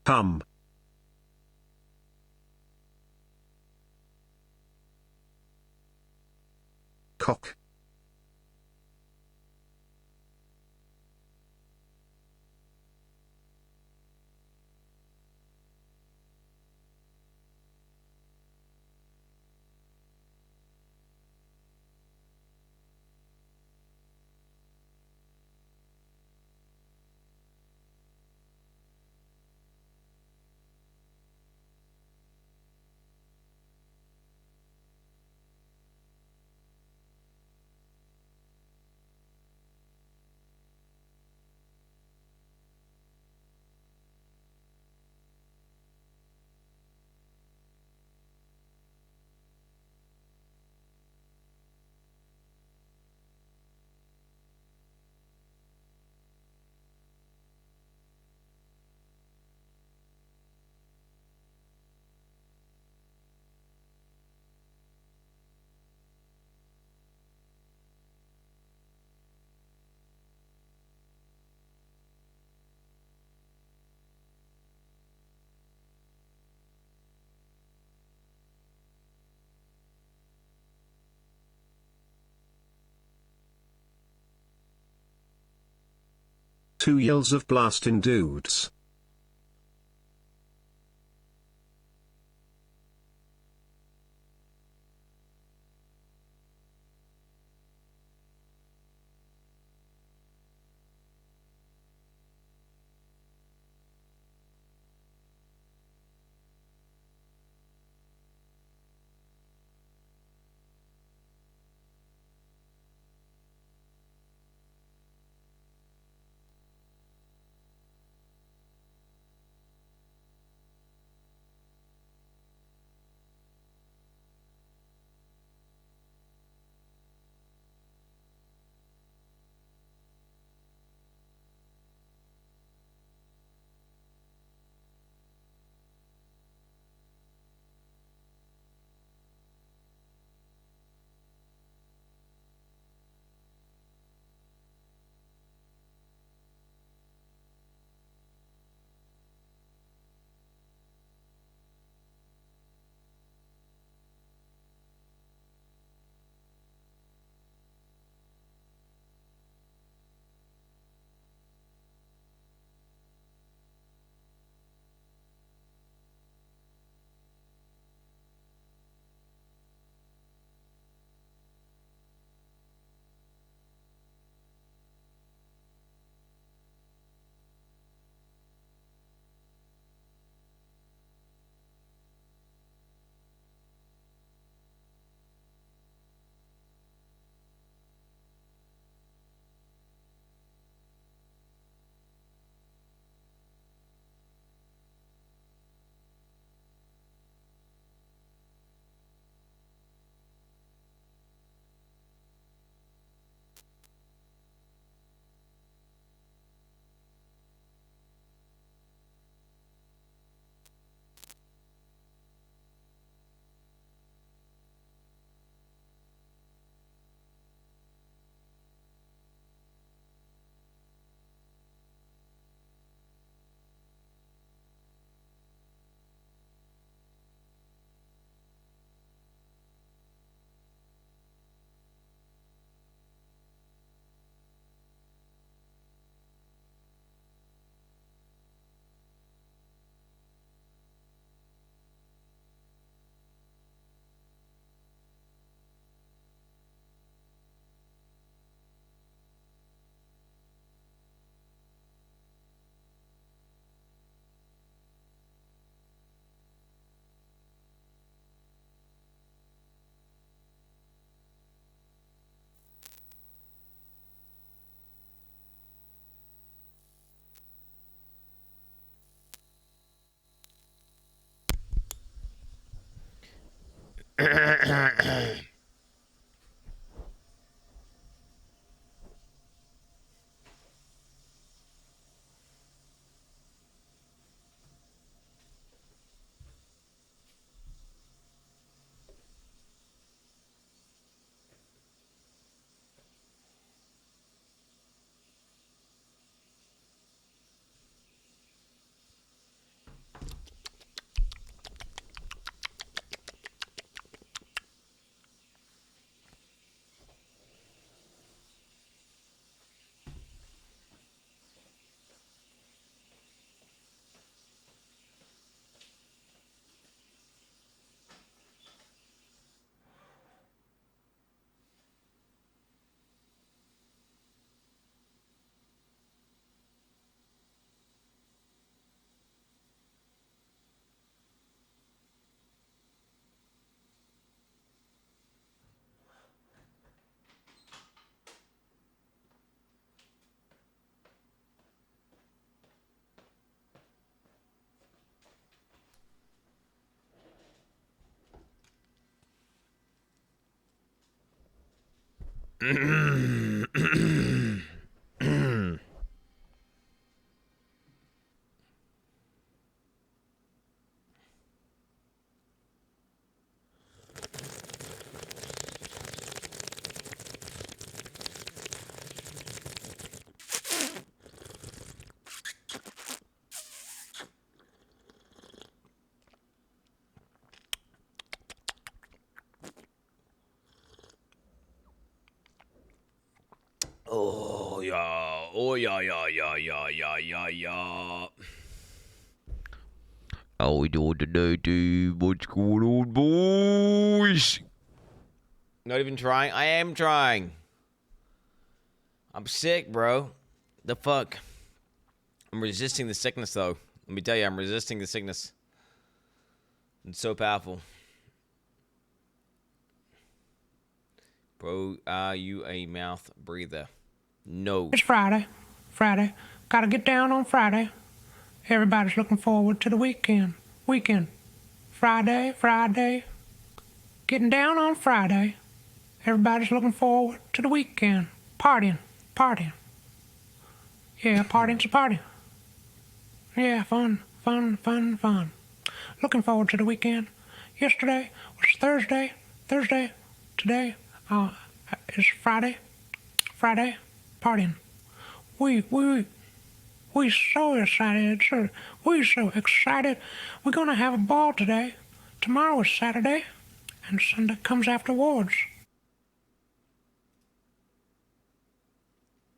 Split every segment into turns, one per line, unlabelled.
Hum. Cock. Two yells of blasting dudes.
Oh yeah, oh yeah, yeah, yeah, yeah, yeah, yeah, yeah. How we doing today, dude? What's going on, boys? Not even trying. I am trying. I'm sick, bro. The fuck? I'm resisting the sickness, though. Let me tell you, I'm resisting the sickness. It's so powerful. Bro, are you a mouth breather? No.
It's Friday. Friday. Gotta get down on Friday. Everybody's looking forward to the weekend. Friday, Friday. Getting down on Friday. Everybody's looking forward to the weekend. Partying. Yeah, partying's a party. Yeah, fun. Looking forward to the weekend. Yesterday was Thursday. Today is Friday. Partying. We so excited, sir. We so excited. We're gonna have a ball today. Tomorrow is Saturday, and Sunday comes afterwards.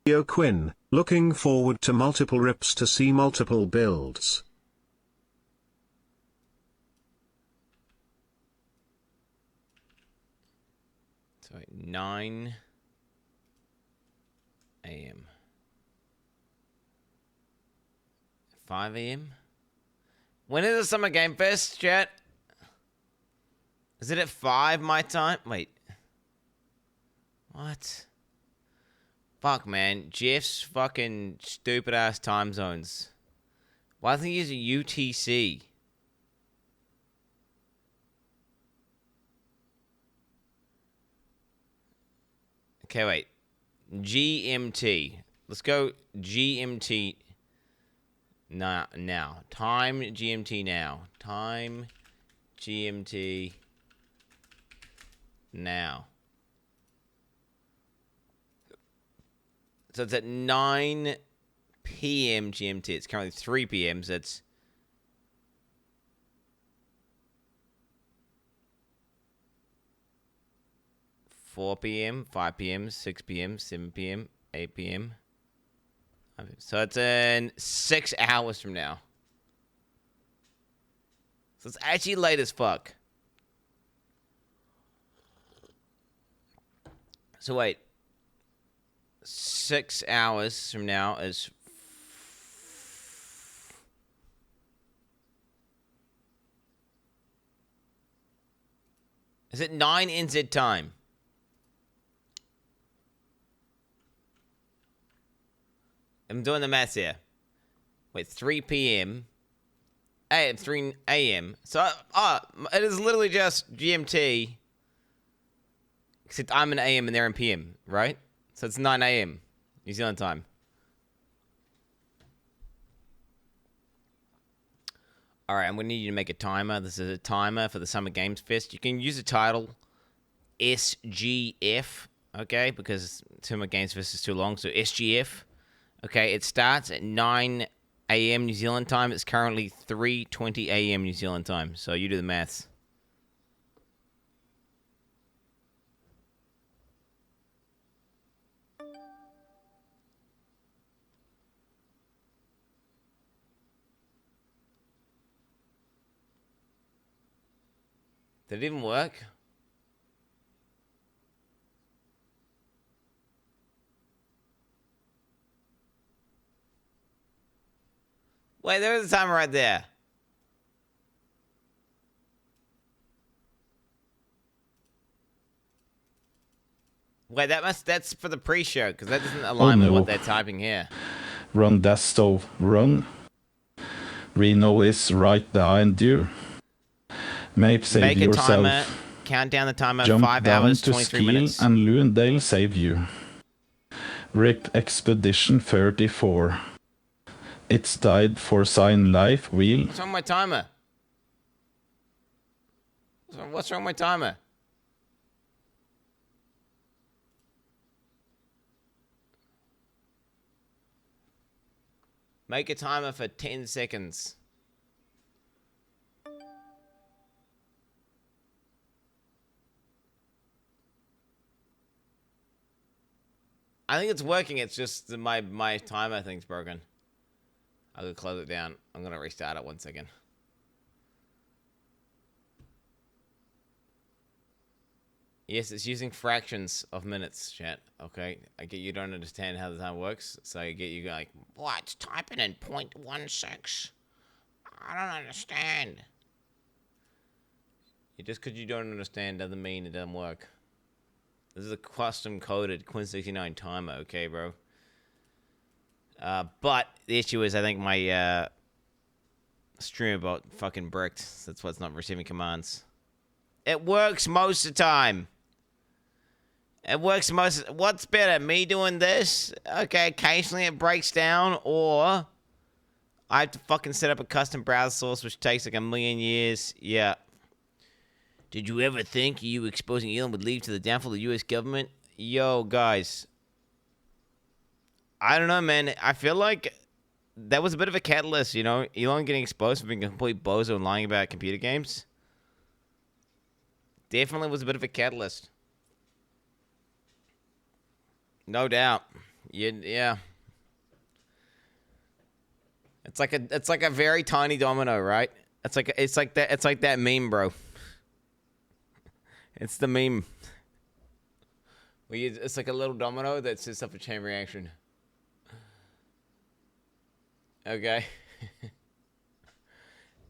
Yo Quin, looking forward to multiple rips to see multiple builds.
So 9 a.m. 5 a.m. When is the Summer Game Fest, chat? Is it at 5 my time? Wait. What? Fuck, man. Jeff's fucking stupid ass time zones. Why doesn't he use a UTC? Okay, wait. GMT. Let's go GMT now. Time GMT now. Time GMT now. So it's at 9 p.m. GMT. It's currently 3 p.m. So it's 4 p.m., 5 p.m., 6 p.m., 7 p.m., 8 p.m. So it's in 6 hours from now. So it's actually late as fuck. So wait. 6 hours from now is... Is it 9 NZ time? I'm doing the maths here. Wait, 3 p.m. 3 a.m. So, it is literally just GMT. Except I'm in AM and they're in PM, right? So it's 9 a.m. New Zealand time. Alright, I'm going to need you to make a timer. This is a timer for the Summer Games Fest. You can use the title SGF, okay? Because Summer Games Fest is too long, so SGF. Okay, it starts at 9 a.m. New Zealand time. It's currently 3:20 a.m. New Zealand time. So you do the maths. Did it even work? Wait, there was a timer right there. Wait, that's for the pre-show, because that doesn't align with what they're typing here.
Run desktop, run. Reno is right behind you. Maybe save
Make a
yourself.
timer. count down the timer.
Jump
5
down
hours,
to
23
Skeel
minutes.
and Lundale save you. RIP Expedition 34. It's died for sign life wheel.
What's wrong with my timer? What's wrong with my timer? Make a timer for 10 seconds. I think it's working. It's just my timer thing's broken. I could close it down. I'm gonna restart it 1 second. Yes, it's using fractions of minutes, chat. Okay, I get you don't understand how the time works, so I get you like, what? It's typing in 0.16. I don't understand. Just because you don't understand doesn't mean it doesn't work. This is a custom coded Quin69 timer, okay, bro? But the issue is, I think my stream bot fucking bricked. That's why it's not receiving commands. It works most of the time. It works most. What's better, me doing this? Okay, occasionally it breaks down, or I have to fucking set up a custom browser source, which takes like 1,000,000 years. Yeah. Did you ever think you exposing Elon would lead to the downfall of the U.S. government? Yo, guys. I don't know, man. I feel like that was a bit of a catalyst, you know? Elon getting exposed for being a complete bozo and lying about computer games. Definitely was a bit of a catalyst. No doubt. Yeah. It's like a very tiny domino, right? It's like that meme, bro. It's the meme. It's like a little domino that sets up a chain reaction. Okay.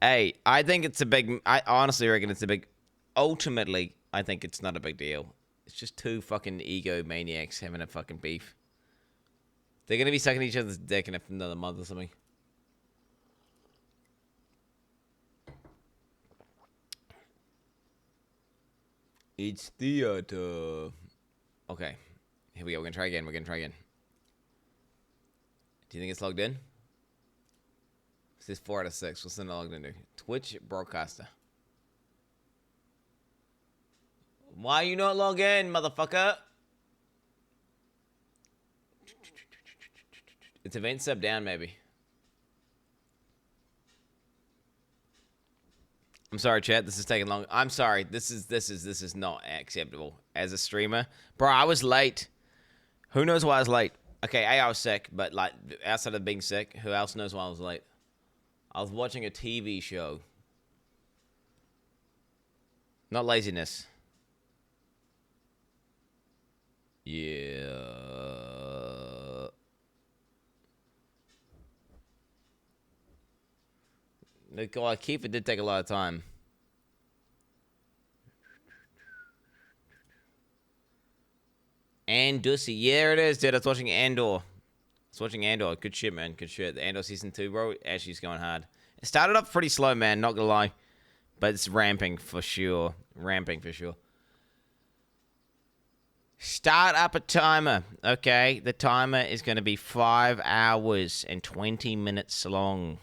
Hey, I think it's a big... I honestly reckon it's a big... Ultimately, I think it's not a big deal. It's just two fucking ego maniacs having a fucking beef. They're gonna be sucking each other's dick in another month or something. It's theater. Okay. Here we go. We're gonna try again. Do you think it's logged in? It says 4 out of 6. What's the logged into? Twitch broadcaster. Why you not log in, motherfucker? It's event sub down, maybe. I'm sorry, chat. This is taking long. I'm sorry. This is not acceptable as a streamer, bro. I was late. Who knows why I was late? Okay, I was sick, but like outside of being sick, who else knows why I was late? I was watching a TV show. Not laziness. Yeah. God, Keeper did take a lot of time. And Dussy. Yeah, it is, dude. I was watching Andor. Good shit, man. Good shit. The Andor season 2, bro. Actually, it's going hard. It started up pretty slow, man. Not gonna lie. But it's ramping for sure. Start up a timer. Okay. The timer is going to be 5 hours and 20 minutes long.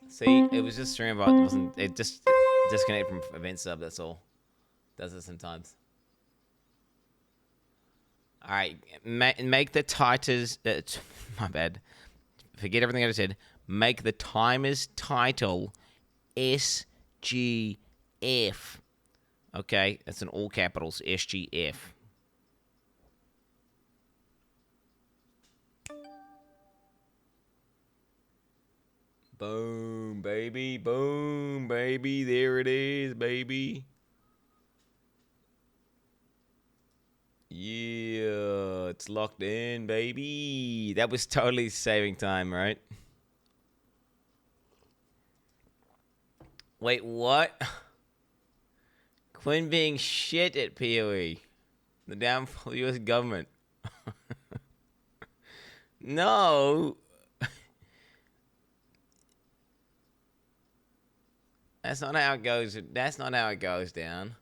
See, it was just stream bot. It just disconnected from event sub, that's all. Does it sometimes. Alright, make the titles... my bad. Forget everything I just said. Make the timer's title SGF. Okay, that's in all capitals, SGF. Boom, baby. Boom, baby. There it is, baby. Yeah, it's locked in, baby. That was totally saving time, right? Wait, what? Quin being shit at PoE. The downfall of the U.S. government. No. That's not how it goes. That's not how it goes down.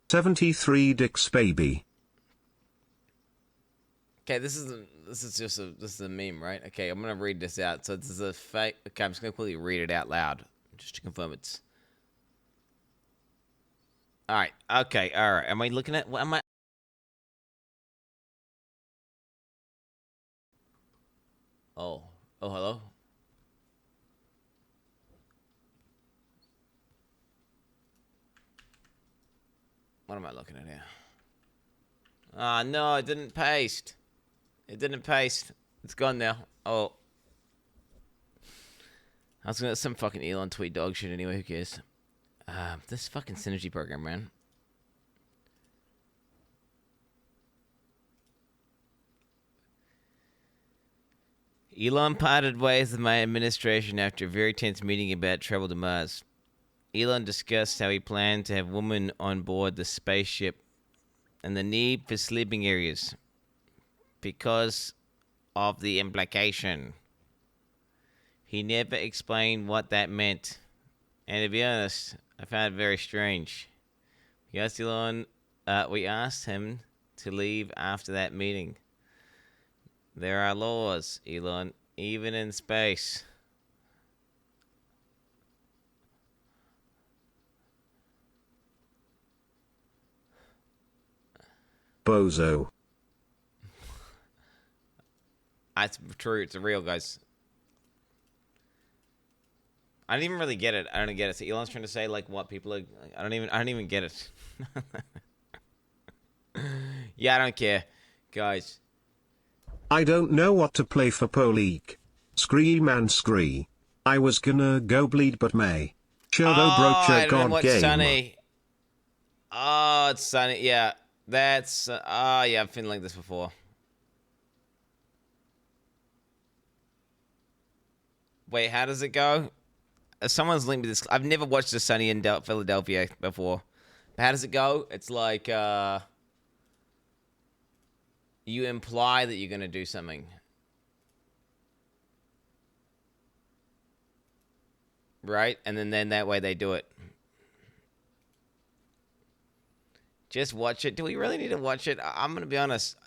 $73 dicks baby.
Okay, this is a meme, right? Okay, I'm gonna read this out. So this is a fake. Okay, I'm just gonna quickly read it out loud, just to confirm it's. All right. Okay. All right. Am I looking at? What am I? Oh. Oh. Hello. What am I looking at here? Ah, no, it didn't paste. It didn't paste. It's gone now. Oh. I was gonna some fucking Elon tweet dog shit anyway, who cares? This fucking synergy program, man. Elon parted ways with my administration after a very tense meeting about travel to Mars. Elon discussed how he planned to have women on board the spaceship and the need for sleeping areas because of the implication. He never explained what that meant, and to be honest, I found it very strange. We asked Elon, we asked him to leave after that meeting. There are laws, Elon, even in space.
Bozo.
That's true. It's real, guys. I don't even really get it. I don't get it. So Elon's trying to say like what people are. I don't even get it. Yeah, I don't care, guys.
I don't know what to play for PoE League. Scree man scree. I was gonna go bleed but may. Shadow broke your god game.
Sunny. Oh, it's Sunny. Yeah, that's. Yeah, I've been like this before. Wait, how does it go? Someone's linked me this. I've never watched a Sunny in Philadelphia before. But how does it go? It's like you imply that you're gonna do something, right? And then that way they do it. Just watch it. Do we really need to watch it? I'm gonna be honest.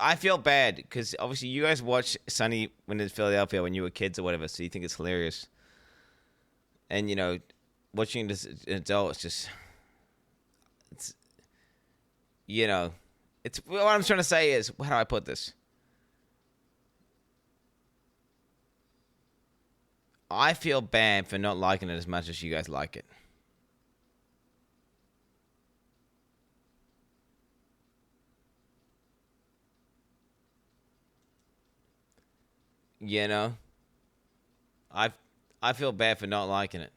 I feel bad because obviously you guys watch Sunny when in Philadelphia when you were kids or whatever, so you think it's hilarious. And you know, watching this an adult, it's you know, it's what I'm trying to say is, how do I put this? I feel bad for not liking it as much as you guys like it. You know, I feel bad for not liking it.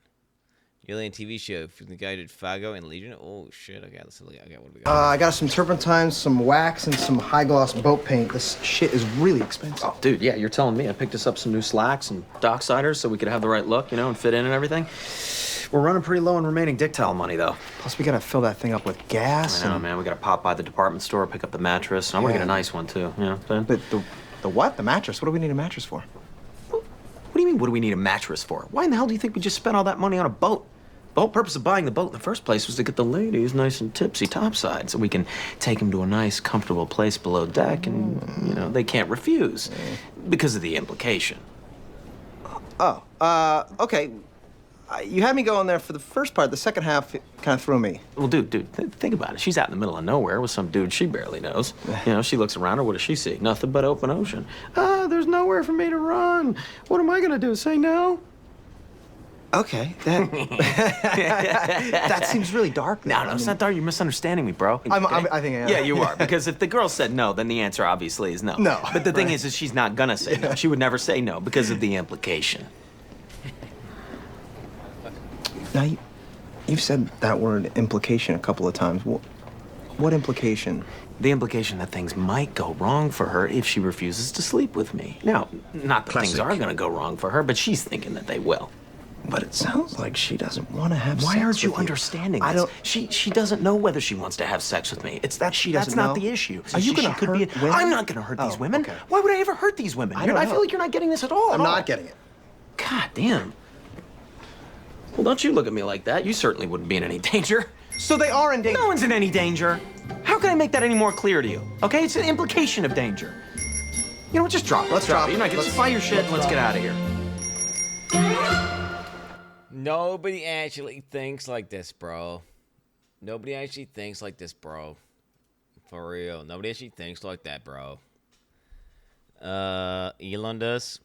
Alien TV show from the guy who did Fargo and Legion. Oh shit! Okay, let's look. Okay, what do we got?
I got some turpentine, some wax, and some high gloss boat paint. This shit is really expensive.
Oh, dude, yeah, you're telling me. I picked us up some new slacks and docksiders so we could have the right look, you know, and fit in and everything. We're running pretty low on remaining dick towel money, though.
Plus, we gotta fill that thing up with gas.
I know, man. We gotta pop by the department store, pick up the mattress, and I want to get a nice one too. You know what I'm saying?
The what? The mattress? What do we need a mattress for?
What do you mean? What do we need a mattress for? Why in the hell do you think we just spent all that money on a boat? The whole purpose of buying the boat in the first place was to get the ladies nice and tipsy topside so we can take them to a nice, comfortable place below deck and, you know, they can't refuse because of the implication.
Oh, okay. You had me going there for the first part. The second half kind of threw me.
Well, dude, think about it. She's out in the middle of nowhere with some dude she barely knows. You know, she looks around her. What does she see? Nothing but open ocean. There's nowhere for me to run. What am I going to do? Say no?
Okay, that seems really dark.
No, it's not dark. You're misunderstanding me, bro.
I think I am.
Yeah, you are. Because if the girl said no, then the answer obviously is no.
No.
But the thing is she's not gonna say no. She would never say no because of the implication.
Now, you've said that word implication a couple of times. What implication?
The implication that things might go wrong for her if she refuses to sleep with me. Now, not that things are gonna go wrong for her, but she's thinking that they will.
But it sounds like she doesn't want to have sex
Why aren't you
with
understanding
I
this?
don't...
She doesn't know whether she wants to have sex with me. It's that
She doesn't
that's not
know?
the issue.
Are you gonna hurt women?
I'm not gonna hurt these women.
Okay.
Why would I ever hurt these women?
I don't
I
know.
feel like you're not getting this at all.
I'm not getting it.
God damn. Well, don't you look at me like that. You certainly wouldn't be in any danger.
So they are in danger.
No one's in any danger. How can I make that any more clear to you? Okay, it's an implication of danger. You know what? Just drop it.
Let's drop it.
You're not gonna just buy your shit and let's get out of here.
Nobody actually thinks like this, bro. Nobody actually thinks like this, bro. For real. Nobody actually thinks like that, bro. Elon does.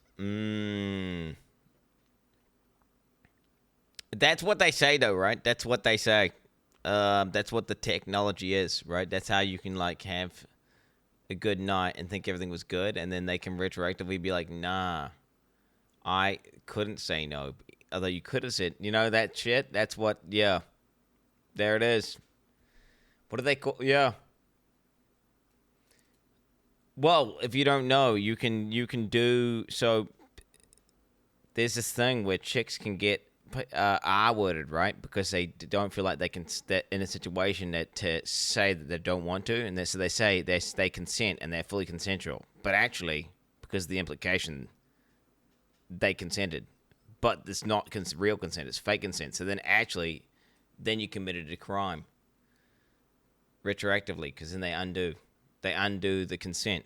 That's what they say, though, right? That's what they say. That's what the technology is, right? That's how you can, like, have a good night and think everything was good, and then they can retroactively be like, nah, I couldn't say no. Although you could have said, you know, that shit, that's what, yeah. There it is. What do they call, yeah. Well, if you don't know, you can do, so there's this thing where chicks can get R-worded, right? Because they don't feel like they can, in a situation that to say that they don't want to, and so they say they consent and they're fully consensual. But actually, because of the implication, they consented. But it's not real consent, it's fake consent. So then actually, then you committed a crime. Retroactively, because then they undo the consent.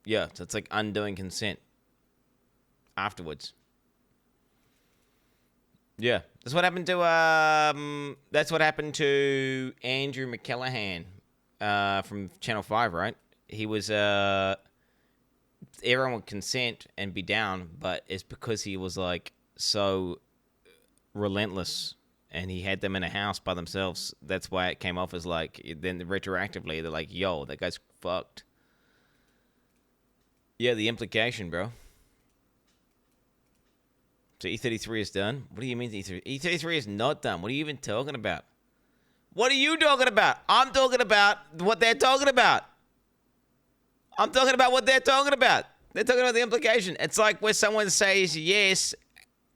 Yeah, so it's like undoing consent. Afterwards. Yeah, that's what happened to Andrew McCallahan from Channel 5, right? He was everyone would consent and be down, but it's because he was like so relentless and he had them in a house by themselves. That's why it came off as like, then retroactively they're like, yo, that guy's fucked. Yeah, the implication, bro. So E33 is done? What do you mean E33? E33 is not done. What are you even talking about? What are you talking about? I'm talking about what they're talking about. I'm talking about what they're talking about. They're talking about the implication. It's like where someone says yes,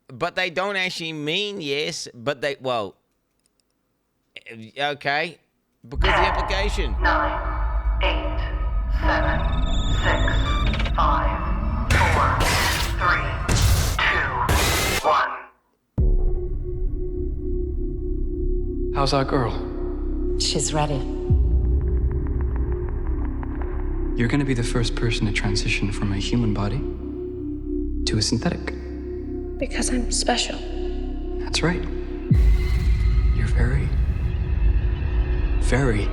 but they don't actually mean yes, but they, well, okay, because the implication.
9, 8, 7, 6, 5, 4, 3, 2, 1.
How's our girl?
She's ready.
You're gonna be the first person to transition from a human body to a synthetic.
Because I'm special.
That's right. You're very, very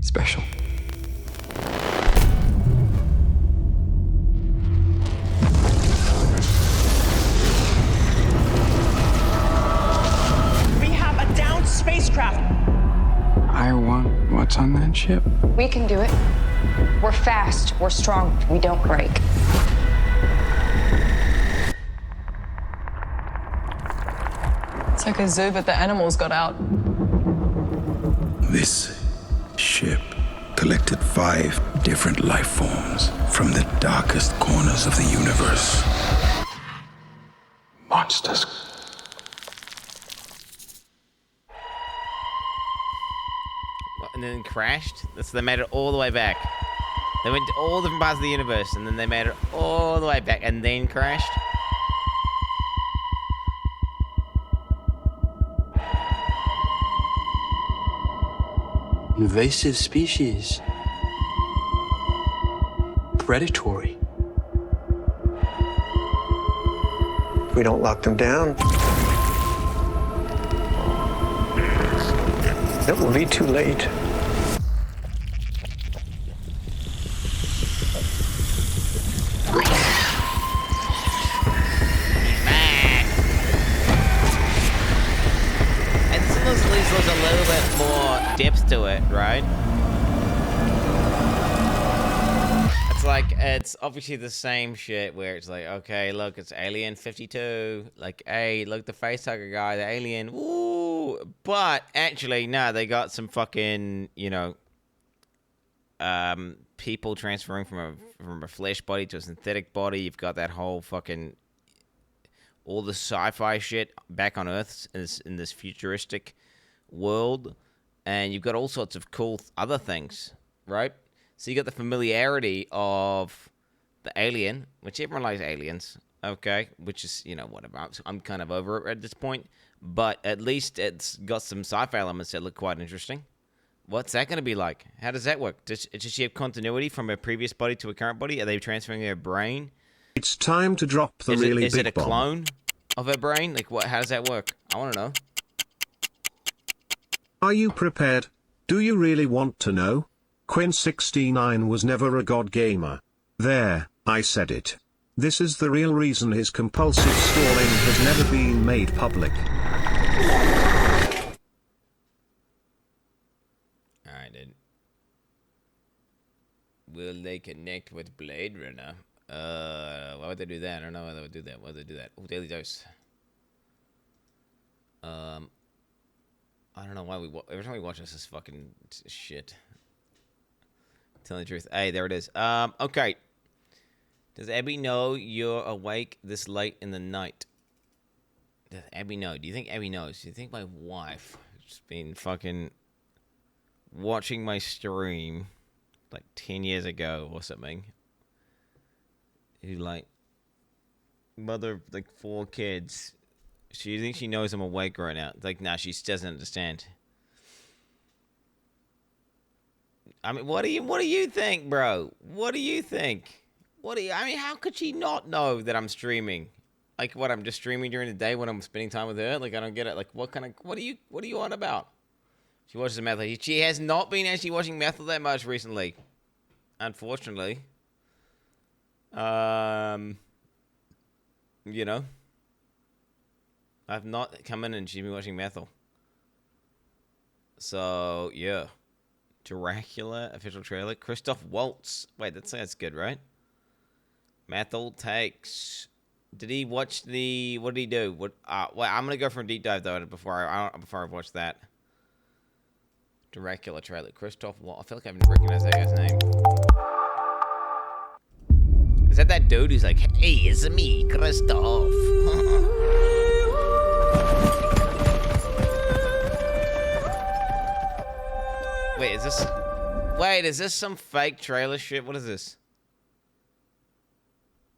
special.
We have a downed spacecraft.
I want what's on that ship.
We can do it. We're fast. We're strong. We don't break.
It's like a zoo, but the animals got out.
This ship collected 5 different life forms from the darkest corners of the universe. Monsters.
And then crashed? So they made it all the way back. They went to all different parts of the universe, and then they made it all the way back, and then crashed?
Invasive species. Predatory.
If we don't lock them down, it will be too late.
There's a little bit more depth to it, right? It's like, it's obviously the same shit where it's like, okay, look, it's Alien 52. Like, hey, look, the facehugger guy, the alien, woo! But actually, no, they got some fucking, you know, people transferring from a flesh body to a synthetic body. You've got that whole fucking all the sci-fi shit back on Earth in this futuristic world, and you've got all sorts of cool other things, right? So you got the familiarity of the alien, which everyone likes aliens, okay? Which is, you know, whatever. I'm kind of over it at this point, but at least it's got some sci-fi elements that look quite interesting. What's that going to be like? How does that work? Does she have continuity from her previous body to her current body? Are they transferring her brain?
It's time to drop the really big bomb.
Is it a clone of her brain? Like, what? How does that work? I want to know.
Are you prepared? Do you really want to know? Quin69 was never a god gamer. There, I said it. This is the real reason his compulsive stalling has never been made public.
Alright, dude. Will they connect with Blade Runner? Why would they do that? I don't know why they would do that. Why would they do that? Oh, Daily Dose. I don't know why every time we watch this fucking shit. Telling the truth. Hey, there it is. Okay. Does Abby know you're awake this late in the night? Does Abby know? Do you think Abby knows? Do you think my wife has been fucking watching my stream like 10 years ago or something? Who, like, mother of like 4 kids. She thinks she knows I'm awake right now. Like, nah, she doesn't understand. I mean, what do you think, bro? What do you think? I mean, how could she not know that I'm streaming? Like, what, I'm just streaming during the day when I'm spending time with her? Like, I don't get it. Like, what are you on about? She watches Meth. She has not been actually watching Meth that much recently. Unfortunately. You know, I've not come in and she's been watching Methel. So, yeah. Dracula, official trailer. Christoph Waltz. Wait, that sounds good, right? Methel takes. Did he watch the... What did he do? Wait, I'm going to go for a deep dive, though, before I watch that. Dracula trailer. Christoph Waltz. I feel like I haven't recognized that guy's name. Is that dude who's like, hey, it's me, Christoph? Wait, is this some fake trailer shit? What is this?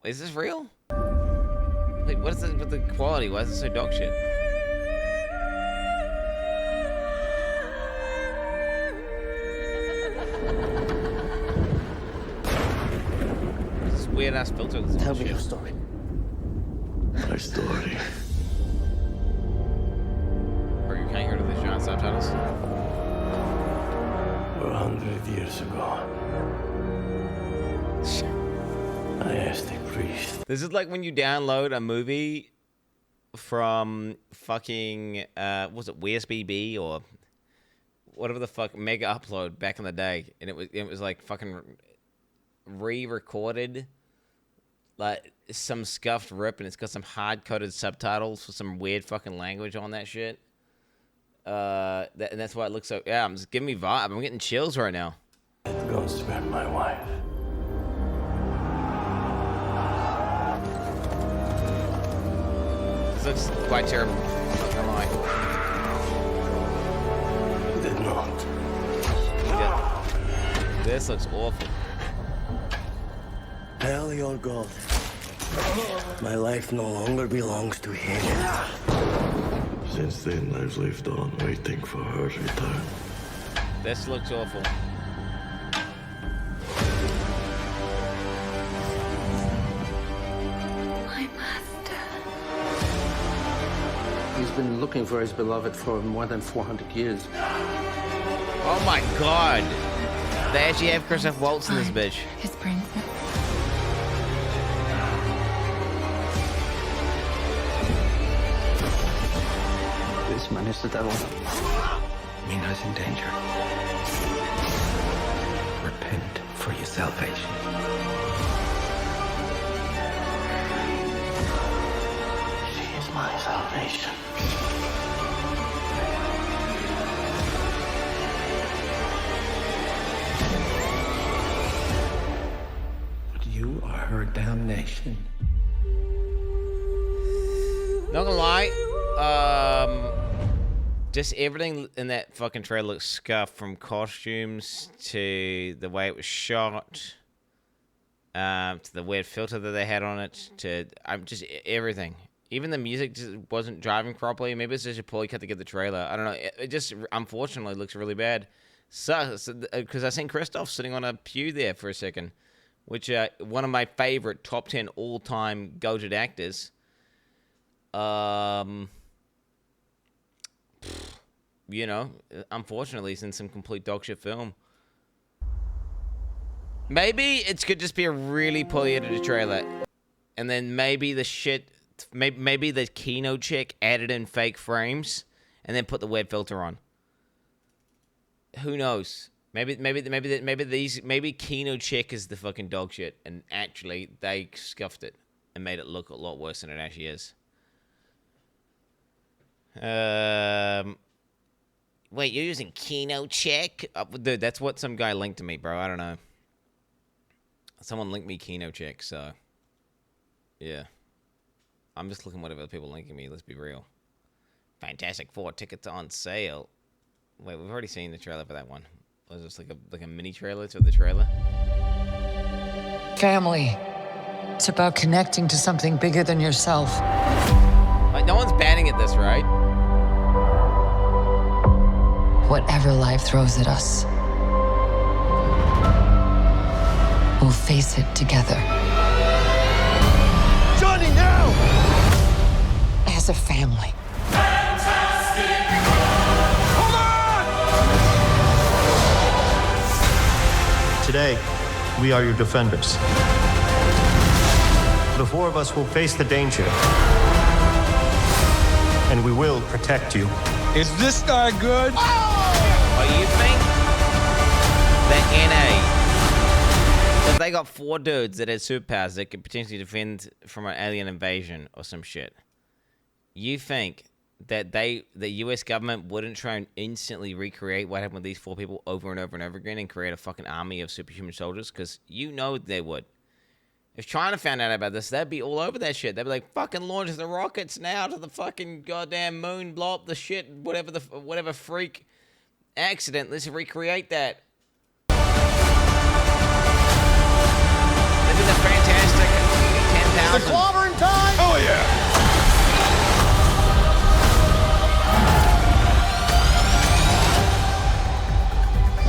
Wait, is this real? Wait, what is this with the quality? Why is it so dog shit? Weird ass filter.
Tell me your story.
My story.
Or you can't hear the giant subtitles?
100 years ago, I asked a priest.
This is like when you download a movie from fucking, was it WSBB or whatever the fuck, Mega Upload back in the day, and it was like fucking re-recorded. Like, some scuffed rip, and it's got some hard-coded subtitles with some weird fucking language on that shit. And that's why it looks so... Yeah, I'm just giving me vibe. I'm getting chills right now.
Go and spare my wife.
This looks quite terrible. I'm not gonna lie.
Did not.
Yeah. This looks awful.
Tell your God, my life no longer belongs to him. Since then, I've lived on, waiting for her return.
This looks awful.
My master. He's been looking for his beloved for more than 400 years.
Oh my god! They actually have Christoph Waltz in this bitch.
His brain.
This man is the devil.
Mina's in danger. Repent for your salvation.
She is my salvation.
But you are her damnation.
Not gonna lie, just everything in that fucking trailer looks scuffed, from costumes to the way it was shot, to the weird filter that they had on it, to just everything. Even the music just wasn't driving properly. Maybe it's just a poorly cut together trailer. I don't know. It just unfortunately looks really bad. Sucks because I seen Christoph sitting on a pew there for a second, which one of my favorite top 10 all-time goated actors. You know, unfortunately, he's in some complete dog shit film. Maybe it could just be a really poorly edited trailer, and then maybe the shit, maybe the Kino chick added in fake frames, and then put the web filter on. Who knows? Maybe Kino chick is the fucking dog shit, and actually they scuffed it and made it look a lot worse than it actually is. Wait, you're using Kino chick? Dude, that's what some guy linked to me, bro. I don't know. Someone linked me Kino chick, so yeah. I'm just looking whatever people linking me. Let's be real. Fantastic Four tickets on sale. Wait, we've already seen the trailer for that one. Was this like a mini trailer to the trailer?
Family. It's about connecting to something bigger than yourself.
Like, no one's batting at this, right?
Whatever life throws at us, we'll face it together.
Johnny, now!
As a family.
Today, we are your defenders. The four of us will face the danger, and we will protect you.
Is this guy good?
Oh, you think that NA, if they got 4 dudes that had superpowers that could potentially defend from an alien invasion or some shit, you think that the US government wouldn't try and instantly recreate what happened with these 4 people over and over and over again and create a fucking army of superhuman soldiers? Because you know they would. If China found out about this, they'd be all over that shit. They'd be like, fucking launch the rockets now to the fucking goddamn moon, blow up the shit, whatever freak accident. Let's recreate that. This is a fantastic 10,000.
The clobbering time? Oh, yeah.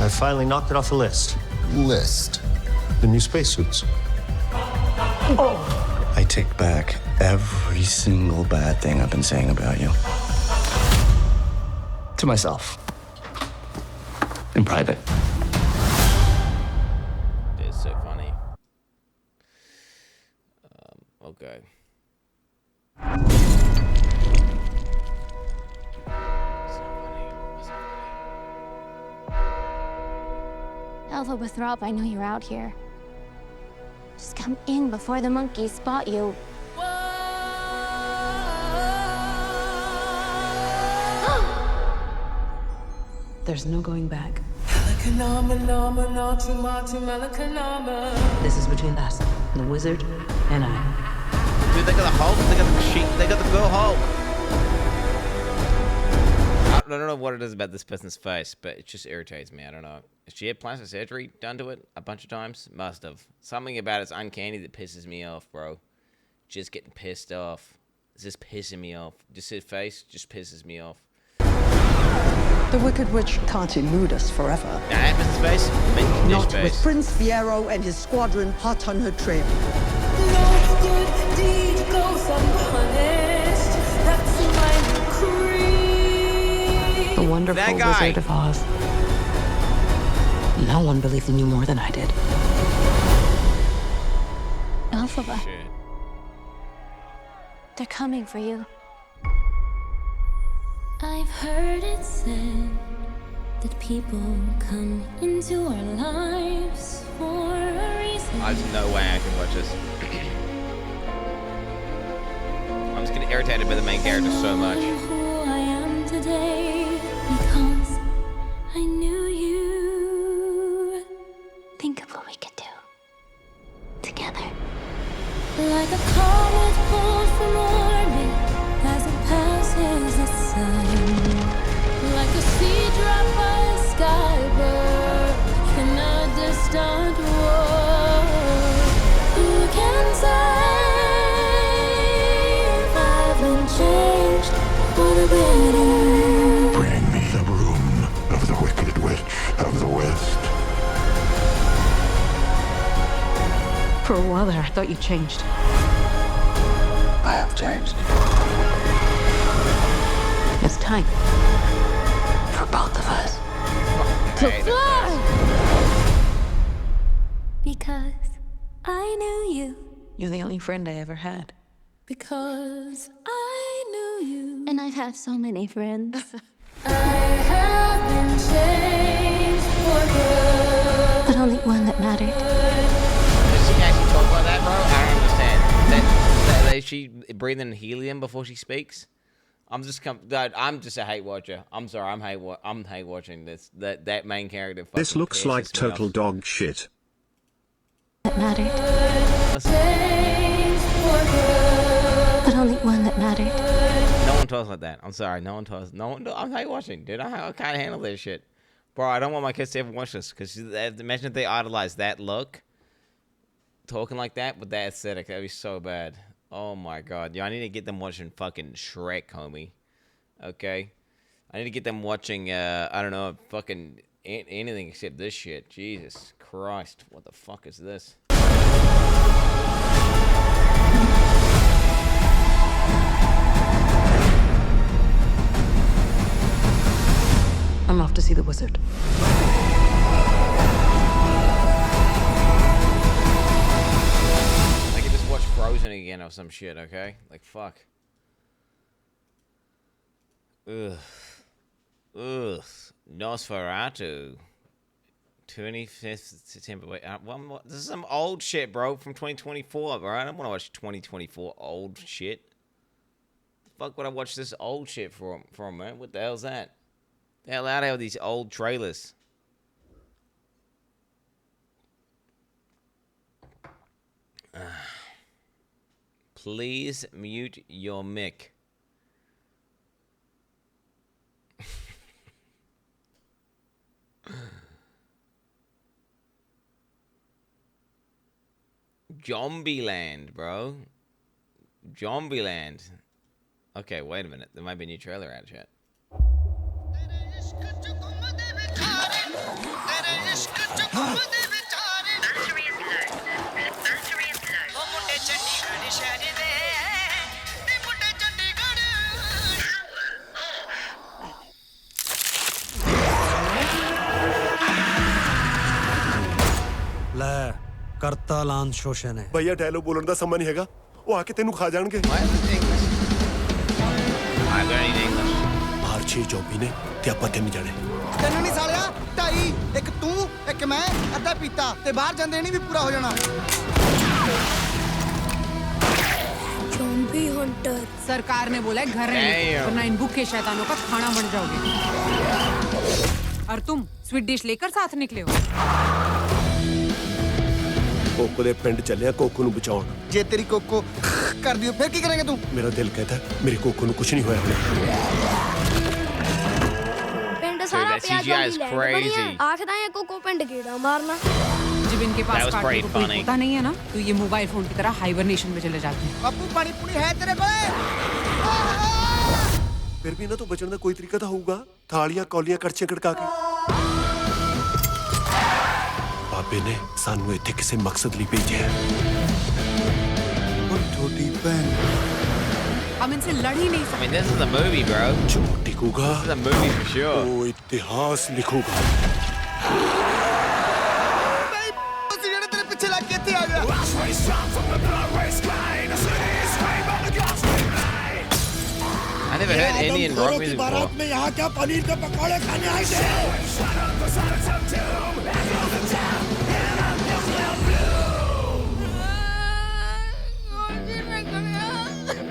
I finally knocked it off the list.
List.
The new spacesuits.
Oh.
I take back every single bad thing I've been saying about you. To myself. In private.
It's so funny. Okay.
Alpha Withrop, I know you're out here. Just come in before the monkeys spot you.
There's no going back. This is between us, the wizard, and I.
Dude, they got the Hulk, they got the sheep, they got the girl Hulk. I don't know what it is about this person's face, but it just irritates me. I don't know. Has she had plastic surgery done to it a bunch of times? Must have. Something about it's uncanny that pisses me off, bro. Just getting pissed off. It's just pissing me off. Just his face just pisses me off.
The Wicked Witch can't elude us forever.
Now, that Mrs. Face?
Not with Prince Fiero and his squadron hot on her trail.
No good deed goes unpunished. That's my creed.
The wonderful Wizard of Oz. No one believed in you more than I did.
Alphaba. They're coming for you.
I've heard it said that people come into our lives for a reason.
There's no way I can watch this. I'm just getting irritated by the main character so much.
Who I am today because I knew you.
Think of what we could do together.
Like a comet pulled from orbit as
For a while there, I thought you changed.
I have changed.
It's time.
For both of us.
To fly!
Because I knew you.
You're the only friend I ever had.
Because I knew you.
And I've had so many friends.
I have been changed for good.
But only one that mattered.
Does she actually talk like that, bro? I don't understand. That is she breathing helium before she speaks? I'm just a hate watcher. I'm sorry, I'm hate watching this. That main character.
This looks like
pisses me
total
off.
dog shit.
That mattered. But only one that mattered.
No one talks like that. I'm sorry. No one talks. No one. I'm hate watching, dude. I can't handle this shit, bro. I don't want my kids to ever watch this because imagine if they idolize that look, talking like that with that aesthetic. That'd be so bad. Oh my god, yo, I need to get them watching fucking Shrek, homie. Okay, I need to get them watching. I don't know, fucking anything except this shit. Jesus Christ, what the fuck is this?
I'm off to see the wizard.
I can just watch Frozen again or some shit, okay? Like, fuck. Ugh. Ugh. Nosferatu. 25th September. Wait, this is some old shit, bro, from 2024, bro. I don't want to watch 2024 old shit. The fuck would I watch this old shit from, man? What the hell's that? The hell out of these old trailers. Please mute your mic. Jombieland, bro. Jombieland. Okay, wait a minute. There might be a new trailer out yet.
ਲੈ ਕਰਤਾ ਲਾਂਦ ਸ਼ੋਸ਼ਣ ਹੈ
ਭਈਆ dialog ਬੋਲਣ ਦਾ ਸਮਾਂ ਨਹੀਂ ਹੈਗਾ ਉਹ ਆ ਕੇ ਤੈਨੂੰ ਖਾ ਜਾਣਗੇ ਬਾਹਰ 6 ਜੋਬੀ ਨੇ ਤੇ ਆਪਾਂ 3 ਜਣੇ
ਤੈਨੂੰ ਨਹੀਂ ਸਾਲਿਆ 2.5 ਇੱਕ ਤੂੰ ਇੱਕ ਮੈਂ ਅੱਧਾ ਪੀਤਾ ਤੇ ਬਾਹਰ ਜਾਂਦੇ ਨਹੀਂ ਵੀ ਪੂਰਾ ਹੋ ਜਾਣਾ
Zombie hunter.
सरकार ने बोला है घर रहने वरना इन भूखे शैतानों का खाना बन जाओगे और तुम स्वीट डिश लेकर साथ निकले हो
ਕੋਕੋ ਦੇ ਪਿੰਡ ਚੱਲਿਆ ਕੋਕੋ ਨੂੰ ਬਚਾਉਣ
ਜੇ ਤੇਰੀ ਕੋਕੋ ਕਰ ਦਿਓ ਫਿਰ ਕੀ ਕਰਾਂਗੇ ਤੂੰ
ਮੇਰਾ ਦਿਲ ਕਹਿੰਦਾ ਮੇਰੇ ਕੋਕੋ ਨੂੰ ਕੁਝ ਨਹੀਂ ਹੋਇਆ ਹੋਣਾ
ਪਿੰਡ ਸਾਰਾ ਪਿਆ ਜੋਂਬੀਲੈਂਡ ਆਖਦਾ ਹੈ ਕੋਕੋ ਪਿੰਡ ਗੇੜਾ ਮਾਰਨਾ
जब इनके पास काटने को कोई होता नहीं है ना तो ये मोबाइल फोन की तरह हाइबरनेशन में चले जाते हैं
बापू पानी पूरी है तेरे कोले
ਫਿਰ ਵੀ ਇਹਨਾਂ ਤੋਂ ਬਚਣ ਦਾ ਕੋਈ ਤਰੀਕਾ ਤਾਂ ਹੋਊਗਾ ਥਾਲੀਆਂ ਕੌਲੀਆਂ ਕੜਛੀਆਂ ਕੜਕਾ ਕੇ ਬਾਬੇ ਨੇ ਸਾਨੂੰ ਇੱਥੇ ਕਿਸੇ ਮਕਸਦ ਲਈ ਭੇਜਿਆ
और छोटी बहन
हम इनसे लड़ ही नहीं सकते
I mean, this is a movie, bro.
जो टिकूगा
This is a movie for sure.
वो इतिहास लिखूगा
पीछे लग के आ गया
I never heard Indian rock music before.
में यहाँ क्या पनीर के पकौड़े खाने आए थे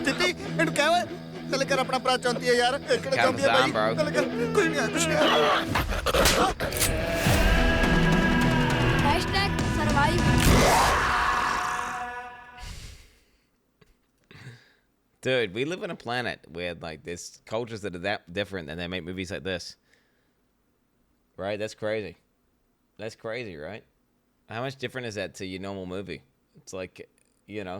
चिट्टी इनको क्या हुआ चल कर अपना अपराध चौंती है यार एकड़े चौंती है भाई चल कर कोई नहीं कुछ नहीं
Dude, we live on a planet where like there's cultures that are that different and they make movies like this. Right? That's crazy. That's crazy, right? How much different is that to your normal movie? It's like, you know,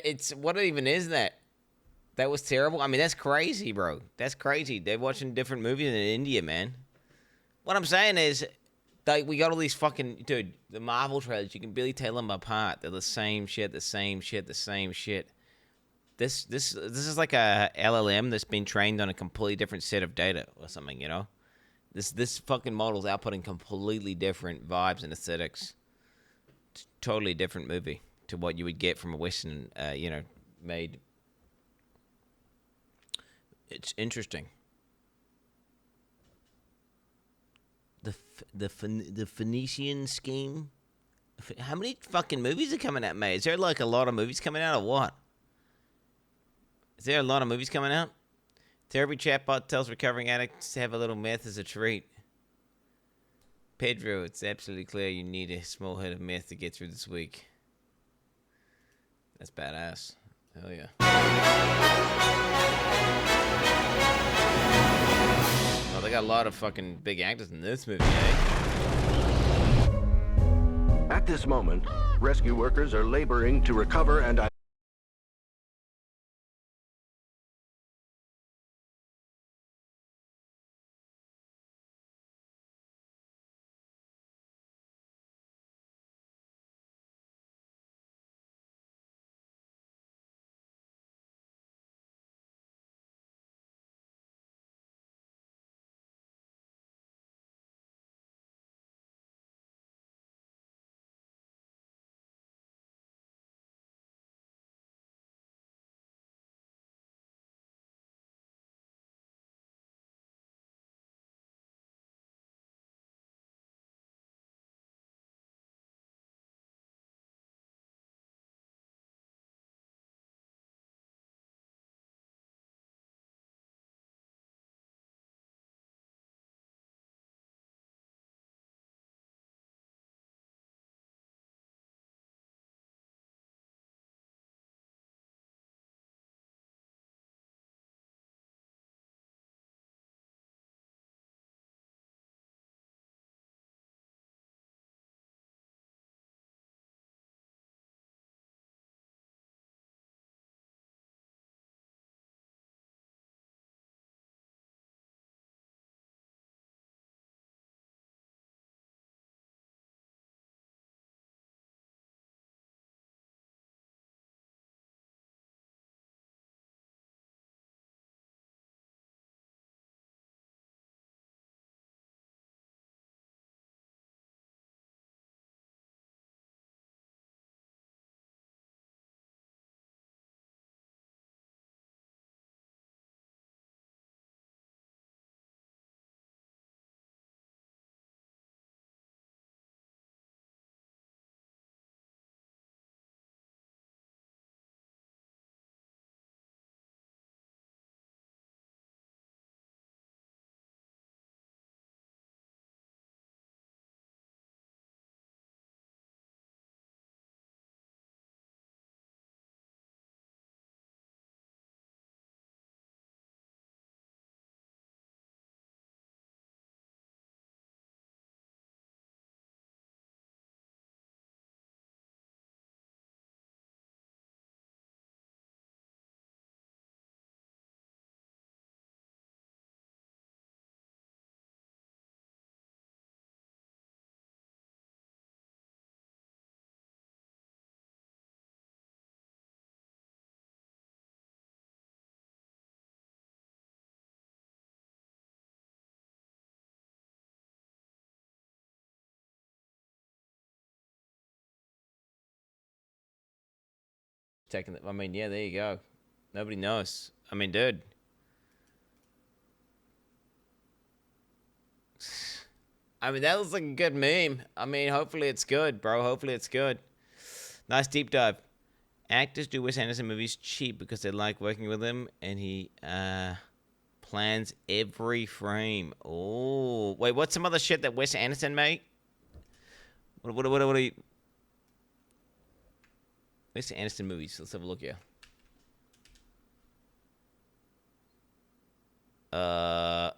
it's what even is that? That was terrible. I mean, that's crazy, bro. That's crazy. They're watching different movies in India, man. What I'm saying is, Like, we got all these fucking... Dude, the Marvel trailers, you can barely tell them apart. They're the same shit, the same shit, the same shit. This is like a LLM that's been trained on a completely different set of data or something, you know? This fucking model's outputting completely different vibes and aesthetics. It's a totally different movie to what you would get from a Western, you know, made. It's interesting. The Phoenician scheme. How many fucking movies are coming out, mate? Is there like a lot of movies coming out or what? Is there a lot of movies coming out? Therapy chatbot tells recovering addicts to have a little meth as a treat. Pedro, it's absolutely clear you need a small hit of meth to get through this week. That's badass. Hell yeah. Well, they got a lot of fucking big actors in this movie, eh?
At this moment, rescue workers are laboring to recover and
Taking I mean, yeah, there you go. Nobody knows. I mean, dude. I mean, that looks like a good meme. I mean, hopefully it's good, bro. Hopefully it's good. Nice deep dive. Actors do Wes Anderson movies cheap because they like working with him, and he plans every frame. Oh, wait, what's some other shit that Wes Anderson made? What are you... Wes Anderson movies. Let's have a look here. Yeah,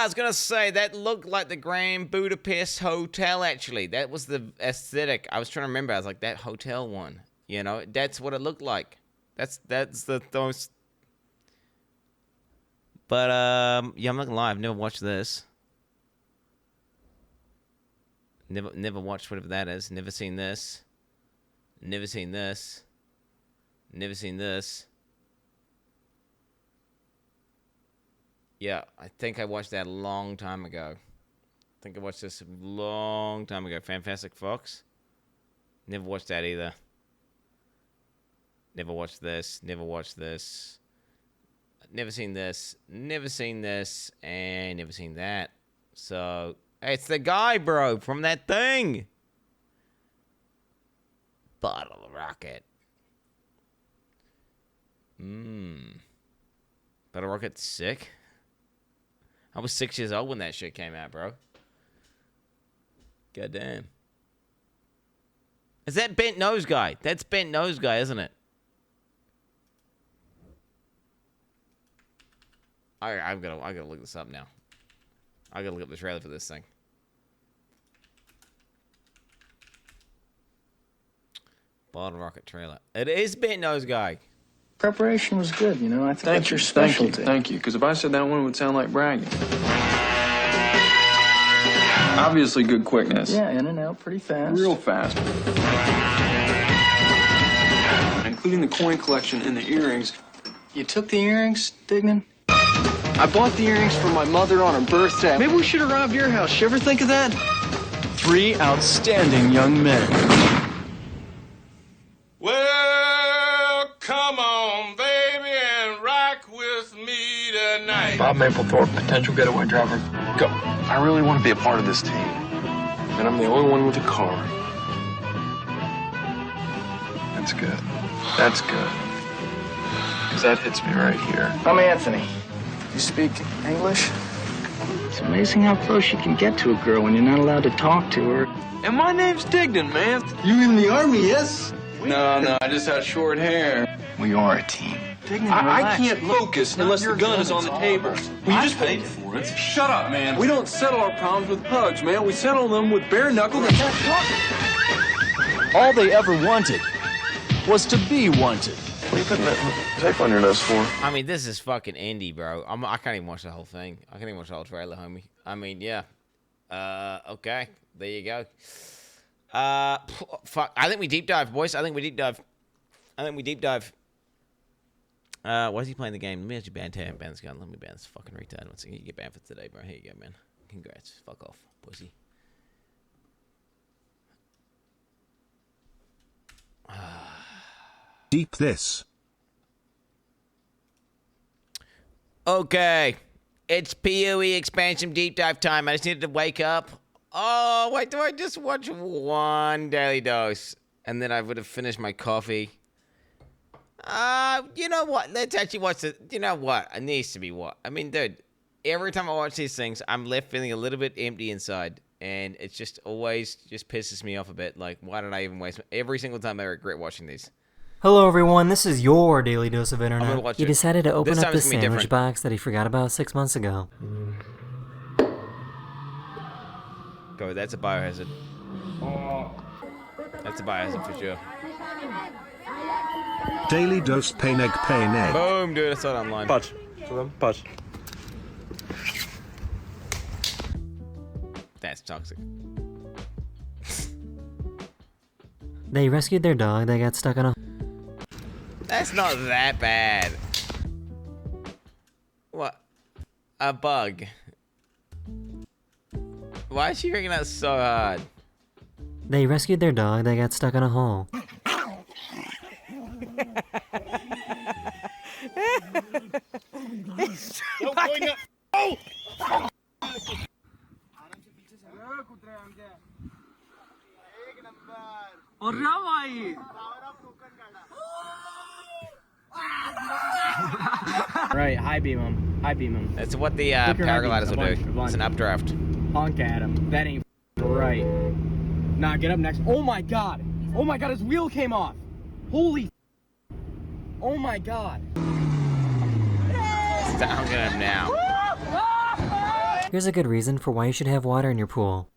I was gonna say that looked like the Grand Budapest Hotel. Actually, that was the aesthetic. I was trying to remember. I was like, that hotel one. You know, that's what it looked like. That's the most But yeah, I'm not gonna lie. I've never watched this. Never watched whatever that is. Never seen this. Never seen this. Never seen this. Yeah, I think I watched that a long time ago. I think I watched this a long time ago. Fantastic Fox. Never watched that either. Never watched this. Never watched this. Never seen this. Never seen this. And never seen that. So, it's the guy, bro, from that thing. Bottle Rocket. Bottle Rocket's sick. I was 6 years old when that shit came out, bro. Goddamn. Is that Bent Nose Guy? That's Bent Nose Guy, isn't it? I gotta look this up now. I gotta look up the trailer for this thing. Bottle Rocket trailer. It is Bent Nose Guy.
Preparation was good, you know. I think that's your specialty.
Thank you. Because if I said that one, it would sound like bragging. Obviously, good quickness.
Yeah, in and out pretty fast.
Real fast. Including the coin collection and the earrings.
You took the earrings, Dignan? I bought the earrings for my mother on her birthday. Maybe we should have robbed your house. You ever think of that?
3 outstanding young men.
Well, come on, baby, and rock with me tonight.
Bob Mapplethorpe, potential getaway driver. Go. I really want to be a part of this team. And I'm the only one with a car. That's good. That's good. Because that hits me right here.
I'm Anthony. You speak English? It's amazing how close you can get to a girl when you're not allowed to talk to her.
And my name's Dignan, man.
You in the army, yes?
No, I just had short hair.
We are a team. Dignan,
I can't focus unless the gun is on the table. Will you just paid for it? Shut up, man. We don't settle our problems with hugs, man. We settle them with bare knuckles.
All they ever wanted was to be wanted.
What are you putting that tape on your nose for?
I mean, this is fucking indie, bro. I can't even watch the whole thing. I can't even watch the whole trailer, homie. I mean, yeah. Okay. There you go. Fuck. I think we deep dive, boys. I think we deep dive. Why is he playing the game? Let me actually ban this gun. Let me ban this fucking retard. Once again, you get banned for today, bro. Here you go, man. Congrats. Fuck off, pussy.
Deep this.
Okay. It's PoE expansion deep dive time. I just needed to wake up. Oh, wait, do I just watch one daily dose? And then I would have finished my coffee. You know what? Let's actually watch it. You know what? It needs to be what? I mean, dude, every time I watch these things, I'm left feeling a little bit empty inside. And it just always just pisses me off a bit. Like, why did I even waste every single time I regret watching these?
Hello everyone, this is your daily dose of internet.
He
decided to open up the sandwich box that he forgot about 6 months ago.
Go, that's a biohazard. That's a biohazard for sure.
Daily dose pain egg.
Boom, dude, I saw it online.
Patrz, patrz.
That's toxic.
They rescued their dog that got stuck on a...
That's not that bad. What? A bug. Why is she freaking out so hard?
They rescued their dog that got stuck in a hole.
Oh!
Right, high beam him. High beam him.
That's what the paragliders will do. It's an updraft.
Honk at him. That ain't right. Nah, get up next. Oh my god! Oh my god, his wheel came off! Holy oh my god.
Stop him now.
Here's a good reason for why you should have water in your pool.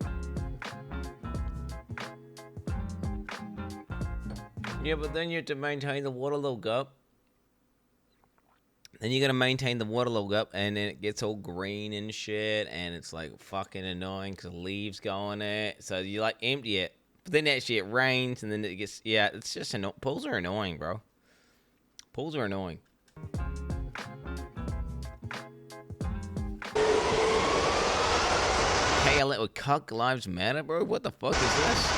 Yeah, but then you have to maintain the water level up. Then you gotta maintain the water log up, and then it gets all green and shit, and it's like fucking annoying because leaves go on it. So you like empty it, but then actually it rains, and then it gets it's just pools are annoying, bro. Pools are annoying. KLA with Cuck Lives Matter, bro. What the fuck is this?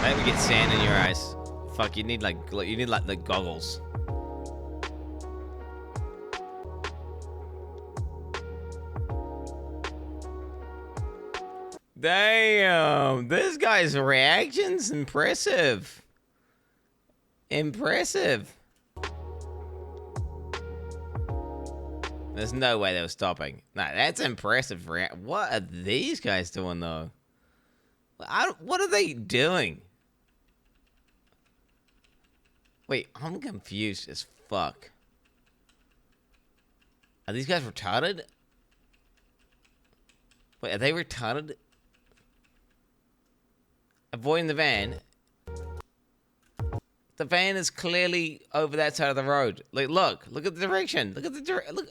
Maybe get sand in your eyes. Fuck, you need like the goggles. Damn, this guy's reaction's impressive. Impressive. There's no way they were stopping. Nah, that's impressive. What are these guys doing though? What are they doing? Wait, I'm confused as fuck. Are these guys retarded? Wait, are they retarded? Avoiding the van. The van is clearly over that side of the road. Like, look at the direction. Look at the direction. Look.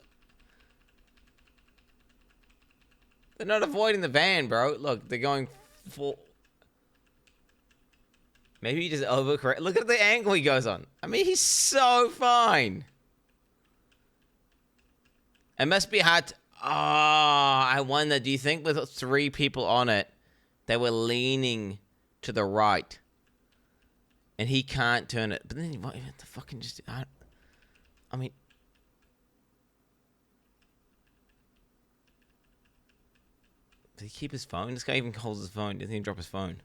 They're not avoiding the van, bro. Look, they're going for. Maybe he just overcorrect. Look at the angle he goes on. I mean, he's so fine. It must be hard to... Oh, I wonder, do you think with 3 people on it, they were leaning to the right? And he can't turn it. But then what the fucking just... I mean... Did he keep his phone? This guy even holds his phone. Didn't he drop his phone?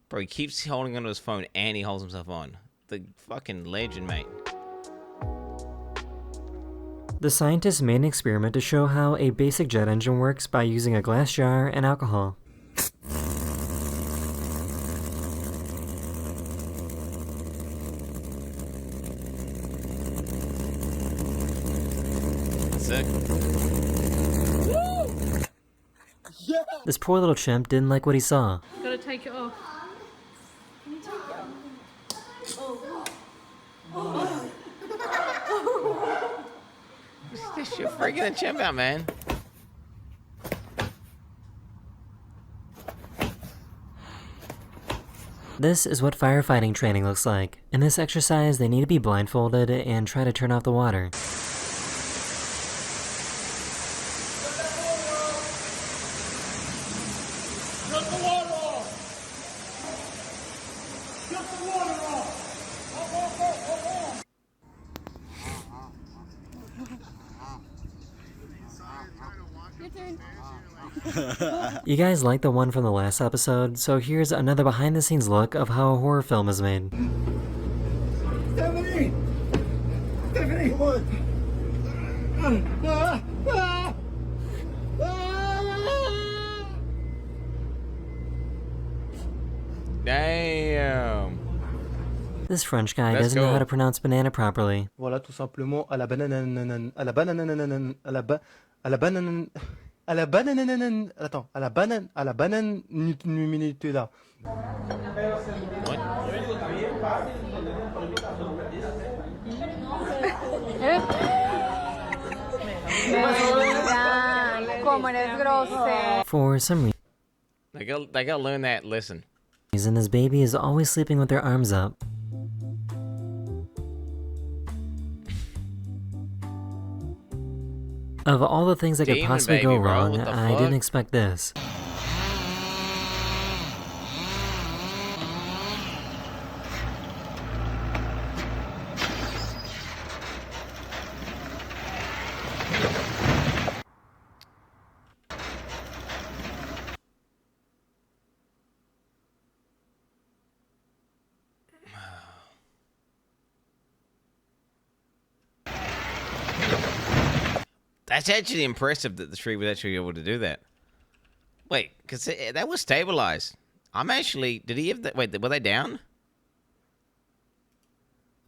Bro, he keeps holding onto his phone and he holds himself on. The fucking legend, mate.
The scientists made an experiment to show how a basic jet engine works by using a glass jar and alcohol.
Sick.
Yeah. This poor little chimp didn't like what he saw.
Gotta take it off.
This shit freaking the chimp out, man.
This is what firefighting training looks like. In this exercise, they need to be blindfolded and try to turn off the water. You guys liked the one from the last episode, so here's another behind-the-scenes look of how a horror film is made.
Stephanie! Stephanie, what?
Damn.
This French guy doesn't know how to pronounce banana properly.
Voilà, tout simplement à la banane, à la banane, à la banane. À la banane, attends, à la banane minute là.
For some reason,
they gotta learn that lesson.
This baby is always sleeping with their arms up. Of all the things that could possibly go wrong, I didn't expect this.
That's actually impressive that the tree was actually able to do that. Wait, because that was stabilized. I'm actually... Did he have that... Wait, were they down?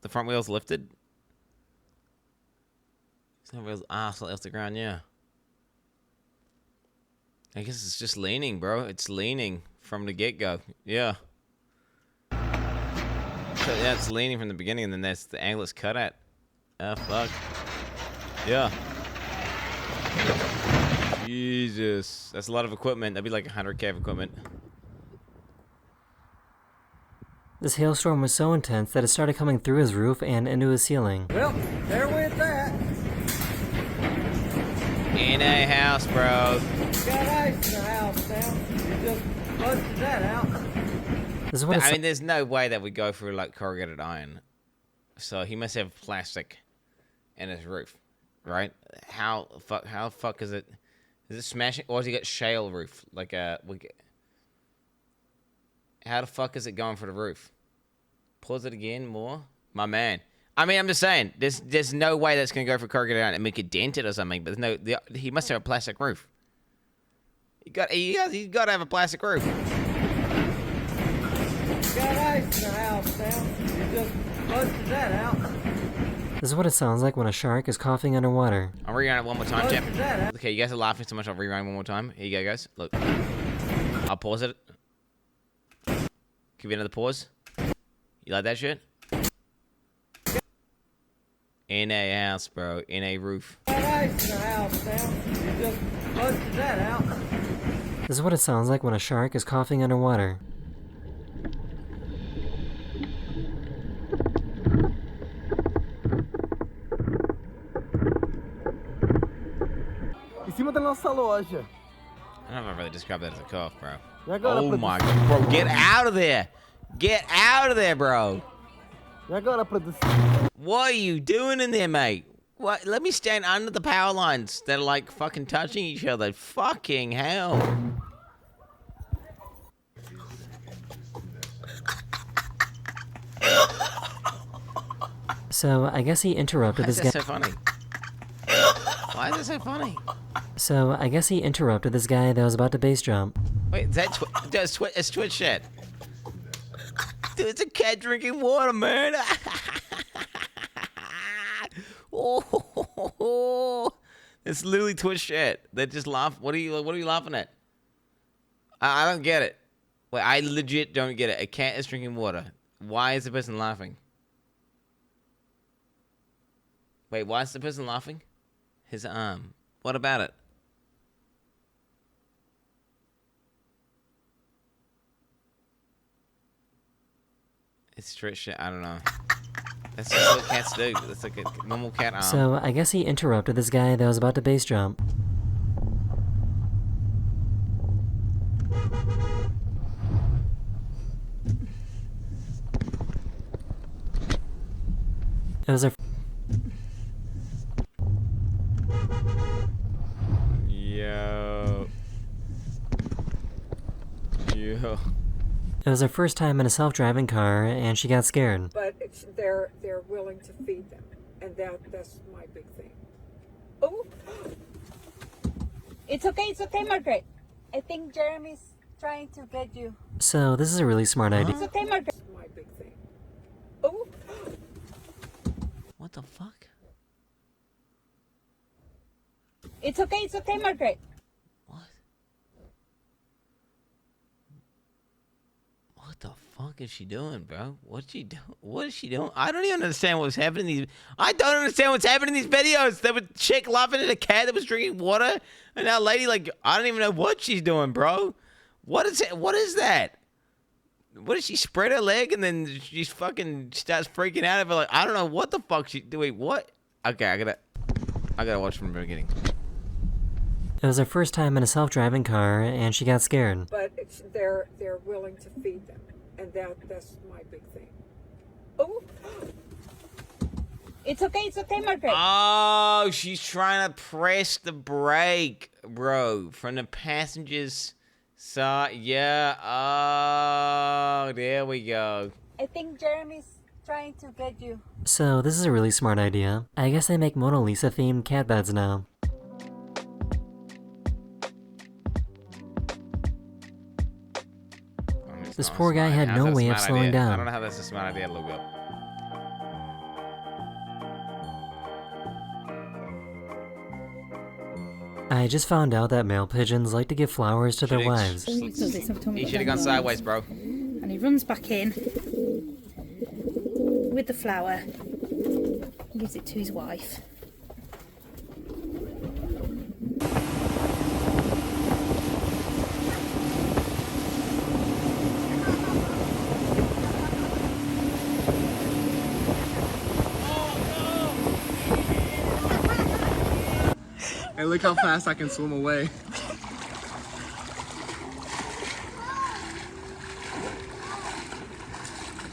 The front wheels lifted? Front wheels... slightly off the ground, yeah. I guess it's just leaning, bro. It's leaning from the get-go. Yeah. So that's leaning from the beginning, and then that's the angle it's cut at. Oh, fuck. Yeah. Jesus. That's a lot of equipment. That'd be like 100K of equipment.
This hailstorm was so intense that it started coming through his roof and into his ceiling.
Well, there went that.
In a house, bro.
Got ice in the house now. You just busted that out.
This is what
I mean, there's no way that we go through like corrugated iron. So he must have plastic in his roof, right? How the fuck is it? Is it smashing, or has he got shale roof? Like how the fuck is it going for the roof? Pause it again more, my man. I mean, I'm just saying, there's no way that's gonna go for corrugated iron and make it dent it or something. But he must have a plastic roof. You got to have a plastic roof.
Got ice in the house now. You just busted that out.
This is what it sounds like when a shark is coughing underwater.
I'll rerun it one more time, champ. Okay, you guys are laughing so much, I'll rerun one more time. Here you go, guys. Look. I'll pause it. Give you another pause. You like that shit? In a house, bro. In a roof.
Got ice in the house now. You just busted that out.
This is what it sounds like when a shark is coughing underwater.
Em cima da nossa loja.
I don't know if I really describe that as a cough, bro.
Oh
my god, bro, get out of there! Get out of there, bro! What are you doing in there, mate? What? Let me stand under the power lines that are like fucking touching each other. Fucking hell.
So, I guess he interrupted this guy.
Why is that so funny? Why is that so funny?
So, I guess he interrupted this guy that was about to base jump.
Wait, is that it's Twitch chat. Dude, it's a cat drinking water, man. Oh, it's literally Twitch chat. They just laugh. What are you laughing at? I don't get it. Wait, I legit don't get it. A cat is drinking water. Why is the person laughing? Wait, why is the person laughing? His arm. What about it? It's Twitch shit. I don't know. That's just what cats do. That's like a normal cat arm.
So, I guess he interrupted this guy that was about to base jump. It was a...
Yo.
It was her first time in a self-driving car, and she got scared.
But they're willing to feed them, and that's my big thing. Oh,
it's okay, Margaret. I think Jeremy's trying to get you.
So, this is a really smart idea.
It's okay, Margaret.
That's my big thing. Oh.
What the fuck?
It's okay, Margaret.
What the fuck is she doing, bro? What's she doing? What is she doing? I don't even understand what's happening in these. I don't understand what's happening in these videos. There was a chick laughing at a cat that was drinking water, and that lady, like, I don't even know what she's doing, bro. What is it? What is that? What does she spread her leg and then she fucking starts freaking out of it? Like, I don't know what the fuck she doing. What? Okay, I gotta watch from the beginning.
It was her first time in a self-driving car, and she got scared.
But they're willing to feed them, and that's my big thing. Oh.
It's okay, Margaret.
Oh, she's trying to press the brake, bro, from the passenger's side. Yeah. Oh, there we go.
I think Jeremy's trying to get you.
So, this is a really smart idea. I guess they make Mona Lisa-themed cat beds now. This poor guy had no way of slowing down.
I don't know how that's a smart idea to look up.
I just found out that male pigeons like to give flowers to their wives.
He should have gone sideways, bro.
And he runs back in with the flower, gives it to his wife.
Hey, look how fast I can swim away.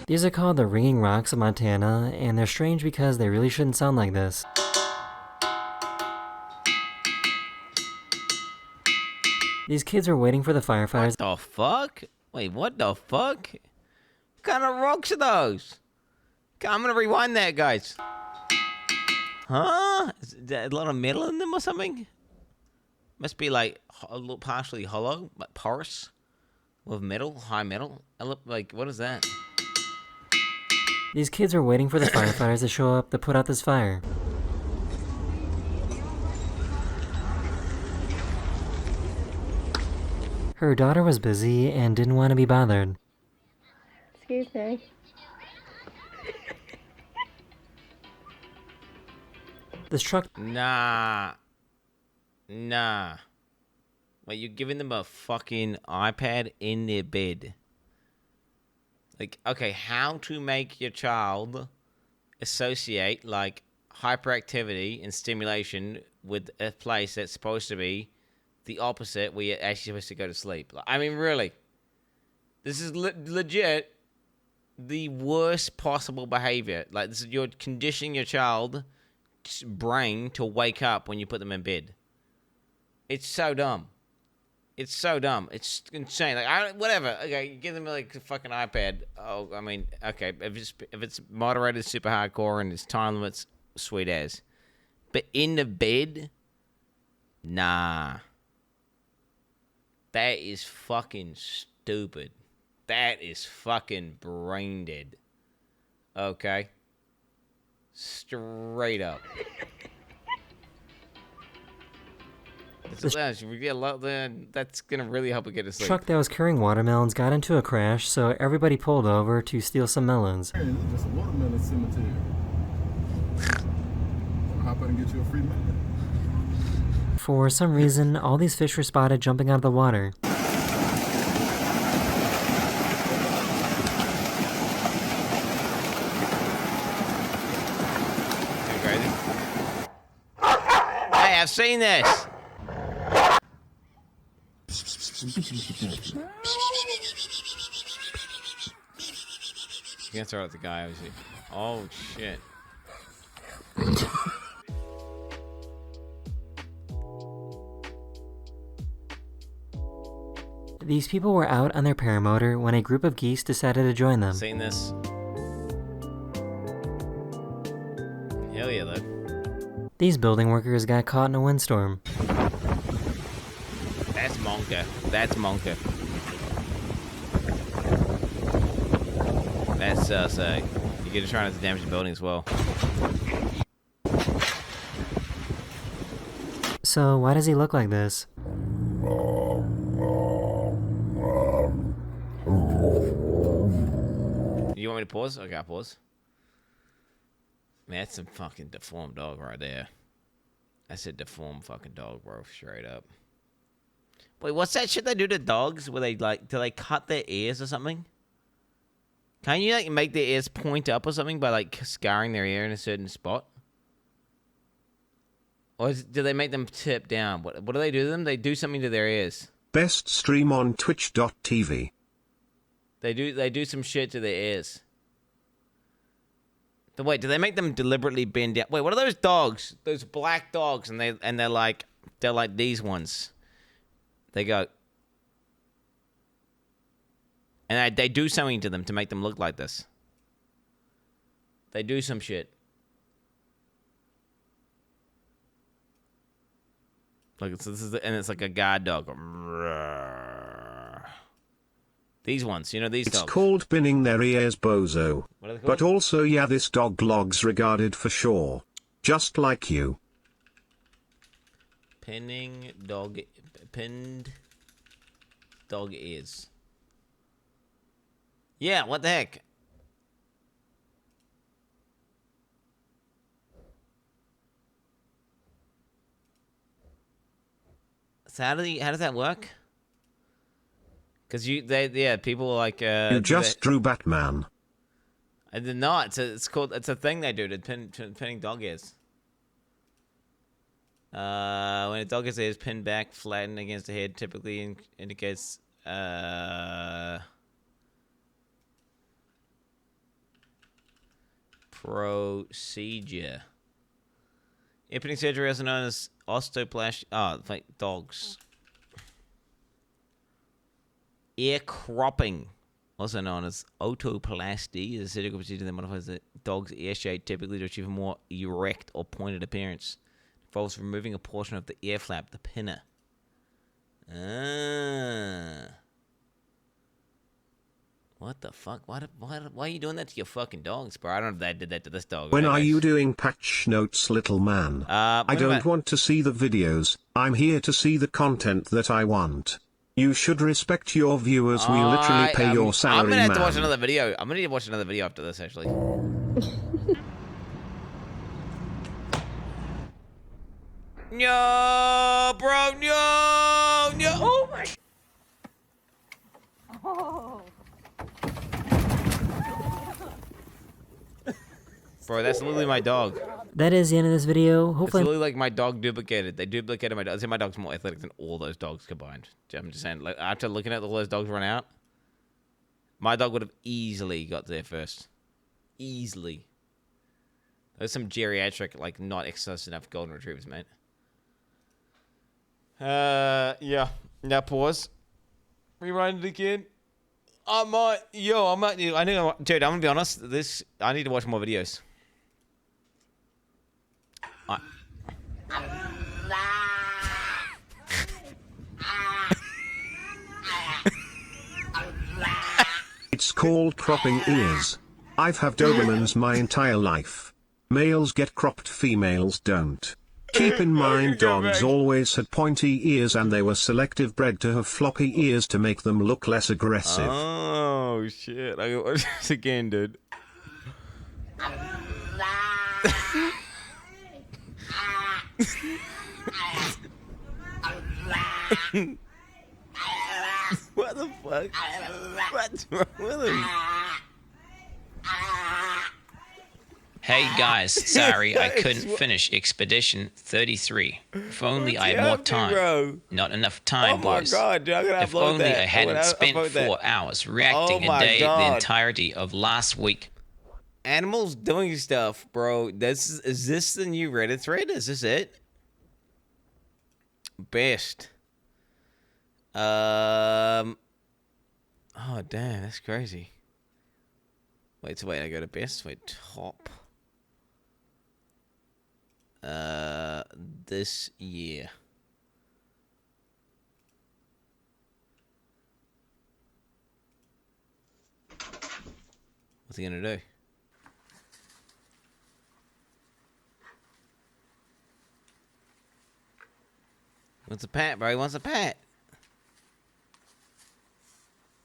These are called the ringing rocks of Montana, and they're strange because they really shouldn't sound like this. These kids are waiting for the firefighters.
What the fuck? Wait, what the fuck? What kind of rocks are those? Okay, I'm gonna rewind that, guys. Huh? Is there a lot of metal in them or something? Must be like a little partially hollow, like porous, with metal, high metal. Like, what is that?
These kids are waiting for the firefighters to show up to put out this fire. Her daughter was busy and didn't want to be bothered.
Excuse me.
This truck...
Nah. Wait, you're giving them a fucking iPad in their bed. Like, okay, how to make your child associate, like, hyperactivity and stimulation with a place that's supposed to be the opposite, where you're actually supposed to go to sleep. Like, I mean, really. This is legit the worst possible behavior. Like, this is, you're conditioning your child's brain to wake up when you put them in bed. It's so dumb. It's so dumb. It's insane. Like, whatever. Okay, give them like a fucking iPad. Oh, I mean, okay. If it's moderated, super hardcore, and it's time limits, sweet as. But in the bed, nah. That is fucking stupid. That is fucking brain dead. Okay. Straight up. That's gonna really help it get to sleep.
Truck that was carrying watermelons got into a crash, so everybody pulled over to steal some melons.
Hey, look, there's a watermelon cemetery. Hop out and get you a free melon.
For some reason, all these fish were spotted jumping out of the water.
Hey, I've seen this. You can't throw out the guy, obviously. Oh, shit.
These people were out on their paramotor when a group of geese decided to join them.
Seen this. Hell yeah, though.
These building workers got caught in a windstorm.
That's Monka. That's Monka. That's sick. You get to try not to damage the building as well.
So why does he look like this?
You want me to pause? Okay, I'll pause. Man, that's some fucking deformed dog right there. That's a deformed fucking dog, bro. Straight up. Wait, what's that shit they do to dogs? Where they, like, do they cut their ears or something? Can't you, like, make their ears point up or something by, like, scarring their ear in a certain spot? Or do they make them tip down? What do they do to them? They do something to their ears.
Best stream on twitch.tv.
They do some shit to their ears. Wait, do they make them deliberately bend down? Wait, what are those dogs? Those black dogs, and they're like these ones. They go, and they do something to them to make them look like this. They do some shit. Like it's like a guard dog. These ones, you know, these dogs.
It's called binning their ears, bozo.
What are they called?
But also, yeah, this dog log's regarded for sure. Just like you.
Pinned dog ears. Yeah, what the heck? So how does that work? Because people like
you just drew Batman.
I did not. It's a thing they do to pinning dog ears. When a dog ears is pinned back, flattened against the head, typically indicates procedure. Impending surgery, also known as osteoplasty. Oh, like dogs. Ear cropping, also known as otoplasty, is a surgical procedure that modifies the dog's ear shape, typically to achieve a more erect or pointed appearance. It involves removing a portion of the ear flap, the pinner. What the fuck? Why are you doing that to your fucking dogs, bro? I don't know if they did that to this dog.
When are you doing patch notes, little man? I don't want to see the videos. I'm here to see the content that I want. You should respect your viewers. We literally pay your salary,
I'm gonna have to
man.
watch another video. I'm gonna need to watch another video after this, actually. No, bro, no. Oh my.
Oh.
Bro, that's literally my dog.
That is the end of this video. Hopefully,
It's literally like my dog duplicated. They duplicated my dog. I'd say my dog's more athletic than all those dogs combined. I'm just saying, like, after looking at all those dogs run out, my dog would have easily got there first. Easily. There's some geriatric, like, not exercised enough golden retrievers, mate. Yeah. Now pause. Rewind it again. I might, dude, I'm gonna be honest. I need to watch more videos.
It's called cropping ears. I've had Dobermans my entire life. Males get cropped, females don't. Keep in mind dogs always had pointy ears and they were selective bred to have floppy ears to make them look less aggressive.
Oh, shit. I gotta watch this again, dude. What the fuck? What's wrong with him?
Hey guys, sorry I couldn't finish Expedition 33. If only I had more time. Not enough time, boys.
God, dude, I'm gonna
if
upload
only
that.
I hadn't spent 4 hours reacting a day the entirety of last week.
Animals doing stuff, bro. Is this the new Reddit thread? Is this it? Best. Oh damn, that's crazy. Wait, I go to best. Wait, top. This year. What's he gonna do? Wants a pat, bro. He wants a pat.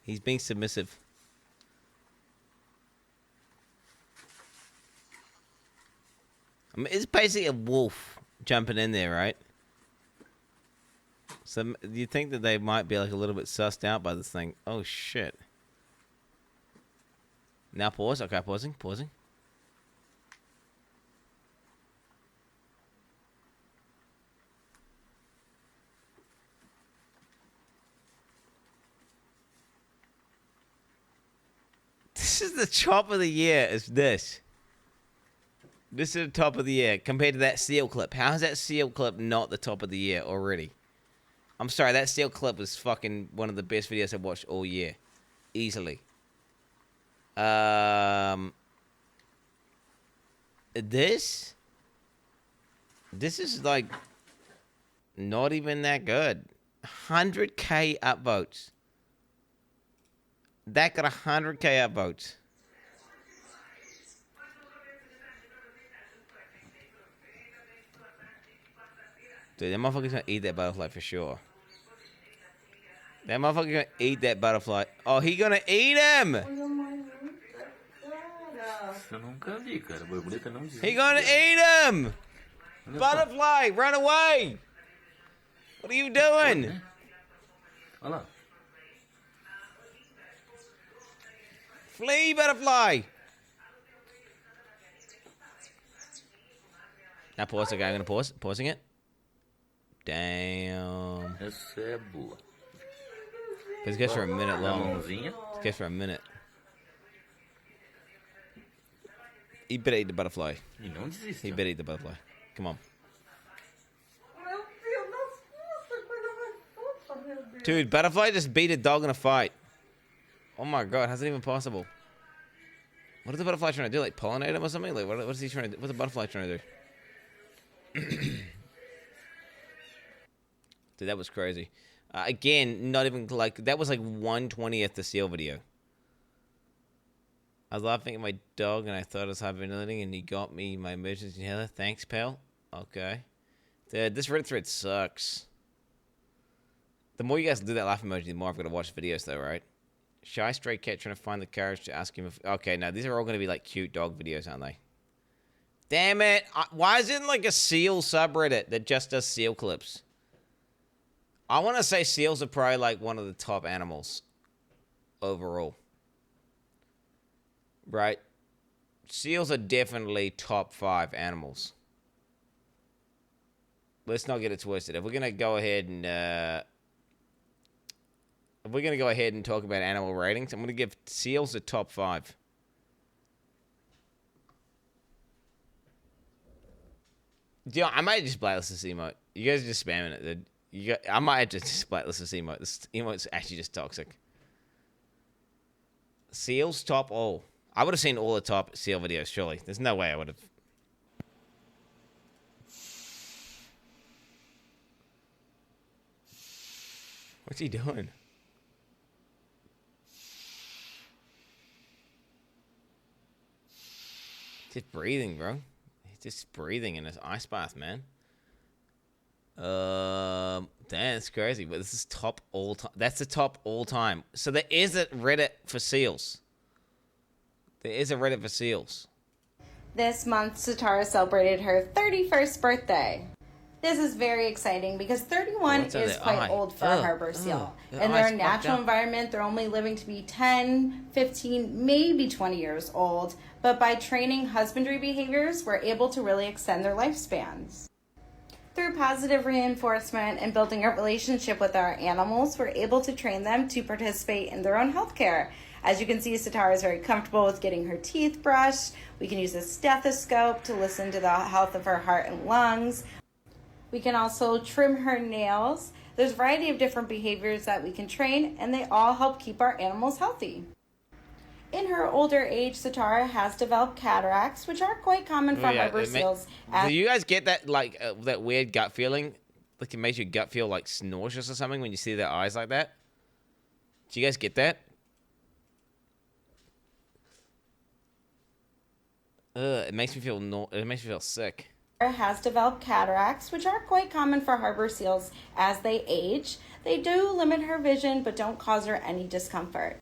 He's being submissive. I mean, it's basically a wolf jumping in there, right? So do you think that they might be like a little bit sussed out by this thing? Oh shit. Now pause. Okay, pausing. This is the top of the year, is this. This is the top of the year compared to that seal clip. How is that seal clip not the top of the year already? I'm sorry, that seal clip was fucking one of the best videos I've watched all year. Easily. This is like not even that good. 100k upvotes. That got 100k upvotes. Dude, that motherfucker's gonna eat that butterfly for sure. That motherfucker's gonna eat that butterfly. Oh, he gonna eat him! He gonna eat him! Butterfly, run away! What are you doing? Flee, butterfly! Now pause it, okay, I'm gonna pause. Pausing it. Damn. This goes for a minute long. This goes for a minute. He better eat the butterfly. He better eat the butterfly. Come on. Dude, butterfly just beat a dog in a fight. Oh my god, how's it even possible? What is the butterfly trying to do? Like pollinate him or something? Like what is he trying to do? What's the butterfly trying to do? Dude, that was crazy. Again, not even like that was like 1/20th the seal video. I was laughing at my dog and I thought I was hyperventilating and he got me my emergency inhaler. Thanks, pal. Okay. Dude, this Reddit thread sucks. The more you guys do that laugh emoji, the more I've got to watch videos though, right? Shy stray cat trying to find the courage to ask him if... Okay, now these are all going to be like cute dog videos, aren't they? Damn it. Why is it like a seal subreddit that just does seal clips? I want to say seals are probably like one of the top animals overall. Right? Seals are definitely top 5 animals. Let's not get it twisted. If we're going to go ahead and... If we're going to go ahead and talk about animal ratings, I'm going to give seals a top 5. Yeah, I might just blacklist this emote. You guys are just spamming it. I might just blacklist this emote. This emote's actually just toxic. Seals top all. I would have seen all the top seal videos, surely. There's no way I would have. What's he doing? Just breathing, bro. He's just breathing in his ice bath, man. Damn, that's crazy. But this is top all time. That's the top all time. So there is a Reddit for seals. There is a Reddit for seals.
This month, Satara celebrated her 31st birthday. This is very exciting because 31 is quite old for a harbor seal. In their natural environment, they're only living to be 10, 15, maybe 20 years old. But by training husbandry behaviors, we're able to really extend their lifespans. Through positive reinforcement and building a relationship with our animals, we're able to train them to participate in their own healthcare. As you can see, Satara is very comfortable with getting her teeth brushed. We can use a stethoscope to listen to the health of her heart and lungs. We can also trim her nails. There's a variety of different behaviors that we can train, and they all help keep our animals healthy. In her older age, Satara has developed cataracts, which are quite common for harbor seals.
Do you guys get that like that weird gut feeling? Like it makes your gut feel like nauseous or something when you see their eyes like that? Do you guys get that? It makes me feel sick.
Has developed cataracts, which are quite common for harbor seals as they age. They do limit her vision, but don't cause her any discomfort.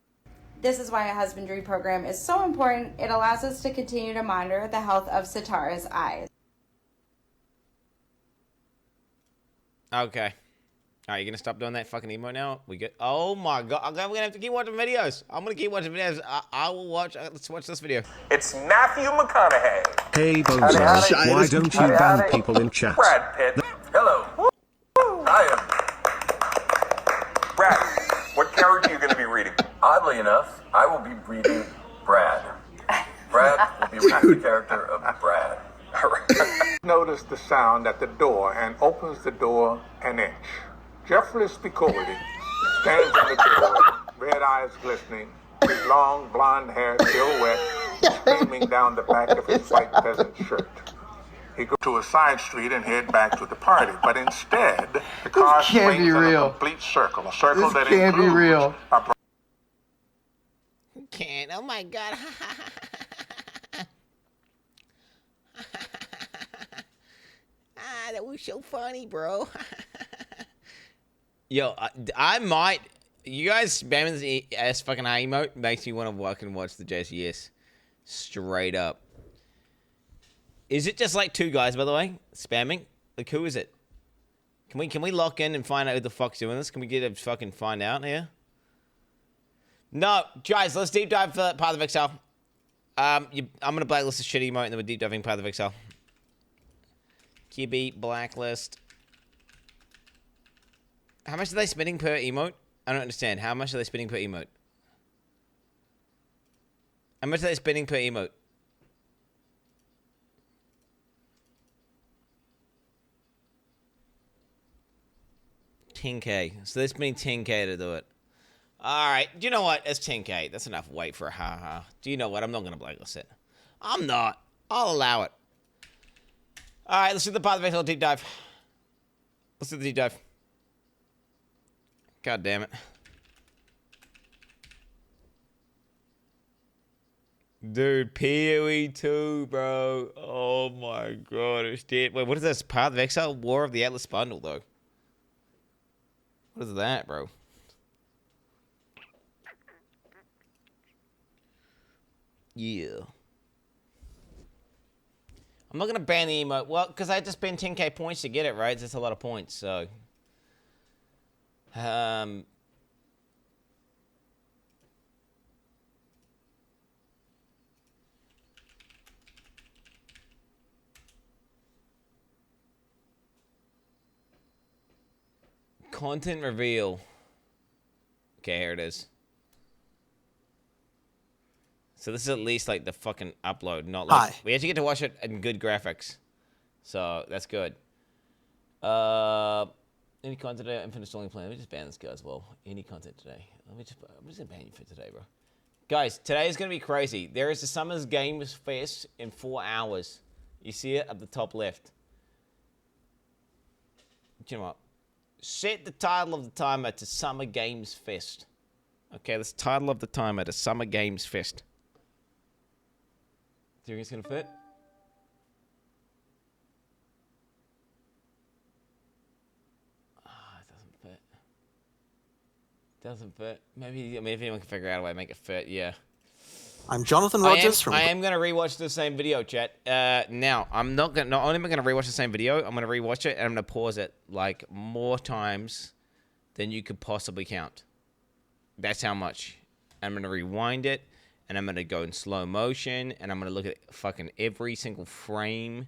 This is why a husbandry program is so important. It allows us to continue to monitor the health of Satara's eyes.
Okay. All right, you gonna stop doing that fucking emote now? We good? Oh my god! Okay, we're gonna have to keep watching videos. I'm gonna keep watching videos. I will watch. Let's watch this video.
It's Matthew McConaughey.
Hey Bozo, why don't you ban people in chat?
Brad Pitt. Hello. Hi. Brad, what character are you going to be reading? Oddly enough, I will be reading Brad. Brad will be reading the character of Brad.
Notice the sound at the door and opens the door an inch. Jeffrey Spicoli stands in the door, red eyes glistening, his long blonde hair still wet, streaming down the back of his white peasant shirt. He goes to a side street and head back to the party, but instead, the car swings in a complete circle, a circle that includes be real.
Can't. Oh my god. That was so funny, bro. Yo, I might. You guys spamming this S fucking high emote makes me want to walk and watch the JCS. Straight up. Is it just like two guys, by the way, spamming? Like, who is it? Can we lock in and find out who the fuck's doing this? Can we get a fucking find out here? No, guys, let's deep dive for Path of Exile. I'm gonna blacklist the shitty emote and then we're deep diving Path of Exile. QB blacklist. How much are they spending per emote? I don't understand. How much are they spending per emote? How much are they spending per emote? $10K. So they're spending $10K to do it. Alright, do you know what? It's $10K. That's enough weight for a ha-ha. Do you know what? I'm not going to blacklist it. I'm not. I'll allow it. Alright, let's do the Path of Exile deep dive. Let's do the deep dive. God damn it. Dude, PoE 2, bro. Oh my god, it's dead. Wait, what is this? Path of Exile? War of the Atlas bundle, though. What is that, bro? Yeah. I'm not going to ban the emote. Well, because I had to spend 10K points to get it, right? That's a lot of points, so... Content reveal. Okay, here it is. So this is at least like the fucking upload, not like... Hi. We actually get to watch it in good graphics. So, that's good. Any content today? Infinite stalling plan. Let me just ban this guy as well. Any content today? I'm just gonna ban you for today, bro. Guys, today is gonna be crazy. There is a Summer's Games Fest in 4 hours. You see it at the top left. You know what? Set the title of the timer to Summer Games Fest. Okay, that's the title of the timer to Summer Games Fest. Do you think it's gonna fit? Doesn't fit. Maybe anyone can figure out a way to make it fit, yeah.
I'm Jonathan Rogers
I am going to rewatch the same video, chat. Now, I'm not only am I going to rewatch the same video, I'm going to rewatch it and I'm going to pause it like more times than you could possibly count. That's how much. I'm going to rewind it and I'm going to go in slow motion and I'm going to look at fucking every single frame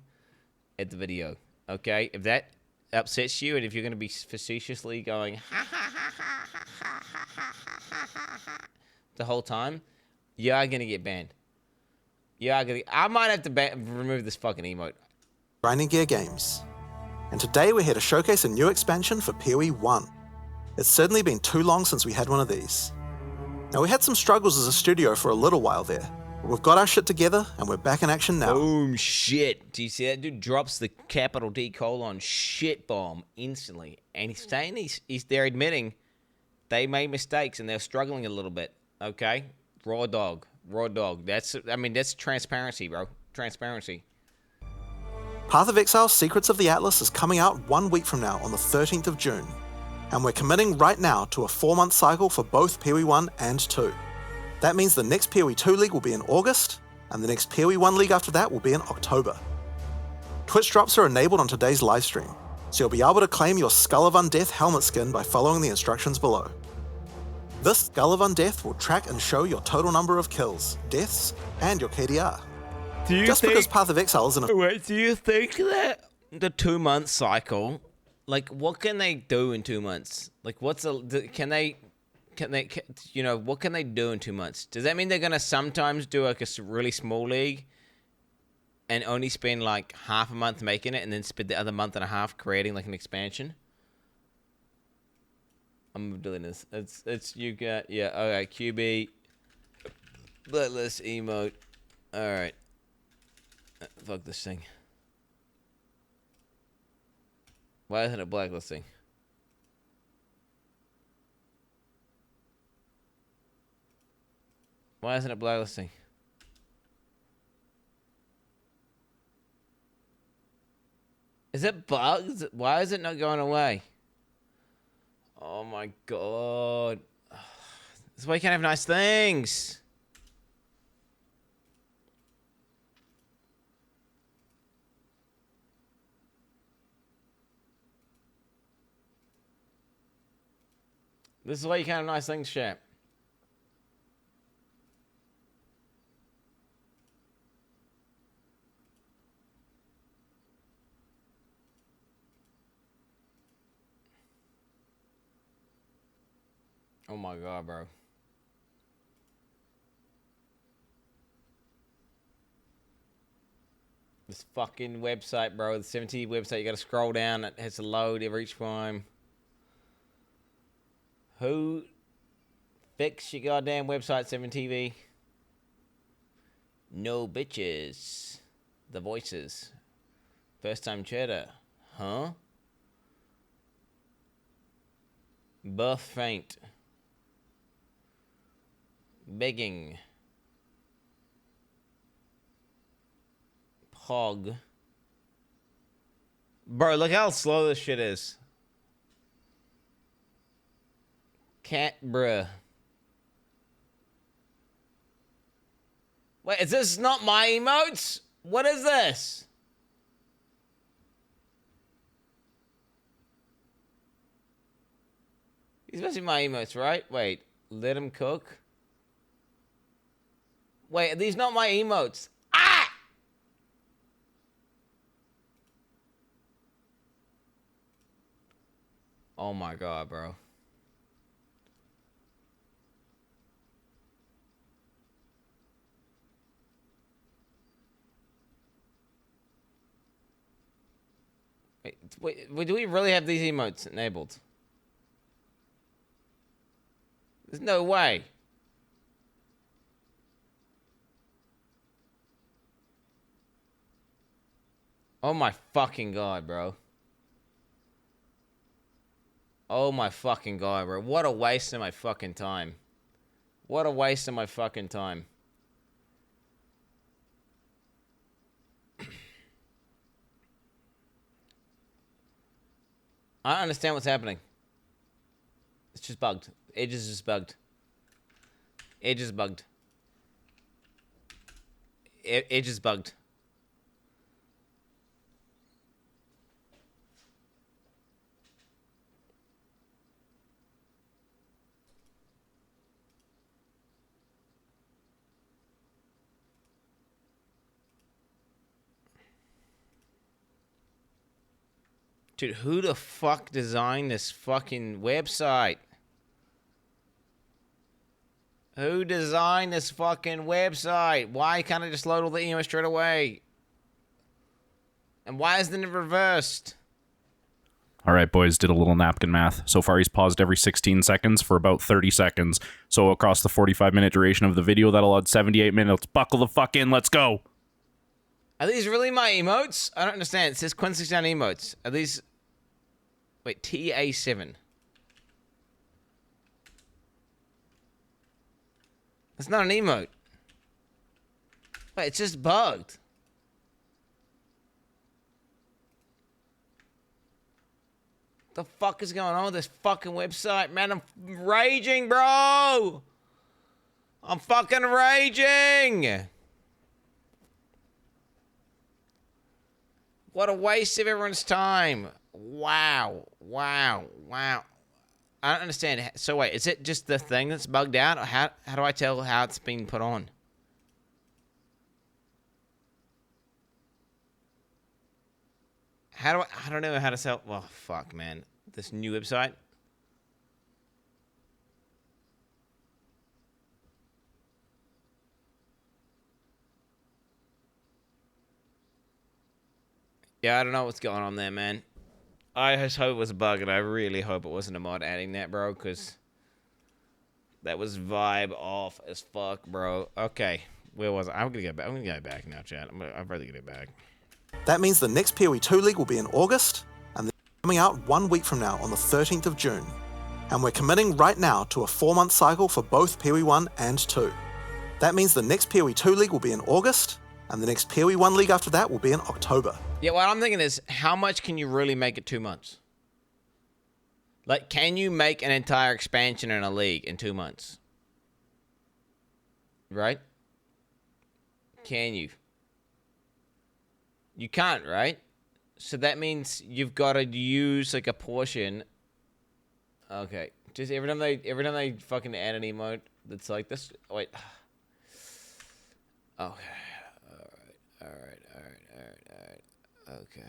at the video. Okay? If that upsets you and if you're going to be facetiously going ha ha ha ha ha ha ha ha ha the whole time, you are going to get banned. I might have to remove this fucking emote.
Grinding Gear Games. And today we're here to showcase a new expansion for PoE 1. It's certainly been too long since we had one of these. Now we had some struggles as a studio for a little while there. We've got our shit together, and we're back in action now.
Boom, shit. Do you see that dude drops the capital D colon shit bomb instantly? And he's saying they're admitting they made mistakes and they're struggling a little bit. Okay? Raw dog. That's transparency, bro. Transparency.
Path of Exile Secrets of the Atlas is coming out 1 week from now on the 13th of June. And we're committing right now to a 4-month cycle for both PoE 1 and 2. That means the next PoE 2 League will be in August, and the next PoE 1 League after that will be in October. Twitch drops are enabled on today's livestream, so you'll be able to claim your Skull of Undeath helmet skin by following the instructions below. This Skull of Undeath will track and show your total number of kills, deaths, and your KDR. Because Path of Exile is in a...
Wait, do you think that the 2-month cycle, like, what can they do in 2 months? Like, what can they do in 2 months? Does that mean they're gonna sometimes do like a really small league and only spend like half a month making it and then spend the other month and a half creating like an expansion? I'm doing this. It's you got, yeah, okay, QB blacklist emote. Alright. Fuck this thing. Why isn't it blacklisting? Why isn't it blacklisting? Is it bugged? Why is it not going away? Oh my god. That's why you can't have nice things. This is why you can't have nice things, chat. Oh my god, bro. This fucking website, bro. The 70 website, you gotta scroll down. It has to load every time. Who fix your goddamn website, 7TV? No bitches. The voices. First time cheddar. Huh? Birth faint. Begging. Pog. Bro, look how slow this shit is. Cat, bruh. Wait, is this not my emotes? What is this? These must be my emotes, right? Wait, let him cook. Wait, are these not my emotes? Ah! Oh my god, bro. Wait, do we really have these emotes enabled? There's no way. Oh my fucking god, bro. Oh my fucking god, bro. What a waste of my fucking time. What a waste of my fucking time. I don't understand what's happening. It's just bugged. Edge is just bugged. Edge is bugged. Edge is bugged. Dude, who the fuck designed this fucking website? Who designed this fucking website? Why can't I just load all the emails straight away? And why isn't it reversed?
All right, boys, did a little napkin math. So far, he's paused every 16 seconds for about 30 seconds. So across the 45-minute duration of the video, that'll add 78 minutes. Buckle the fuck in, let's go!
Are these really my emotes? I don't understand. It says Quin69 emotes. Are these... Wait, TA7. That's not an emote. Wait, it's just bugged. The fuck is going on with this fucking website? Man, I'm raging, bro! I'm fucking raging! What a waste of everyone's time. Wow. Wow. Wow. I don't understand. So wait, is it just the thing that's bugged out? Or how do I tell how it's been put on? I don't know how to sell. Well, fuck, man. This new website. Yeah, I don't know what's going on there, man. I just hope it was a bug, and I really hope it wasn't a mod adding that, bro, because that was vibe off as fuck, bro. Okay, where was I? I'm gonna go back. I'm gonna go back now, chat. I'd rather get it back.
That means the next PoE 2 League will be in August, and they're coming out 1 week from now on the 13th of June. And we're committing right now to a 4-month cycle for both PoE 1 and 2. That means the next PoE 2 League will be in August, and the next PoE 1 League after that will be in October.
Yeah, what I'm thinking is, how much can you really make it 2 months? Like, can you make an entire expansion in a league in 2 months? Right? Can you? You can't, right? So that means you've got to use like a portion. Okay, just every time they fucking add an emote that's like this. Wait. Okay. All right. Okay.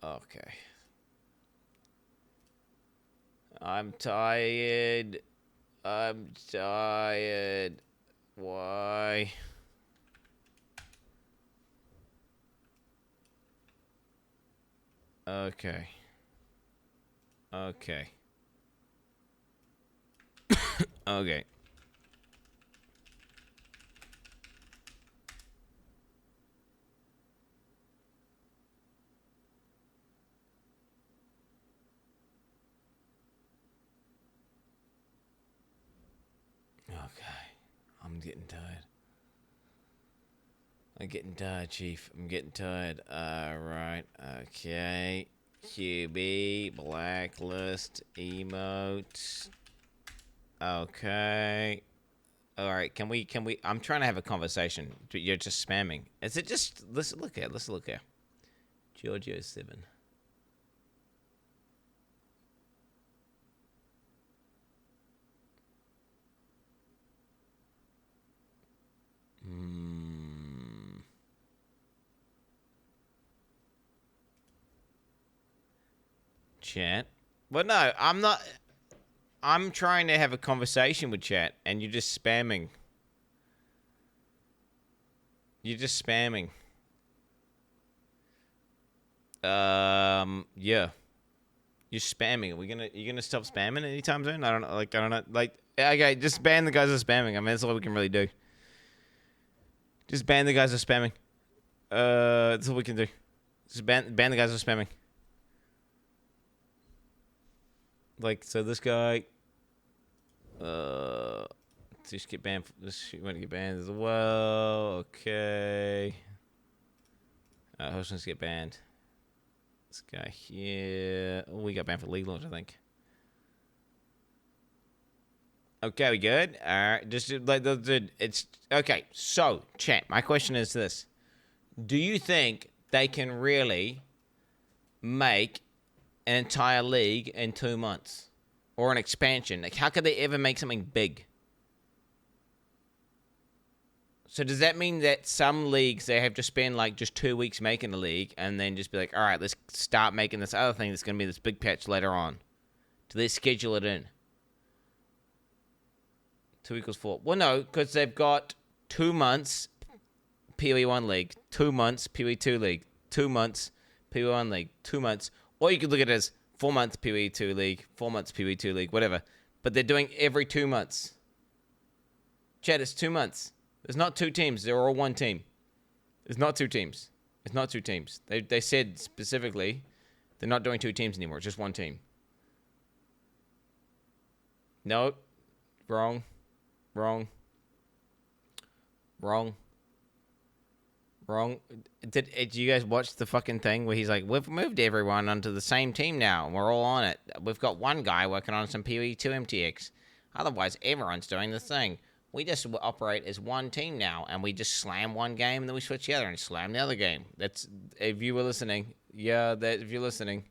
Okay. I'm tired. Why? Okay. Okay. Okay. I'm getting tired. I'm getting tired, Chief. I'm getting tired. Alright. Okay. QB. Blacklist. Emotes. Okay. Alright, can we... I'm trying to have a conversation. You're just spamming. Is it just... Let's look here. Giorgio 7. Chat. But no, I'm not. I'm trying to have a conversation with chat, and you're just spamming. You're just spamming. Yeah. You're spamming. You gonna stop spamming anytime soon? I don't know. Like, I don't know. Like, okay, just ban the guys that are spamming. I mean, that's all we can really do. Just ban the guys that are spamming. That's all we can do. Just ban the guys that are spamming. Like, so this guy, just get banned. This want to get banned as well. Okay. Host wants to get banned. This guy here. Oh, we got banned for league launch, I think. Okay, we good? Alright, just like it's okay. So, chat, my question is this. Do you think they can really make an entire league in 2 months? Or an expansion? Like, how could they ever make something big? So does that mean that some leagues, they have to spend like just 2 weeks making a league and then just be like, all right, let's start making this other thing that's going to be this big patch later on? Do they schedule it in? 2 equals 4. Well, no, because they've got 2 months PoE 1 league, 2 months PoE 2 league, 2 months PoE 1 league, 2 months. Or you could look at it as 4 months PoE 2 league, 4 months PoE 2 league, whatever. But they're doing every 2 months. Chat, it's 2 months. There's not 2 teams. They're all 1 team. It's not 2 teams. It's not 2 teams. They said specifically they're not doing 2 teams anymore. It's just 1 team. No. Wrong. Wrong. Wrong. Wrong. Did you guys watch the fucking thing where he's like, we've moved everyone onto the same team now and we're all on it. We've got one guy working on some PoE 2 MTX. Otherwise, everyone's doing the thing. We just operate as 1 team now and we just slam 1 game and then we switch the other and slam the other game. That's, if you were listening. Yeah, that if you're listening.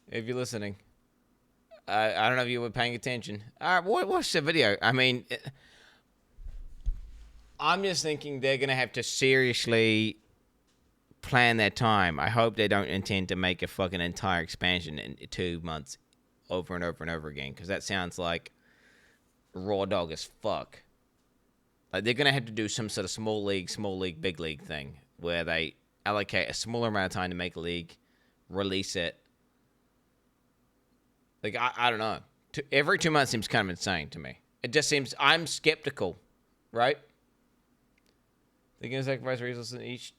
If you're listening. I don't know if you were paying attention. All right, watch the video. I mean, I'm just thinking they're going to have to seriously plan their time. I hope they don't intend to make a fucking entire expansion in 2 months over and over and over again, because that sounds like raw dog as fuck. Like, they're going to have to do some sort of small league, big league thing where they allocate a smaller amount of time to make a league, release it. Like, I don't know. Every 2 months seems kind of insane to me. It just seems, I'm skeptical, right? They're going to sacrifice resources each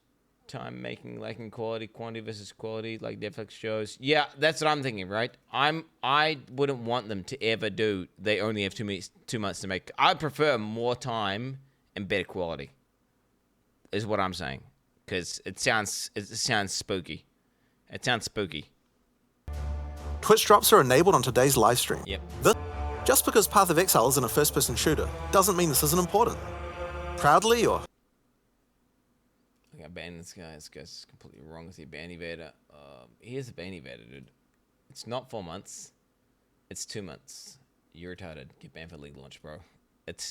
time making, like, in quantity versus quality, like Netflix shows. Yeah, that's what I'm thinking, right? I wouldn't want them to ever do, they only have 2 months to make. I prefer more time and better quality. is what I'm saying. Because it sounds spooky. It sounds spooky.
Twitch drops are enabled on today's live stream.
Yep.
Just because Path of Exile isn't a first-person shooter doesn't mean this isn't important. Proudly, or...
I got banned this guy. This guy's completely wrong with the ban evader. He is a ban evader, dude. It's not 4 months. It's 2 months. You're retarded. Get banned for league launch, bro.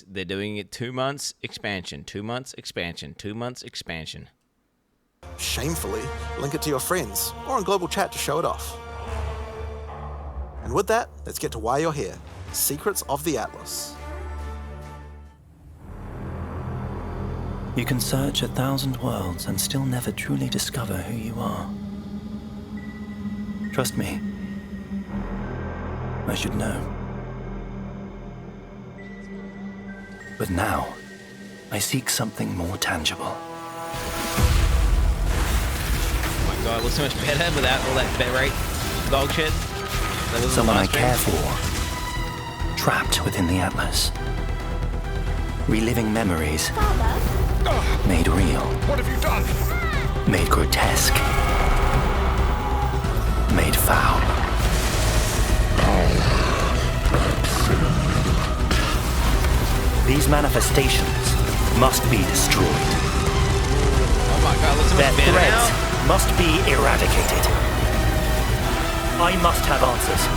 They're doing it 2 months expansion, 2 months expansion, 2 months expansion.
Shamefully, link it to your friends or in global chat to show it off. And with that, let's get to why you're here. Secrets of the Atlas.
You can search 1,000 worlds and still never truly discover who you are. Trust me. I should know. But now, I seek something more tangible.
Oh my god, it looks so much better without all that bitrate dog shit.
Someone I care for. Trapped within the Atlas. Reliving memories. Made real.
What have you done?
Made grotesque. Made foul. These manifestations must be destroyed.
Oh my god, looks so
Their
much better
threats
now.
must be eradicated. I must have answers.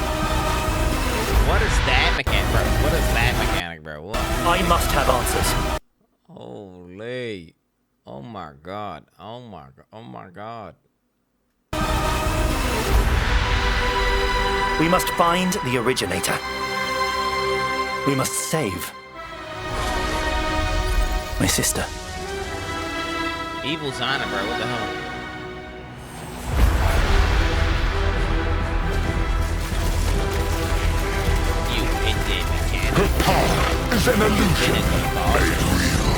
What is that mechanic, bro? What is that mechanic, bro? What?
I must have answers.
Holy. Oh my god. Oh my god. Oh my god.
We must find the originator. We must save my sister.
Evil Zana, bro. What the hell? You idiot mechanic.
The power is an illusion made real.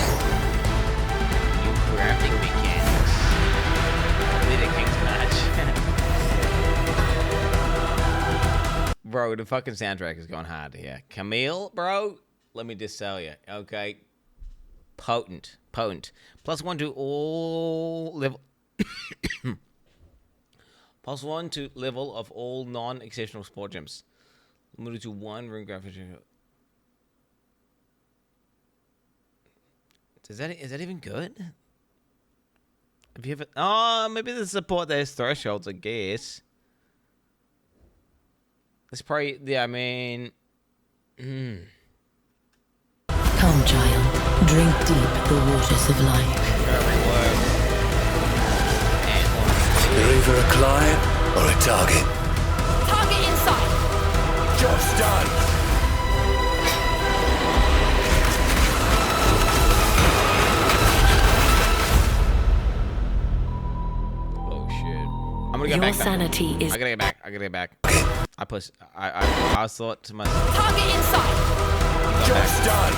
You crafting mechanics. Lirik King's match. Bro, the fucking soundtrack is going hard here. Camille, bro, let me just tell you, okay? Potent. +1 to all level. +1 to level of all non-exceptional sport gems. Limited to 1 room graphic. Is that even good? Have you ever? Oh, maybe the support those thresholds, I guess. It's probably, yeah, I mean...
Come, child. Drink deep the waters of life.
You're either a client or a target.
Target inside.
Job's done.
Oh shit! I'm gonna get
Your
back.
sanity is.
I gotta get back. I thought to myself.
Target inside.
Job's done.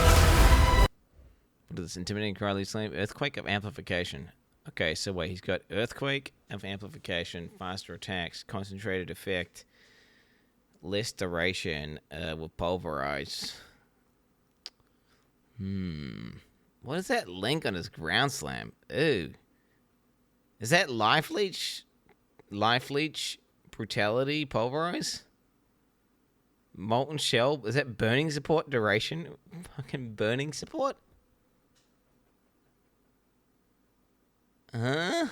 What is this? Intimidating cry, lead sleep, earthquake of amplification. Okay, so wait, he's got earthquake of amplification, faster attacks, concentrated effect, less duration, with pulverize. What is that link on his ground slam? Ooh. Is that life leech? Life leech, brutality, pulverize? Molten shell? Is that burning support duration? Fucking burning support? Huh?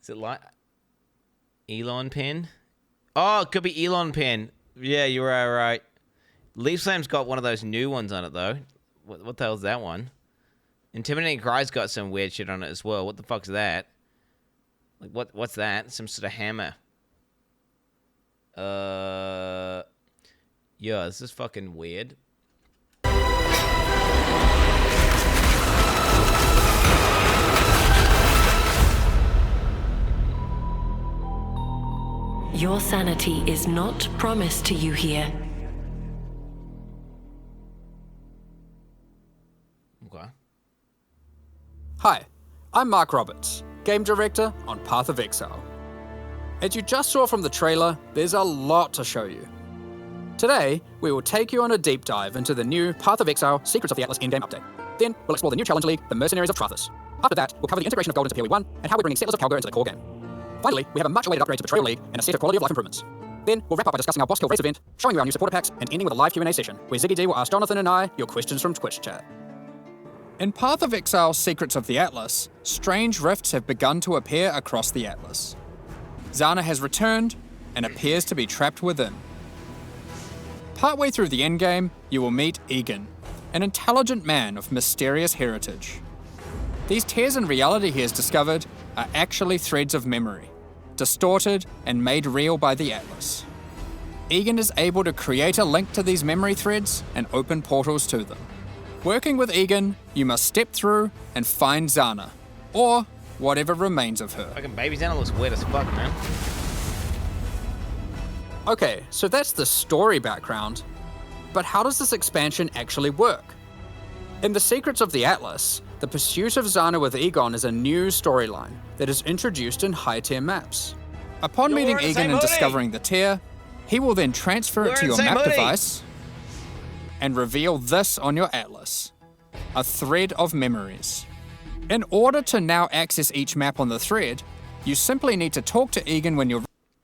Is it like Elon pen? Oh, it could be Elon pen. Yeah, you're right. Leaf Slam's got one of those new ones on it though. What the hell's that one? Intimidating Cry's got some weird shit on it as well. What the fuck's that? Like what's that? Some sort of hammer. Yeah, this is fucking weird.
Your sanity is not promised to you here.
Okay.
Hi, I'm Mark Roberts, Game Director on Path of Exile. As you just saw from the trailer, there's a lot to show you. Today, we will take you on a deep dive into the new Path of Exile Secrets of the Atlas endgame update. Then, we'll explore the new challenge league, the Mercenaries of Trathus. After that, we'll cover the integration of gold into PoE 1 and how we're bringing Settlers of Calgar into the core game. Finally, we have a much-awaited upgrade to Betrayal League and a set of quality of life improvements. Then, we'll wrap up by discussing our boss kill race event, showing you our new supporter packs, and ending with a live Q&A session, where Ziggy D will ask Jonathan and I your questions from Twitch chat. In Path of Exile Secrets of the Atlas, strange rifts have begun to appear across the Atlas. Zana has returned and appears to be trapped within. Partway through the endgame, you will meet Egan, an intelligent man of mysterious heritage. These tears in reality he has discovered are actually threads of memory, distorted and made real by the Atlas. Egan is able to create a link to these memory threads and open portals to them. Working with Egan, you must step through and find Zana, or whatever remains of her.
Fucking baby Zana looks weird as fuck, man.
Okay, so that's the story background, but how does this expansion actually work? In the Secrets of the Atlas, the pursuit of Zana with Egon is a new storyline that is introduced in high-tier maps. Upon meeting Egan and discovering the tier, he will then transfer it to your map device and reveal this on your Atlas, a thread of memories. In order to now access each map on the thread, you simply need to talk to Egan when you're...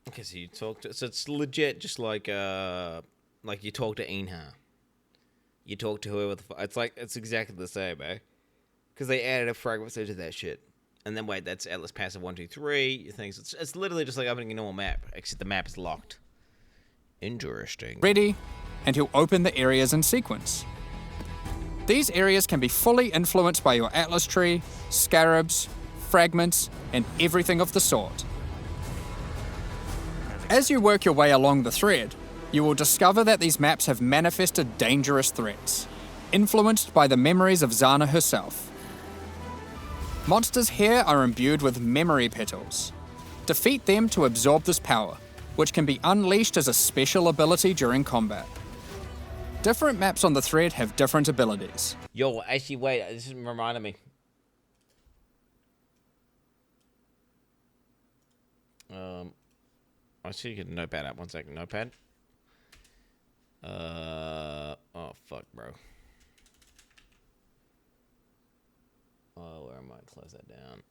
Okay, so you talk to... So it's legit just like you talk to Einhar. You talk to whoever the fuck... It's exactly the same, eh? Because they added a fragment to that shit. And then, wait, that's Atlas Passive 1, 2, 3. Things. It's literally just like opening a normal map, except the map is locked. Interesting.
Ready, and he'll open the areas in sequence. These areas can be fully influenced by your Atlas tree, scarabs, fragments, and everything of the sort. As you work your way along the thread, you will discover that these maps have manifested dangerous threats, influenced by the memories of Zana herself. Monsters here are imbued with memory petals. Defeat them to absorb this power, which can be unleashed as a special ability during combat. Different maps on the thread have different abilities.
Yo, actually, wait, this reminded me. I see you get a notepad out. 1 second, notepad. Oh, fuck, bro. Oh, where am I? Close that down.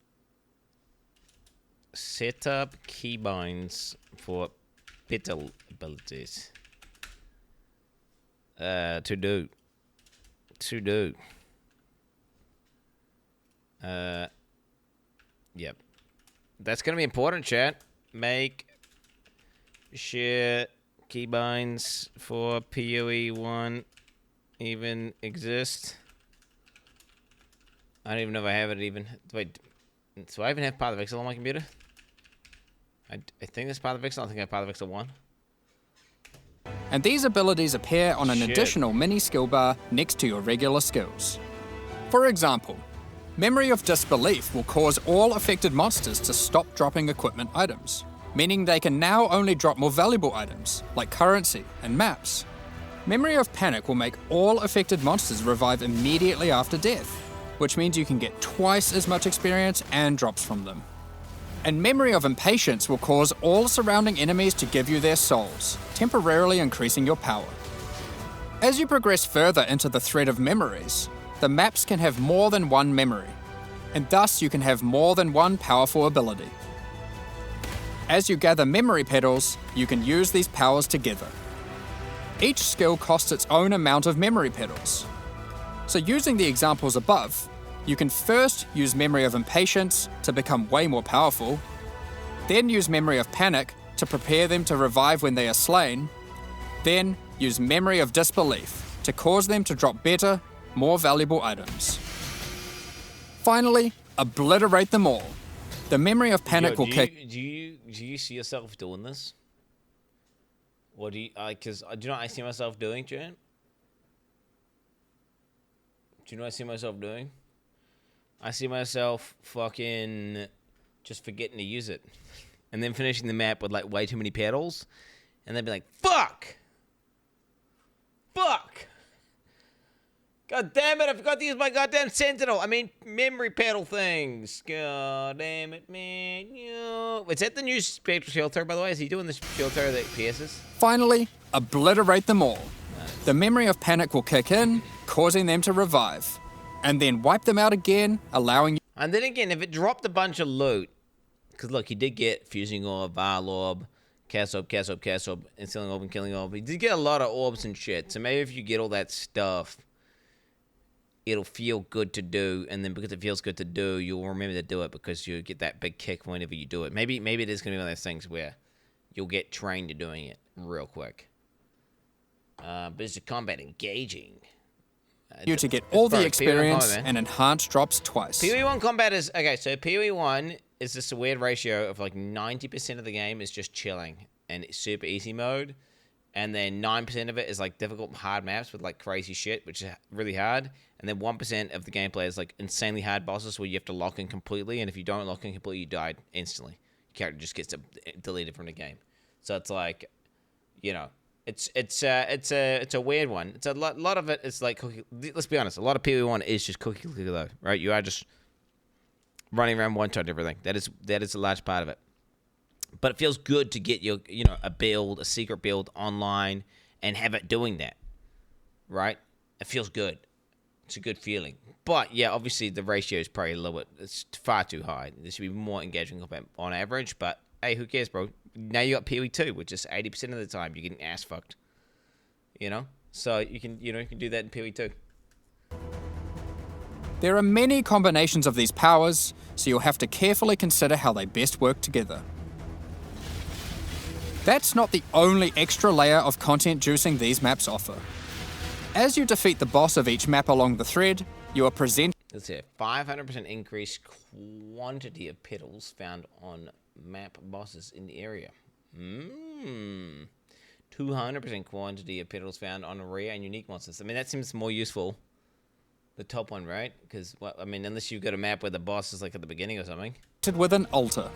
Set up keybinds for PHOENICIAN abilities. To do. Yep. That's gonna be important, chat. Make sure keybinds for PoE 1 even exist. I don't even know if I have it even. Wait, so I even have Path of Exile on my computer? I think that's Path of Exile. I think I have Path of Exile 1.
And these abilities appear on an additional mini skill bar next to your regular skills. For example, Memory of Disbelief will cause all affected monsters to stop dropping equipment items, meaning they can now only drop more valuable items, like currency and maps. Memory of Panic will make all affected monsters revive immediately after death, which means you can get twice as much experience and drops from them. And Memory of Impatience will cause all surrounding enemies to give you their souls, temporarily increasing your power. As you progress further into the thread of memories, the maps can have more than one memory, and thus you can have more than one powerful ability. As you gather memory petals, you can use these powers together. Each skill costs its own amount of memory petals. So using the examples above, you can first use Memory of Impatience to become way more powerful, then use Memory of Panic to prepare them to revive when they are slain, then use Memory of Disbelief to cause them to drop better, more valuable items. Finally, obliterate them all. The Memory of Panic will kick...
Do you see yourself doing this? What do you... Because do you know what I see myself doing, Jan? Do you know what I see myself doing? I see myself fucking just forgetting to use it. And then finishing the map with like way too many petals. And then be like, fuck! Fuck! God damn it, I forgot to use my goddamn sentinel. I mean, memory pedal things. God damn it, man. Is that the new spectral shelter, by the way? Is he doing the shelter that pierces?
Finally, obliterate them all. The memory of panic will kick in, causing them to revive, and then wipe them out again, allowing you...
And then again, if it dropped a bunch of loot, because look, he did get Fusing Orb, Vial Orb, Cast Orb, Instilling Orb, and Killing Orb. He did get a lot of orbs and shit, so maybe if you get all that stuff, it'll feel good to do, and then because it feels good to do, you'll remember to do it because you get that big kick whenever you do it. Maybe it is going to be one of those things where you'll get trained to doing it real quick. But it's a combat engaging.
You to get all the experience and enhanced drops twice.
PoE1 combat is... Okay, so PoE1 is just a weird ratio of like 90% of the game is just chilling and it's super easy mode. And then 9% of it is like difficult hard maps with like crazy shit, which is really hard. And then 1% of the gameplay is like insanely hard bosses where you have to lock in completely. And if you don't lock in completely, you die instantly. Your character just gets deleted from the game. So it's like, you know, it's a weird one. It's a lot of it is like cookie. Let's be honest, a lot of PoE1 is just cookie clicker though, right? You are just running around one-shot everything. That is a large part of it. But it feels good to get your, you know, a secret build online and have it doing that, right? It feels good. It's a good feeling. But yeah, obviously the ratio is probably a little bit, it's far too high. There should be more engaging on average, but hey, who cares, bro? Now you got PoE2, which is 80% of the time you're getting ass fucked. You know? So you can do that in PoE2.
There are many combinations of these powers, so you'll have to carefully consider how they best work together. That's not the only extra layer of content juicing these maps offer. As you defeat the boss of each map along the thread, you are presented...
Let's see, 500% increased quantity of petals found on map bosses in the area. 200% quantity of petals found on rare and unique monsters. I mean, that seems more useful. The top one, right? Because, well, I mean, unless you've got a map where the boss is like at the beginning or something.
...with an altar.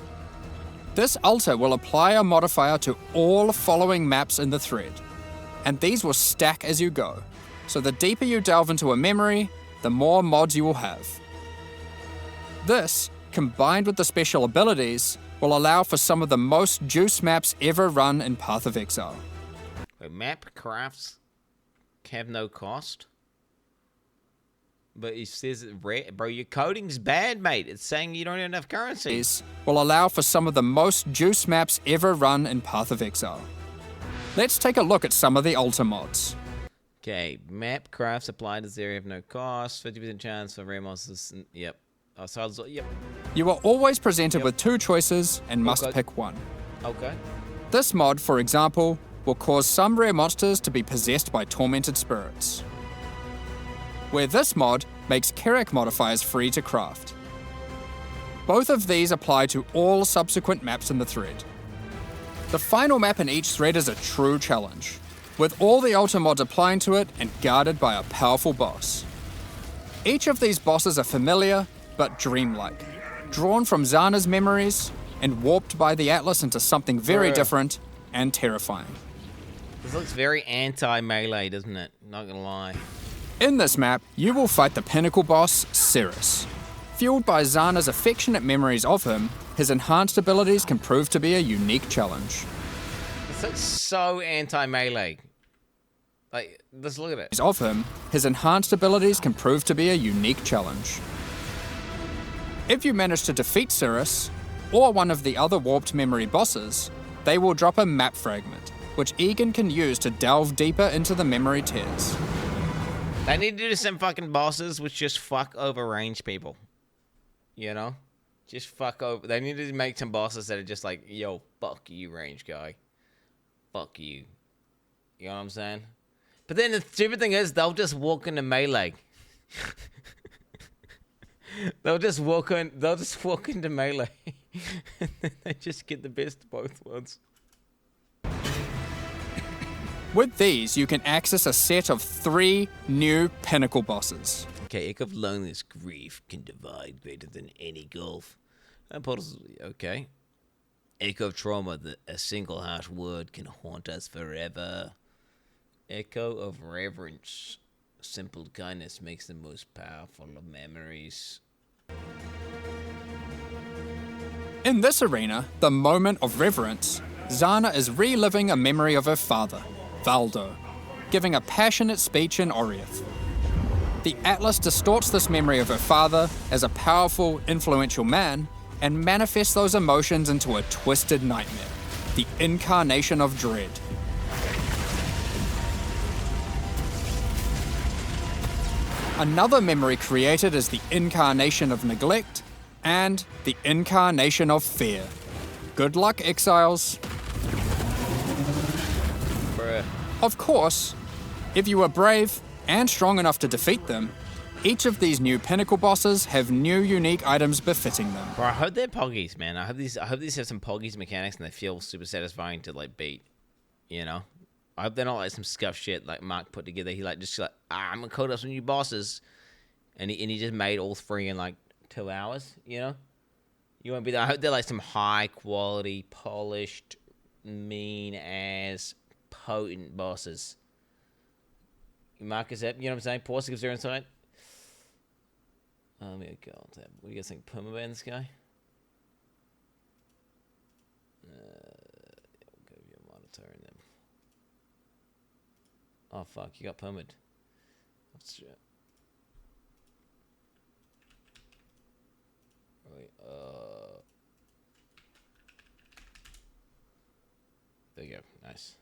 This altar will apply a modifier to all following maps in the thread, and these will stack as you go. So the deeper you delve into a memory, the more mods you will have. This, combined with the special abilities, will allow for some of the most juice maps ever run in Path of Exile.
Wait, map crafts have no cost? But it says it rare. Bro, your coding's bad, mate. It's saying you don't have enough currency.
Will allow for some of the most juice maps ever run in Path of Exile. Let's take a look at some of the altar mods.
Okay, map crafts applied to this area have no cost. 50% chance for rare monsters. Yep. Oh, so yep.
You are always presented with two choices and must pick one.
Okay.
This mod, for example, will cause some rare monsters to be possessed by tormented spirits. Where this mod makes Kerak modifiers free to craft. Both of these apply to all subsequent maps in the thread. The final map in each thread is a true challenge, with all the altar mods applying to it and guarded by a powerful boss. Each of these bosses are familiar, but dreamlike, drawn from Zana's memories and warped by the Atlas into something very different and terrifying.
This looks very anti-melee, doesn't it? Not gonna lie.
In this map, you will fight the pinnacle boss, Cirrus. Fueled by Zana's affectionate memories of him, his enhanced abilities can prove to be a unique challenge.
This looks so anti-melee. Like, let's look at it.
Of him, his enhanced abilities can prove to be a unique challenge. If you manage to defeat Cirrus, or one of the other warped memory bosses, they will drop a map fragment, which Egan can use to delve deeper into the memory tears.
They need to do some fucking bosses which just fuck over range people. You know? Just fuck over. They need to make some bosses that are just like, yo, fuck you, range guy. Fuck you. You know what I'm saying? But then the stupid thing is, they'll just walk into melee. They'll just walk into melee. And then they just get the best of both worlds.
With these, you can access a set of 3 new pinnacle bosses.
Okay, Echo of Loneliness, Grief can divide greater than any gulf. Okay. Echo of Trauma, a single harsh word can haunt us forever. Echo of Reverence, Simple kindness makes the most powerful of memories.
In this arena, the moment of reverence, Zana is reliving a memory of her father, Valdo, giving a passionate speech in Oriath. The Atlas distorts this memory of her father as a powerful, influential man and manifests those emotions into a twisted nightmare, the incarnation of dread. Another memory created is the incarnation of neglect and the incarnation of fear. Good luck, exiles.
Bruh.
Of course, if you are brave and strong enough to defeat them, each of these new pinnacle bosses have new unique items befitting them.
Bro, I hope they're poggies, man. I hope these have some poggies mechanics and they feel super satisfying to like beat. You know? I hope they're not like some scuff shit like Mark put together. He I'm gonna code up some new bosses. And he just made all 3 in like 2 hours, you know? You won't be there. I hope they're like some high quality, polished, mean ass, potent bosses. Mark is up, you know what I'm saying? Pause gives their insight. Let me go on tab. What do you guys think? Permaban this guy? We'll go via monitor and then. Oh fuck, you got permid. There you go. Nice.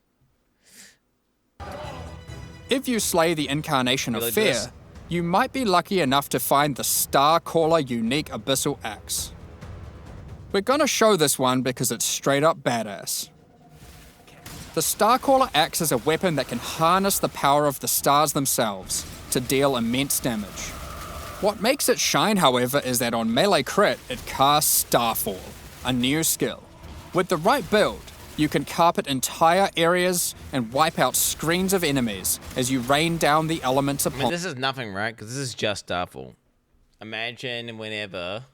If you slay the incarnation of fear, you might be lucky enough to find the Starcaller unique abyssal axe. We're gonna show this one because it's straight up badass. The Starcaller axe is a weapon that can harness the power of the stars themselves to deal immense damage. What makes it shine, however, is that on melee crit, it casts Starfall, a new skill. With the right build, you can carpet entire areas and wipe out screens of enemies as you rain down the elements upon.
I mean, this is nothing, right? Because this is just Starfall. Imagine whenever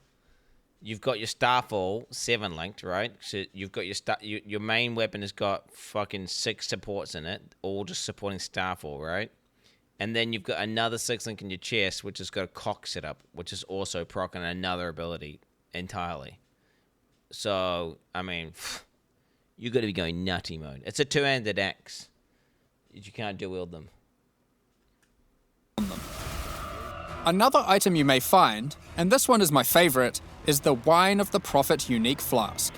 you've got your Starfall 7 linked, right? So you've got your main weapon has got fucking 6 supports in it, all just supporting Starfall, right? And then you've got another 6 link in your chest, which has got a cock setup, which is also proccing another ability entirely. So, I mean, you got to be going nutty mode. It's a 2-handed axe. You can't dual wield them.
Another item you may find, and this one is my favorite, is the Wine of the Prophet unique flask.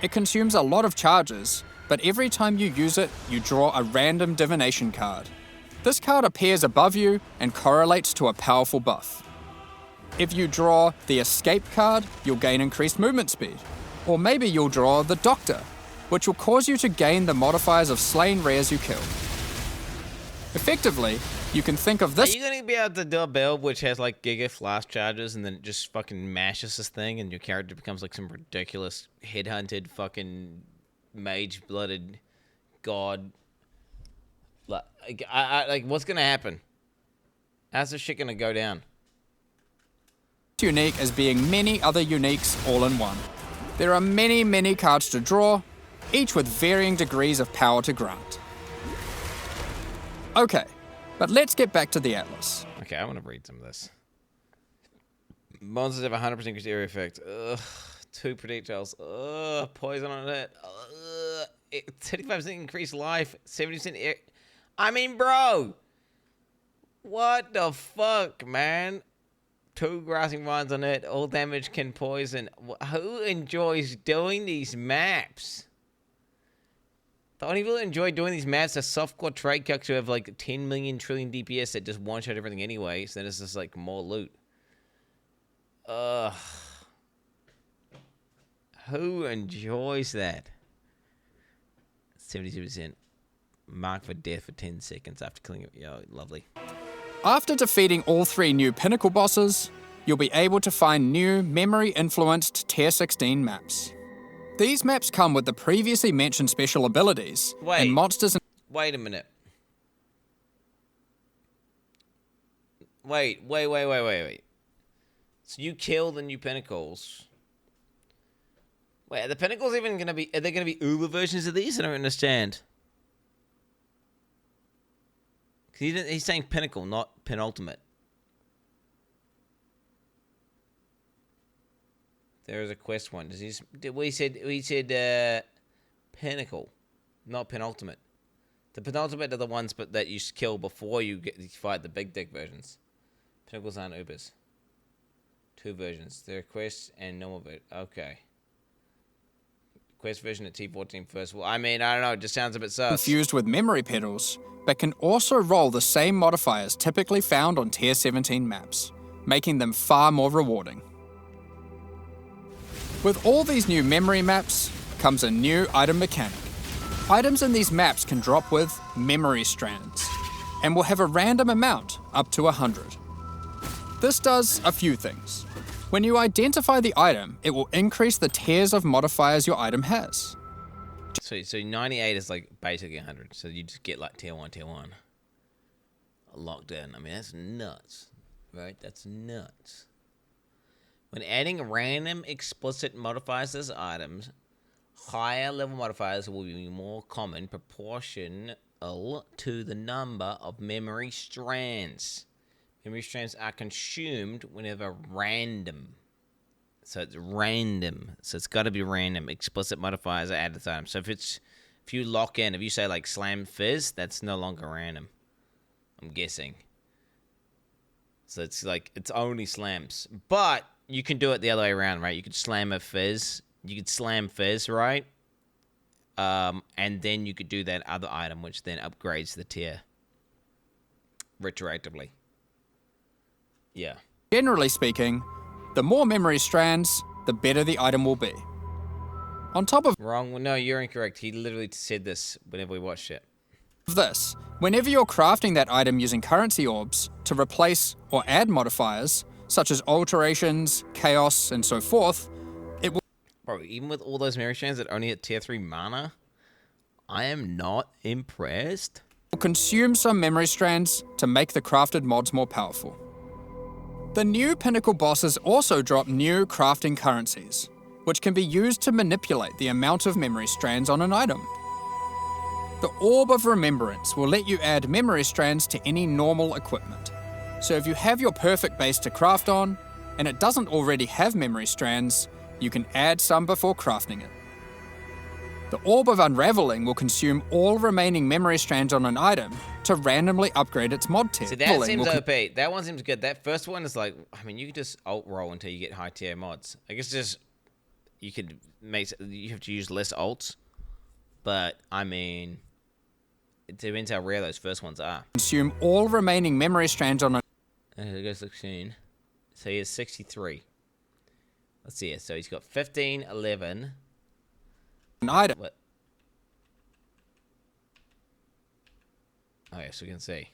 It consumes a lot of charges, but every time you use it, you draw a random divination card. This card appears above you and correlates to a powerful buff. If you draw the Escape card, you'll gain increased movement speed. Or maybe you'll draw the Doctor, which will cause you to gain the modifiers of slain rares you kill. Effectively, you can think of this—
Are you going to be able to do a build which has like Giga Flask charges and then it just fucking mashes this thing and your character becomes like some ridiculous headhunted fucking mage-blooded god? Like, what's gonna happen? How's this shit gonna go down?
Unique as being many other uniques all in one. There are many cards to draw, each with varying degrees of power to grant. Okay, but let's get back to the Atlas.
Okay, I want to read some of this. Monsters have 100% increased area effect. Ugh, 2 projectiles. Ugh, poison on it. Ugh, 35% increased life. 70% air. I mean, bro, what the fuck, man? 2 grassing vines on it. All damage can poison. Who enjoys doing these maps? The only people that enjoy doing these maps are softcore trade cucks who have like 10 million trillion DPS that just one-shot everything anyway, so then it's just like more loot. Ugh. Who enjoys that? 72%. Mark for death for 10 seconds after killing it. Yo, lovely.
After defeating all 3 new pinnacle bosses, you'll be able to find new memory-influenced Tier 16 maps. These maps come with the previously mentioned special abilities and monsters.
Wait a minute. Wait. So you kill the new pinnacles. Wait, are the pinnacles even gonna be? Are they gonna be Uber versions of these? I don't understand. He's saying pinnacle, not penultimate. There is a quest one. We said pinnacle, not penultimate. The penultimate are the ones that you kill before you fight the big dick versions. Pinnacles aren't Ubers. 2 versions. There are quests and normal version. Okay. Quest version at T14 first. Well, I mean, I don't know. It just sounds a bit sus.
Confused with memory pedals, but can also roll the same modifiers typically found on Tier 17 maps, making them far more rewarding. With all these new memory maps comes a new item mechanic. Items in these maps can drop with memory strands, and will have a random amount up to 100. This does a few things. When you identify the item, it will increase the tiers of modifiers your item has.
So 98 is like basically 100. So you just get like tier 1. Locked in. I mean, that's nuts. Right? That's nuts. When adding random explicit modifiers to items, higher level modifiers will be more common proportional to the number of memory strands. Memory strands are consumed whenever random. So it's random. So it's got to be random. Explicit modifiers are added to items. So if you lock in, if you say like slam fizz, that's no longer random. I'm guessing. So it's like, it's only slams. But you can do it the other way around, right? You could slam a fizz. You could slam fizz, right? And then you could do that other item, which then upgrades the tier retroactively. Yeah.
Generally speaking, the more memory strands, the better the item will be. On top of
Wrong. Well, no, you're incorrect. He literally said this whenever we watched it.
this, whenever you're crafting that item using currency orbs to replace or add modifiers, such as alterations, chaos, and so forth, it will...
Bro, even with all those memory strands that only hit tier 3 mana, I am not impressed.
Consume some memory strands to make the crafted mods more powerful. The new pinnacle bosses also drop new crafting currencies, which can be used to manipulate the amount of memory strands on an item. The Orb of Remembrance will let you add memory strands to any normal equipment. So if you have your perfect base to craft on, and it doesn't already have memory strands, you can add some before crafting it. The Orb of Unraveling will consume all remaining memory strands on an item to randomly upgrade its mod tier.
See, that seems OP. That one seems good. That first one is like, I mean, you can just alt roll until you get high tier mods. I guess just you have to use less alts, but I mean, it depends how rare those first ones are.
Consume all remaining memory strands on a...
There goes 16. So he has 63. Let's see it. So he's got 15, 11.
An item.
What? Oh, yeah, so we can see.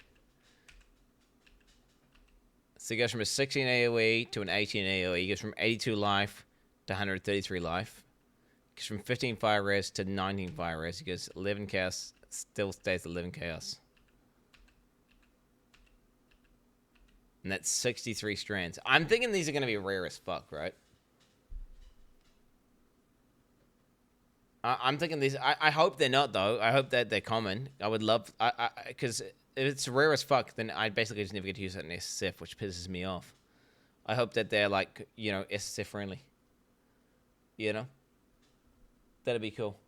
So he goes from a 16 AoE to an 18 AoE. He goes from 82 life to 133 life. He goes from 15 fire res to 19 fire res. He goes 11 chaos, still stays 11 chaos. And that's 63 strands. I'm thinking these are going to be rare as fuck, right? I'm thinking these. I hope they're not, though. I hope that they're common. I would love... Because if it's rare as fuck, then I basically just never get to use it in SSF, which pisses me off. I hope that they're, like, you know, SSF friendly. You know? That'd be cool.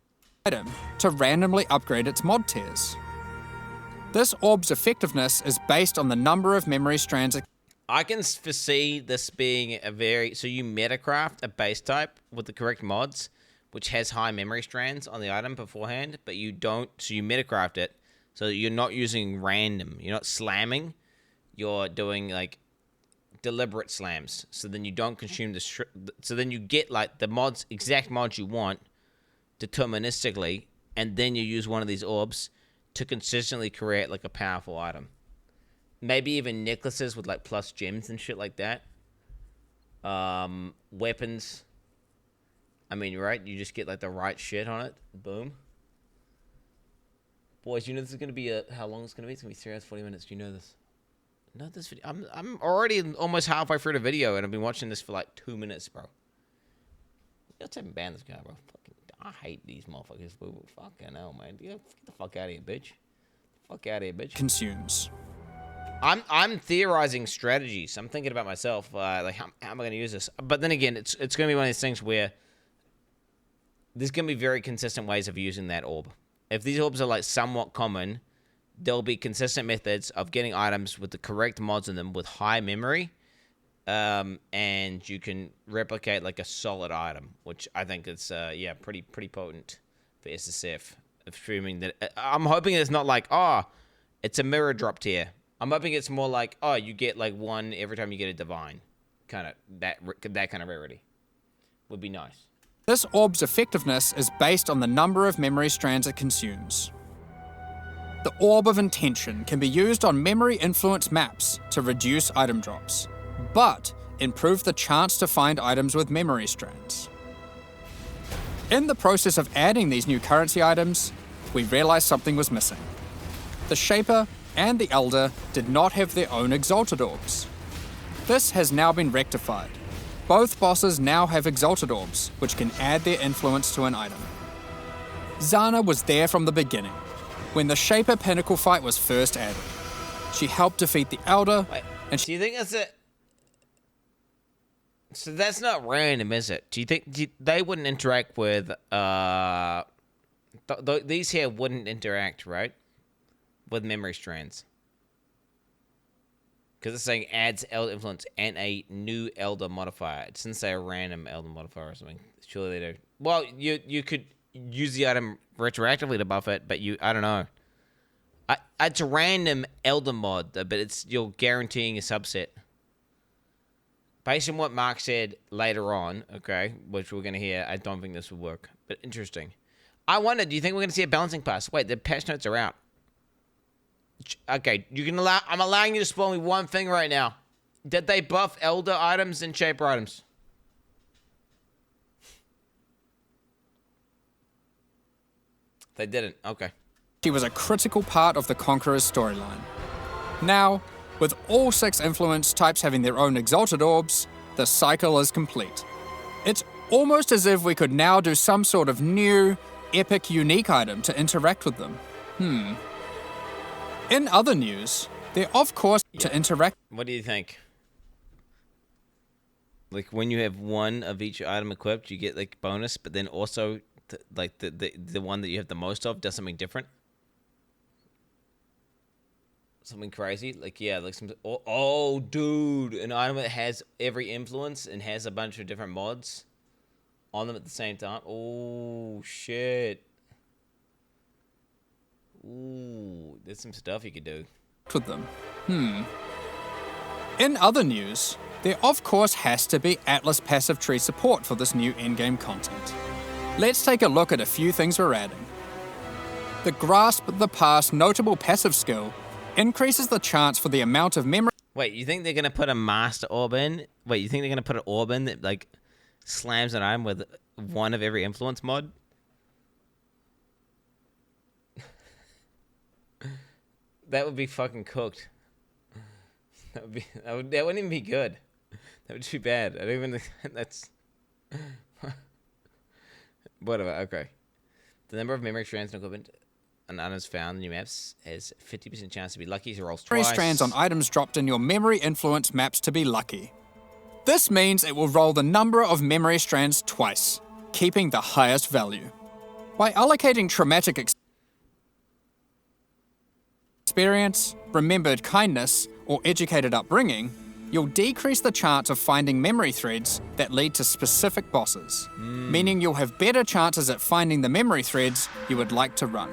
Item to randomly upgrade its mod tiers. This orb's effectiveness is based on the number of memory strands.
I can foresee this being a very... So you metacraft a base type with the correct mods, which has high memory strands on the item beforehand, but you don't... So you metacraft it, so you're not using random. You're not slamming. You're doing, like, deliberate slams. So then you don't consume the... So then you get, like, the mods, exact mods you want, deterministically, and then you use one of these orbs to consistently create, like, a powerful item. Maybe even necklaces with, like, plus gems and shit like that. Weapons. I mean, right? You just get, like, the right shit on it. Boom. Boys, you know this is going to be how long it's going to be? It's going to be 3 hours, 40 minutes. Do you know this? No, this video. I'm already almost halfway through the video, and I've been watching this for, like, 2 minutes, bro. Let's have ban this guy, bro. Fucking, I hate these motherfuckers, boo. Fucking hell, man. Get the fuck out of here, bitch. Fuck out of here, bitch.
Consumes.
I'm theorizing strategies. I'm thinking about myself, like how am I going to use this? But then again, it's going to be one of these things where there's going to be very consistent ways of using that orb. If these orbs are like somewhat common, there'll be consistent methods of getting items with the correct mods in them with high memory, and you can replicate like a solid item, which I think is yeah, pretty potent for SSF of streaming. That I'm hoping it's not like, oh, it's a mirror dropped here. I'm hoping it's more like, oh, you get like one every time you get a divine, kind of that kind of rarity would be nice.
This orb's effectiveness is based on the number of memory strands it consumes. The Orb of Intention can be used on memory influence maps to reduce item drops, but improve the chance to find items with memory strands. In the process of adding these new currency items, we realized something was missing. The Shaper and the Elder did not have their own Exalted Orbs. This has now been rectified. Both bosses now have Exalted Orbs, which can add their influence to an item. Zana was there from the beginning, when the Shaper Pinnacle fight was first added. She helped defeat the Elder, and
do you think that's it? So that's not random, is it? Do you think they wouldn't interact with these here wouldn't interact, right, with memory strands? Because it's saying adds Elder influence and a new Elder modifier. It doesn't say a random Elder modifier or something. Surely they do. Well, you could use the item retroactively to buff it, but I don't know. It's a random Elder mod, but you're guaranteeing a subset. Based on what Mark said later on, okay, which we're going to hear, I don't think this will work. But interesting. I wonder, do you think we're going to see a balancing pass? Wait, the patch notes are out. Okay, I'm allowing you to spoil me one thing right now. Did they buff Elder items and Shaper items? They didn't. Okay.
she was a critical part of the Conqueror's storyline. Now, with all 6 influence types having their own exalted orbs, the cycle is complete. It's almost as if we could now do some sort of new, epic, unique item to interact with them. In other news, they're of course to interact.
What do you think? Like when you have one of each item equipped, you get like bonus, but then also the one that you have the most of does something different. Something crazy, like yeah, like some. Oh, dude, an item that has every influence and has a bunch of different mods on them at the same time. Oh shit. Ooh, there's some stuff you could do
with them. In other news, there of course has to be Atlas passive tree support for this new endgame content. Let's take a look at a few things we're adding. The Grasp the Past notable passive skill increases the chance for the amount of memory.
Wait, you think they're gonna put a master orb in? Wait, you think they're gonna put an orb in that like slams an item with one of every influence mod? That would be fucking cooked. That wouldn't even be good. That would just be bad. I don't even think that's whatever, okay. The number of memory strands and equipment and items found in new maps has 50% chance to be lucky, so rolls twice.
Strands on items dropped in your memory influence maps to be lucky. This means it will roll the number of memory strands twice, keeping the highest value. By allocating traumatic experience, remembered kindness, or educated upbringing, you'll decrease the chance of finding memory threads that lead to specific bosses, meaning you'll have better chances at finding the memory threads you would like to run.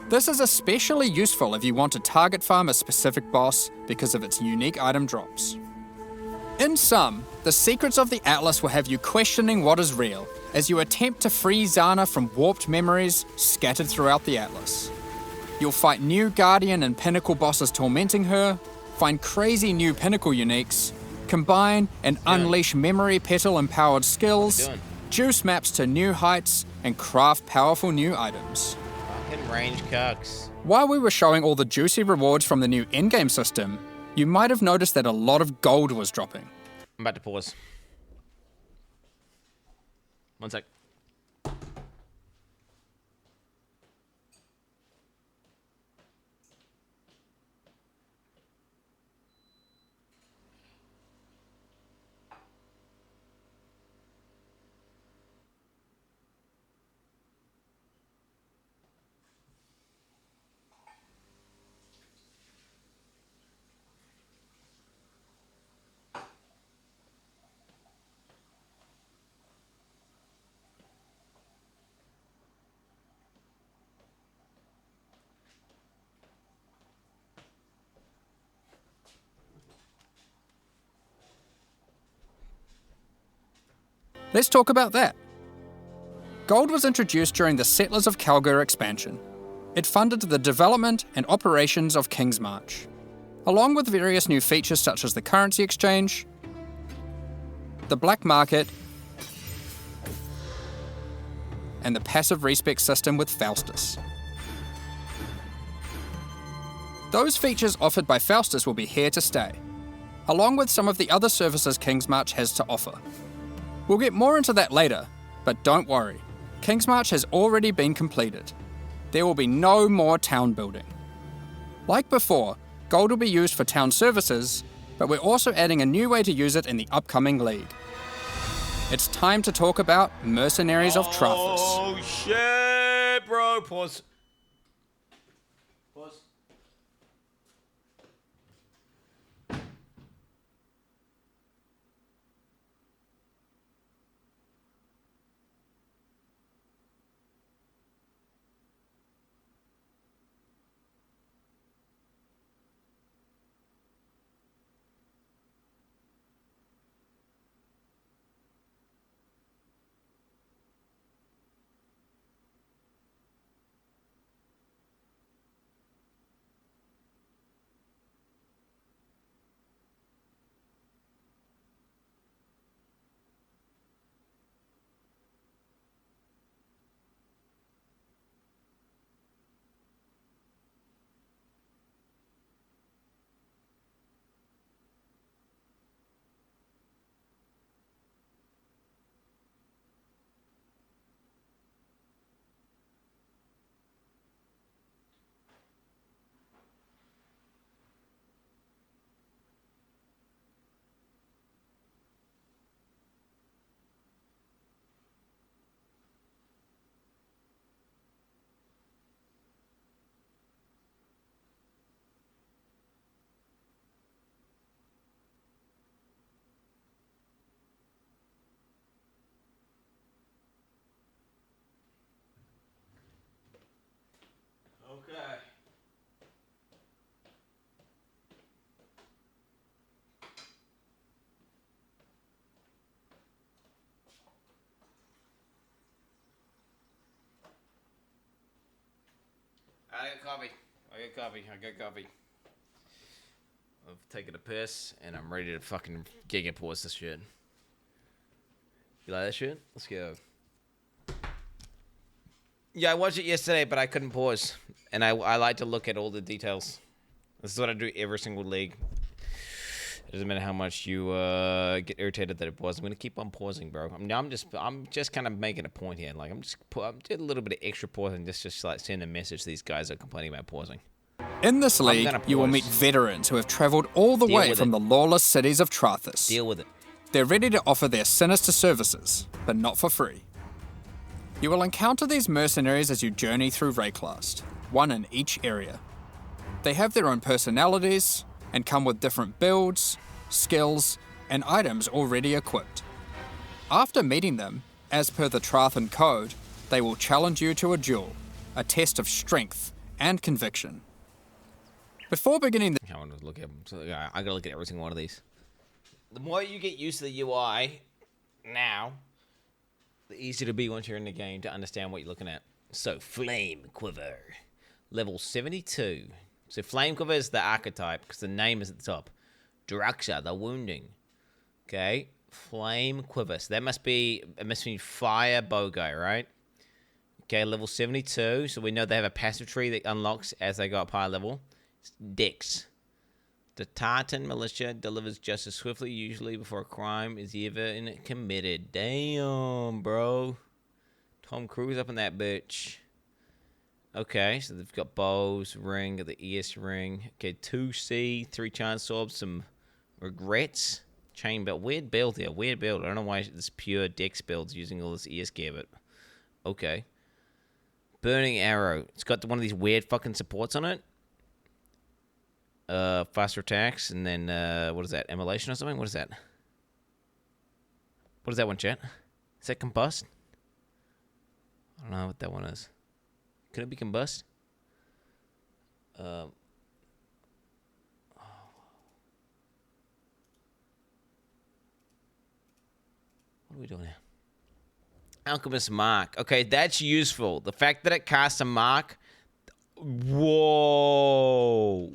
This is especially useful if you want to target farm a specific boss because of its unique item drops. In sum, the secrets of the Atlas will have you questioning what is real as you attempt to free Zana from warped memories scattered throughout the Atlas. You'll fight new Guardian and Pinnacle bosses tormenting her, find crazy new Pinnacle uniques, combine and unleash memory petal-empowered skills, juice maps to new heights, and craft powerful new items.
Fucking range cucks.
While we were showing all the juicy rewards from the new endgame system, you might have noticed that a lot of gold was dropping.
I'm about to pause. One sec.
Let's talk about that. Gold was introduced during the Settlers of Kalgur expansion. It funded the development and operations of King's March, along with various new features such as the currency exchange, the black market, and the passive respec system with Faustus. Those features offered by Faustus will be here to stay, along with some of the other services King's March has to offer. We'll get more into that later, but don't worry, King's March has already been completed. There will be no more town building. Like before, gold will be used for town services, but we're also adding a new way to use it in the upcoming league. It's time to talk about Mercenaries of Trathus.
Oh shit, bro. Pause. Pause. Okay. I got coffee. I got coffee. I've taken a piss and I'm ready to fucking giga pause this shit. You like that shit? Let's go. Yeah, I watched it yesterday, but I couldn't pause. And I like to look at all the details. This is what I do every single league. It doesn't matter how much you get irritated that it paused. I'm gonna keep on pausing, bro. I'm just kind of making a point here. Like I'm did a little bit of extra pausing just like send a message to these guys that are complaining about pausing.
In this league, you will meet veterans who have travelled all the way from the lawless cities of Trathus.
Deal with it.
They're ready to offer their sinister services, but not for free. You will encounter these mercenaries as you journey through Rayclast, one in each area. They have their own personalities and come with different builds, skills, and items already equipped. After meeting them, as per the Trathan code, they will challenge you to a duel, a test of strength and conviction. Before beginning
I want to look at them. So, I gotta look at every single one of these. The more you get used to the UI now, the easier it'll be once you're in the game to understand what you're looking at. So, Flame Quiver. Level 72. So, Flame Quiver is the archetype because the name is at the top. Dracula, the wounding. Okay. Flame Quiver. So, that must be fire bow guy, right? Okay, level 72. So, we know they have a passive tree that unlocks as they go up higher level. Dex. The Tartan militia delivers justice swiftly, usually before a crime is even committed. Damn, bro. Tom Cruise up in that bitch. Okay, so they've got bows, ring, got the ES ring. Okay, 2C, 3 chance orbs, some regrets. Chain belt. Weird build here. Weird build. I don't know why this pure Dex build's using all this ES gear, but okay. Burning arrow. It's got one of these weird fucking supports on it. Faster attacks, and then, what is that? Immolation or something? What is that? What is that one, chat? Is that combust? I don't know what that one is. Could it be combust? What are we doing here? Alchemist mark. Okay, that's useful. The fact that it casts a mark. Whoa.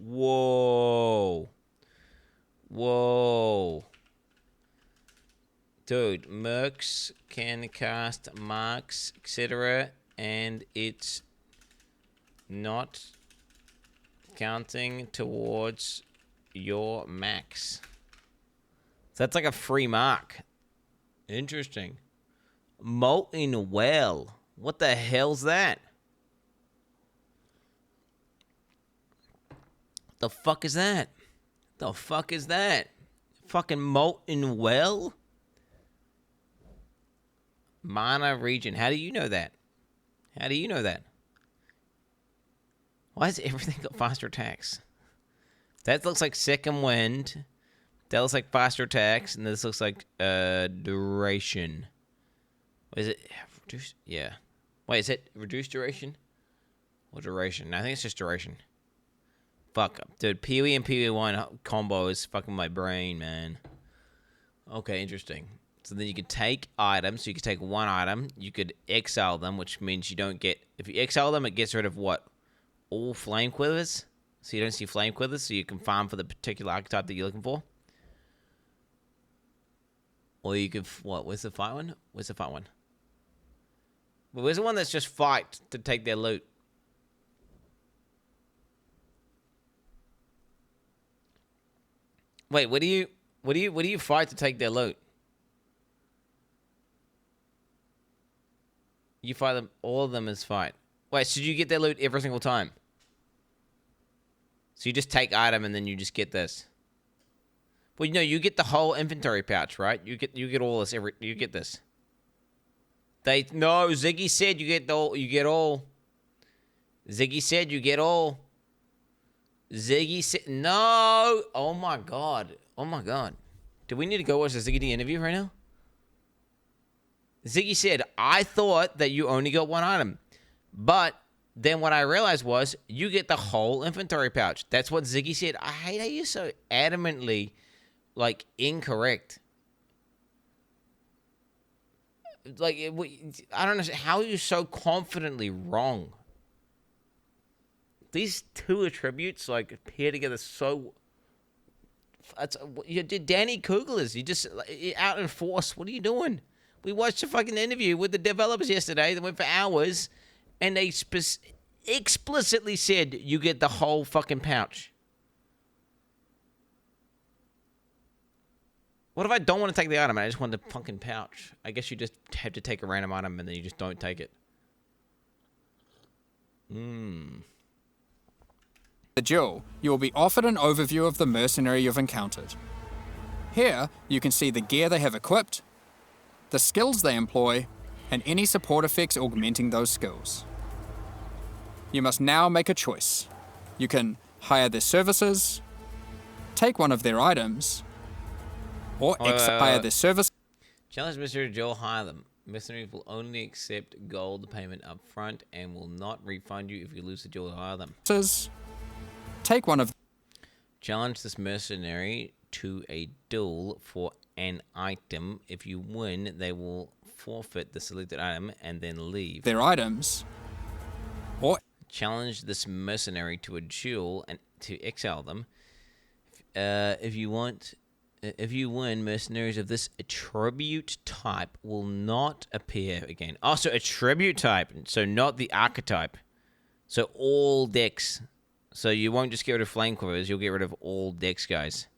Whoa. Whoa. Dude, mercs can cast marks, etc. And it's not counting towards your max. So that's like a free mark. Interesting. Molten well. What the hell's that? The fuck is that? The fuck is that? Fucking molten well? Mana region. How do you know that? How do you know that? Why has everything got faster attacks? That looks like second wind. That looks like faster attacks. And this looks like duration. What is it? Reduce? Yeah. Wait, is it reduced duration? Or duration? No, I think it's just duration. Fuck. Dude, PoE and PoE1 combo is fucking my brain, man. Okay, interesting. So then you could take items. So you could take one item. You could exile them, which means you don't get... If you exile them, it gets rid of what? All flame quivers? So you don't see flame quivers, so you can farm for the particular archetype that you're looking for. Or you could... What? Where's the fight one? Where's the fight one? Well, where's the one that's just fight to take their loot? Wait, what do you fight to take their loot? You fight them, all of them as fight. Wait, so you get their loot every single time? So you just take item and then you just get this. Well, you know, you get the whole inventory pouch, right? You get all this you get this. No, Ziggy said you get all. Ziggy said you get all. Ziggy said no. Oh my god. Oh my god. Do we need to go watch the Ziggy D interview right now? Ziggy said, I thought that you only got one item. But then what I realized was you get the whole inventory pouch. That's what Ziggy said. I hate how you're so adamantly, like, incorrect. Like, I don't know. How are you so confidently wrong? These two attributes, like, pair together so... You did Danny Kugelers. You just out in force. What are you doing? We watched a fucking interview with the developers yesterday that went for hours, and they explicitly said you get the whole fucking pouch. What if I don't want to take the item and I just want the fucking pouch? I guess you just have to take a random item and then you just don't take it.
The duel, you will be offered an overview of the mercenary you've encountered. Here, you can see the gear they have equipped, the skills they employ, and any support effects augmenting those skills. You must now make a choice. You can hire their services, take one of their items, or hire their service.
Challenge Mr. Joel, hire them. Mercenaries will only accept gold payment up front and will not refund you if you lose the duel. Hire them.
Take one of.
Challenge this mercenary to a duel for an item. If you win, they will forfeit the selected item and then leave.
Their items. Or
challenge this mercenary to a duel and to exile them. If you win, mercenaries of this attribute type will not appear again. Oh, so attribute type, so not the archetype. So all decks. So you won't just get rid of flame quivers, you'll get rid of all decks, guys.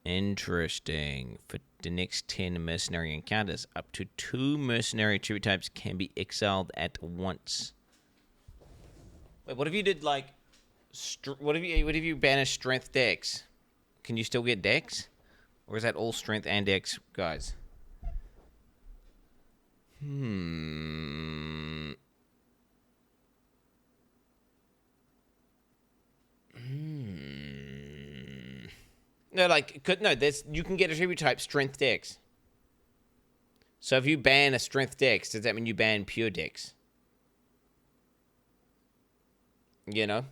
Interesting. For the next 10 mercenary encounters, up to 2 mercenary attribute types can be exiled at once. Wait, what if you did like... What if you banish strength decks? Can you still get decks? Or is that all strength and decks, guys? No, you can get attribute type strength decks. So if you ban a strength dex, does that mean you ban pure dex? You know?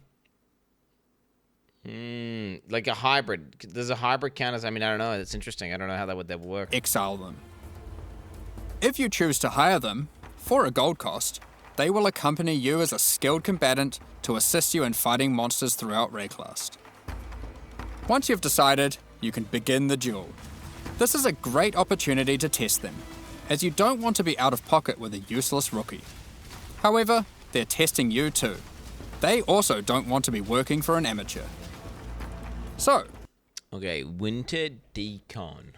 Like a hybrid. Does a hybrid count as, I mean, I don't know. That's interesting. I don't know how that would work.
Exile them. If you choose to hire them, for a gold cost, they will accompany you as a skilled combatant to assist you in fighting monsters throughout Rayclast. Once you've decided, you can begin the duel. This is a great opportunity to test them, as you don't want to be out of pocket with a useless rookie. However, they're testing you too. They also don't want to be working for an amateur. So,
okay, Winter Decon.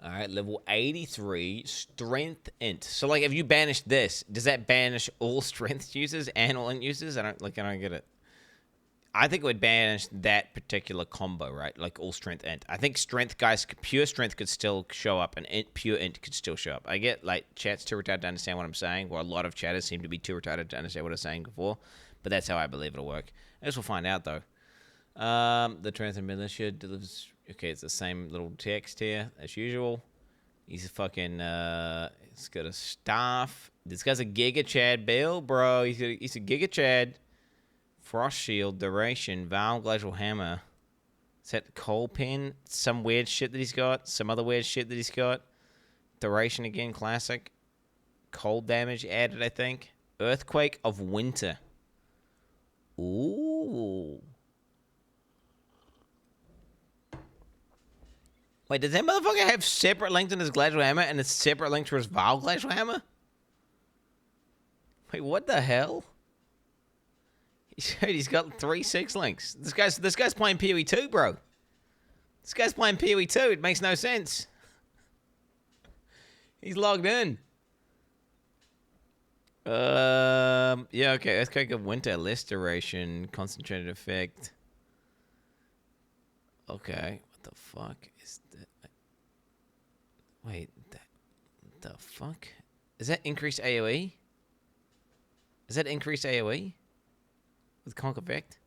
Alright, level 83, Strength Int. So, like, if you banish this, does that banish all Strength users and all Int users? I don't get it. I think it would banish that particular combo, right? Like, all Strength Int. I think Strength guys, pure Strength could still show up, and pure Int could still show up. I get, like, chat's too retarded to understand what I'm saying, or a lot of chatters seem to be too retarded to understand what I'm saying before, but that's how I believe it'll work. I guess we'll find out, though. The Transit Militia delivers... Okay, it's the same little text here, as usual. He's a fucking, he's got a staff. This guy's a Giga Chad Bill, bro. He's a Giga Chad. Frost Shield, Duration, Valve Glacial Hammer. Is that Coal Pen? Some weird shit that he's got. Some other weird shit that he's got. Duration again, classic. Cold damage added, I think. Earthquake of Winter. Ooh. Wait, does that motherfucker have separate length in his Glacial Hammer and a separate length for his Valve Glacial Hammer? Wait, what the hell? He's got 3-6 links. This guy's playing PoE 2, bro. This guy's playing PoE 2. It makes no sense. He's logged in. Yeah, okay. Earthquake of Winter, less duration, concentrated effect. Okay, what the fuck is that? Wait, the fuck? Is that increased AoE? Is that increased AoE? With Conk Effect?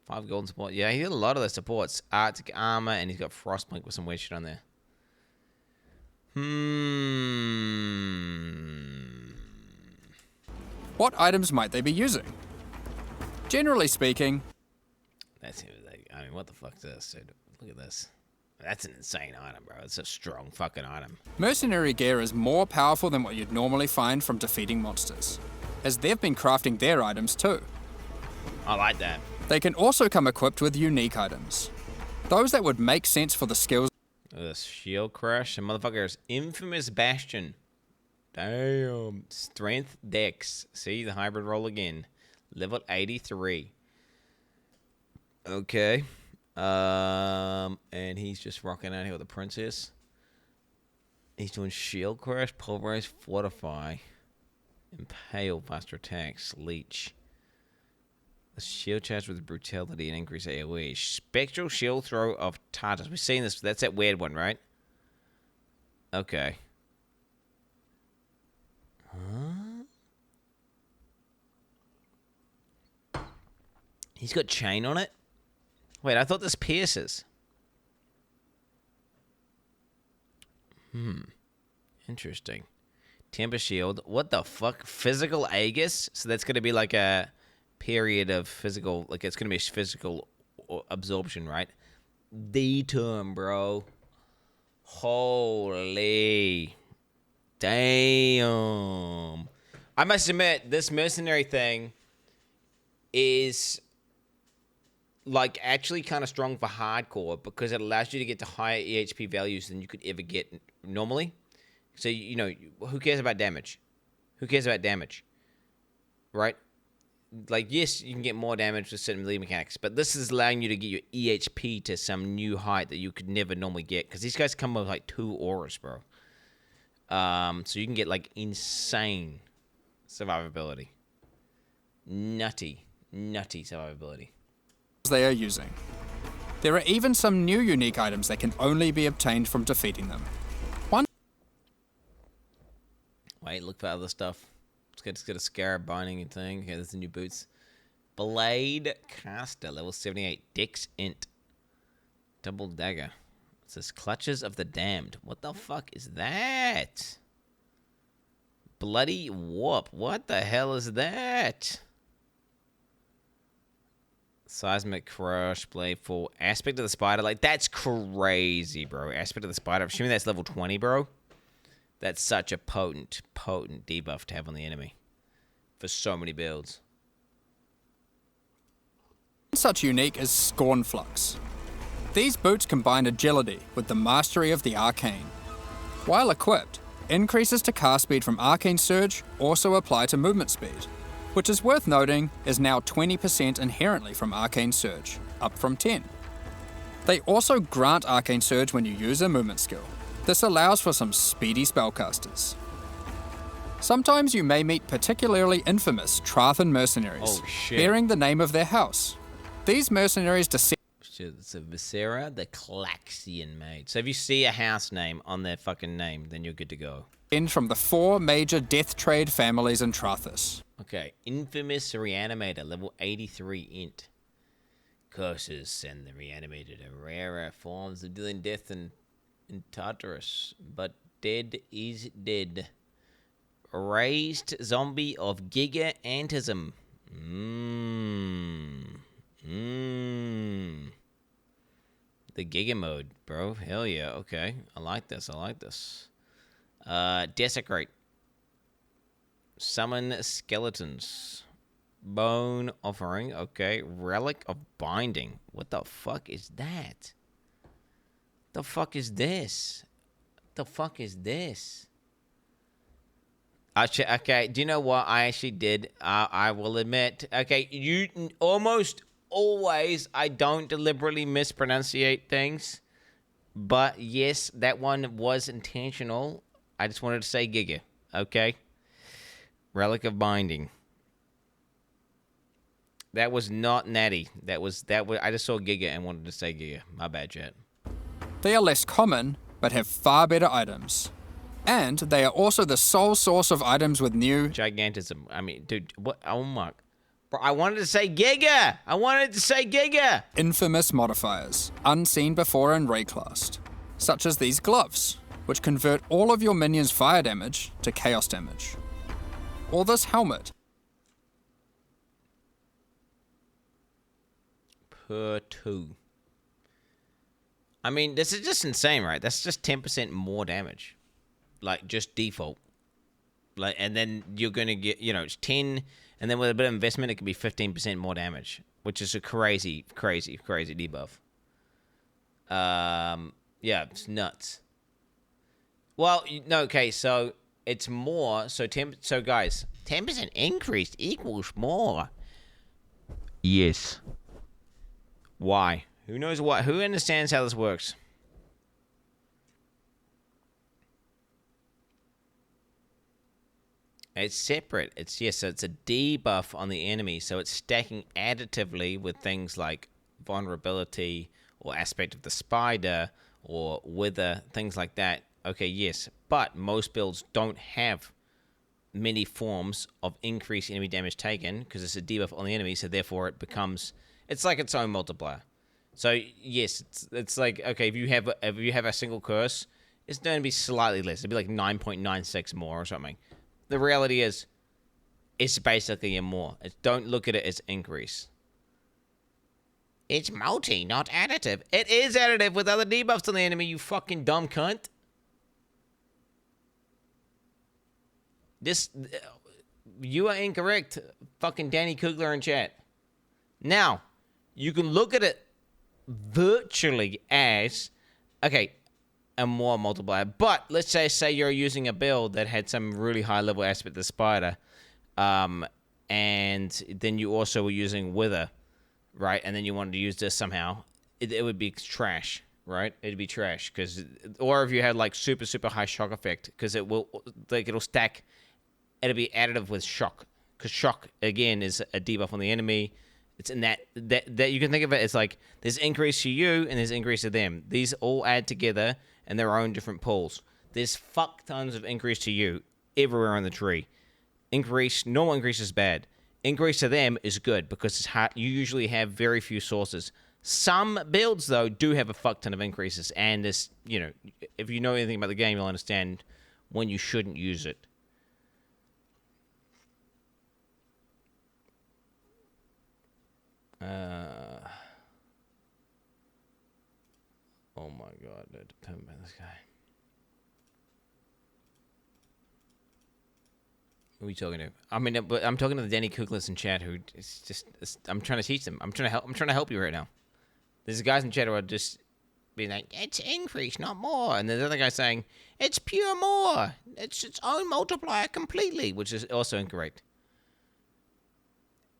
5 golden support. Yeah, he got a lot of the supports. Arctic Armor, and he's got Frostblink with some weird shit on there.
What items might they be using? Generally speaking...
That's, I mean, what the fuck is this, dude? Look at this. That's an insane item, bro. It's a strong fucking item.
Mercenary gear is more powerful than what you'd normally find from defeating monsters, as they've been crafting their items too.
I like that.
They can also come equipped with unique items. Those that would make sense for the skills.
This Shield Crush, the motherfucker's Infamous Bastion. Damn. Strength Dex. See, the hybrid roll again. Level 83. Okay. And he's just rocking out here with the princess. He's doing Shield Crush, Pulverize, Fortify, Impale, Faster Attacks, Leech. The shield charge with brutality and increase AoE. Spectral Shield Throw of Tartarus. We've seen this. That's that weird one, right? Okay. Huh? He's got chain on it? Wait, I thought this pierces. Interesting. Temper Shield. What the fuck? Physical Aegis? So that's going to be like a period of physical... Like, it's going to be a physical absorption, right? D-term, bro. Holy... Damn. I must admit, this mercenary thing is... like actually kind of strong for hardcore because it allows you to get to higher EHP values than you could ever get normally. So, you know, who cares about damage? Who cares about damage? Right? Like, yes, you can get more damage with certain melee mechanics, but this is allowing you to get your EHP to some new height that you could never normally get because these guys come with like 2 auras, bro. So you can get like insane survivability. Nutty survivability.
They are using. There are even some new unique items that can only be obtained from defeating them.
Wait, look for other stuff. Let's get a scarab binding thing. Okay, there's the new boots. Blade Caster, level 78. Dex Int. Double Dagger. It says Clutches of the Damned. What the fuck is that? Bloody Warp. What the hell is that? Seismic Crush, Bladeful, Aspect of the Spider. Like, that's crazy, bro. Aspect of the Spider. I'm assuming that's level 20, bro. That's such a potent debuff to have on the enemy. For so many builds.
Such unique as Scornflux. These boots combine agility with the mastery of the arcane. While equipped, increases to cast speed from Arcane Surge also apply to movement speed, which is worth noting is now 20% inherently from Arcane Surge, up from 10. They also grant Arcane Surge when you use a movement skill. This allows for some speedy spellcasters. Sometimes you may meet particularly infamous Trathan mercenaries, bearing the name of their house. These mercenaries descend.
It's a Viscera, the Claxian Mage. So if you see a house name on their fucking name, then you're good to go.
From the 4 major death trade families in Trathis.
Okay, Infamous Reanimator, level 83 int. Curses send the Reanimator to rarer forms of dealing death in Tartarus, but dead is dead. Raised zombie of Gigantism. The Giga mode, bro. Hell yeah. Okay. I like this. Desecrate. Summon skeletons. Bone offering. Okay. Relic of binding. What the fuck is that? The fuck is this? Okay, do you know what I actually did? I will admit. Okay, you almost always, I don't deliberately mispronunciate things. But yes, that one was intentional. I just wanted to say Giga. Okay? Relic of Binding. That was not natty. That was I just saw Giga and wanted to say Giga. My bad, chat.
They are less common, but have far better items. And they are also the sole source of items with new
Gigantism. I mean, dude, what? Oh my. Bro, I wanted to say Giga!
Infamous modifiers, unseen before in Rayclast, such as these gloves, which convert all of your minions' fire damage to chaos damage. Or this helmet.
Per 2. I mean, this is just insane, right? That's just 10% more damage. Like, just default. Like, and then you're going to get, it's 10, and then with a bit of investment, it could be 15% more damage, which is a crazy debuff. Yeah, it's nuts. Well, no, okay, so it's more, so guys, 10% increase equals more. Yes. Why? Who knows what? Who understands how this works? It's separate. So it's a debuff on the enemy. So it's stacking additively with things like vulnerability or aspect of the spider or wither, things like that. Okay, yes. But most builds don't have many forms of increased enemy damage taken because it's a debuff on the enemy. So therefore it becomes, it's like its own multiplier. So yes, it's like, okay, if you have a single curse, it's going to be slightly less. It'd be like 9.96 more or something. The reality is, it's basically a more. Don't look at it as increase. It's multi, not additive. It is additive with other debuffs on the enemy, you fucking dumb cunt. You are incorrect, fucking Danny Kugler in chat. Now, you can look at it virtually as, okay, a more multiplier. But let's say you're using a build that had some really high level aspect of the spider, and then you also were using wither, right? And then you wanted to use this somehow. It would be trash, right? It'd be trash or if you had like super high shock effect, because it'll stack. It'll be additive with shock, because shock again is a debuff on the enemy. It's in that you can think of it as like there's increase to you and there's increase to them. These all add together and their own different pools. There's fuck tons of increase to you everywhere on the tree. Normal increase is bad. Increase to them is good because it's hard. You usually have very few sources. Some builds though do have a fuck ton of increases, and this, if you know anything about the game, you'll understand when you shouldn't use it. Oh my god, dude. Tell me about this guy. Who are we talking to? I mean, but I'm talking to the Danny Kukless in chat who is just. I'm trying to teach them. I'm trying to help you right now. There's guys in chat who are just being like, it's increase, not more. And there's other guy saying, it's pure more. It's its own multiplier completely, which is also incorrect.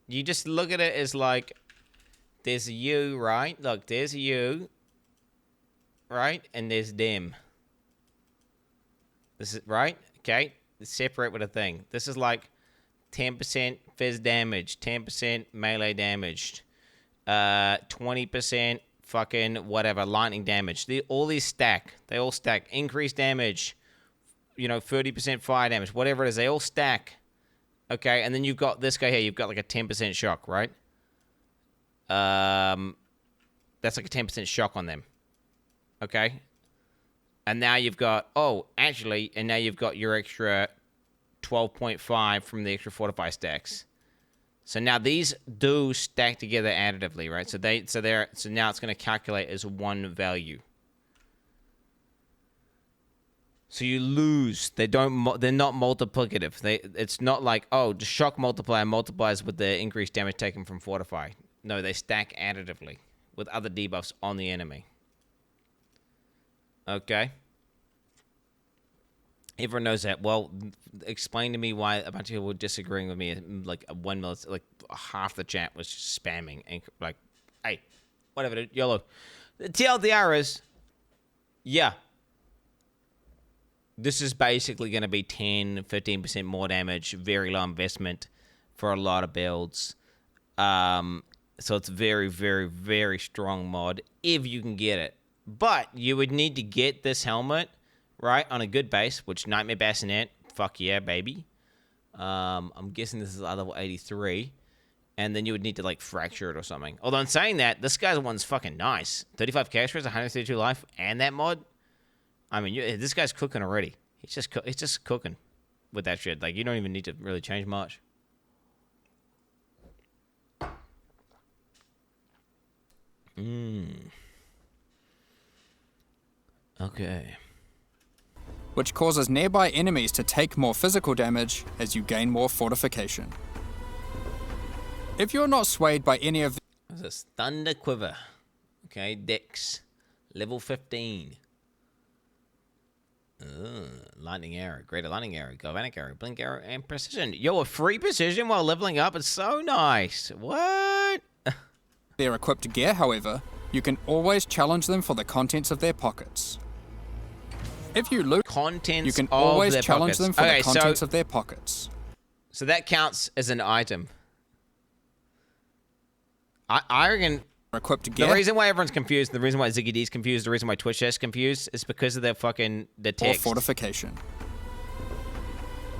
You just look at it as like, there's a you, right? Look, there's a you, right? And there's them. This is, right? Okay? Separate with a thing. This is like 10% fizz damage, 10% melee damaged, 20% fucking whatever, lightning damage. All these stack. They all stack. Increased damage, 30% fire damage, whatever it is, they all stack. Okay, and then you've got this guy here. You've got like a 10% shock, right? That's like a 10% shock on them. Okay? And now you've got, and now you've got your extra 12.5 from the extra fortify stacks. So now these do stack together additively, right? So now it's going to calculate as one value. So you lose. They're not multiplicative. It's not like, the shock multiplier multiplies with the increased damage taken from fortify. No, they stack additively with other debuffs on the enemy. Okay. Everyone knows that. Well, explain to me why a bunch of people were disagreeing with me. Like like half the chat was just spamming and like, hey, whatever, dude, YOLO. The TLDR is, yeah. This is basically going to be 10, 15% more damage, very low investment for a lot of builds. So it's very, very, very strong mod if you can get it. But you would need to get this helmet, right, on a good base, which Nightmare Bassinet, fuck yeah, baby. I'm guessing this is level 83. And then you would need to, like, fracture it or something. Although in saying that, this guy's one's fucking nice. 35 cash rates, 132 life, and that mod. I mean, this guy's cooking already. He's just cooking with that shit. Like, you don't even need to really change much. Okay.
Which causes nearby enemies to take more physical damage as you gain more fortification. If you're not swayed by any of
What's this? Thunder Quiver. Okay, Dex. Level 15. Lightning Arrow. Greater Lightning Arrow. Galvanic Arrow. Blink Arrow. And Precision. Yo, a free precision while leveling up is so nice. What?
their equipped gear, however, you can always challenge them for the contents of their pockets. If you loot,
you
can always challenge them for the contents of their pockets.
So that counts as an item. I reckon
equipped gear.
The reason why everyone's confused, the reason why Ziggy D's confused, the reason why Twitch is confused is because of their text.
Or fortification.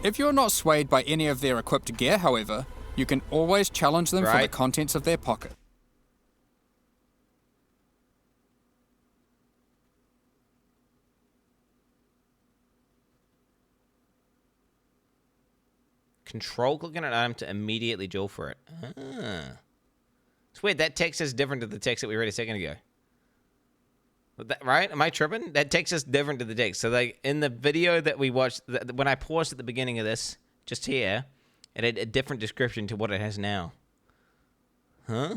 If you're not swayed by any of their equipped gear, however, you can always challenge them for the contents of their pocket.
Control clicking an item to immediately duel for it. It's weird. That text is different to the text that we read a second ago. Right? Am I tripping? That text is different to the text. So, like, in the video that we watched, when I paused at the beginning of this, just here, it had a different description to what it has now. Huh?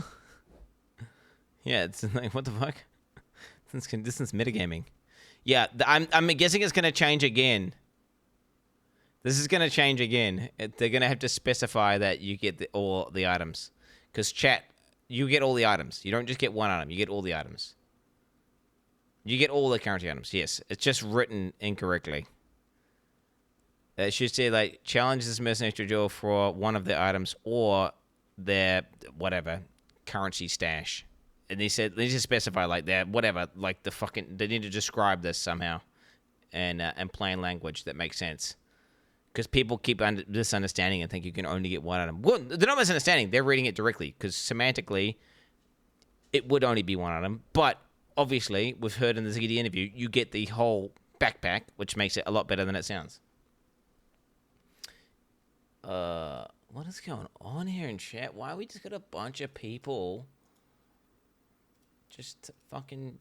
Yeah, it's like, what the fuck? This is metagaming. Yeah, I'm guessing it's going to change again. This is going to change again. They're going to have to specify that you get all the items. Because chat, you get all the items. You don't just get one item. You get all the items. You get all the currency items. Yes. It's just written incorrectly. It should say, like, challenge this mercenary to duel for one of the items or their, whatever, currency stash. And they said, they need to specify, like, their, whatever, like, the fucking, they need to describe this somehow. In plain language that makes sense. Because people keep misunderstanding and think you can only get one item. Well, they're not misunderstanding. They're reading it directly. Because semantically, it would only be one item. But, obviously, we've heard in the Ziggy D interview, you get the whole backpack, which makes it a lot better than it sounds. What is going on here in chat? Why we just got a bunch of people Just fucking...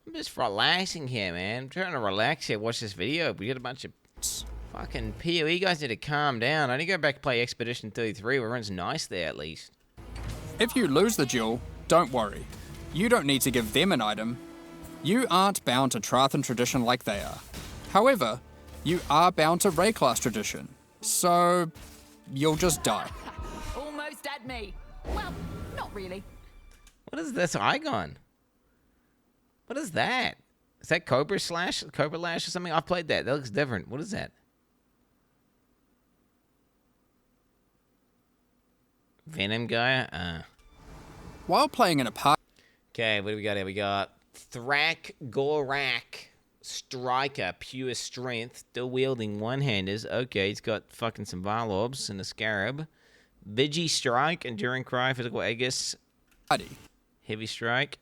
I'm just relaxing here, man. I'm trying to relax here, watch this video. We got a bunch of fucking PoE guys need to calm down. I need to go back and play Expedition 33 where everyone's nice there at least.
If you lose the duel, don't worry. You don't need to give them an item. You aren't bound to Trathan tradition like they are. However, you are bound to Ray class tradition. So, you'll just die.
Almost at me. Well, not really.
What is this icon? What is that? Is that Cobra Lash or something? I've played that. That looks different. What is that? Venom guy?
While playing in a party...
Okay, what do we got here? We got Gorak Striker, pure strength, still wielding one-handers. Okay, he's got fucking some Varlobs and a Scarab. Vigi Strike, Enduring Cry, Physical Aegis. Heavy Strike.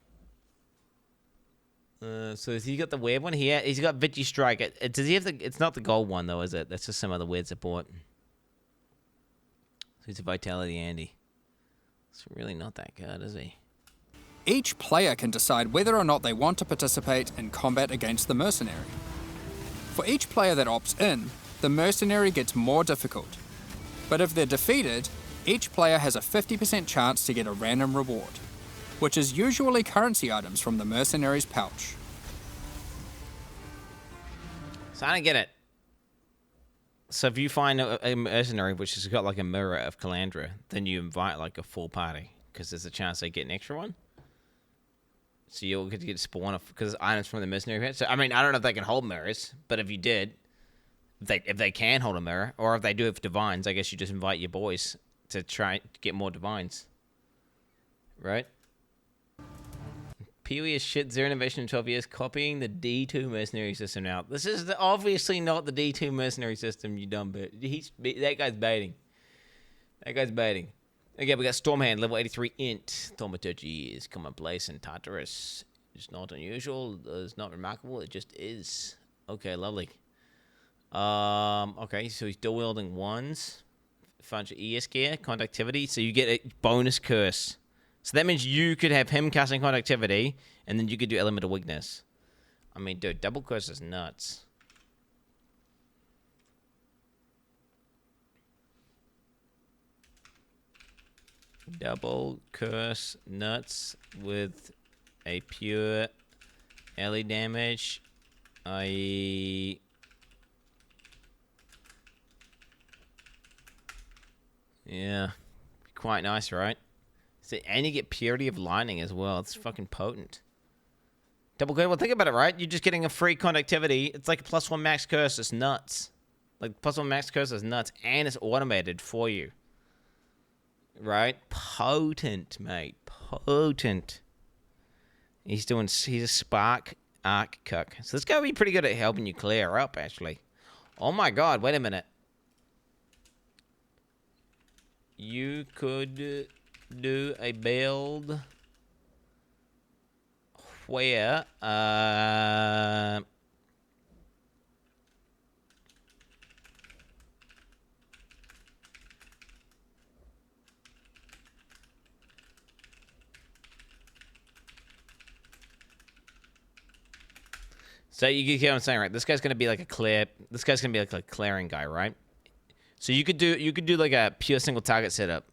So has he got the weird one? He's got Vigi Strike. Does he have the? It's not the gold one though, is it? That's just some other weird support. So he's a Vitality Andy. It's really not that good, is he?
Each player can decide whether or not they want to participate in combat against the mercenary. For each player that opts in, the mercenary gets more difficult. But if they're defeated, each player has a 50% chance to get a random reward, which is usually currency items from the mercenary's pouch.
So I don't get it. So if you find a mercenary which has got like a mirror of Calandra, then you invite like a full party, because there's a chance they get an extra one. So you'll get to get spawn off because items from the mercenary pit. So I mean, I don't know if they can hold mirrors, but if you did, if they can hold a mirror, or if they do have divines, I guess you just invite your boys to try to get more divines. Right? PoE is shit, zero innovation in 12 years, copying the D2 mercenary system now. This is obviously not the D2 mercenary system, you dumb bitch. That guy's baiting. That guy's baiting. Okay, we got Stormhand, level 83 int. Thaumaturgy is commonplace and Tartarus. It's not unusual, it's not remarkable, it just is. Okay, lovely. Okay, so he's dual wielding ones. Bunch of ES gear, conductivity, so you get a bonus curse. So that means you could have him casting conductivity, and then you could do elemental weakness. I mean, dude, double curse is nuts. Double curse nuts with a pure LE damage. Yeah. Quite nice, right? And you get Purity of Lightning as well. It's fucking potent. Double good. Well, think about it, right? You're just getting a free conductivity. It's like a +1 max curse. It's nuts. Like, +1 max curse is nuts. And it's automated for you. Right? Potent, mate. Potent. He's a Spark Arc Cuck. So this guy would be pretty good at helping you clear up, actually. Oh my god, wait a minute. You could do a build where so you get what I'm saying, right? This guy's gonna be like a clear. This guy's gonna be like a clearing guy, right? So you could do like a pure single target setup.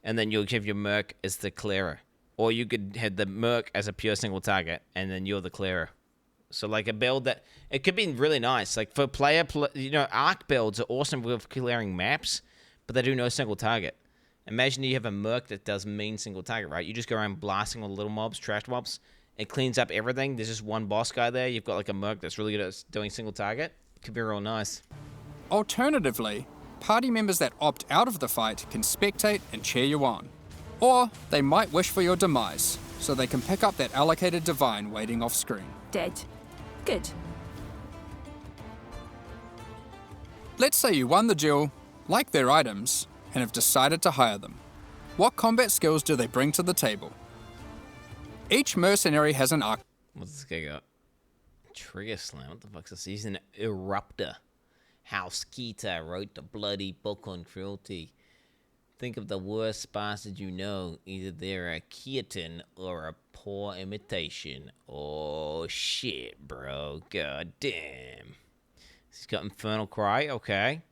And then you'll give your Merc as the clearer. Or you could have the Merc as a pure single target, and then you're the clearer. So like a build that, it could be really nice. Like for Arc builds are awesome with clearing maps, but they do no single target. Imagine you have a Merc that does mean single target, right? You just go around blasting all the little mobs, trash mobs. It cleans up everything. There's just one boss guy there. You've got like a Merc that's really good at doing single target. Could be real nice.
Alternatively, party members that opt out of the fight can spectate and cheer you on. Or they might wish for your demise, so they can pick up that allocated divine waiting off screen.
Dead. Good.
Let's say you won the duel, like their items, and have decided to hire them. What combat skills do they bring to the table? Each mercenary has an arc.
What's this guy got? Trigger slam. What the fuck's this? He's an eruptor. How Skeeter wrote the bloody book on cruelty. Think of the worst bastard you know. Either they're a Keaton or a poor imitation. Oh shit, bro. God damn. He's got Infernal Cry. Okay.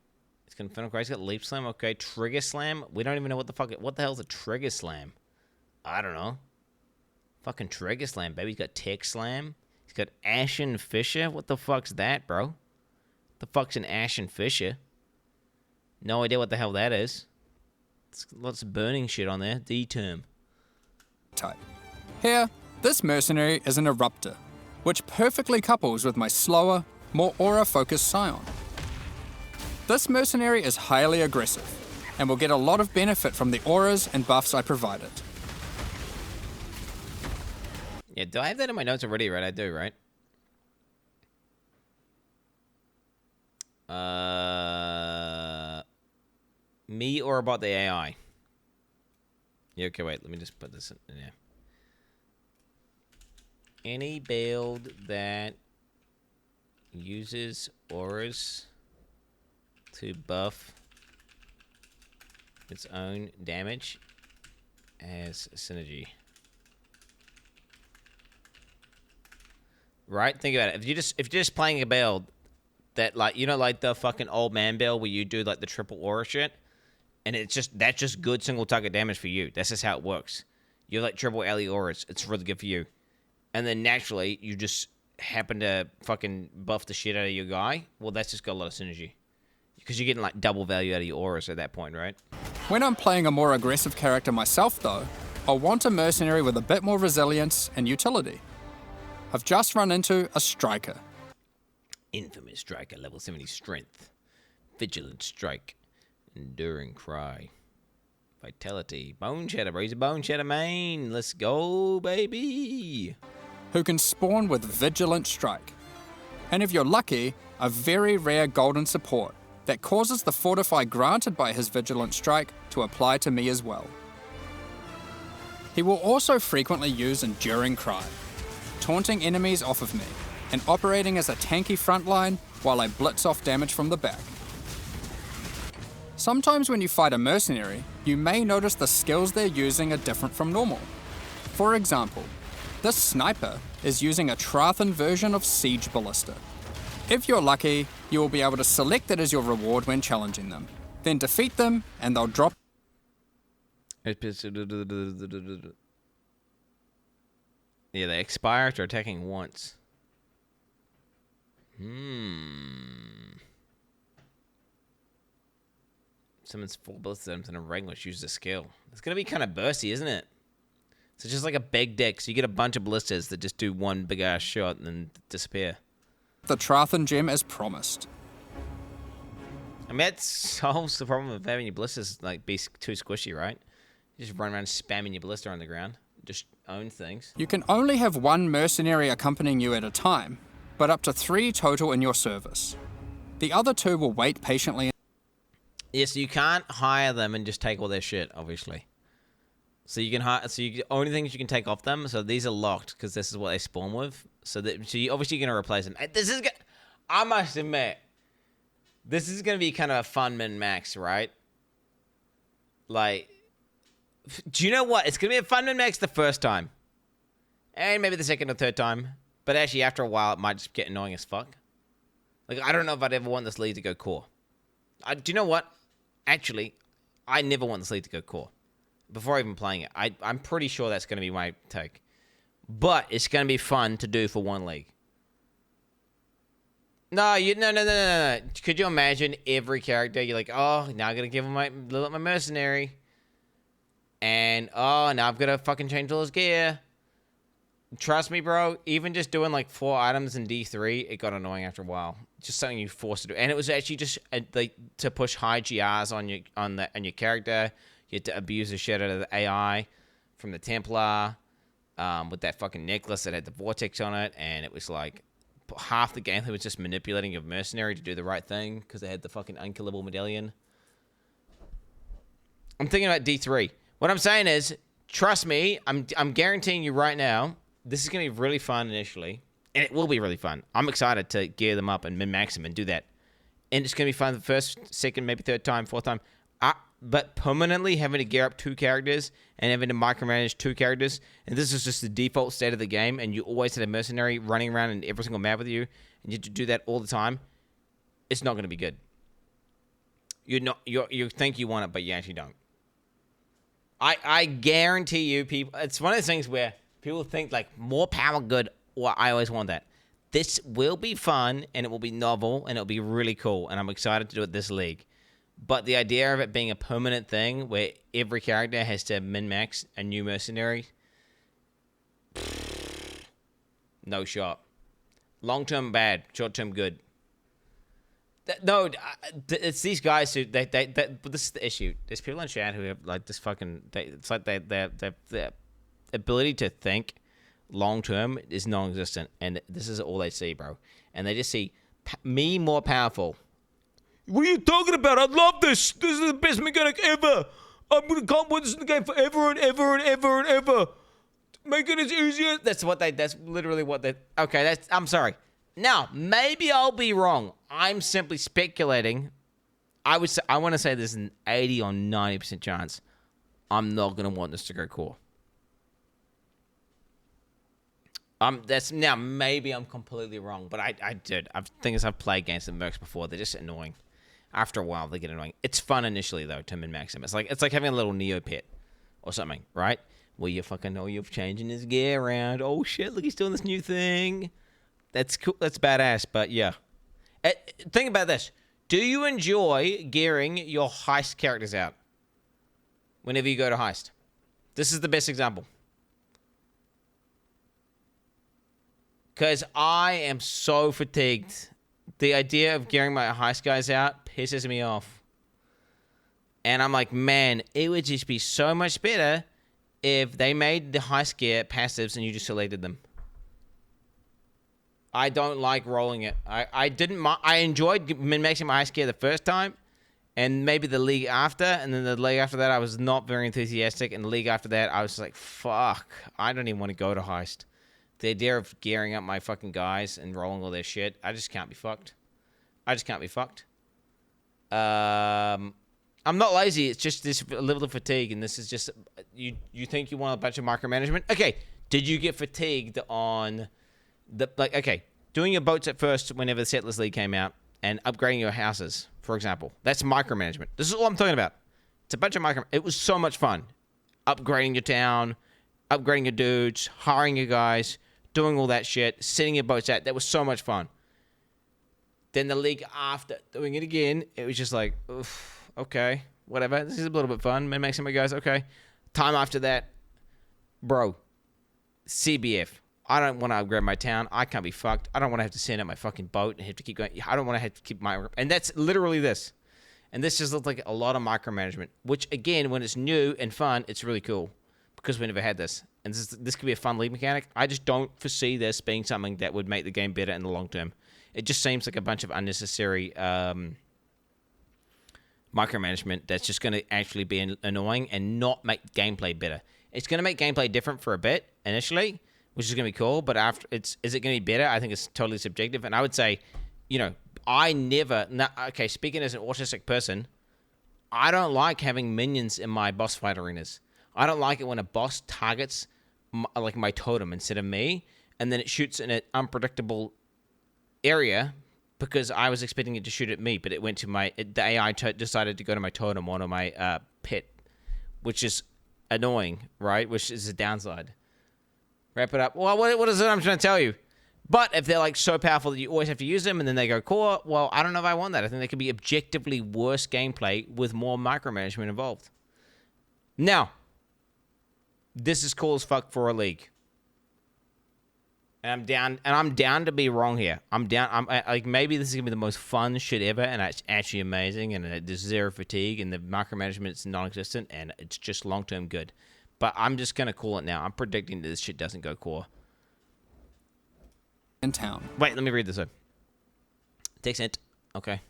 He's got Infernal Cry. He's got Leap Slam. Okay. Trigger Slam. We don't even know what the hell's a Trigger Slam. I don't know. Fucking Trigger Slam, baby. He's got Tech Slam. He's got Ashen Fisher. What the fuck's that, bro? The fuck's an Ashen Fisher? No idea what the hell that is. It's lots of burning shit on there. D-term.
Type. Here, this mercenary is an Eruptor, which perfectly couples with my slower, more aura-focused Scion. This mercenary is highly aggressive, and will get a lot of benefit from the auras and buffs I provide it.
Yeah, do I have that in my notes already, right? I do, right? Me or about the AI? Yeah, okay, wait. Let me just put this in there. Any build that uses auras to buff its own damage has synergy. Right? Think about it. If you're just playing a build that, like, you know, like the fucking old man build where you do like the triple aura shit, and that's just good single target damage for you. That's just how it works. You're like triple alley auras. It's really good for you. And then naturally you just happen to fucking buff the shit out of your guy. Well, that's just got a lot of synergy. Because you're getting like double value out of your auras at that point, right?
When I'm playing a more aggressive character myself though, I'll want a mercenary with a bit more resilience and utility. I've just run into a Striker.
Infamous Striker, level 70 strength. Vigilant Strike. Enduring Cry. Vitality. Bone Shatter, bro. He's a Bone Shatter main. Let's go, baby.
Who can spawn with Vigilant Strike. And if you're lucky, a very rare golden support that causes the Fortify granted by his Vigilant Strike to apply to me as well. He will also frequently use Enduring Cry, taunting enemies off of me, and operating as a tanky frontline while I blitz off damage from the back. Sometimes when you fight a mercenary, you may notice the skills they're using are different from normal. For example, this sniper is using a Trathan version of Siege Ballista. If you're lucky, you will be able to select it as your reward when challenging them, then defeat them and they'll drop.
Yeah, they expire after attacking once. Summons 4 ballistas and a regular uses a skill. It's gonna be kind of bursty, isn't it? So it's just like a big deck, so you get a bunch of ballistas that just do one big ass shot and then disappear.
The Trathan gem as promised.
I mean, that solves the problem of having your ballistas like be too squishy, right? You just run around spamming your ballista on the ground. Just own things.
You can only have one mercenary accompanying you at a time, but up to 3 total in your service. The other 2 will wait patiently.
Yes, you can't hire them and just take all their shit, obviously. So you can hire. So the only things you can take off them. So these are locked because this is what they spawn with. So you obviously going to replace them. This is. I must admit, this is going to be kind of a fun min-max, right? Like, do you know what? It's going to be a fun min-max the first time, and maybe the second or third time. But actually, after a while, it might just get annoying as fuck. Like, I don't know if I'd ever want this lead to go core. Do you know what? Actually, I never want this lead to go core. Before even playing it, I'm pretty sure that's going to be my take. But it's going to be fun to do for one league. No. Could you imagine every character? You're like, oh, now I'm going to give him my mercenary. And, oh, now I've got to fucking change all his gear. Trust me, bro, even just doing like 4 items in D3, it got annoying after a while. Just something you forced to do. And it was actually just to push high GRs on your character. You had to abuse the shit out of the AI from the Templar with that fucking necklace that had the vortex on it. And it was like half the gameplay was just manipulating your mercenary to do the right thing because they had the fucking unkillable medallion. I'm thinking about D3. What I'm saying is, trust me, I'm guaranteeing you right now, this is going to be really fun initially. And it will be really fun. I'm excited to gear them up and min-max them and do that. And it's going to be fun the first, second, maybe third time, fourth time. But permanently having to gear up 2 characters and having to micromanage 2 characters, and this is just the default state of the game, and you always had a mercenary running around in every single map with you, and you have to do that all the time, it's not going to be good. You think you want it, but you actually don't. I guarantee you, people, it's one of those things where people think, like, more power good, well, I always want that. This will be fun, and it will be novel, and it'll be really cool, and I'm excited to do it this league. But the idea of it being a permanent thing where every character has to min-max a new mercenary, no shot. Long-term bad, short-term good. It's these guys who, but this is the issue. There's people in chat who have, like, this fucking, it's like their ability to think long-term is non-existent, and this is all they see, bro. And they just see me more powerful. What are you talking about? I love this. This is the best mechanic ever. I'm gonna can't win this in the game forever and ever and ever and ever. Make it as easier. That's literally what they. Okay, I'm sorry. Now, maybe I'll be wrong. I'm simply speculating. I want to say there's an 80 or 90% chance I'm not gonna want this to go core. Now maybe I'm completely wrong, but I think as I've played games with mercs before, they're just annoying. After a while, they get annoying. It's fun initially, though, to min-max them. It's like having a little Neo pet or something, right? Where you fucking know you're changing his gear around. Oh, shit, look, he's doing this new thing. That's cool. That's badass, but yeah. Think about this. Do you enjoy gearing your heist characters out whenever you go to heist? This is the best example. Because I am so fatigued. The idea of gearing my heist guys out pisses me off. And I'm like, man, it would just be so much better if they made the heist gear passives and you just selected them. I don't like rolling it. I enjoyed min-maxing my heist gear the first time, and maybe the league after, and then the league after that I was not very enthusiastic, and the league after that I was like, fuck, I don't even want to go to heist. The idea of gearing up my fucking guys and rolling all their shit, I just can't be fucked. I'm not lazy. It's just this level of fatigue, and this is just you think you want a bunch of micromanagement. Okay, did you get fatigued on doing your boats at first whenever the Settlers League came out and upgrading your houses, for example? That's micromanagement. This is all I'm talking about. It's a bunch of It was so much fun. Upgrading your town, upgrading your dudes, hiring your guys, doing all that shit, setting your boats out. That was so much fun. Then the league after doing it again, it was just like, oof, okay, whatever. This is a little bit fun. Make some of you guys, okay. Time after that, bro, CBF. I don't want to upgrade my town. I can't be fucked. I don't want to have to send out my fucking boat and have to keep going. I don't want to have to keep my... And that's literally this. And this just looks like a lot of micromanagement, which, again, when it's new and fun, it's really cool because we never had this. And this could be a fun league mechanic. I just don't foresee this being something that would make the game better in the long term. It just seems like a bunch of unnecessary micromanagement that's just going to actually be annoying and not make gameplay better. It's going to make gameplay different for a bit initially, which is going to be cool, but after is it going to be better? I think it's totally subjective. And I would say, speaking as an autistic person, I don't like having minions in my boss fight arenas. I don't like it when a boss targets my totem instead of me, and then it shoots in an unpredictable area because I was expecting it to shoot at me, but it went to the AI decided to go to my totem or to my pet, which is annoying, right? Which is a downside. Wrap it up. Well, what is it I'm trying to tell you? But if they're so powerful that you always have to use them and then they go core, well, I don't know if I want that. I think there could be objectively worse gameplay with more micromanagement involved. Now, this is cool as fuck for a league. And I'm down to be wrong here. Maybe this is gonna be the most fun shit ever, and it's actually amazing, and there's zero fatigue, and the micromanagement is non-existent, and it's just long-term good. But I'm just gonna call it now. I'm predicting that this shit doesn't go core.
In town.
Wait, let me read this up. Takes it. Okay.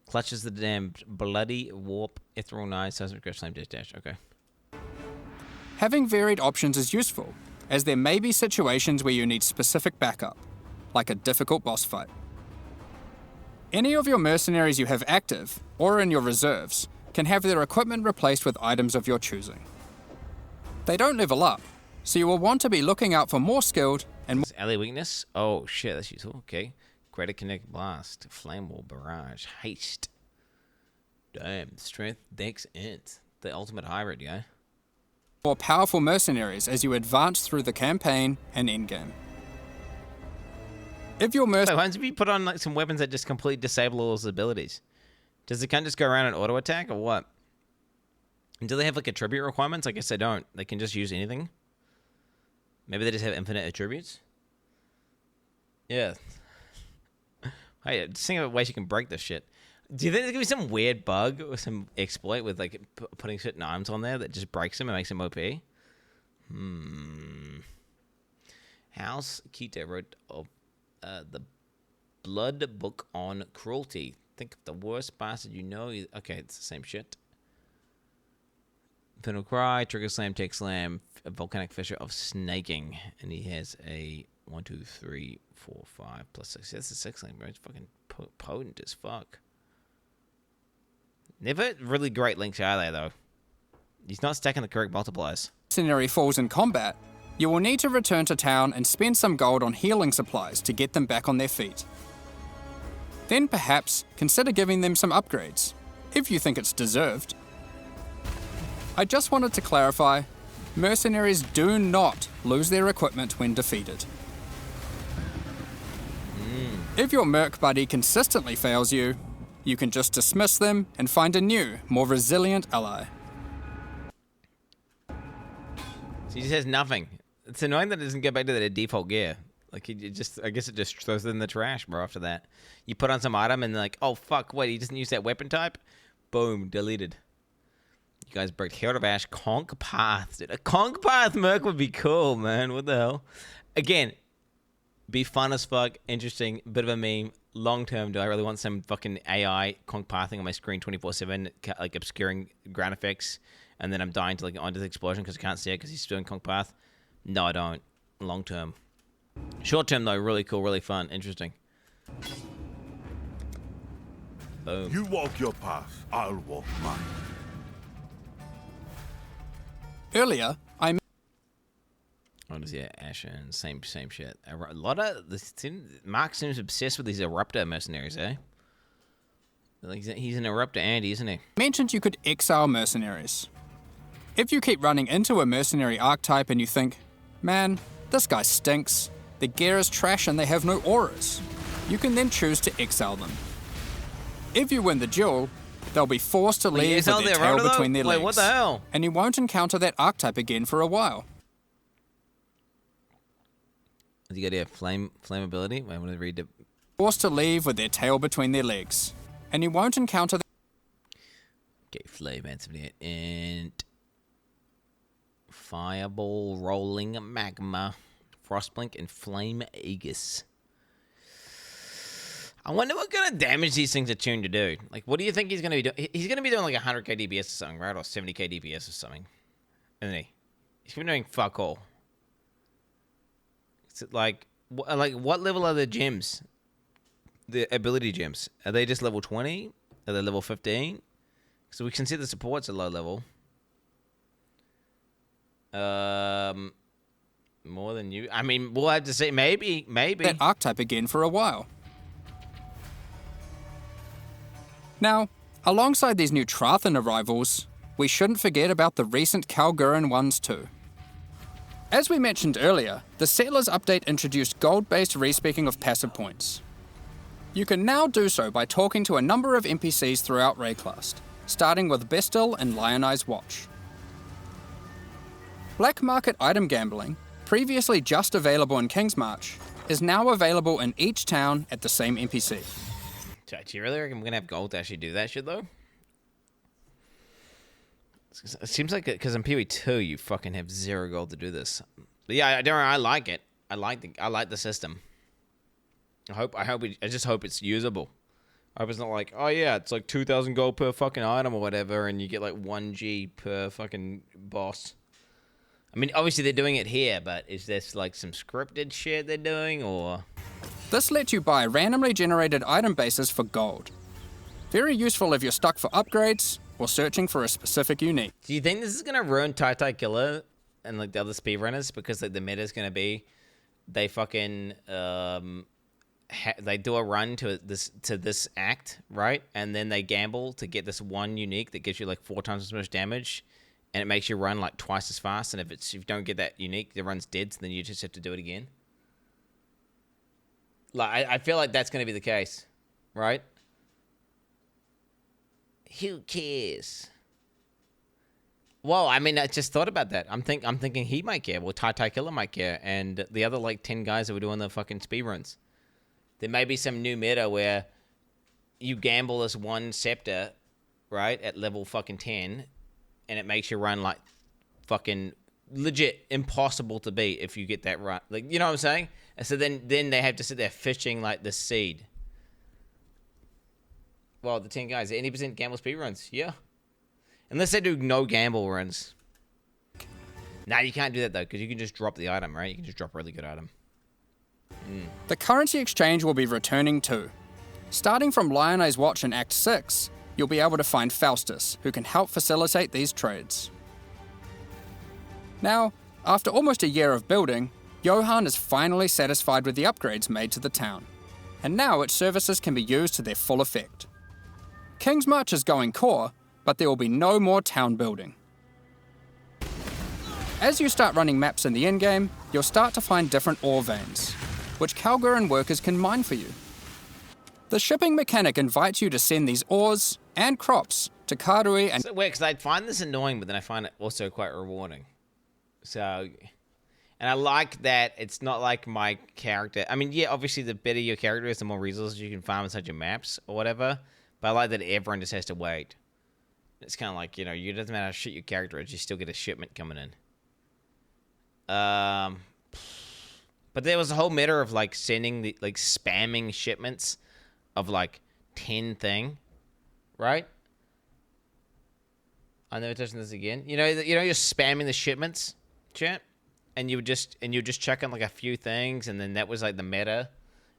Clutches the damn bloody warp, ethereal knives, seismic crash, flame dash. Okay.
Having varied options is useful, as there may be situations where you need specific backup, like a difficult boss fight. Any of your mercenaries you have active, or in your reserves, can have their equipment replaced with items of your choosing. They don't level up, so you will want to be looking out for more skilled and
ally weakness. Oh shit, that's useful. Okay. Greater kinetic blast, flame wall, barrage, haste. Damn, strength, dex, int. The ultimate hybrid, yeah.
more powerful mercenaries as you advance through the campaign and endgame. If your
Wait, what if you put on like some weapons that just completely disable all his abilities? Does the kind just go around and auto attack or what? And do they have like attribute requirements? I guess they don't. They can just use anything. Maybe they just have infinite attributes. Yeah. Hey, just think of ways you can break this shit. Do you think there's gonna be some weird bug or some exploit with like putting certain items on there that just breaks them and makes them OP? House Kita wrote the Blood Book on Cruelty. Think of the worst bastard you know. Okay, it's the same shit. Infernal Cry, Trigger Slam, Take Slam, a Volcanic Fissure of Snaking. And he has a 1, 2, 3, 4, 5 plus 6. That's a 6 link, bro. It's fucking potent as fuck. Never really great links, are they, though? He's not stacking the correct multipliers.
Mercenary falls in combat, you will need to return to town and spend some gold on healing supplies to get them back on their feet. Then perhaps consider giving them some upgrades, if you think it's deserved. I just wanted to clarify, mercenaries do not lose their equipment when defeated. If your merc buddy consistently fails you, you can just dismiss them and find a new, more resilient ally.
So he just has nothing. It's annoying that it doesn't get back to the default gear. Like, it just, I guess it just throws it in the trash, bro, after that. You put on some item and like, oh, fuck, wait, he doesn't use that weapon type? Boom, deleted. You guys broke Herald of Ash, Conk Path. Dude, a Conk Path merc would be cool, man. What the hell? Again, be fun as fuck, interesting, bit of a meme. Long term, do I really want some fucking AI Conk Pathing on my screen 24/7, like obscuring ground effects, and then I'm dying to like onto the explosion because I can't see it because he's doing Conk Path? No, I don't. Long term. Short term though, really cool, really fun, interesting. Boom.
You walk your path, I'll walk mine.
Earlier, I
Oh, yeah, Ashen, same shit. A lot of Mark seems obsessed with these Eruptor mercenaries, eh? Like he's an Eruptor Andy, isn't he?
mentioned you could exile mercenaries. If you keep running into a mercenary archetype and you think, man, this guy stinks, their gear is trash and they have no auras, you can then choose to exile them. If you win the duel, they'll be forced to leave with their tail between their legs.
What the hell?
And you won't encounter that archetype again for a while.
You got a flame ability? Wait, I want to read the...
Forced to leave with their tail between their legs. And you won't encounter that.
Okay, flame activity and fireball, rolling magma, frostblink, and flame aegis. I wonder what kind of damage these things are tuned to do. Like, what do you think he's going to be doing? He's going to be doing like 100k DPS or something, right? Or 70k DPS or something. Isn't he? He's going to be doing fuck all. It's like what level are the gems? The ability gems. Are they just level 20? Are they level 15? So we can see the supports are low level. More than you. I mean, we'll have to see. Maybe.
That archetype again for a while. Now, alongside these new Trathan arrivals, we shouldn't forget about the recent Kalgurin ones too. As we mentioned earlier, the Settlers update introduced gold-based respeaking of passive points. You can now do so by talking to a number of NPCs throughout Rayclast, starting with Bestel and Lionized Watch. Black market item gambling, previously just available in Kingsmarch, is now available in each town at the same NPC.
Do you really reckon we're going to have gold to actually do that shit, though? It seems like, because in PoE 2, you fucking have 0 gold to do this. But yeah, I like it. I like the system. I just hope it's usable. I was not like, oh yeah, it's like 2,000 gold per fucking item or whatever, and you get like 1G per fucking boss. I mean, obviously they're doing it here, but is this like some scripted shit they're doing, or?
This lets you buy randomly generated item bases for gold. Very useful if you're stuck for upgrades or searching for a specific unique.
Do you think this is gonna ruin Killer and like the other speedrunners, because like the meta is gonna be they fucking they do a run to this act, right? And then they gamble to get this one unique that gives you like 4 times as much damage, and it makes you run like twice as fast. And if you don't get that unique, the run's dead, so then you just have to do it again. Like I feel like that's gonna be the case, right? Who cares? Well, I mean, I just thought about that. I'm thinking he might care. Well, Killer might care, and the other like 10 guys that were doing the fucking speedruns. There may be some new meta where you gamble this one scepter, right, at level fucking 10, and it makes you run like fucking legit impossible to beat if you get that right. Like, you know what I'm saying? And so then they have to sit there fishing like the seed. Well, the 10 guys, 80% gamble speedruns, yeah. Unless they do no gamble runs. Nah, you can't do that though, because you can just drop the item, right? You can just drop a really good item.
The currency exchange will be returning too. Starting from Lione's Watch in Act 6, you'll be able to find Faustus, who can help facilitate these trades. Now, after almost a year of building, Johan is finally satisfied with the upgrades made to the town, and now its services can be used to their full effect. King's March is going core, but there will be no more town building. As you start running maps in the endgame, you'll start to find different ore veins, which Kalgurin workers can mine for you. The shipping mechanic invites you to send these ores and crops to Karui and...
So weird, because I find this annoying, but then I find it also quite rewarding. So... And I like that it's not like my character... I mean, yeah, obviously the better your character is, the more resources you can farm inside your maps or whatever. But I like that everyone just has to wait. It's kind of like, you know, it doesn't matter how shit your character is, you still get a shipment coming in. But there was a whole meta of like sending the like spamming shipments of like 10 thing, right? I'm never touching this again. You know, you're spamming the shipments, chat, and you just check on like a few things, and then that was like the meta,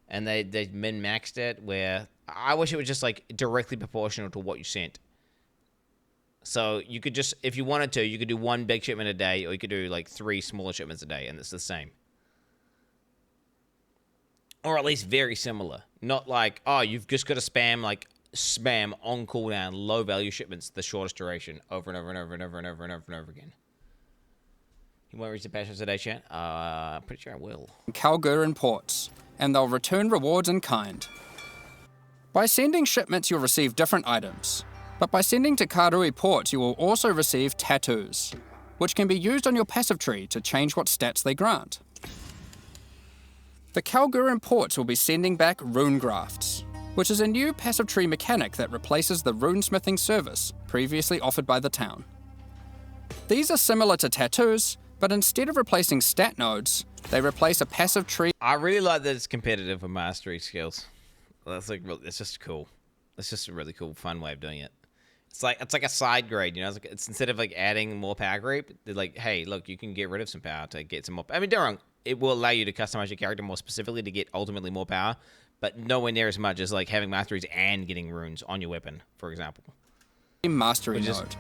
and they min-maxed it. Where I wish it was just like directly proportional to what you sent. So you could just, if you wanted to, you could do 1 big shipment a day, or you could do like 3 smaller shipments a day, and it's the same. Or at least very similar. Not like, oh, you've just got to spam on cooldown, low value shipments, the shortest duration, over and over and over and over and over and over and over again. You won't reach the passions today, chat? I'm pretty sure I will.
Kalgurin ports, and they'll return rewards in kind. By sending shipments, you'll receive different items. But by sending to Karui ports, you will also receive tattoos, which can be used on your passive tree to change what stats they grant. The Kalgurin ports will be sending back rune grafts, which is a new passive tree mechanic that replaces the runesmithing service previously offered by the town. These are similar to tattoos, but instead of replacing stat nodes, they replace a passive tree.
I really like that it's competitive for mastery skills. That's like, it's just cool. It's just a really cool, fun way of doing it. It's like a side grade, you know. It's instead of like adding more power creep, they're like, hey, look, you can get rid of some power to get some more. I mean, don't get me wrong, it will allow you to customize your character more specifically to get ultimately more power, but nowhere near as much as like having masteries and getting runes on your weapon, for example.
Mastery node.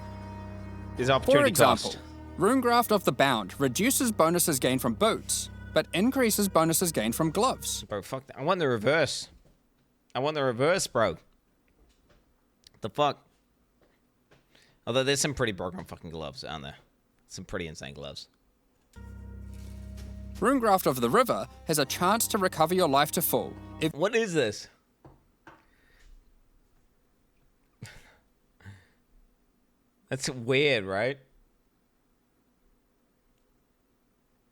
There's opportunity.
For example,
cost.
Runegraft of the Bound reduces bonuses gained from boots, but increases bonuses gained from gloves.
Bro, fuck that. I want the reverse. I want the reverse, bro. The fuck? Although there's some pretty broken fucking gloves, aren't there? Some pretty insane gloves.
Runegraft of the River has a chance to recover your life to full.
What is this? That's weird, right?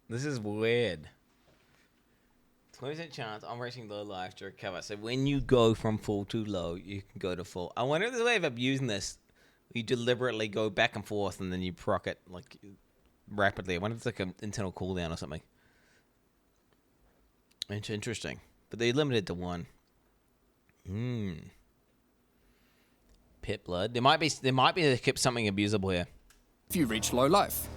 This is weird. 20% chance on reaching low life to recover. So when you go from full to low, you can go to full. I wonder if there's a way of abusing this. You deliberately go back and forth and then you proc it like rapidly. I wonder if it's like an internal cooldown or something. It's interesting. But they limited to 1. Pit blood. There might be something abusable here.
If you reach low life.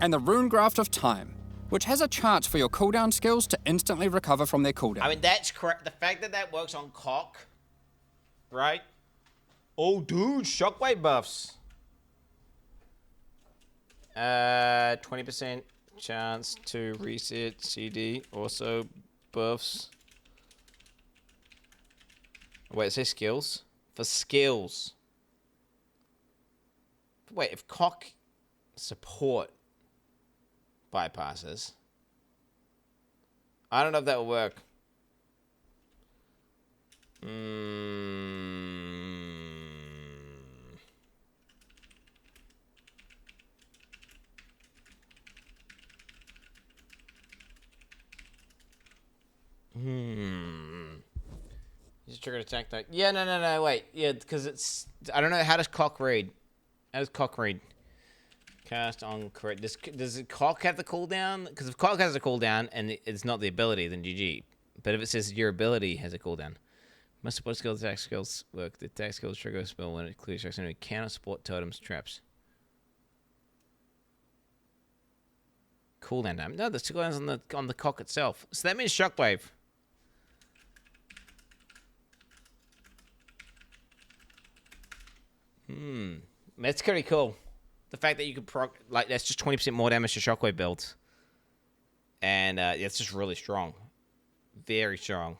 And the Rune Graft of Time, which has a chance for your cooldown skills to instantly recover from their cooldown.
I mean, that's correct. The fact that that works on cock, right? Oh, dude, shockwave buffs. 20% chance to reset CD. Also buffs. Wait, it says skills? For skills. Wait, if cock support bypasses. I don't know if that will work. Just triggered attack that. Yeah, no, wait. Yeah, because it's... I don't know. How does cock read? How does cock read? Cast on correct. Does cock have the cooldown? Because if cock has a cooldown and it's not the ability, then GG. But if it says your ability has a cooldown. Must support skills, attack skills work. The attack skills trigger a spell when it clears tracks enemy. Cannot support totems, traps. Cooldown damage. No, there's two cooldowns on the cock itself. So that means shockwave. That's pretty cool. The fact that you could proc, like, that's just 20% more damage to shockwave builds. And it's just really strong. Very strong.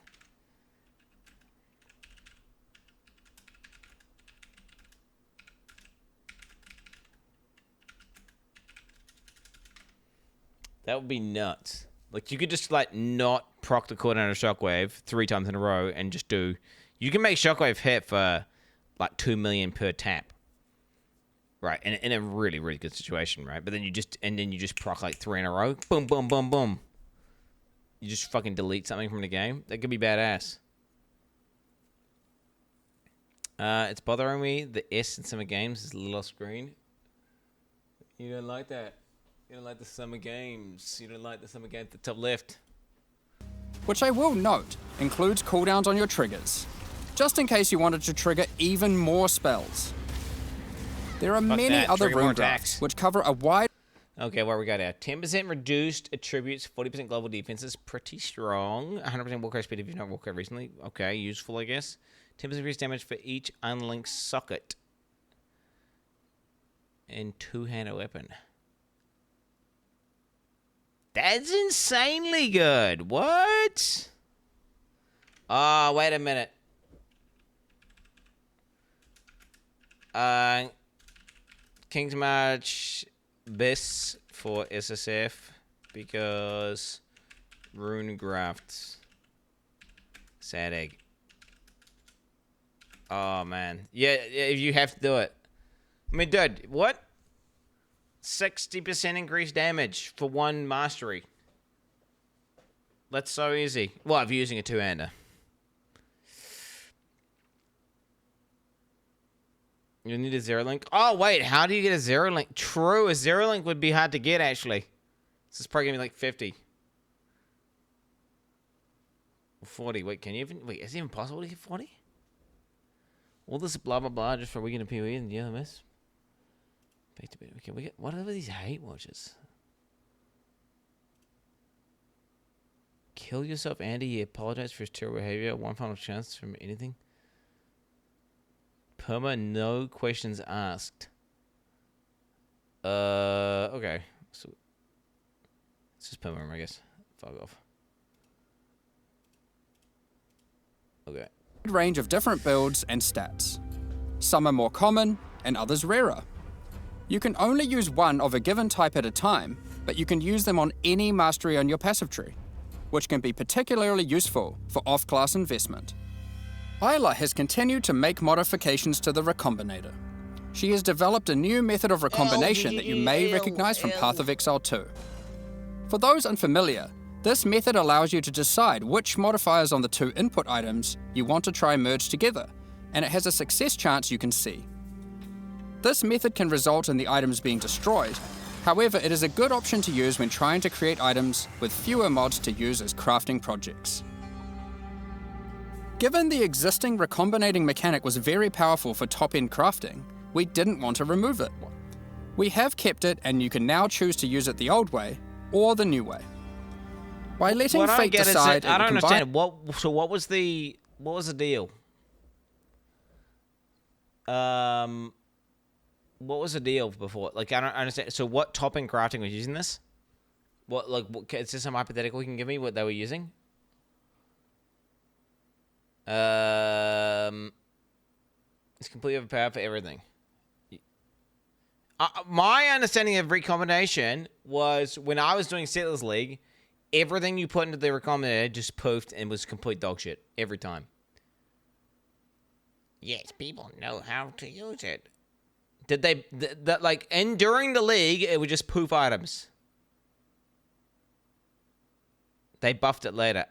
That would be nuts. Like, you could just, like, not proc the cooldown of shockwave 3 times in a row and just do... You can make shockwave hit for, like, 2 million per tap. Right, in a really, really good situation, right? But then you just proc like 3 in a row. Boom, boom, boom, boom. You just fucking delete something from the game. That could be badass. It's bothering me. The S in summer games is a little off screen. You don't like that. You don't like the summer games. You don't like the summer games at the top left.
Which I will note includes cooldowns on your triggers, just in case you wanted to trigger even more spells. There are many other rune drafts which cover a wide...
Okay, what we got here? 10% reduced attributes, 40% global defense is pretty strong. 100% walkout speed if you've not walked out recently. Okay, useful, I guess. 10% increased damage for each unlinked socket. And two-handed weapon. That's insanely good. What? Oh, wait a minute. King's March Biss for SSF because Rune Grafts. Sad egg. Oh man. Yeah, you have to do it. I mean, dude, what? 60% increased damage for 1 mastery. That's so easy. Well, if you're using a two-hander. You need a zero link. Oh, wait. How do you get a zero link? True. A zero link would be hard to get, actually. This is probably going to be like 50. 40. Wait, can you even... Wait, is it even possible to get 40? All this blah, blah, blah just for a weekend of PoE and the LMS? Okay, we get... What are these hate watches? Kill yourself, Andy. He apologized for his terrible behavior. 1 final chance from anything. Perma, no questions asked. Okay. So it's just perma, I guess. Fuck off. Okay.
Range of different builds and stats. Some are more common and others rarer. You can only use one of a given type at a time, but you can use them on any mastery on your passive tree, which can be particularly useful for off-class investment. Isla has continued to make modifications to the Recombinator. She has developed a new method of recombination that you may recognize from Path of Exile 2. For those unfamiliar, this method allows you to decide which modifiers on the 2 input items you want to try merge together, and it has a success chance you can see. This method can result in the items being destroyed. However, it is a good option to use when trying to create items with fewer mods to use as crafting projects. Given the existing recombinating mechanic was very powerful for top-end crafting, we didn't want to remove it. We have kept it, and you can now choose to use it the old way or the new way. By letting
What I
fate
get is
decide,
that, I don't
it will
understand. What was the deal? What was the deal before? Like, I don't understand. So what top-end crafting was using this? Is this some hypothetical you can give me what they were using? It's completely overpowered for everything. My understanding of recombination was when I was doing Settlers League, everything you put into the recombinator just poofed and was complete dog shit every time. Yes, people know how to use it. Did they, and during the league, it would just poof items. They buffed it later.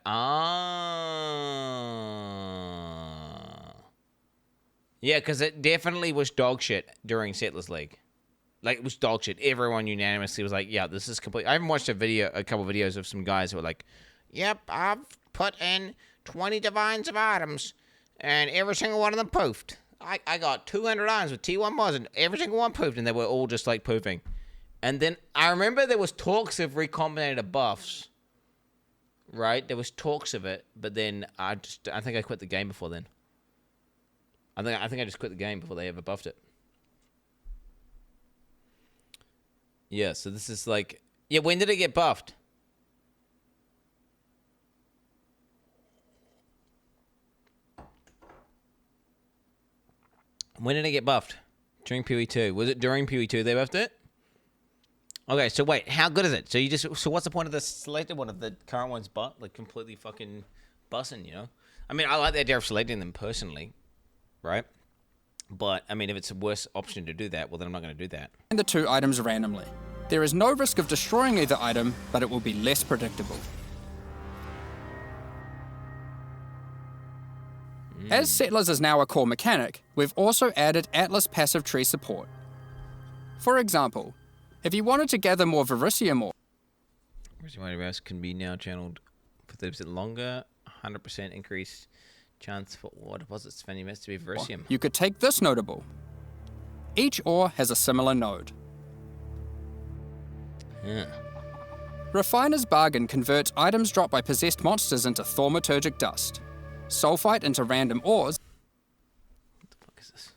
Yeah, because it definitely was dog shit during Settlers League. Like, it was dog shit. Everyone unanimously was like, yeah, this is complete. I even watched a couple videos of some guys who were like, yep, I've put in 20 divines of items, and every single one of them poofed. I got 200 items with T1 mods, and every single one poofed, and they were all just, like, poofing. And then I remember there was talks of recombinator buffs, right? There was talks of it, but then I think I quit the game before then. I think I just quit the game before they ever buffed it. Yeah, so this is like... Yeah, when did it get buffed? When did it get buffed? During PoE 2. Was it during PoE 2 they buffed it? Okay, so wait, how good is it? So what's the point of the selected one if the current one's like completely fucking bussing, you know? I mean, I like the idea of selecting them personally, right? But, I mean, if it's a worse option to do that, well, then I'm not going to do that.
And the two items randomly. There is no risk of destroying either item, but it will be less predictable. As Settlers is now a core mechanic, we've also added Atlas passive tree support. For example, if you wanted to gather more Verisium ore,
Verisium can be now channeled for 30% longer, 100% increased chance for ore deposits for any mess to be Verisium.
You could take this notable. Each ore has a similar node.
Yeah.
Refiner's Bargain converts items dropped by possessed monsters into thaumaturgic dust, sulfite into random ores.
What the fuck is this?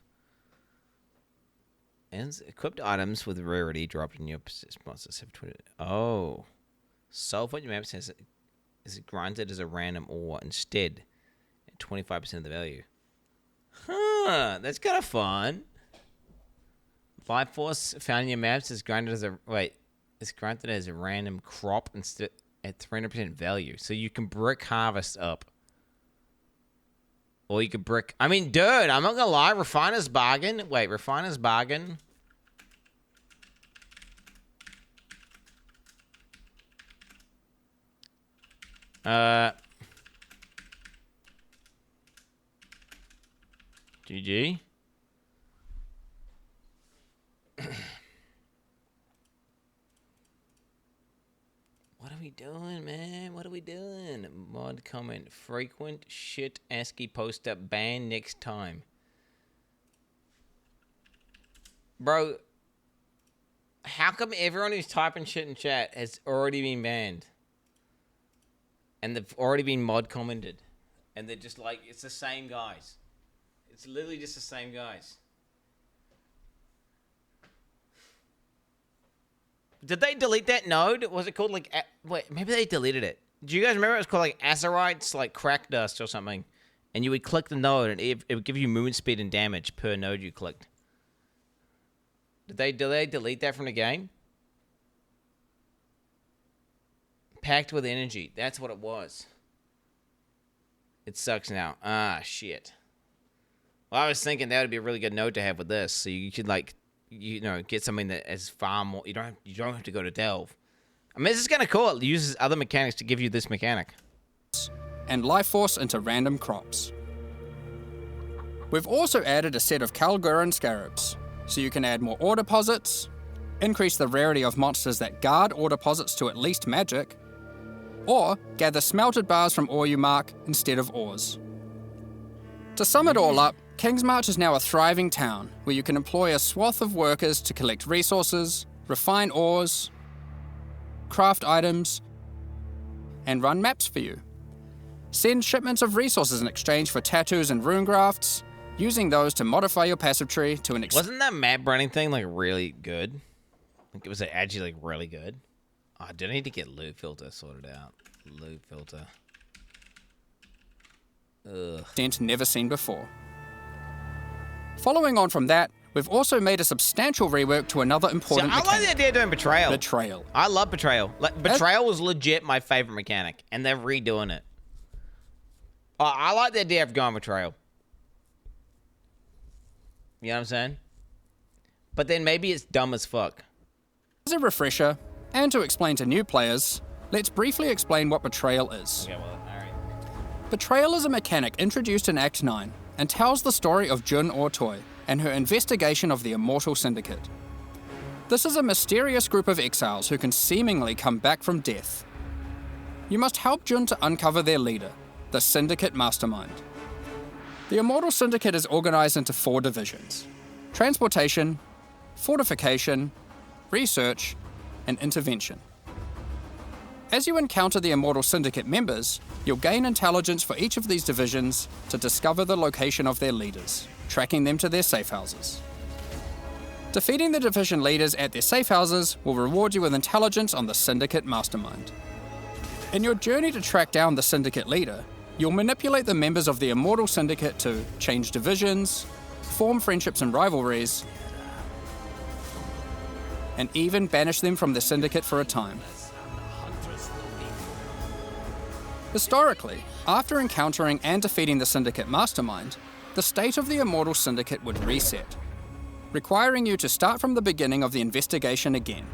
And equipped items with rarity dropped in your possessed monsters have 20. Oh. Sulfite your map says is granted as a random ore instead at 25% of the value. Huh, that's kind of fun. Life Force found in your maps is granted as a it's granted as a random crop instead at 300% value. So you can brick harvest up. Or you could brick... I mean, dude, I'm not gonna lie. Refiner's Bargain. Wait, Refiner's Bargain. GG. What are we doing, man? What are we doing? Mod comment. Frequent shit ASCII poster ban next time. Bro, how come everyone who's typing shit in chat has already been banned? And they've already been mod commented. And they're just like, it's the same guys. It's literally just the same guys. Did they delete that node? Was it called like... Wait, maybe they deleted it. Do you guys remember it was called like Azerites, like crack dust or something? And you would click the node and it would give you movement speed and damage per node you clicked. Did they delete that from the game? Packed with energy. That's what it was. It sucks now. Ah, shit. Well, I was thinking that would be a really good node to have with this. So you could like... You know, get something that is far more. You don't have to go to Delve. I mean, this is kind of cool. It uses other mechanics to give you this mechanic.
And Life Force into random crops. We've also added a set of Kalguran Scarabs, so you can add more ore deposits, increase the rarity of monsters that guard ore deposits to at least magic, or gather smelted bars from ore you mark instead of ores. To sum it all up, Kingsmarch is now a thriving town where you can employ a swath of workers to collect resources, refine ores, craft items, and run maps for you. Send shipments of resources in exchange for tattoos and rune grafts, using those to modify your passive tree to an
Wasn't that map running thing like really good? Like it was actually like really good. Oh, do I need to get loot filter sorted out? Loot filter. Ugh.
Extent never seen before. Following on from that, we've also made a substantial rework to another important
I like the idea of doing betrayal.
Betrayal.
I love betrayal. Like betrayal was legit my favorite mechanic, and they're redoing it. I like the idea of going betrayal. You know what I'm saying? But then maybe it's dumb as fuck.
As a refresher, and to explain to new players, let's briefly explain what betrayal is.
Okay, well, alright.
Betrayal is a mechanic introduced in Act 9 and tells the story of Jun Ortoy and her investigation of the Immortal Syndicate. This is a mysterious group of exiles who can seemingly come back from death. You must help Jun to uncover their leader, the Syndicate Mastermind. The Immortal Syndicate is organized into 4 divisions: transportation, fortification, research, and intervention. As you encounter the Immortal Syndicate members, you'll gain intelligence for each of these divisions to discover the location of their leaders, tracking them to their safe houses. Defeating the division leaders at their safe houses will reward you with intelligence on the Syndicate Mastermind. In your journey to track down the Syndicate leader, you'll manipulate the members of the Immortal Syndicate to change divisions, form friendships and rivalries, and even banish them from the Syndicate for a time. Historically, after encountering and defeating the Syndicate Mastermind, the state of the Immortal Syndicate would reset, requiring you to start from the beginning of the investigation again.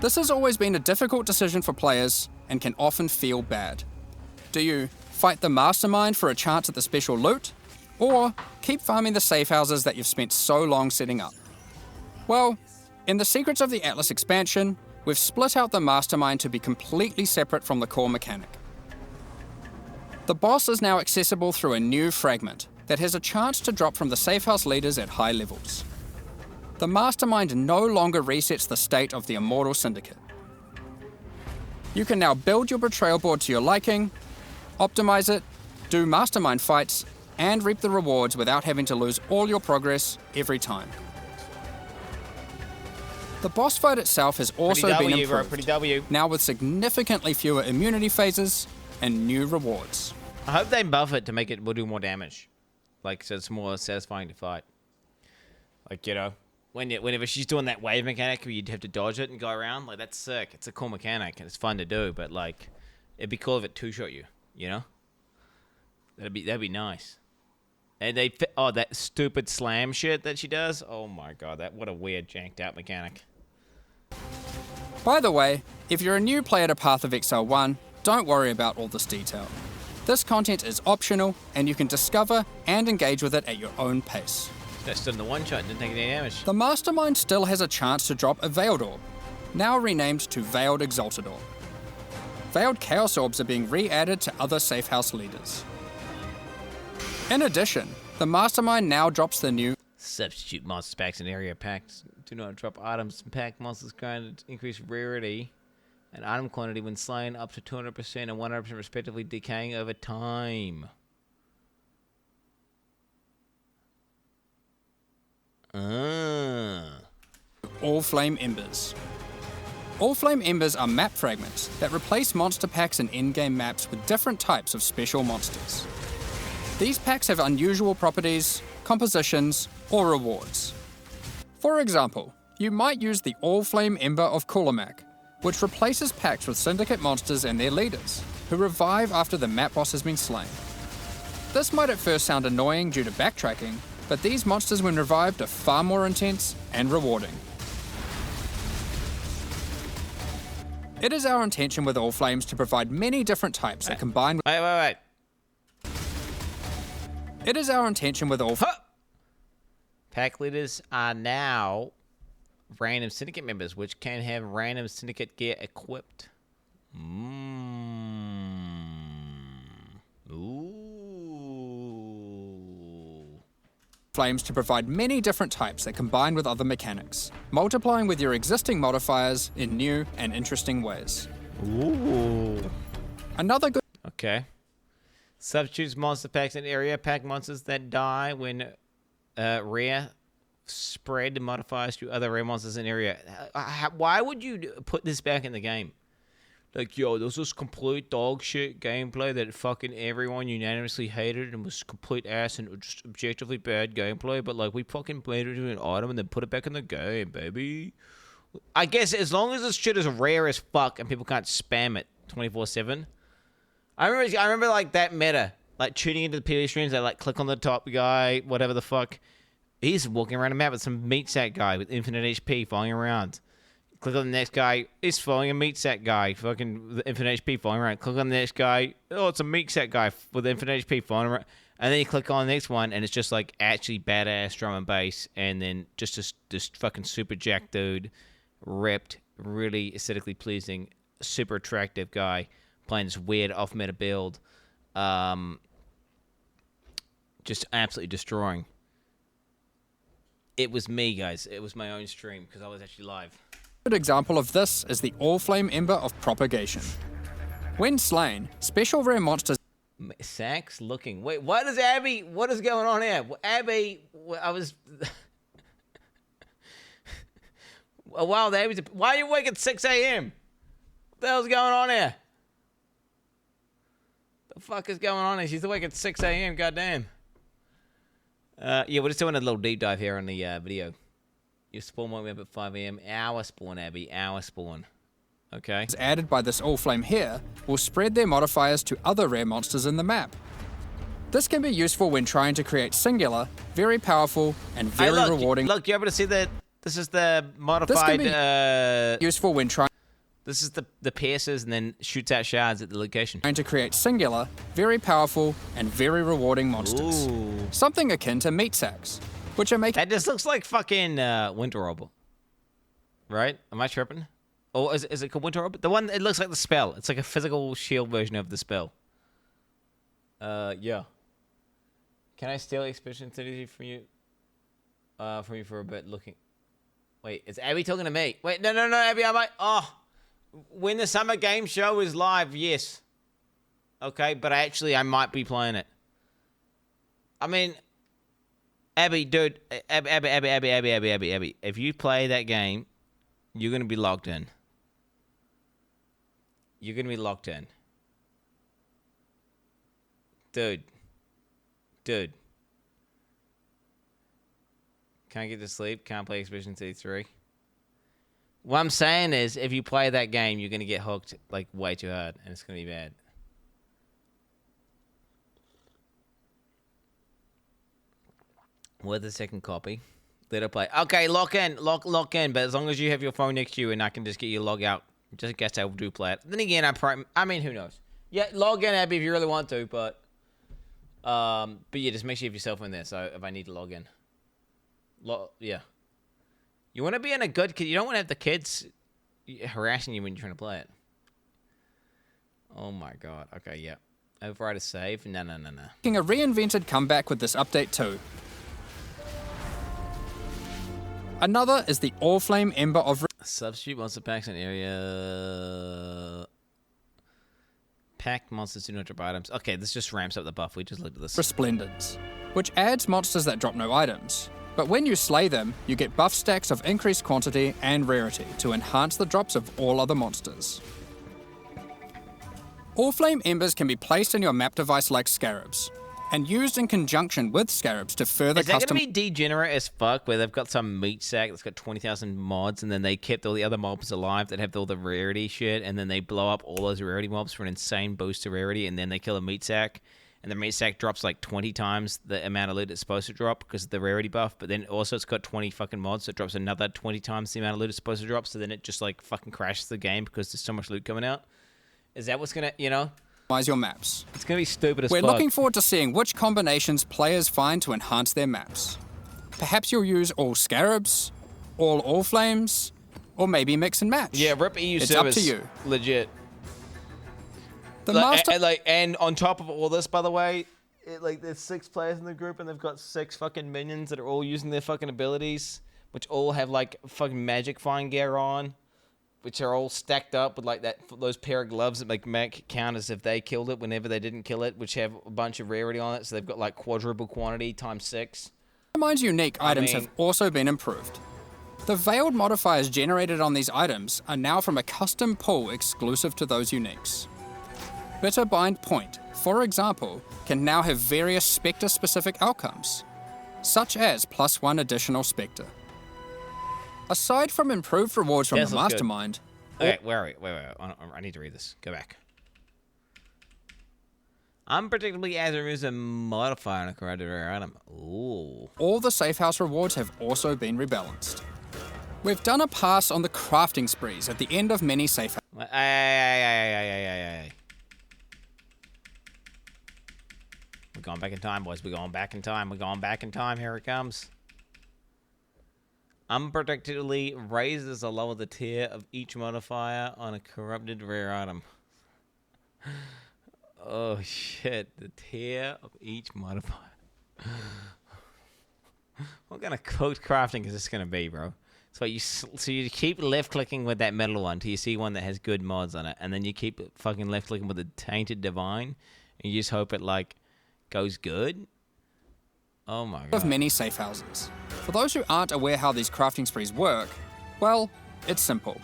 This has always been a difficult decision for players and can often feel bad. Do you fight the Mastermind for a chance at the special loot, or keep farming the safe houses that you've spent so long setting up? Well, in the Secrets of the Atlas expansion, we've split out the Mastermind to be completely separate from the core mechanic. The boss is now accessible through a new fragment that has a chance to drop from the safe house leaders at high levels. The Mastermind no longer resets the state of the Immortal Syndicate. You can now build your betrayal board to your liking, optimize it, do Mastermind fights, and reap the rewards without having to lose all your progress every time. The boss fight itself has also been improved, now with significantly fewer immunity phases and new rewards.
I hope they buff it to make it will do more damage, like so it's more satisfying to fight. Like, you know, whenever she's doing that wave mechanic where you'd have to dodge it and go around, like that's sick. It's a cool mechanic and it's fun to do, but like it'd be cool if it two-shot you, you know? That'd be nice. And that stupid slam shit that she does. Oh my god, what a weird janked out mechanic.
By the way, if you're a new player to Path of Exile 1, don't worry about all this detail. This content is optional, and you can discover and engage with it at your own pace.
That's still in the one-shot, didn't take any damage.
The Mastermind still has a chance to drop a Veiled Orb, now renamed to Veiled Exalted Orb. Veiled Chaos Orbs are being re-added to other safe house leaders. In addition, the Mastermind now drops the new
Substitute monster packs and area packs. Do not drop items and pack monsters granted to increase rarity and item quantity when slain up to 200% and 100% respectively, decaying over time.
All Flame Embers. All Flame Embers are map fragments that replace monster packs and in-game maps with different types of special monsters. These packs have unusual properties, compositions, or rewards. For example, you might use the All Flame Ember of Kulamak, which replaces packs with Syndicate monsters and their leaders, who revive after the map boss has been slain. This might at first sound annoying due to backtracking, but these monsters when revived are far more intense and rewarding. It is our intention with All Flames to provide many different types that combine with...
Wait.
It is our intention with all...
Pack leaders are now random Syndicate members, which can have random Syndicate gear equipped. Ooh. 1
Flames to provide many different types that combine with other mechanics, multiplying with your existing modifiers in new and interesting ways.
Ooh.
Another good...
Okay. Substitutes monster packs in area. Pack monsters that die when rare. Spread modifiers to other rare monsters in area. Why would you put this back in the game? Like, yo, this was complete dog shit gameplay that fucking everyone unanimously hated and was complete ass and just objectively bad gameplay, but like we fucking played it into an item and then put it back in the game, baby. I guess as long as this shit is rare as fuck and people can't spam it 24/7. I remember like that meta, like tuning into the PoE streams, they like click on the top guy, whatever the fuck. He's walking around a map with some meat sack guy with infinite HP following around. Click on the next guy. He's following a meat sack guy. Fucking with infinite HP following around. Click on the next guy. Oh, it's a meat sack guy with infinite HP following around. And then you click on the next one, and it's just like actually badass drum and bass. And then just this fucking super jack dude, ripped, really aesthetically pleasing, super attractive guy playing this weird off-meta build. Just absolutely destroying. It was me, guys. It was my own stream because I was actually live.
A good example of this is the All-Flame Ember of Propagation. When slain, special rare monsters...
Sax looking. Wait, what is Abby? What is going on here? Abby, I was... Oh, wow, Abby's... Why are you awake at 6 a.m.? What the hell's going on here? The fuck is going on here? She's awake at 6 a.m., goddamn. Yeah, we're just doing a little deep dive here on the video. Your spawn won't be up at 5 a.m. Our spawn, Abby. Our spawn. Okay.
Added by this All-Flame here will spread their modifiers to other rare monsters in the map. This can be useful when trying to create singular, very powerful, and very rewarding...
Look, you're able to see that this is the modified...
This can be useful when trying...
This is the pierces and then shoots out shards at the location.
Trying to create singular, very powerful, and very rewarding monsters.
Ooh.
Something akin to meat sacks, which are making...
That just looks like fucking Winter Orb. Right? Am I tripping? Or is it called Winter Orb? The one, it looks like the spell. It's like a physical shield version of the spell. Yeah. Can I steal Expedition 33 from you? From you for a bit looking... Wait, is Abby talking to me? Wait, no, Abby, I might... Oh! When the Summer Game Show is live, yes. Okay, but I might be playing it. I mean, Abby, dude, Abby. If you play that game, you're going to be locked in. You're going to be locked in. Dude. Can't get to sleep, can't play Expedition 33. What I'm saying is, if you play that game, you're going to get hooked, like, way too hard, and it's going to be bad. With the second copy. Let it play. Okay, lock in, but as long as you have your phone next to you and I can just get you to log out, just in case I do play it. Then again, I mean, who knows? Yeah, log in, Abby, if you really want to, but yeah, just make sure you have yourself in there, so if I need to log in. Yeah. You want to be in a good kid. You don't want to have the kids harassing you when you're trying to play it. Oh my god. Okay, yeah. Override a save? No.
Making a reinvented comeback with this update too. Another is the All-Flame Ember of...
Substitute monster packs in area... Packed monsters do not drop items. Okay, this just ramps up the buff. We just looked at this.
Resplendence, which adds monsters that drop no items. But when you slay them, you get buff stacks of increased quantity and rarity to enhance the drops of all other monsters. All-Flame Embers can be placed in your map device like scarabs, and used in conjunction with scarabs to further custom...
Is that going to be degenerate as fuck, where they've got some meat sack that's got 20,000 mods, and then they kept all the other mobs alive that have all the rarity shit, and then they blow up all those rarity mobs for an insane boost to rarity, and then they kill a meat sack, and the meat sack drops like 20 times the amount of loot it's supposed to drop because of the rarity buff, but then also it's got 20 fucking mods, so it drops another 20 times the amount of loot it's supposed to drop, so then it just like fucking crashes the game because there's so much loot coming out. Is that what's gonna, you know?
Your maps.
It's gonna be stupid as fuck.
We're looking forward to seeing which combinations players find to enhance their maps. Perhaps you'll use all scarabs, all flames, or maybe mix and match.
Yeah, rip EU
it's
service.
It's up to you.
Legit.
The master...
And on top of all this, by the way, like there's 6 players in the group and they've got 6 fucking minions that are all using their fucking abilities, which all have like fucking magic fine gear on, which are all stacked up with like those pair of gloves that make count as if they killed it whenever they didn't kill it, which have a bunch of rarity on it, so they've got like quadruple quantity times 6.
Mine's unique items have also been improved. The veiled modifiers generated on these items are now from a custom pool exclusive to those uniques. Bitter Bind Point, for example, can now have various Spectre-specific outcomes, such as +1 additional Spectre. Aside from improved rewards from the Mastermind...
Okay, wait. I need to read this. Go back. Unpredictably as removes a modifier on a corrupted rare item. Ooh.
All the safe house rewards have also been rebalanced. We've done a pass on the crafting sprees at the end of many safe houses.
We're going back in time, boys. We're going back in time. We're going back in time. Here it comes. Unpredictably raises or lower the tier of each modifier on a corrupted rare item. Oh shit, the tier of each modifier. What kind of code crafting is this gonna be, bro? So you keep left clicking with that metal one till you see one that has good mods on it, and then you keep fucking left clicking with the tainted divine, and you just hope it like goes good. Oh my god.
Of many safe houses. For those who aren't aware how these crafting sprees work, well, it's simple.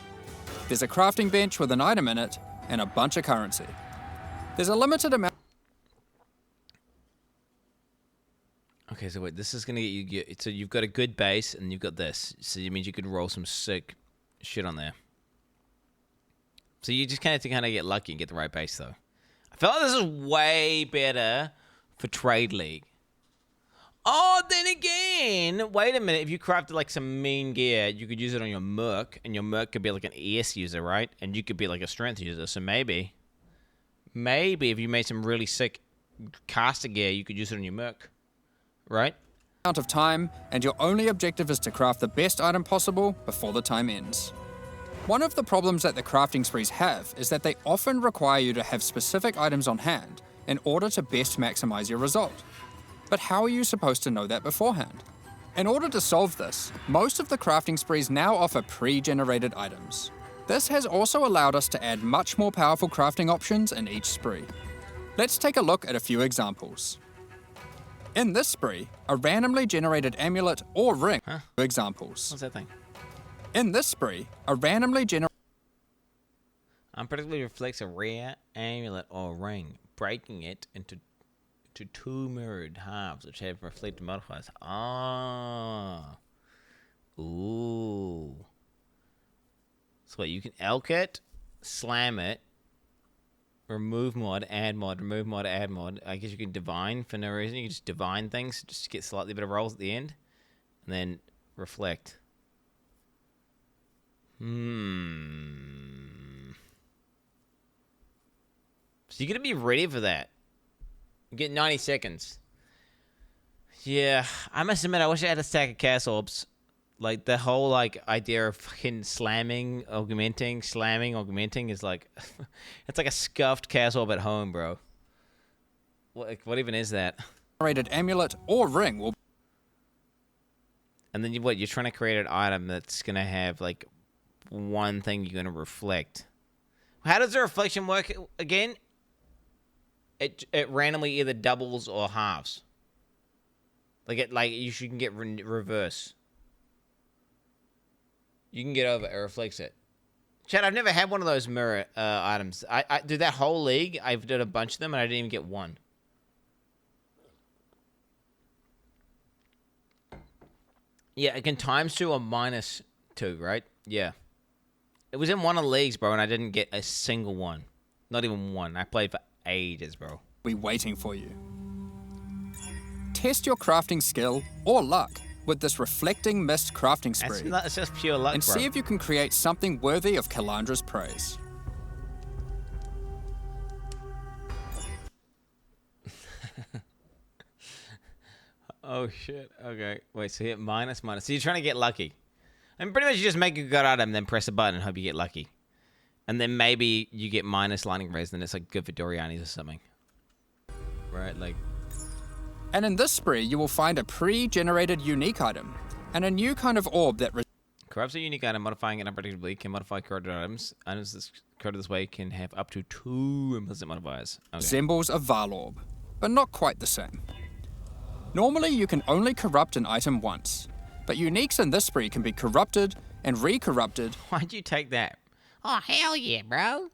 There's a crafting bench with an item in it and a bunch of currency. There's a limited amount.
Okay, so wait, this is gonna get you. So you've got a good base, and you've got this. So it means you could roll some sick shit on there. So you just kind of have to kind of get lucky and get the right base, though. I feel like this is way better for Trade League. Oh, then again, wait a minute. If you crafted like some mean gear, you could use it on your merc, and your merc could be like an ES user, right? And you could be like a strength user. So maybe if you made some really sick caster gear, you could use it on your merc, right?
Amount of time, and your only objective is to craft the best item possible before the time ends. One of the problems that the crafting sprees have is that they often require you to have specific items on hand in order to best maximize your result. But how are you supposed to know that beforehand? In order to solve this, most of the crafting sprees now offer pre-generated items. This has also allowed us to add much more powerful crafting options in each spree. Let's take a look at a few examples. In this spree, a randomly generated amulet or ring. Examples.
What's that thing?
In this spree, a randomly generated...
Unpredictably reflects a rare amulet or ring, breaking it into 2 mirrored halves which have reflected modifiers. Ah. Ooh. So what, you can elk it, slam it, remove mod, add mod, remove mod, add mod. I guess you can divine for no reason. You can just divine things, just get slightly better rolls at the end, and then reflect. So you're gonna be ready for that. You get 90 seconds. Yeah, I must admit, I wish I had a stack of cast orbs. Like, the whole, like, idea of fucking slamming, augmenting is like... it's like a scuffed cast orb at home, bro. What even is that?
Generated amulet or ring will...
And then you're trying to create an item that's gonna have, like, one thing you're gonna reflect. How does the reflection work again? It randomly either doubles or halves. Like you can get reverse. You can get over it reflects it. Chad, I've never had one of those mirror items. I did that whole league. I've done a bunch of them and I didn't even get one. Yeah, it can ~2 or -2, right? Yeah. It was in one of the leagues, bro, and I didn't get a single one. Not even one. I played for ages, bro.
Be waiting for you. Test your crafting skill or luck with this reflecting mist crafting spree.
It's just pure luck,
and
bro.
see if you can create something worthy of Kalandra's praise.
Oh shit. Okay. Wait, so hit minus. So you're trying to get lucky. And pretty much you just make a good item, then press a button and hope you get lucky. And then maybe you get minus lightning rays, then it's like good for Doriani's or something. Right? Like,
And in this spree, you will find a pre-generated unique item and a new kind of orb that
corrupts a unique item, modifying it unpredictably, can modify corrupted items. Items coded this way can have up to 2 implicit modifiers. Okay.
resembles a Val orb, but not quite the same. Normally, you can only corrupt an item once, but uniques in this spree can be corrupted and re-corrupted.
Why'd you take that?
Oh, hell yeah, bro.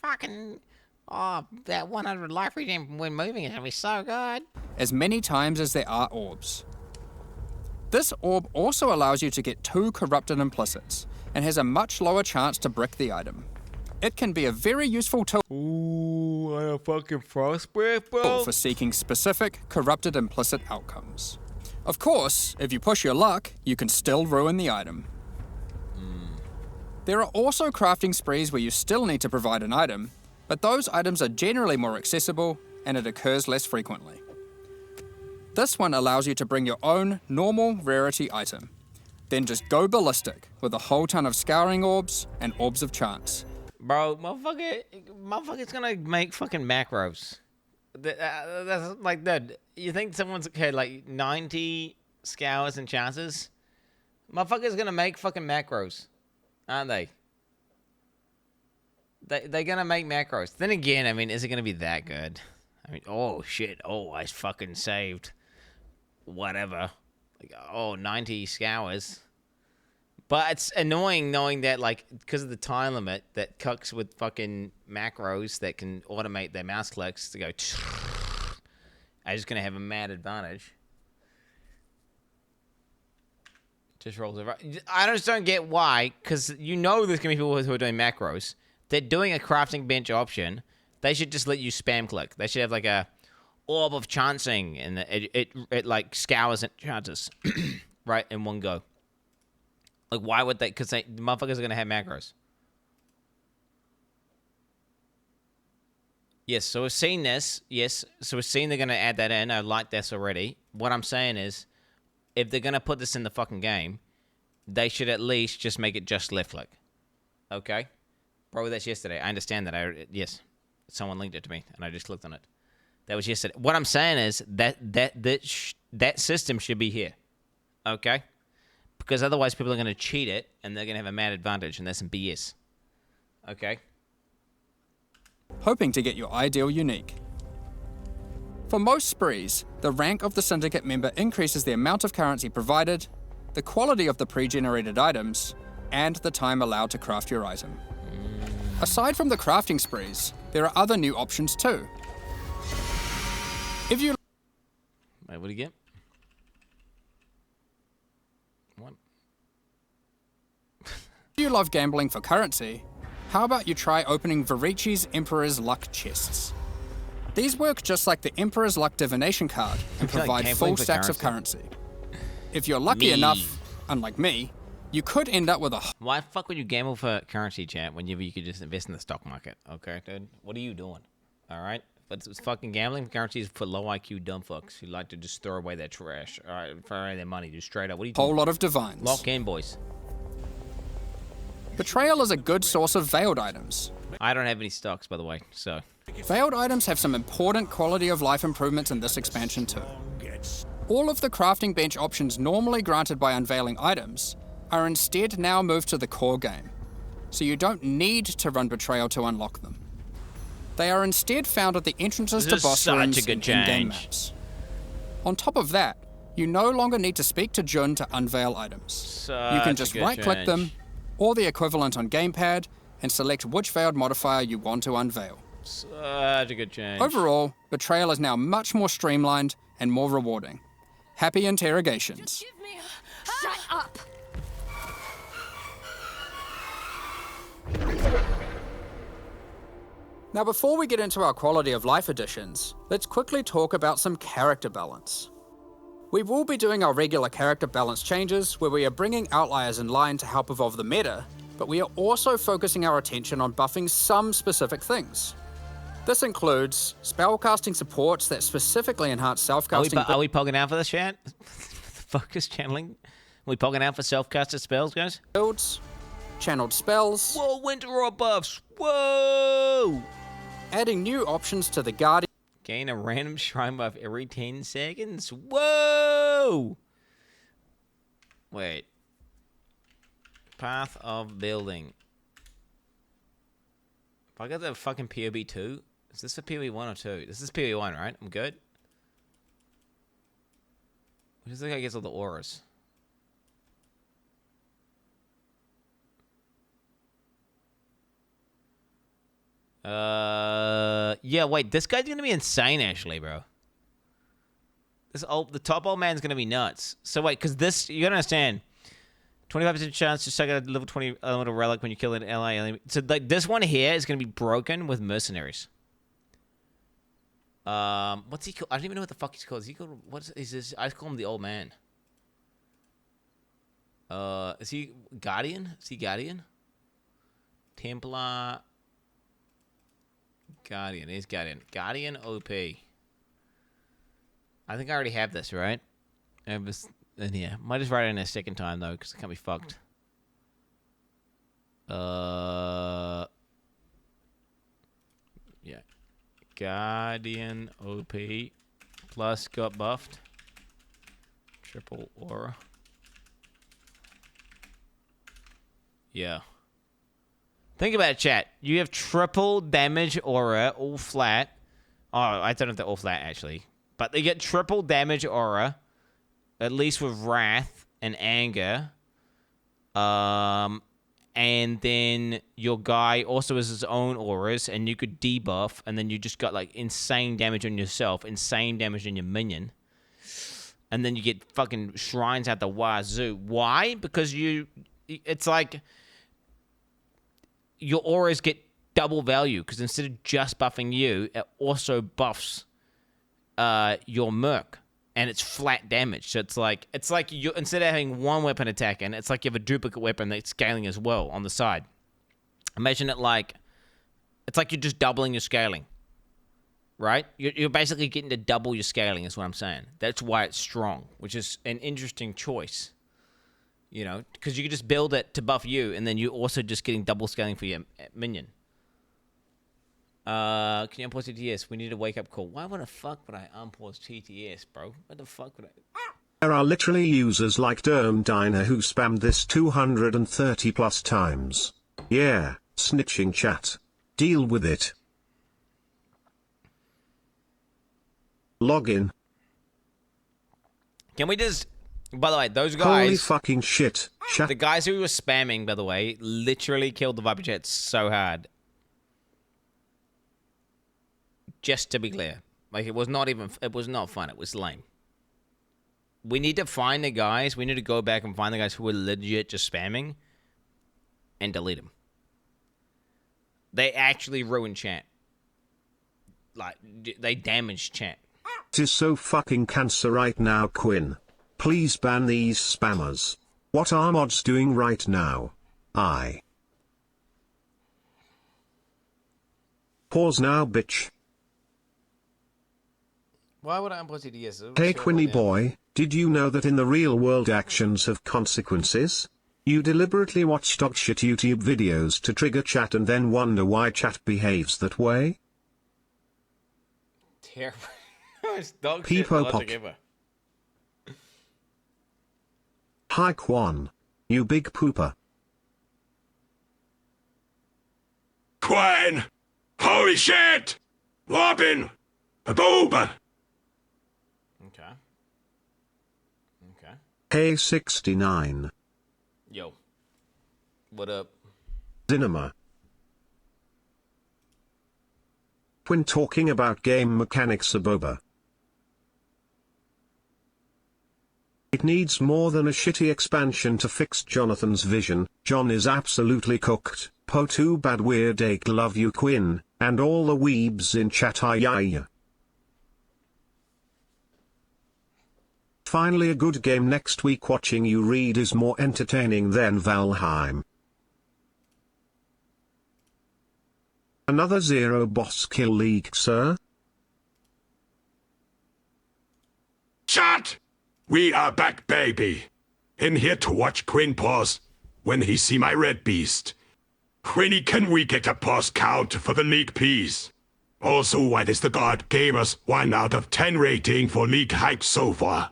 Fucking, oh, that 100 life regen when moving is gonna be so good.
As many times as there are orbs. This orb also allows you to get 2 corrupted implicits, and has a much lower chance to brick the item. It can be a very useful tool
a fucking frost breath, bro.
for seeking specific corrupted implicit outcomes. Of course, if you push your luck, you can still ruin the item. There are also crafting sprees where you still need to provide an item, but those items are generally more accessible and it occurs less frequently. This one allows you to bring your own normal rarity item, then just go ballistic with a whole ton of scouring orbs and orbs of chance.
Bro, motherfucker's gonna make fucking macros. That's like that. You think someone's okay, like 90 scours and chances? Motherfucker's gonna make fucking macros, aren't they? They're gonna make macros. Then again, I mean, is it gonna be that good? I mean, oh shit, oh, I fucking saved whatever. Like, oh, 90 scours. But it's annoying knowing that, like, because of the time limit, that cucks with fucking macros that can automate their mouse clicks to go, I'm just going to have a mad advantage. Just rolls over. I just don't get why, because you know there's going to be people who are doing macros. They're doing a crafting bench option. They should just let you spam click. They should have, like, a orb of chancing, and it like, scours and chances, right, in one go. Like, why would they? Because the motherfuckers are going to have macros. Yes, so we've seen this. Yes, so we've seen they're going to add that in. I like this already. What I'm saying is, if they're going to put this in the fucking game, they should at least just make it just left click. Okay? Bro, that's yesterday. I understand that. Yes, someone linked it to me, and I just clicked on it. That was yesterday. What I'm saying is that system should be here. Okay? Because otherwise people are going to cheat it, and they're going to have a mad advantage, and that's some BS. Okay?
Hoping to get your ideal unique. For most sprees, the rank of the syndicate member increases the amount of currency provided, the quality of the pre-generated items, and the time allowed to craft your item. Aside from the crafting sprees, there are other new options too. If you...
Wait, what do you get? What?
If you love gambling for currency, how about you try opening Varici's Emperor's Luck chests? These work just like the Emperor's Luck divination card and provide full stacks of currency. If you're lucky enough, unlike me, you could end up with a...
Why the fuck would you gamble for currency, chat, when you could just invest in the stock market? Okay, dude? What are you doing? Alright? But it's fucking gambling for currency is for low IQ dumb fucks who like to just throw away their trash. Alright, throw away their money, just straight up. What are you doing?
Whole lot of divines.
Lock in, boys.
Betrayal is a good source of veiled items.
I don't have any stocks, by the way, so...
Veiled items have some important quality of life improvements in this expansion too. All of the crafting bench options normally granted by unveiling items are instead now moved to the core game, so you don't need to run Betrayal to unlock them. They are instead found at the entrances to boss rooms and in-game maps. On top of that, you no longer need to speak to Jun to unveil items. You can just right-click them, or the equivalent on gamepad, and select which veiled modifier you want to unveil.
Such a good change.
Overall, Betrayal is now much more streamlined and more rewarding. Happy interrogations.
Shut up!
Now before we get into our quality of life additions, let's quickly talk about some character balance. We will be doing our regular character balance changes where we are bringing outliers in line to help evolve the meta, but we are also focusing our attention on buffing some specific things. This includes spellcasting supports that specifically enhance self-casting...
Are we pogging out for this, chat? Focus channeling? Are we pogging out for self-casted spells, guys?
Builds, channeled spells...
Whoa, winter or buffs! Whoa!
Adding new options to the Guardian...
Gain a random shrine buff every 10 seconds. Whoa! Wait. Path of building. If I got the fucking POB 2, is this for POE 1 or 2? This is POE 1, right? I'm good. Who's the guy who gets all the auras? Yeah, wait, this guy's gonna be insane, actually, bro. The top old man's gonna be nuts. So wait, because this, you gotta understand, 25% chance to suck out a level 20 elemental relic when you kill an ally alien. So like this one here is gonna be broken with mercenaries. What's he called? I don't even know what the fuck he's called. Is he called? What is this? I call him the old man. Is he Guardian? Is he Guardian? Templar. Guardian. He's Guardian. Guardian OP. I think I already have this, right? And yeah, might just write it in a second time though, because it can't be fucked. Yeah. Guardian OP plus got buffed. Triple aura. Yeah. Think about it, chat. You have triple damage aura, all flat. Oh, I don't know if they're all flat, actually. But they get triple damage aura, at least with Wrath and Anger. And then your guy also has his own auras, and you could debuff, and then you just got, like, insane damage on yourself, insane damage on your minion. And then you get fucking shrines out the wazoo. Why? Because it's like your auras get double value, because instead of just buffing you, it also buffs your merc, and it's flat damage. So it's like you, instead of having one weapon attack, and it's like you have a duplicate weapon that's scaling as well on the side. Imagine it like it's like you're just doubling your scaling, right? You're basically getting to double your scaling, is what I'm saying. That's why it's strong, which is an interesting choice. You know, because you could just build it to buff you, and then you're also just getting double scaling for your minion. Can you unpause TTS? We need a wake-up call. Why the fuck would I unpause TTS, bro? What the fuck would I...
There are literally users like Diner who spammed this 230 plus times. Yeah, snitching chat. Deal with it. Login.
Can we just... By the way, those guys...
Holy fucking shit.
The guys who were spamming, by the way, literally killed the Viper Jet so hard. Just to be clear. Like, it was not fun. It was lame. We need to find the guys. We need to go back and find the guys who were legit just spamming and delete them. They actually ruined chat. Like, they damaged chat.
It is so fucking cancer right now, Quin. Please ban these spammers. What are mods doing right now? Pause now, bitch.
Why would I unpause TTS?
Hey Quinny boy, did you know that in the real world actions have consequences? You deliberately watch dogshit YouTube videos to trigger chat and then wonder why chat behaves that way?
Terrible. It's dog shit
Peepo
logic
pop.
ever.
Hi Quan. You big pooper.
Quin! Holy shit! Robin! A boober!
Okay. Okay.
Hey 69.
Yo. What up?
Cinema. When talking about game mechanics, a boba. It needs more than a shitty expansion to fix Jonathan's vision. John is absolutely cooked. Po too bad, weird ache, love you Quin, and all the weebs in chat. Finally a good game next week. Watching you read is more entertaining than Valheim. Another zero boss kill leak, sir?
Shut! We are back, baby. In here to watch Quin pause when he see my red beast. Quinny, can we get a pause count for the league, please? Also, why does the god gave us 1 out of 10 rating for league hype so far?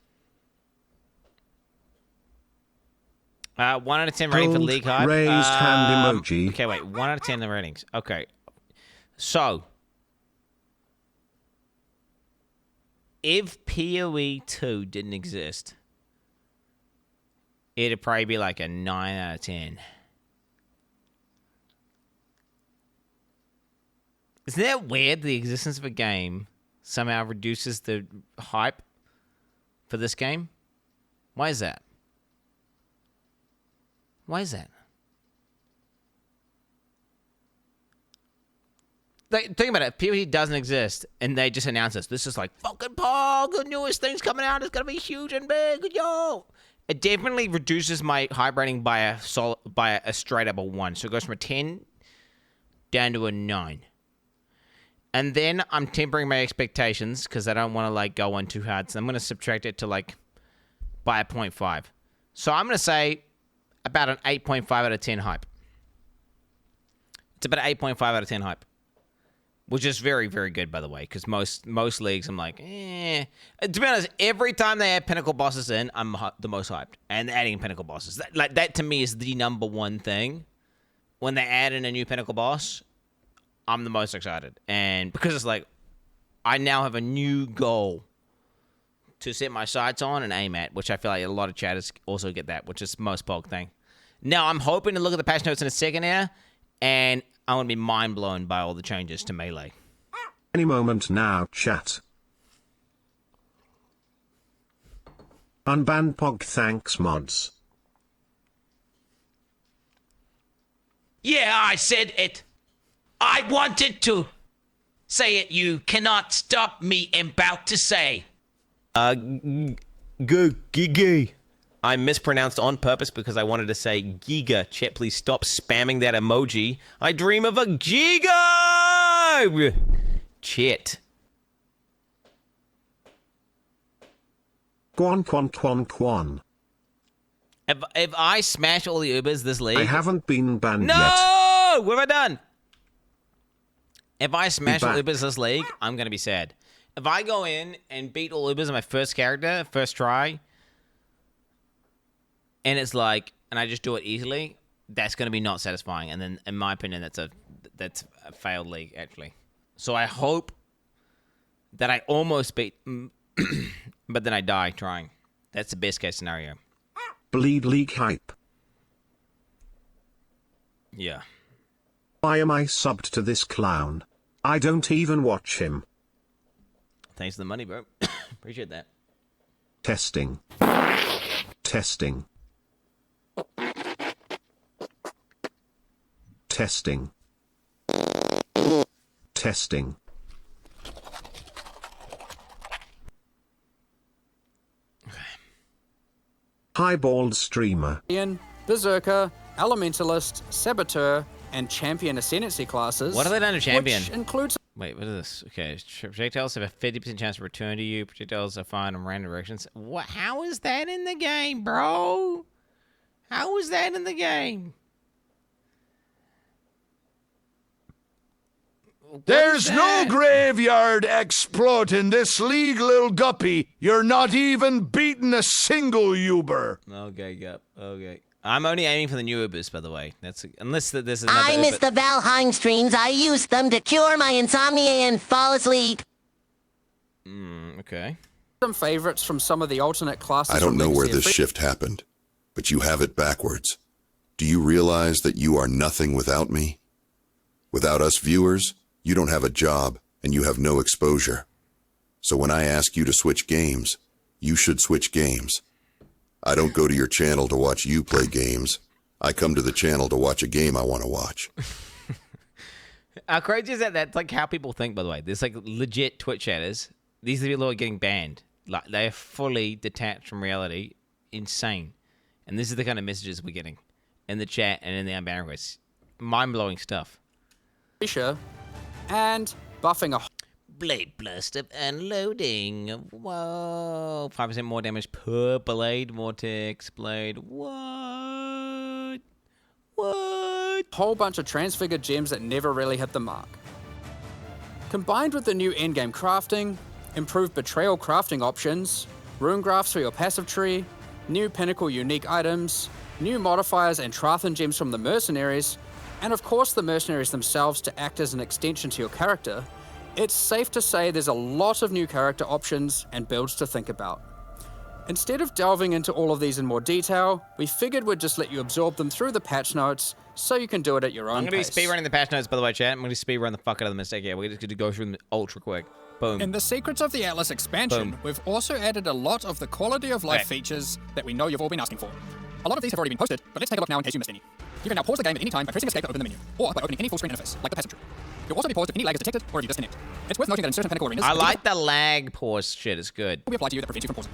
1 out of 10 rating for league hype.
Raised hand emoji.
Okay, wait. 1 out of 10 the ratings. Okay. So, if PoE 2 didn't exist, it'd probably be like a 9 out of 10. Isn't that weird? The existence of a game somehow reduces the hype for this game? Why is that? Why is that? Like, think about it. If PoE doesn't exist, and they just announce this. This is like, fucking Pog, the newest thing's coming out. It's going to be huge and big. Yo! It definitely reduces my hype rating by a straight up a 1. So it goes from a 10 down to a 9. And then I'm tempering my expectations because I don't want to like go on too hard. So I'm going to subtract it to like by a 0.5. So I'm going to say about an 8.5 out of 10 hype. It's about an 8.5 out of 10 hype. Which is very, very good, by the way, because most leagues I'm like, eh. To be honest, every time they add pinnacle bosses in, I'm the most hyped. And adding pinnacle bosses. That to me is the number one thing. When they add in a new pinnacle boss, I'm the most excited. And because it's like, I now have a new goal to set my sights on and aim at, which I feel like a lot of chatters also get that, which is most Pog thing. Now, I'm hoping to look at the patch notes in a second here, and I'm going to be mind blown by all the changes to Melee.
Any moment now, chat. Unban Pog, thanks mods.
Yeah, I said it. I wanted to say it. You cannot stop me. I'm about to say.
Gigi. I mispronounced on purpose because I wanted to say Giga. Chat, please stop spamming that emoji. I dream of a Giga! Chat.
Quan.
If I smash all the Ubers this league...
I haven't been banned yet.
No! What have I done? If I smash all Ubers this league, I'm going to be sad. If I go in and beat all Ubers on my first character, first try, and it's like, and I just do it easily, that's going to be not satisfying. And then, in my opinion, that's a failed league, actually. So I hope that I almost beat, but then I die trying. That's the best case scenario.
Bleed league hype.
Yeah.
Why am I subbed to this clown? I don't even watch him.
Thanks for the money, bro. Appreciate that.
Testing. Testing. Testing. Testing. Highballed streamer.
Ian, Berserker, Elementalist, Saboteur, and Champion Ascendancy classes.
What have they done to Champion?
Which includes...
Wait, what is this? Okay, projectiles have a 50% chance to return to you. Projectiles are fired in random directions. What? How is that in the game, bro? How is that in the game?
There's no graveyard exploit in this league, little guppy. You're not even beating a single Uber.
Okay, yep. Okay. I'm only aiming for the new Ubers, by the way. That's unless there's another
I miss the Valheim streams. I used them to cure my insomnia and fall asleep.
Okay.
Some favorites from some of the alternate classes.
I don't know where this shift happened, but you have it backwards. Do you realize that you are nothing without me? Without us viewers, you don't have a job and you have no exposure. So when I ask you to switch games, you should switch games. I don't go to your channel to watch you play games. I come to the channel to watch a game I want to watch.
How crazy is that? That's like how people think, by the way. There's like legit Twitch chatters. These are the people who are getting banned. Like, they're fully detached from reality. Insane. And this is the kind of messages we're getting in the chat and in the unbanned requests. Mind-blowing stuff.
And buffing a...
Blade blast of unloading. Whoa. 5% more damage per blade. Vortex blade. What?
Whole bunch of transfigured gems that never really hit the mark. Combined with the new endgame crafting, improved betrayal crafting options, rune graphs for your passive tree, new pinnacle unique items, new modifiers and Trathan gems from the mercenaries, and of course the mercenaries themselves to act as an extension to your character, it's safe to say there's a lot of new character options and builds to think about. Instead of delving into all of these in more detail, we figured we'd just let you absorb them through the patch notes so you can do it at your own pace.
I'm going to be speedrunning the patch notes, by the way, chat. I'm going to speedrun the fuck out of the mistake here. We're just going to go through them ultra quick. Boom.
In the Secrets of the Atlas expansion, we've also added a lot of the quality of life features that we know you've all been asking for. A lot of these have already been posted, but let's take a look now in case you missed any. You can now pause the game at any time by pressing escape to open the menu, or by opening any full-screen interface, like the passenger. You'll also be paused if any lag is detected or if you disconnect. It's worth noting that in certain pinnacle arenas...
I like the lag pause shit, it's good.
...will be applied to you that prevents you from pausing.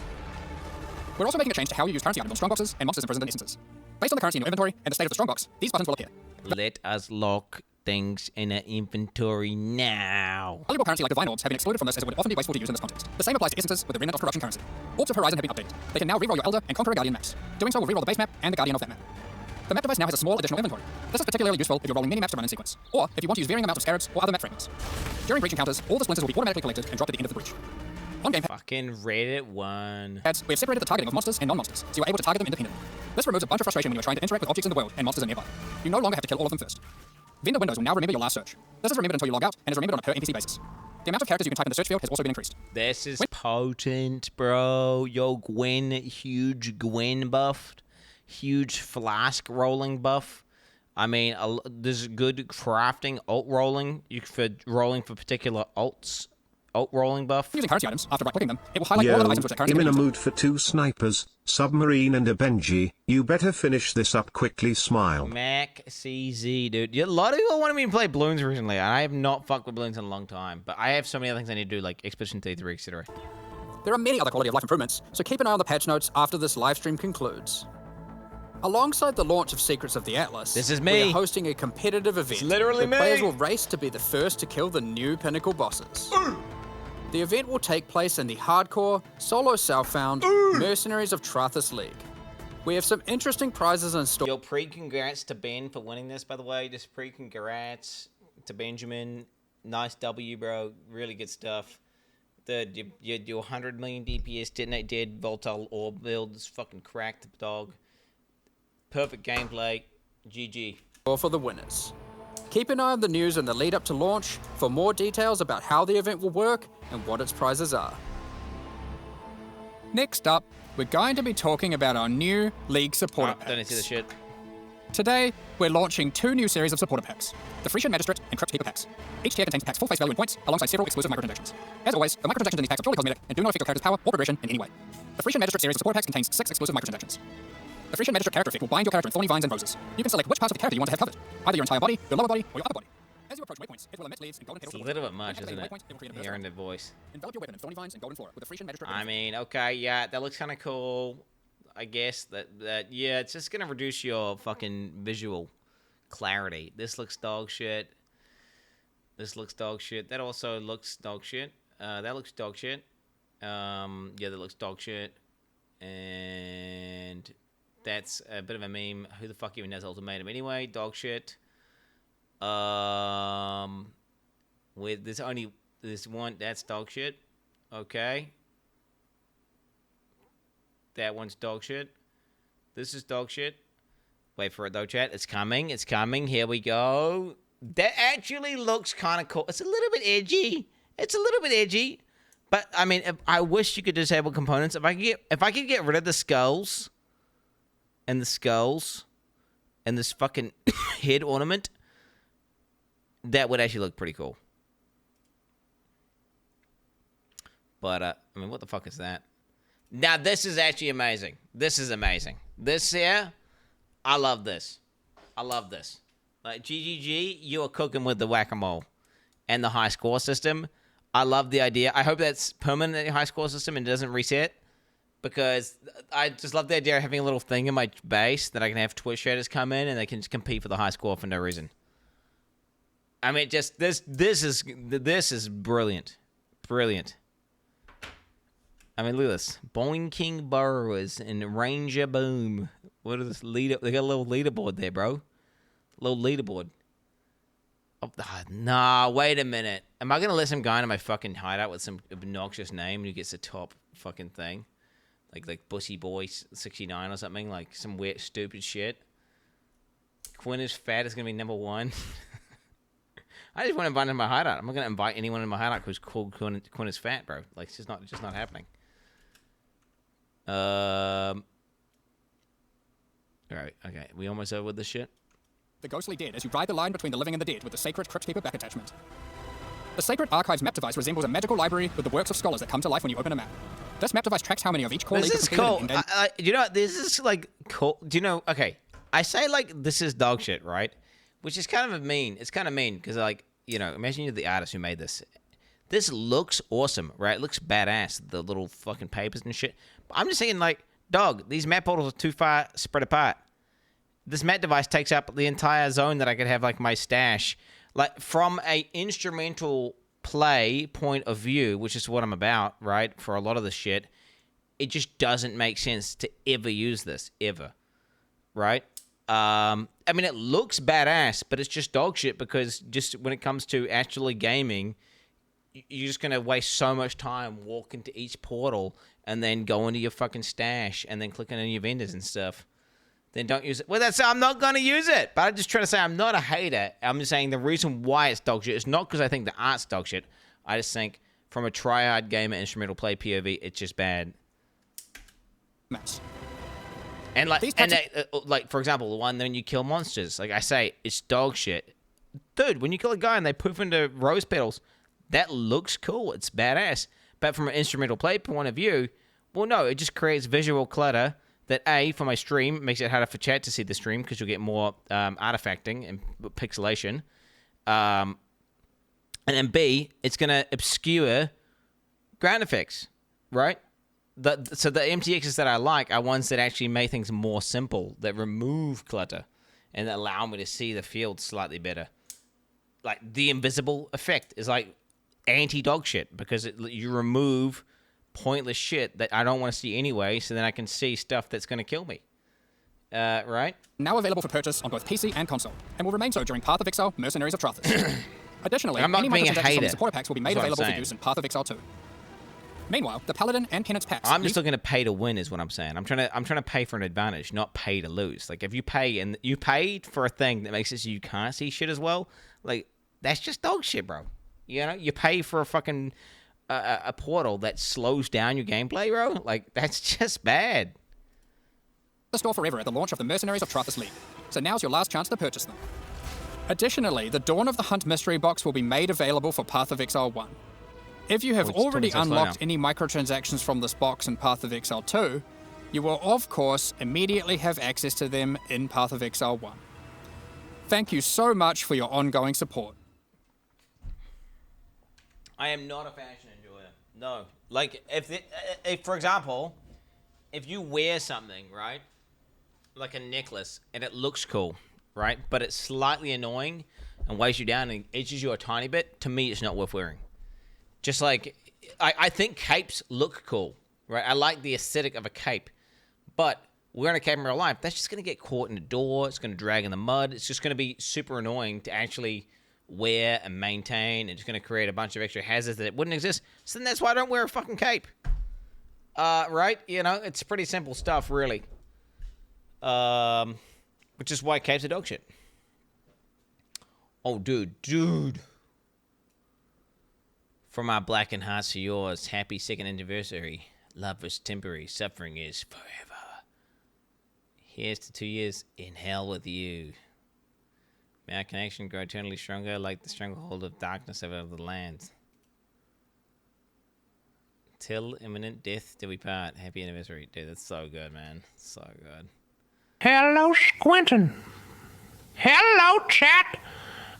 We're also making a change to how you use currency items on strongboxes and monsters imprisoned in instances. Based on the currency in your inventory and the state of the strongbox, these buttons will appear.
Let us lock things in an inventory now.
Valuable currency like divine orbs have been excluded from this as it would often be wasteful to use in this context. The same applies to instances with the Remnant of Corruption currency. Orbs of Horizon have been updated. They can now reroll your Elder and Conqueror Guardian maps. Doing so will reroll the base map and the Guardian of that map. The map device now has a small additional inventory. This is particularly useful if you're rolling many maps to run in sequence, or if you want to use varying amounts of scarabs or other map fragments. During breach encounters, all the splinters will be automatically collected and dropped at the end of the breach. On game
fucking Reddit 1.
We have separated the targeting of monsters and non-monsters, so you're able to target them independently. This removes a bunch of frustration when you're trying to interact with objects in the world and monsters are nearby. You no longer have to kill all of them first. Vendor windows will now remember your last search. This is remembered until you log out and is remembered on a per NPC basis. The amount of characters you can type in the search field has also been increased.
This is potent, bro. Yo, Gwyn, huge Gwyn buffed. Huge flask rolling buff. I mean, this is good crafting, alt rolling. You for rolling for particular alts. Alt rolling buff.
Using currency items, after right-clicking them, it will highlight all of the items which are currency.
I'm in a mood for 2 snipers, submarine and a Benji. You better finish this up quickly, smile.
Mac CZ, dude. A lot of people wanted me to play balloons recently, and I have not fucked with balloons in a long time. But I have so many other things I need to do, like Expedition 33, etc.
There are many other quality of life improvements, so keep an eye on the patch notes after this live stream concludes. Alongside the launch of Secrets of the Atlas,
this is me.
We are hosting a competitive event.
It's literally
where
me.
Players will race to be the first to kill the new pinnacle bosses. The event will take place in the hardcore, solo self-found Mercenaries of Trathis League. We have some interesting prizes in store.
Yo, pre-congrats to Ben for winning this, by the way. Just pre-congrats to Benjamin. Nice W, bro. Really good stuff. Your 100 million DPS detonate dead volatile orb build is fucking cracked, dog. Perfect gameplay. GG.
For the winners. Keep an eye on the news in the lead up to launch for more details about how the event will work and what its prizes are. Next up, we're going to be talking about our new League supporter packs.
Don't see the shit.
Today, we're launching 2 new series of supporter packs, the Frisian Magistrate and Crypt Keeper packs. Each tier contains packs full face value in points, alongside several exclusive microtransactions. As always, the microtransactions in these packs are purely cosmetic and do not affect your character's power or progression in any way. The Frisian Magistrate series of supporter packs contains 6 exclusive microtransactions. The Frisian Magistrate character effect will bind your character in thorny vines and roses. You can select which parts of the character you want to have covered, either your entire body, your lower body, or your upper body. As you approach waypoints, it will emit leaves and golden petals.
It's a little bit much, isn't it? Hearing the voice.
Envelop your weapon in thorny vines and golden flora with the Frisian Magistrate.
I mean, okay, yeah, that looks kind of cool. I guess that yeah, it's just gonna reduce your fucking visual clarity. This looks dog shit. This looks dog shit. That also looks dog shit. That looks dog shit. Yeah, that looks dog shit. And that's a bit of a meme. Who the fuck even has ultimatum anyway? Dog shit. With there's only this one. That's dog shit. Okay. That one's dog shit. This is dog shit. Wait for it though, chat. It's coming. It's coming. Here we go. That actually looks kind of cool. It's a little bit edgy. It's a little bit edgy. But I mean, I wish you could disable components. If I could get rid of the skulls and this fucking head ornament, that would actually look pretty cool. But I mean, what the fuck is that? Now, this is actually amazing. This is amazing. This here, I love this. I love this. Like, GGG, you are cooking with the whack-a-mole and the high score system. I love the idea. I hope that's permanent high score system and it doesn't reset, because I just love the idea of having a little thing in my base that I can have Twitch shaders come in and they can just compete for the high score for no reason. I mean, just this is brilliant. Brilliant. I mean, look at this. Boing King Burrowers and Ranger Boom. What is this leader? They got a little leaderboard there, bro. Little leaderboard. Nah, wait a minute. Am I gonna let some guy into my fucking hideout with some obnoxious name who gets the top fucking thing? Like Bussy Boy 69 or something? Like some weird, stupid shit? Quin is fat is gonna be #1. I just want to invite him in my hideout. I'm not gonna invite anyone in my hideout who's called Quin is fat, bro. Like, it's just not happening. Alright, okay. We almost over with this shit?
The ghostly dead as you ride the line between the living and the dead with the sacred Crypt Keeper back attachment. The Sacred Archives map device resembles a magical library with the works of scholars that come to life when you open a map. This map device tracks how many of each core
This is cool. You know, this is like cool. Do you know? Okay, I say like this is dog shit, right? Which is kind of mean. It's kind of mean because like, you know, imagine you're the artist who made this. This looks awesome, right? It looks badass. The little fucking papers and shit. But I'm just saying, like, dog, these map portals are too far spread apart. This map device takes up the entire zone that I could have like my stash. Like, from a instrumental play point of view, which is what I'm about, right? For a lot of the shit, it just doesn't make sense to ever use this, ever, right? I mean, it looks badass, but it's just dog shit because just when it comes to actually gaming, you're just gonna waste so much time walking to each portal and then going to your fucking stash and then clicking on your vendors and stuff. Then don't use it. Well, I'm not going to use it. But I'm just trying to say I'm not a hater. I'm just saying the reason why it's dog shit is not because I think the art's dog shit. I just think from a tryhard gamer instrumental play POV, it's just bad.
Nice.
And like, like for example, the one when you kill monsters, like I say, it's dog shit. Dude, when you kill a guy and they poof into rose petals, that looks cool. It's badass. But from an instrumental play point of view, well, no, it just creates visual clutter. That A, for my stream, makes it harder for chat to see the stream because you'll get more artifacting and pixelation. And then B, it's going to obscure ground effects, right? So the MTXs that I like are ones that actually make things more simple, that remove clutter, and that allow me to see the field slightly better. Like, the invisible effect is like anti-dog shit because you remove pointless shit that I don't want to see anyway, so then I can see stuff that's going to kill me. Right?
Now available for purchase on both PC and console, and will remain so during Path of Exile, Mercenaries of Trathis. Additionally,
I'm not
any
being a
microtransactions from
hater.
the supporter packs will be made available for use in Path of Exile 2. Meanwhile, the Paladin and Penance packs...
I'm just looking to pay to win is what I'm saying. I'm trying to pay for an advantage, not pay to lose. Like, if you pay and you paid for a thing that makes it so you can't see shit as well, like, that's just dog shit, bro. You know? You pay for a fucking... a portal that slows down your gameplay, bro? Like, that's just bad.
The store forever at the launch of the Mercenaries of Trathis League, so now's your last chance to purchase them. Additionally, the Dawn of the Hunt mystery box will be made available for Path of Exile 1. If you have already unlocked any microtransactions from this box in Path of Exile 2, you will of course immediately have access to them in Path of Exile 1. Thank you so much for your ongoing support.
I am not a fashion enjoyer. No. Like, if for example, if you wear something, right, like a necklace, and it looks cool, right, but it's slightly annoying and weighs you down and edges you a tiny bit, to me, it's not worth wearing. Just like, I think capes look cool, right? I like the aesthetic of a cape, but wearing a cape in real life, that's just going to get caught in the door. It's going to drag in the mud. It's just going to be super annoying to actually wear and maintain, and it's going to create a bunch of extra hazards that wouldn't exist. So then that's why I don't wear a fucking cape. Right? You know, it's pretty simple stuff, really. Which is why capes are dog shit. Oh, dude. From our blackened hearts to yours, happy second anniversary. Love is temporary, suffering is forever. Here's to 2 years in hell with you. May our connection grow eternally stronger like the stronghold of darkness over the lands. Till imminent death do we part. Happy anniversary. Dude, that's so good, man. So good.
Hello, Squintin. Hello, chat.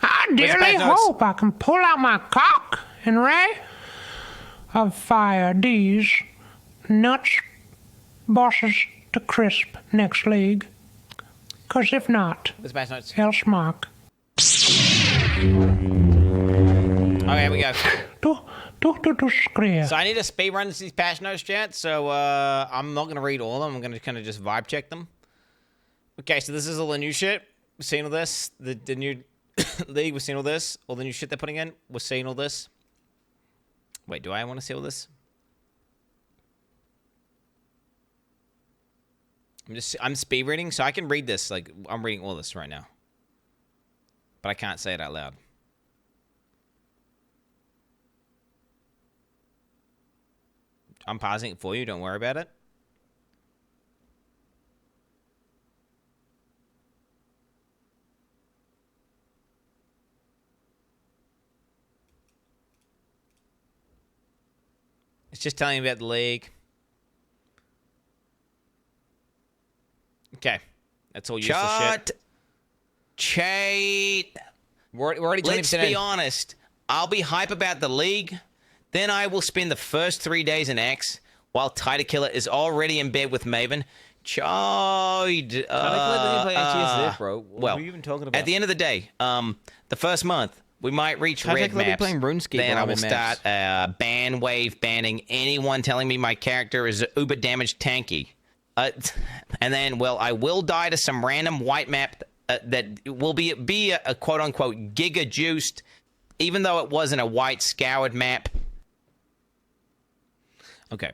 I dearly hope I can pull out my cock and ray of fire these nuts bosses to crisp next league. 'Cause if not, else mark.
Okay, here we go.
So
I need to speed run these patch notes, chat. So I'm not gonna read all of them. I'm gonna kind of just vibe check them. Okay, so this is all the new shit. Seen all this? The new League, we're seeing all this. All the new shit they're putting in, we're seeing all this. Wait, do I want to see all this? I'm speed reading, so I can read this. Like, I'm reading all this right now. But I can't say it out loud. I'm pausing it for you. Don't worry about it. It's just telling you about the league. Okay. That's all useless shit.
Cheat.
We're already 20%
Let's
in.
be honest. I'll be hype about the league. Then I will spend the first 3 days in X while Killer is already in bed with Maven. Chide.
Killer doesn't play HCSF, bro. What are you even talking about?
At the end of the day, the first month, we might reach red maps.
Playing RuneScape
then I will
maps.
start ban wave banning anyone telling me my character is uber damaged tanky. And then, well, I will die to some random white map that will be a quote-unquote giga-juiced, even though it wasn't a white scoured map.
Okay.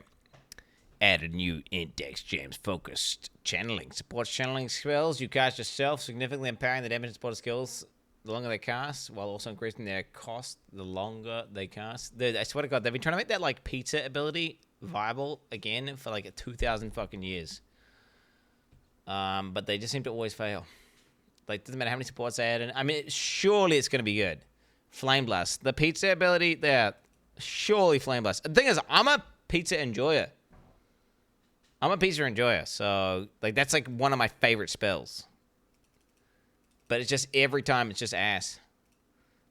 Add a new index gems focused channeling. Supports channeling spells. You cast yourself, significantly empowering the damage and supported skills the longer they cast, while also increasing their cost the longer they cast. Dude, I swear to God, they've been trying to make that, like, pizza ability viable again for, like, 2,000 fucking years. But they just seem to always fail. Like, doesn't matter how many supports they add in. I mean, surely it's going to be good. Flame Blast. The pizza ability, there. Surely Flame Blast. The thing is, I'm a pizza enjoyer. So, like, that's, like, one of my favorite spells. But it's just, every time, it's just ass.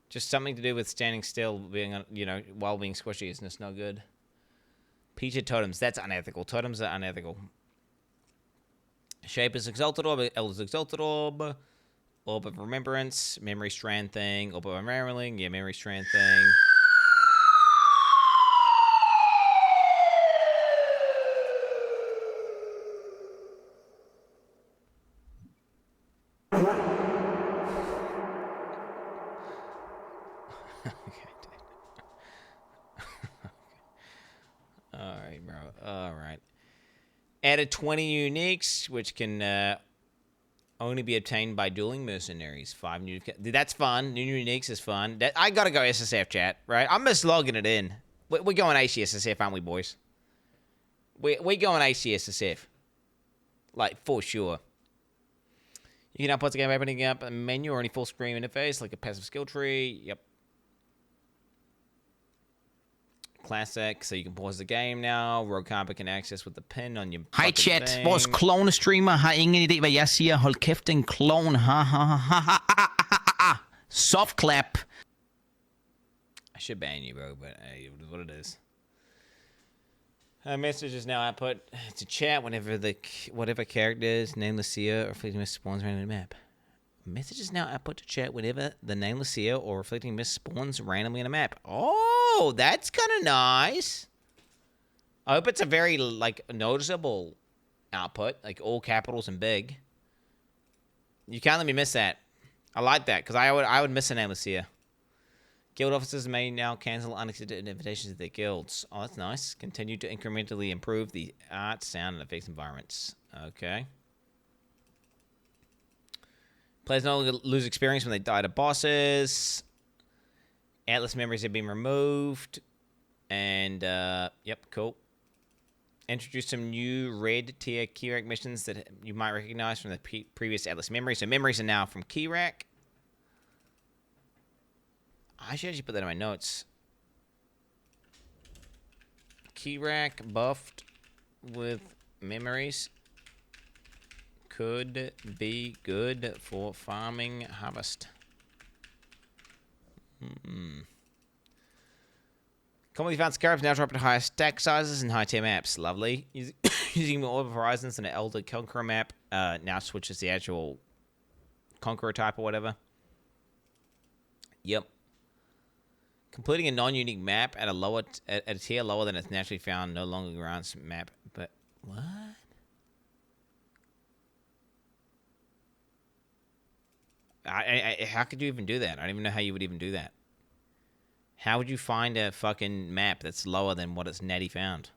Just something to do with standing still, being, you know, while being squishy is just no good. Pizza totems, that's unethical. Totems are unethical. Shape is Exalted Orb, Elder's Exalted Orb, Orb of Remembrance, Memory Strand thing, Orb of Unraveling, yeah, Memory Strand thing. Alright, bro. Alright. Added 20 uniques, which can only be obtained by dueling mercenaries. 5 new... That's fun. New uniques is fun. I gotta go SSF, chat, right? I'm just logging it in. We're going ACSSF, aren't we, boys? We're going ACSSF. Like, for sure. You can now pause the game by opening up a menu or any full screen interface, like a passive skill tree. Yep. Classic, so you can pause the game now. Rogue Carpet can access with the pin on your
Hej chat,
thing.
vores clone-streamer har ingen idé, hvad jeg siger. Hold kæft, en clone. Soft clap.
I should ban you, bro, but hey, it is what it is. Message is now output to chat whenever whatever character is nameless seer or reflecting mist spawns randomly in the map. Message is now output to chat whenever the nameless seer or reflecting mist spawns randomly in a map. Oh, that's kind of nice. I hope it's a very, like, noticeable output, like all capitals and big. You can't let me miss that. I like that, because I would miss a nameless seer. Guild officers may now cancel unaccepted invitations to their guilds. Oh, that's nice. Continue to incrementally improve the art, sound, and effects environments. Okay. Players no longer lose experience when they die to bosses. Atlas memories have been removed. And, yep, cool. Introduce some new red tier Keyrack missions that you might recognize from the previous Atlas memories. So memories are now from Keyrack. I should actually put that in my notes. Keyrack buffed with memories could be good for farming harvest. Commonly found scarabs now drop to higher stack sizes and high tier maps. Lovely. Using more Orb of Horizons than an Elder Conqueror map. Now switches the actual Conqueror type or whatever. Yep. Completing a non-unique map at a tier lower than it's naturally found no longer grants map. But what? how could you even do that? I don't even know how you would even do that. How would you find a fucking map that's lower than what it's Natty found?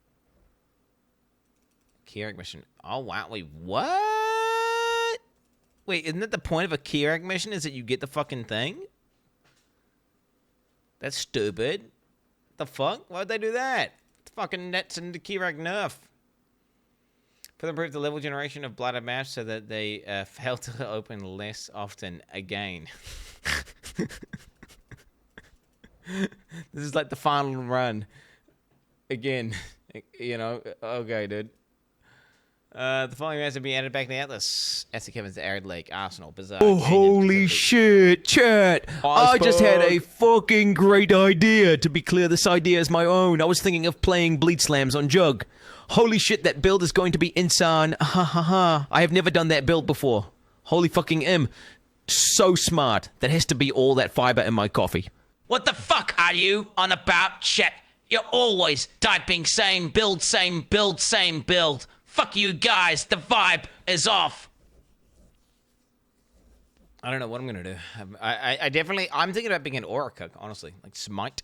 Keurig mission. Oh, wow. Wait, what? Wait, isn't that the point of a Keurig mission? Is that you get the fucking thing? That's stupid. The fuck? Why'd they do that? It's fucking nets into Keurig nerf. Further improve the level generation of bladder maps so that they fail to open less often again. This is like the final run. Again. You know, okay, dude. The following rounds will be added back to the Atlas. SC Kevin's Arid Lake, Arsenal, Bizarre.
Oh, holy shit, chat. I just had a fucking great idea. To be clear, this idea is my own. I was thinking of playing Bleed Slams on Jug. Holy shit, that build is going to be insane. Ha ha ha. I have never done that build before. Holy fucking M. So smart. That has to be all that fiber in my coffee.
What the fuck are you on about, chat? You're always typing same build, same build, same build. Fuck you guys, the vibe is off.
I don't know what I'm gonna do. I definitely, I'm thinking about being an aura cook, honestly, like Smite,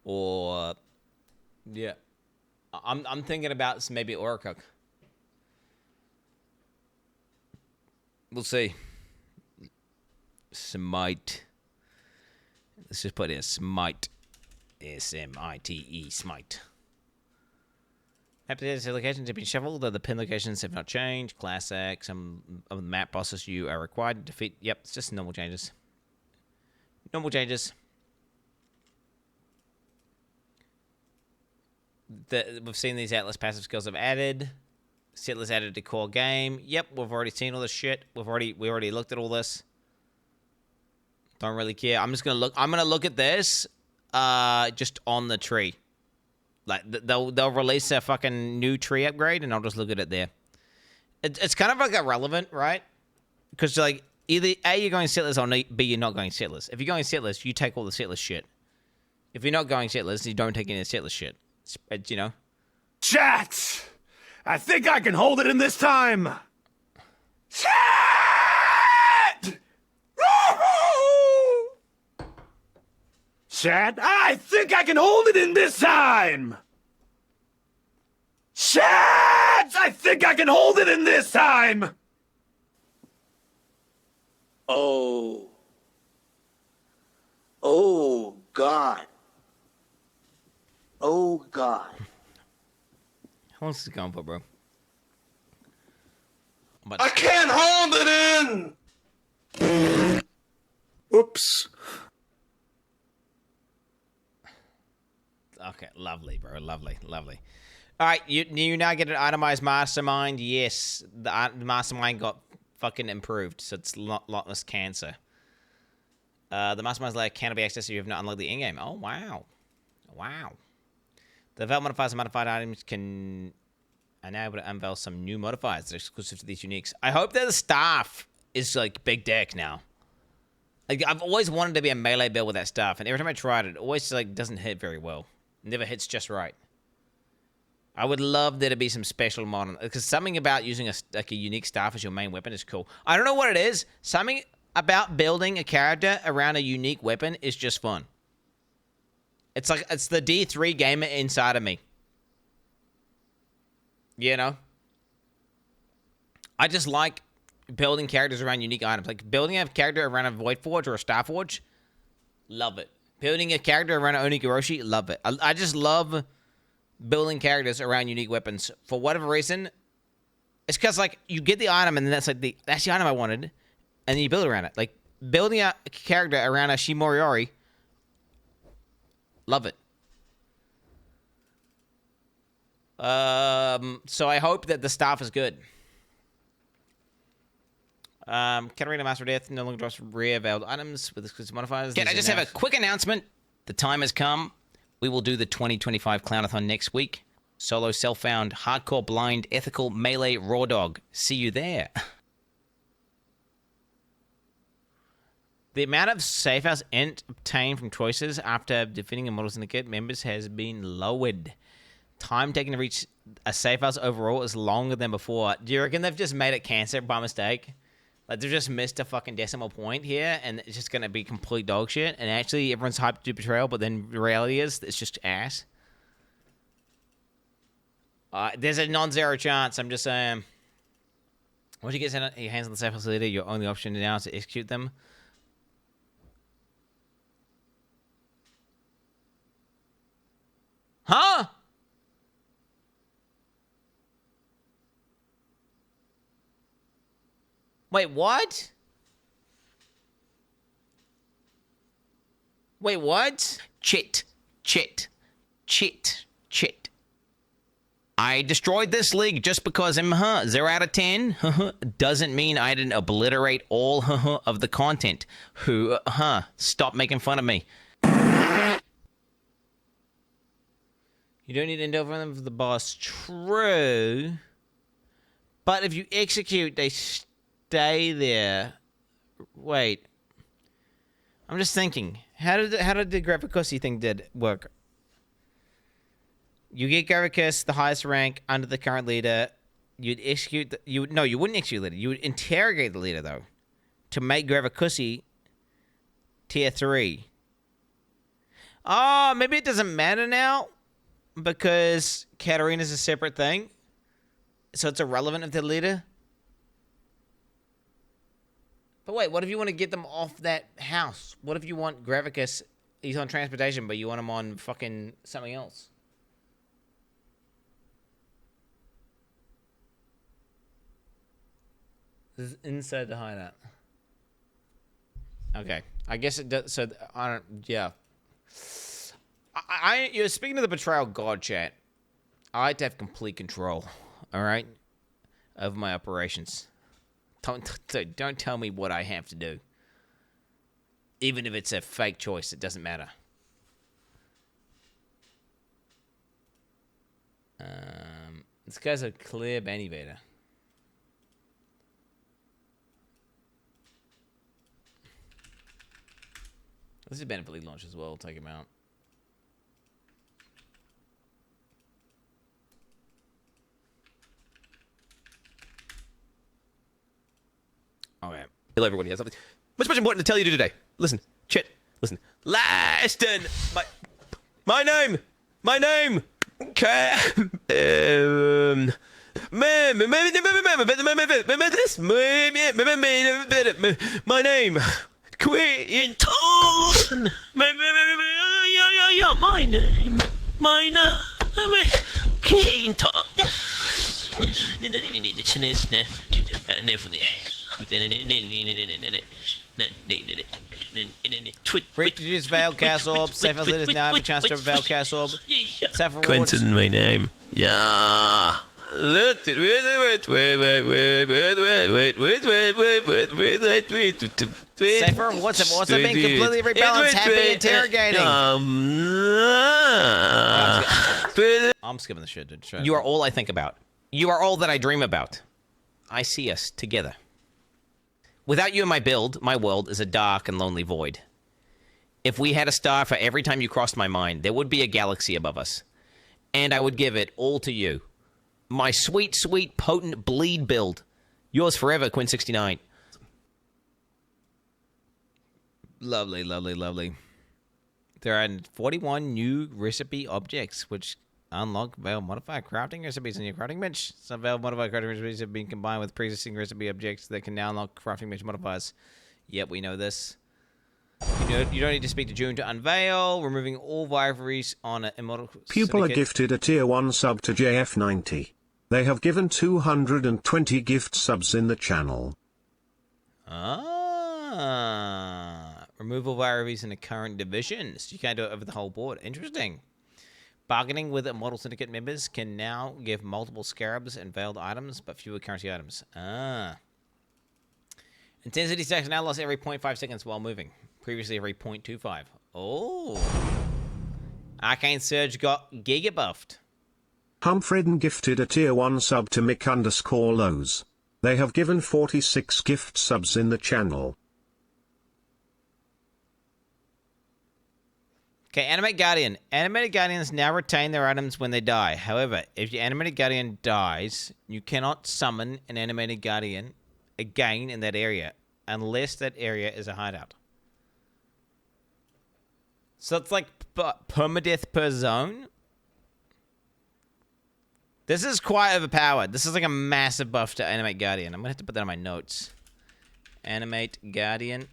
or yeah, I'm thinking about maybe aura cook. We'll see. Smite. Let's just put in Smite. S-M-I-T-E, Smite. Map locations have been shuffled, though the pin locations have not changed. Classic. Some of the map bosses you are required to defeat. Yep, it's just normal changes. Normal changes. We've seen these Atlas passive skills have added. Settlers added to core game. Yep, we've already seen all this shit. We already looked at all this. Don't really care. I'm just gonna look. I'm gonna look at this. Just on the tree. Like, they'll release a fucking new tree upgrade, and I'll just look at it there. It's kind of like irrelevant, right? Because, like, either A, you're going settlers, or B, you're not going settlers. If you're going settlers, you take all the settlers shit. If you're not going settlers, you don't take any of the settlers shit. It's, you know?
Chat! I think I can hold it in this time! Chat! Chat, I think I can hold it in this time! Chat, I think I can hold it in this time! Oh. Oh, God. Oh, God.
How long is this going for, bro?
I can't hold it in! Oops.
Okay, lovely, bro. Lovely, lovely. All right, you now get an itemized mastermind. Yes, the mastermind got fucking improved, so it's lot less cancer. The mastermind's layer cannot be accessed if you have not unlocked the in-game. Oh, wow. Wow. The develop modifiers and modified items are now able to unveil some new modifiers that are exclusive to these uniques. I hope that the staff is, like, big deck now. Like, I've always wanted to be a melee build with that staff, and every time I tried it, it always, like, doesn't hit very well. Never hits just right. I would love there to be some special mod, because something about using a unique staff as your main weapon is cool. I don't know what it is. Something about building a character around a unique weapon is just fun. It's like, it's the D3 gamer inside of me. You know? I just like building characters around unique items. Like, building a character around a Voidforge or a Starforge, love it. Building a character around an Onigoroshi, love it. I just love building characters around unique weapons. For whatever reason, it's because, like, you get the item, and then that's the item I wanted, and then you build around it. Like, building a character around a Shimoriori, love it. So I hope that the staff is good. Katarina Master of Death no longer drops rare veiled items with exclusive modifiers.
Can I just have a quick announcement? The time has come. We will do the 2025 Clownathon next week. Solo self-found, hardcore blind, ethical, melee, raw dog. See you there.
The amount of safe house int obtained from choices after defeating a Model Syndicate members has been lowered. Time taken to reach a safe house overall is longer than before. Do you reckon they've just made it cancer by mistake? Like, they've just missed a fucking decimal point here, and it's just gonna be complete dog shit. And actually, everyone's hyped to do betrayal, but then the reality is, it's just ass. There's a non-zero chance. I'm just saying. Once you get your hands on the safe leader, your only option now is to execute them. Huh? Wait, what? Wait, what?
Chit. I destroyed this league just because I'm 0 out of 10 doesn't mean I didn't obliterate all of the content. Stop making fun of me.
You don't need to end over them for the boss. True. But if you execute, they stay there. Wait. I'm just thinking. How did the Gravicusy thing did work? You get Gravicus, the highest rank under the current leader. You'd execute. You wouldn't execute the leader. You would interrogate the leader though, to make Gravicusy tier 3. Oh, maybe it doesn't matter now because Katarina's a separate thing, so it's irrelevant of the leader. But wait, what if you want to get them off that house? What if you want Gravicus? He's on transportation, but you want him on fucking something else. This is inside the hideout. Okay, I guess it does. So I don't. Yeah. You're speaking of the betrayal god chat. I like to have complete control. All right, of my operations. Don't tell me what I have to do. Even if it's a fake choice, it doesn't matter. This guy's a clear ban evader. This is benefit league launch as well. We'll take him out. Okay.
Hello, everybody. Has something much important to tell you today. Listen, chat. Listen. Laston. My name. My name. Quin. My name.
Reproduce Veil Cast Orb. Safe as leaders now have a chance to Veil Cast Orb.
Quentin, my name. Yeah.
Safer, what's up? Also being completely rebalanced, happy interrogating. I'm skipping the shit, dude.
You are all I think about. You are all that I dream about. I see us together. Without you in my build, my world is a dark and lonely void. If we had a star for every time you crossed my mind, there would be a galaxy above us. And I would give it all to you. My sweet, sweet, potent bleed build. Yours forever, Quin69.
Lovely, lovely, lovely. There are 41 new recipe objects, which unlock Veil modified crafting recipes on your crafting bench. Some Veil modified crafting recipes have been combined with pre-existing recipe objects that can now unlock crafting bench modifiers. Yep, we know this. You don't need to speak to June to unveil. Removing all rivalries on an immortal
People
syndicate.
are gifted a tier 1 sub to JF90. They have given 220 gift subs in the channel.
Removal rivalries in the current divisions. You can't do it over the whole board. Interesting. Bargaining with Immortal Syndicate members can now give multiple scarabs and veiled items, but fewer currency items. Intensity stacks now lost every 0.5 seconds while moving. Previously every 0.25. Oh. Arcane Surge got giga buffed.
Humfredden gifted a tier 1 sub to Mick_Lows. They have given 46 gift subs in the channel.
Okay, Animate Guardian. Animated Guardians now retain their items when they die. However, if your Animated Guardian dies, you cannot summon an Animated Guardian again in that area, unless that area is a hideout. So it's like permadeath per zone. This is quite overpowered. This is like a massive buff to Animate Guardian. I'm going to have to put that in my notes. Animate Guardian.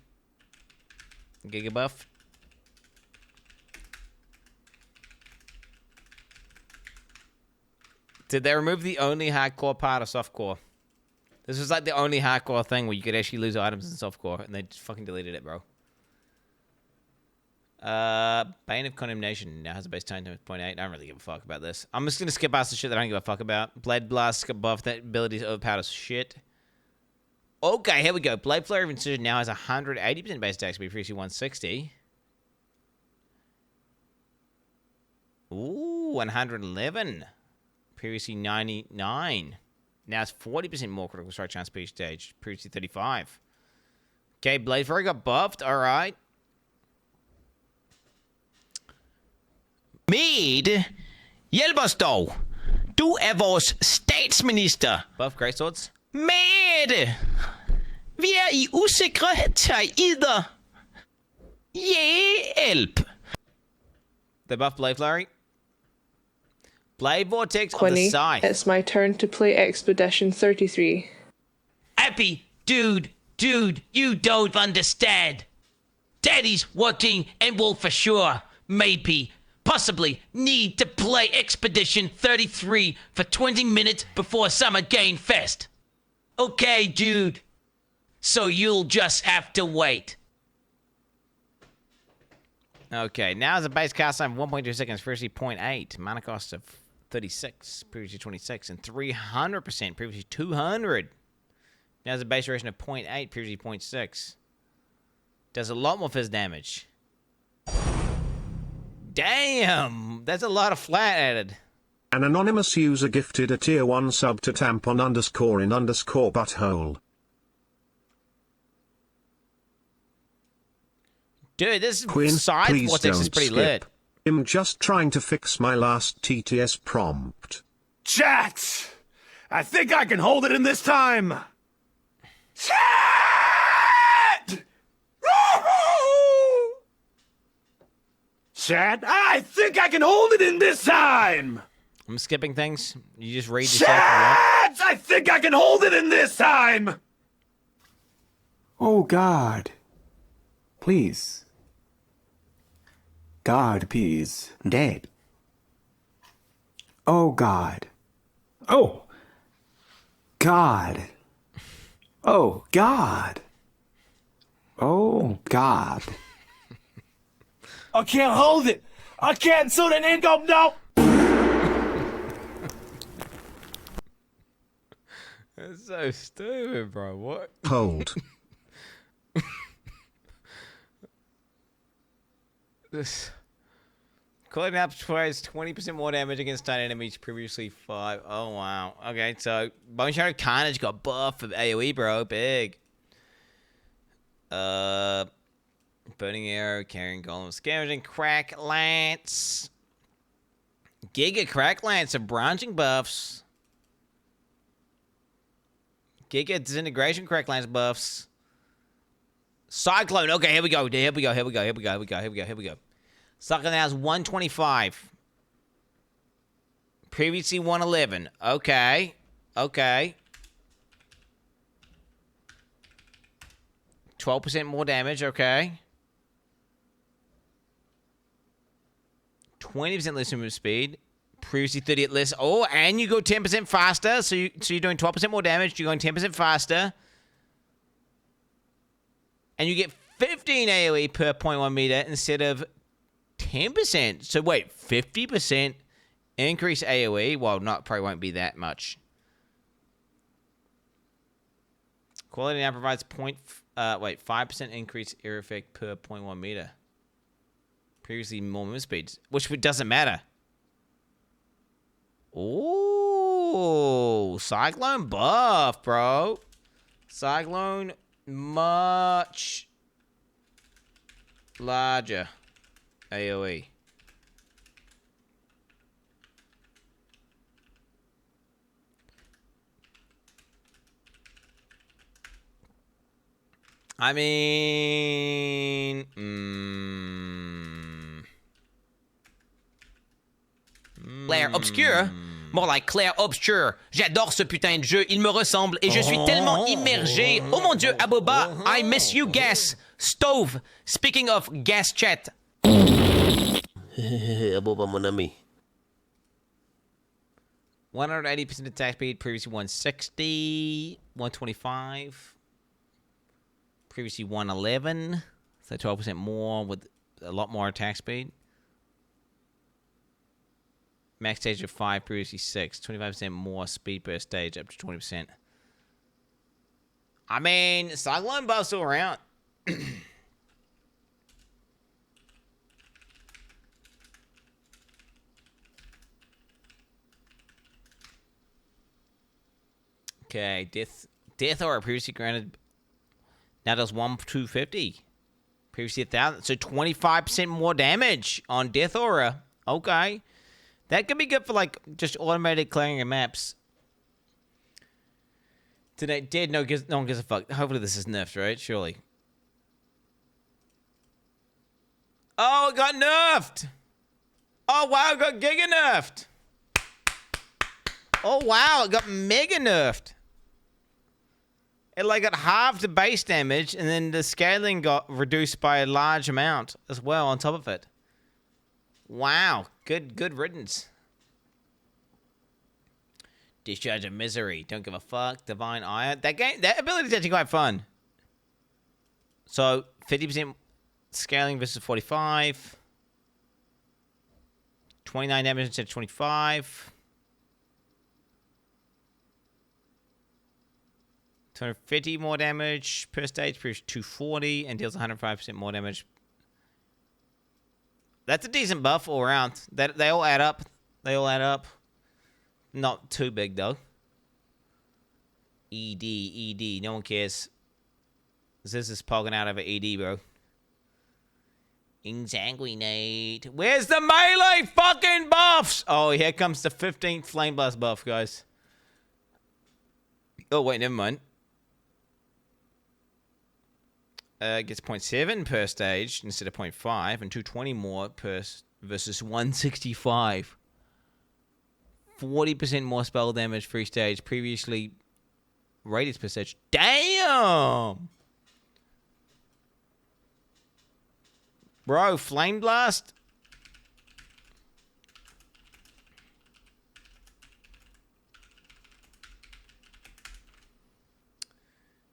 Giga buff. Did they remove the only hardcore part of softcore? This was like the only hardcore thing where you could actually lose items in softcore, and they just fucking deleted it, bro. Bane of Condemnation now has a base time to 0.8. I don't really give a fuck about this. I'm just gonna skip past the shit that I don't give a fuck about. Blade Blast buff, that ability is overpowered as shit. Okay, here we go. Blade Flare of Incision now has 180% base attack speed, previously 160. Ooh, 111. Previously 99. Now it's 40% more critical strike chance per each stage. Previously 35. Okay, Blade Flare got buffed. Alright. Med hjælp os dog. Du vores statsminister. Buff Greatswords. Med! Vi I usikre tider. Hjælp! The buff Blade Flurry. Blade Vortex of the Scythe.
It's my turn to play Expedition 33.
Happy, dude, you don't understand. Daddy's working and will for sure, maybe, possibly need to play Expedition 33 for 20 minutes before Summer Game Fest. Okay, dude. So you'll just have to wait.
Okay, now is a base cast time of 1.2 seconds, previously 0.8. Mana cost of 36, previously 26, and 300%, previously 200. Now is a base duration of 0.8, previously 0.6. Does a lot more fizz damage. Damn! That's a lot of flat added.
An anonymous user gifted a tier 1 sub to tampon_in_butthole.
Dude, this
Quin,
side
please
vortex is
don't
pretty
skip.
lit.
I'm just trying to fix my last TTS prompt.
Chat! I think I can hold it in this time! Chat! Chat, I think I can hold it in this time!
I'm skipping things. You just read yourself.
Chat! I think I can hold it in this time!
Oh, God. Please. God, please. Dead. Oh, God. Oh. God. Oh, God. Oh, God.
I can't hold it! I can't so the income now!
That's so stupid, bro. What?
Hold.
This calling up twice 20% more damage against stun enemies, previously 5. Oh wow. Okay, so Bone Shadow Carnage got buff for AoE, bro. Big. Burning Arrow, Carrying Golem, Scavenging, Crack Lance. Giga Crack Lance are branching buffs. Giga Disintegration Crack Lance buffs. Cyclone. Okay, here we go. Here we go. Cyclone now is 125. Previously 111. Okay. 12% more damage. Okay. 20% less movement speed. Previously 30 at less. Oh, and you go 10% faster. So you're doing 12% more damage. You're going 10% faster. And you get 15 AoE per 0.1 meter instead of 10%. So wait, 50% increase AoE? Well, probably won't be that much. Quality now provides 5% increase air effect per 0.1 meter. Previously more movement speeds, which doesn't matter. Ooh, Cyclone buff, bro. Cyclone much larger AoE. I mean...
Clair obscur? More like clair obscur. J'adore ce putain de jeu, il me ressemble et je suis tellement immergé. Oh mon dieu, Aboba, I miss you gas. Stove, speaking of gas chat.
Aboba mon ami.
180% attack speed, previously 160, 125, previously 111, so 12% more with a lot more attack speed. Max stage of 5, previously 6, 25% more speed per stage, up to 20%. I mean, Cyclone buff's still around. Okay, death aura previously granted now does 250. Previously 1,000, so 25% more damage on death aura. Okay, that could be good for like just automated clearing of maps. Today, dead. No one gives a fuck. Hopefully this is nerfed, right? Surely. Oh, it got nerfed. Oh wow, it got giga nerfed. Oh wow, it got mega nerfed. It like got half the base damage, and then the scaling got reduced by a large amount as well on top of it. Wow, good riddance. Discharge of Misery, don't give a fuck. Divine Ire, that ability is actually quite fun. So 50% scaling versus 45, 29 damage instead of 25. 250 more damage per stage, proves 240, and deals 105% more damage. That's a decent buff all around. They all add up. They all add up. Not too big, though. ED. No one cares. This is poking out over ED, bro. Insanguinate. Where's the melee fucking buffs? Oh, here comes the 15th Flame Blast buff, guys. Oh, wait, never mind. Gets 0.7 per stage instead of 0.5, and 220 more per versus 165. 40% more spell damage free stage. Previously, radius per stage. Damn! Bro, Flame Blast?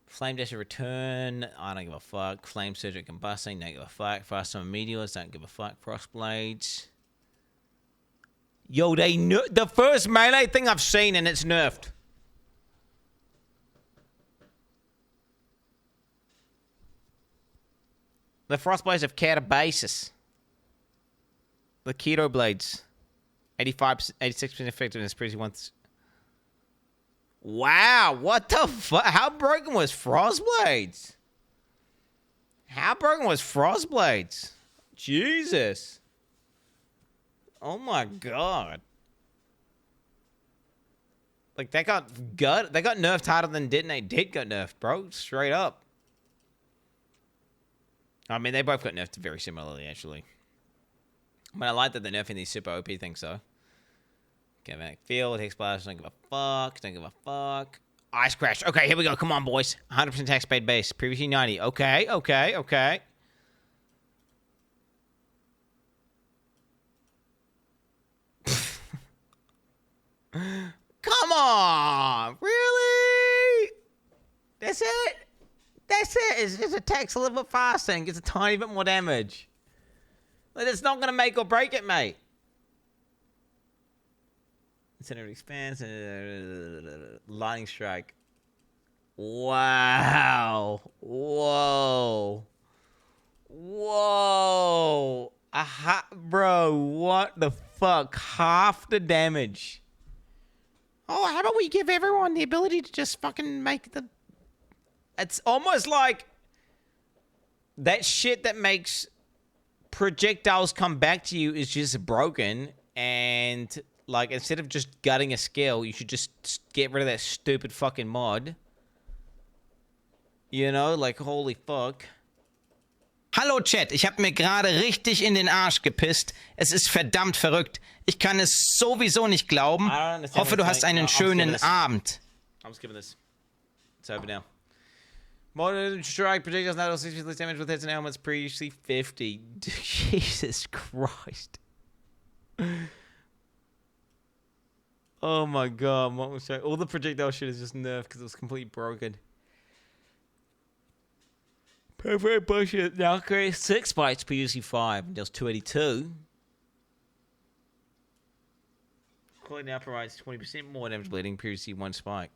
Flame Dash Return, I don't give a fuck. Flame Surge and Combusting, don't give a fuck. Fast Summer Meteors, don't give a fuck. Frostblades. Yo, the first melee thing I've seen and it's nerfed. The Frostblades have Catabasis. The Keto Blades. 86% effectiveness, previously once. Wow, what the fuck? How broken was Frostblades? How broken was Frostblades? Jesus. Oh my god. Like, they got nerfed harder than Detonate did got nerfed, bro. Straight up. I mean, they both got nerfed very similarly, actually. But I like that they're nerfing these super OP things, though. Magnetic Field, Hex Blast, don't give a fuck, don't give a fuck. Ice Crash. Okay, here we go. Come on, boys. 100% attack speed base. Previously 90. Okay. Come on. Really? That's it? That's it. It just attacks a little bit faster and gets a tiny bit more damage. Like, it's not going to make or break it, mate. Center of Expanse, Lightning Strike. Wow. Whoa. Aha, bro, what the fuck? Half the damage. Oh, how about we give everyone the ability to just fucking make the... It's almost like that shit that makes projectiles come back to you is just broken, and... Like, instead of just gutting a skill, you should just get rid of that stupid fucking mod. You know, like, holy fuck.
Hallo Chat, ich habe mir gerade richtig in den Arsch gepisst. Es ist verdammt verrückt. Ich kann es sowieso nicht glauben. Hoffe, du hast einen schönen Abend.
I'm skipping this. It's over now. Modern strike projectiles now 60 less damage with heads and helmets, previously 50. Jesus Christ. Oh my god, all the projectile shit is just nerfed because it was completely broken. Perfect bullshit. Now create 6 spikes, previously 5, and deals 282. Quality now provides 20% more damage bleeding, previously 1 spike.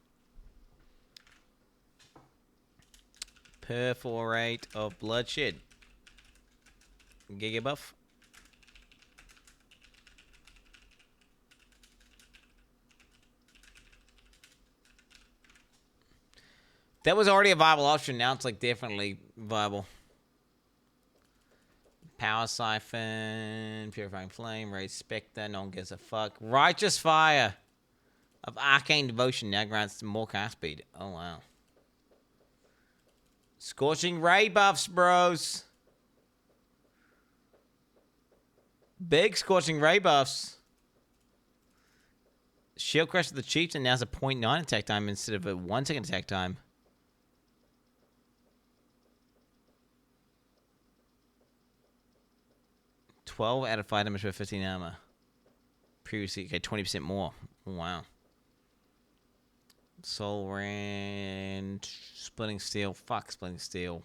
Perforate of bloodshed. Giga buff. That was already a viable option. Now it's like definitely viable. Power Siphon, Purifying Flame, Raise Spectre, no one gives a fuck. Righteous Fire of Arcane Devotion now grants more cast speed. Oh wow. Scorching Ray buffs, bros. Big Scorching Ray buffs. Shield Crush of the Chieftain now has a 0.9 attack time instead of a 1 second attack time. $12 out of 5 damage for 15 armor. Previously, okay, 20% more. Wow. Soul Rand. Splitting Steel. Fuck Splitting Steel.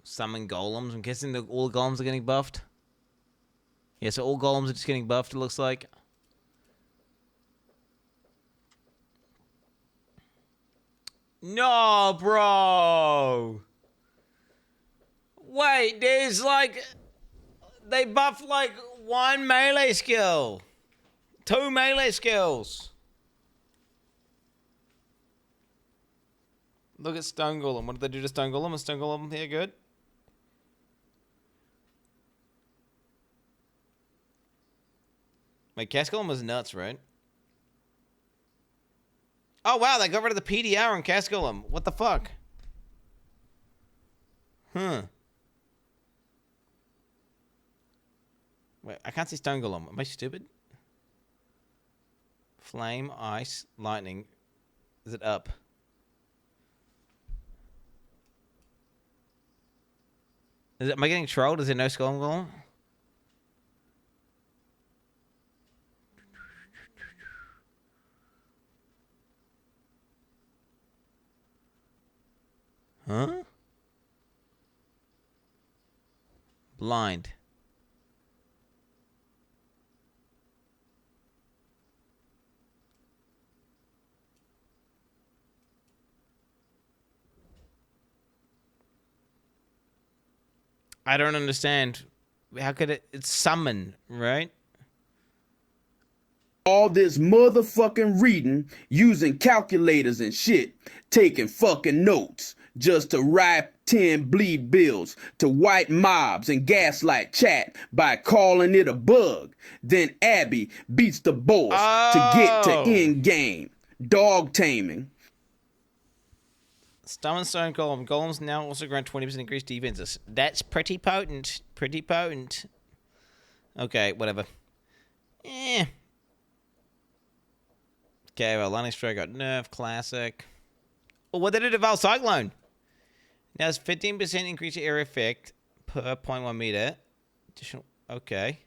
Summon Golems. I'm guessing all the Golems are getting buffed. Yeah, so all Golems are just getting buffed, it looks like. No, bro! Wait, there's like... They buff like 1 melee skill. 2 melee skills. Look at Stone Golem. What did they do to Stone Golem? Is Stone Golem here good? Wait, Cast Golem was nuts, right? Oh, wow, they got rid of the PDR on Cast Golem. What the fuck? Huh. Wait, I can't see Stone Golem. Am I stupid? Flame, Ice, Lightning. Is it up? Am I getting trolled? Is there no Stone Golem? Huh? Blind. I don't understand. How could it's summon, right?
All this motherfucking reading, using calculators and shit, taking fucking notes, just to write 10 bleed bills to white mobs and gaslight chat by calling it a bug. Then Abby beats the boss to get to end game. Dog taming.
Summon Stone Golem. Golems now also grant 20% increased defenses. That's pretty potent. Pretty potent. Okay, whatever. Eh. Okay, well, Lightning Strike got nerf. Classic. Oh, what did it do to Val Cyclone? Now it's 15% increase area effect per 0.1 meter. Additional. Okay.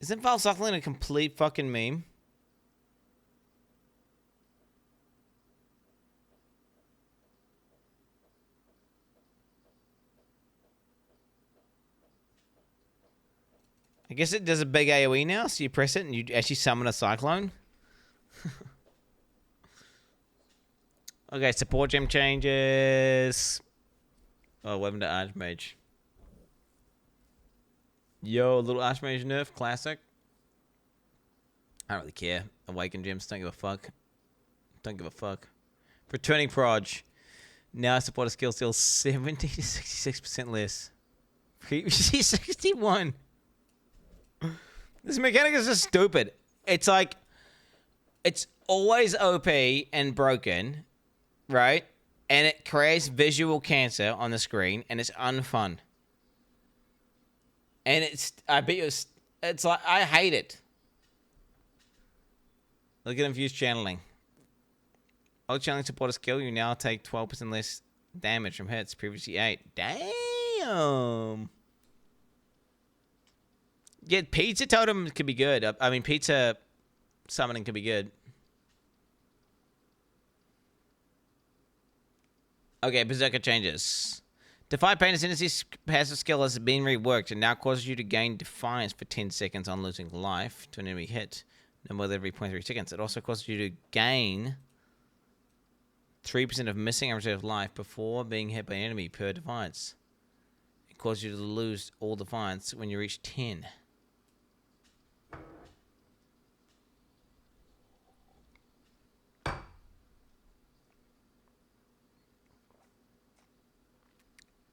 Isn't Val Cyclone a complete fucking meme? I guess it does a big AoE now, so you press it and you actually summon a Cyclone. Okay, support gem changes. Oh, weapon to Archmage. Yo, little Archmage nerf, classic. I don't really care. Awaken gems, don't give a fuck. Don't give a fuck. Returning Proj. Now I support a skill steal 70 to 66% less. Previously 61. This mechanic is just stupid. it's like, it's always OP and broken, right? And it creates visual cancer on the screen, and it's unfun. And I bet you it's like, I hate it. Look at infused channeling. All channeling support a skill, you now take 12% less damage from hits, previously 8. Damn. Yeah, pizza totem could be good. I mean, pizza summoning could be good. Okay, Berserker changes. Defy Pain Ascendancy's passive skill has been reworked and now causes you to gain Defiance for 10 seconds on losing life to an enemy hit, no more than every 0.3 seconds. It also causes you to gain 3% of missing average of life before being hit by an enemy per Defiance. It causes you to lose all Defiance when you reach 10.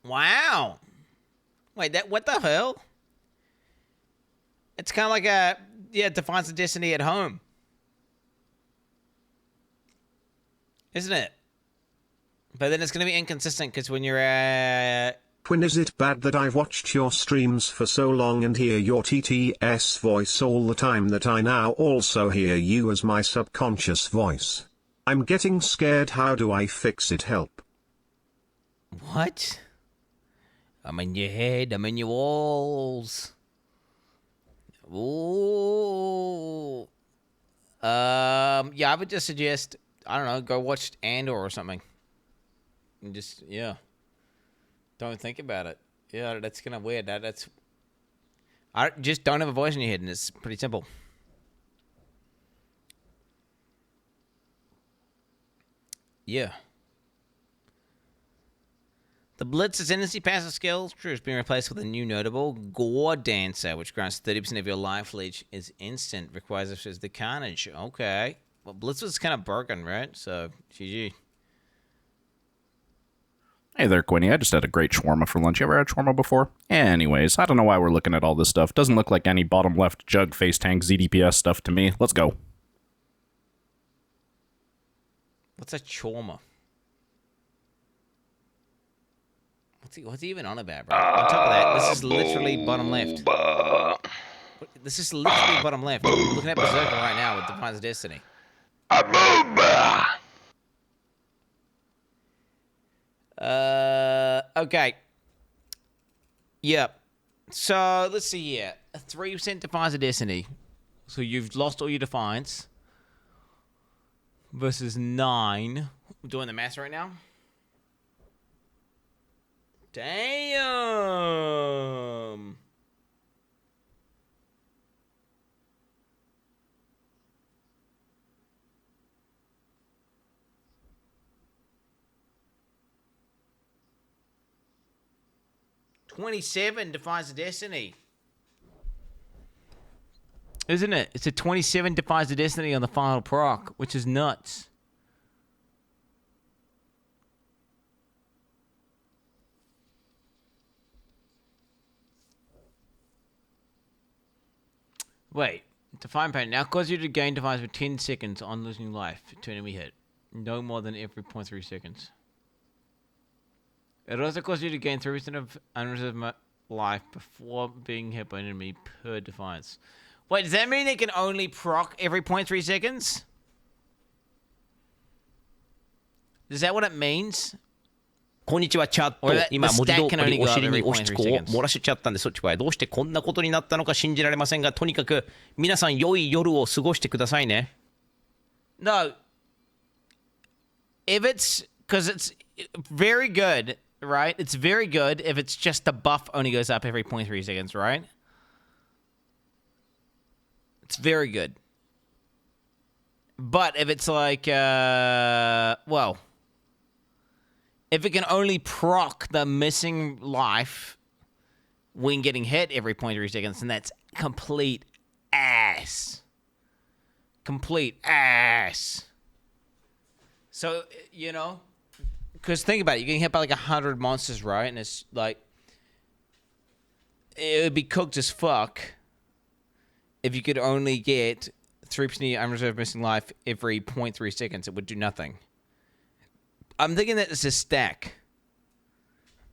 Wow. Wait, what the hell? It's kind of like a, Defiance of Destiny at home. Isn't it? But then it's going to be inconsistent because when you're
Quin, is it bad that I've watched your streams for so long and hear your TTS voice all the time that I now also hear you as my subconscious voice? I'm getting scared. How do I fix it? Help.
What? I'm in your head. I'm in your walls. Ooh. Yeah, I would just suggest, I don't know, go watch Andor or something. And just, don't think about it. Yeah, that's kind of weird. I just don't have a voice in your head, and it's pretty simple. Yeah. The Blitz Ascendancy passive skill has been replaced with a new notable, Gore Dancer, which grants 30% of your life leech is instant. Requires as the Carnage. Okay. Well, Blitz was kind of broken, right? So, GG.
Hey there, Quinny. I just had a great shawarma for lunch. You ever had shawarma before? Anyways, I don't know why we're looking at all this stuff. Doesn't look like any bottom left jug face tank ZDPS stuff to me. Let's go.
What's a shawarma? What's he even on about, bro? On top of that, this is literally bottom left. This is literally bottom left. We're looking at Berserker right now with Defiance of Destiny. Okay. Yep. So, let's see here. A 3% Defiance of Destiny. So, you've lost all your Defiance. Versus 9. We're doing the math right now. Damn. $27 Defiance of Destiny. Isn't it? It's a 27 Defiance of Destiny on the final proc, which is nuts. Wait. Define Pain now causes you to gain Defiance for 10 seconds on losing life to enemy hit. No more than every 0.3 seconds. It also causes you to gain 3% of unreserved life before being hit by an enemy per Defiance. Wait, does that mean it can only proc every 0.3 seconds? Is that what it means?
こんにちはチャット。今文字通りお尻に押しつこを漏らしちゃったんでそっちはどうしてこんなことになったのか信じられませんがとにかく皆さん良い夜を過ごしてくださいね。
No. If it's because it's very good, right? It's very good if it's just the buff only goes up every 0.3 seconds, right? It's very good. But if it's like, well, if it can only proc the missing life when getting hit every 0.3 seconds, then that's complete ass. Complete ass. So, you know, because think about it, you're getting hit by like 100 monsters, right? And it's like, it would be cooked as fuck if you could only get 3% unreserved missing life every 0.3 seconds. It would do nothing. I'm thinking that it's a stack.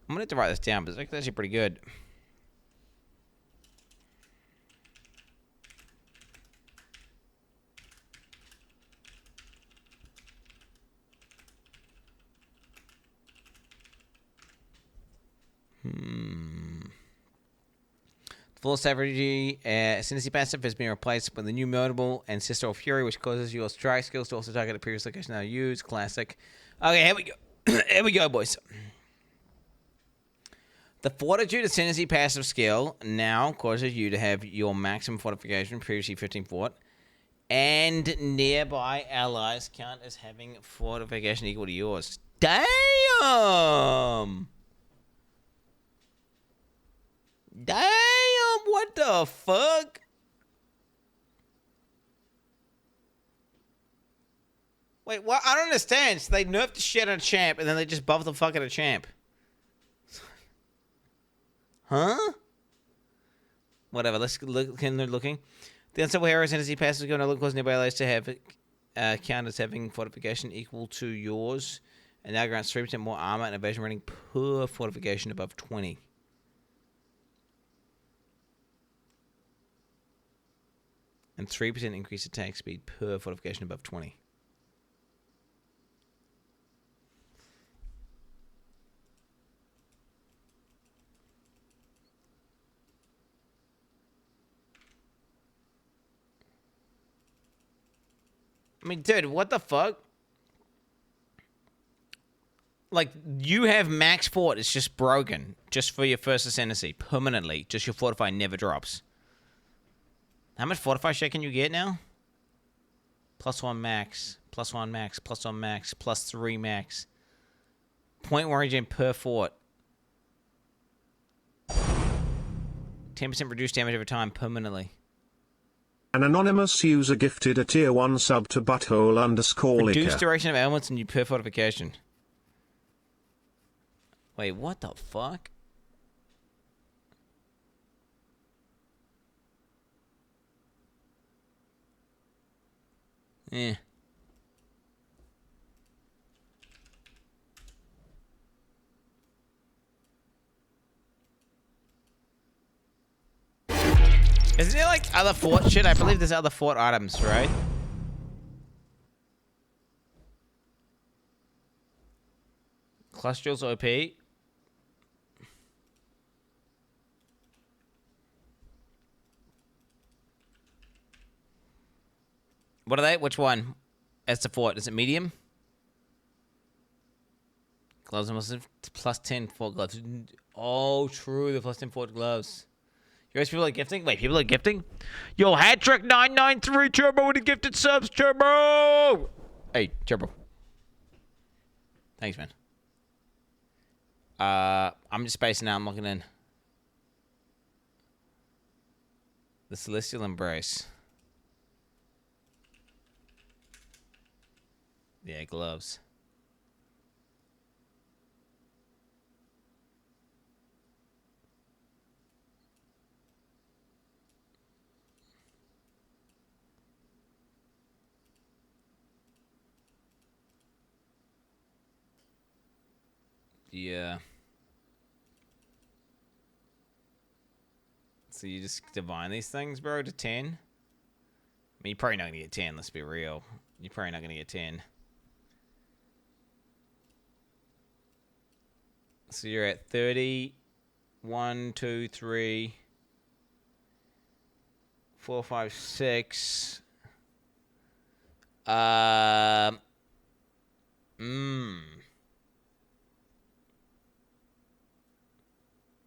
I'm going to have to write this down, but it's actually pretty good. Full Savagery Ascendancy passive has been replaced with the new Mutable Ancestral Fury, which causes your strike skills to also target a previous location now used. Classic. Okay, here we go. Here we go, boys. The Fortitude Ascendancy passive skill now causes you to have your maximum fortification, previously 15 fort, and nearby allies count as having fortification equal to yours. Damn! Damn, what the fuck? Wait, what? I don't understand. So they nerfed the shit on a champ, and then they just buffed the fuck out of champ. Huh? Whatever, let's look. Continue looking. The Unstoppable Hero Ascendancy passive is going to look close nearby allies to have count as having fortification equal to yours, and now grants 3% more armor and evasion rating per fortification above 20. And 3% increased attack speed per fortification above 20. I mean, dude, what the fuck? Like, you have max fort, it's just broken. Just for your first ascendancy, permanently. Just your fortify never drops. How much fortify shit can you get now? +1 max, +1 max, +1 max, +3 max. Point origin per fort. 10% reduced damage over time permanently.
An anonymous user gifted a tier 1 sub to butthole_licker.
Reduced duration of elements and you per fortification. Wait, what the fuck? Eh. Isn't there like other fort shit? I believe there's other fort items, right? Cluster's OP. What are they? Which one? That's the fort. Is it medium? Gloves must have +10 fort gloves. Oh, true. The +10 fort gloves. You guys people are gifting? Wait, people are gifting? Yo, Hattrick 993 Turbo with the gifted subs, Turbo! Hey, Turbo. Thanks, man. I'm just spacing out. I'm looking in. The Celestial Embrace. Yeah, gloves. Yeah. So you just divine these things, bro, to 10? I mean, you're probably not going to get 10, let's be real. You're probably not going to get 10. So you're at 30. 1, 2, 3, 4, 5, 6.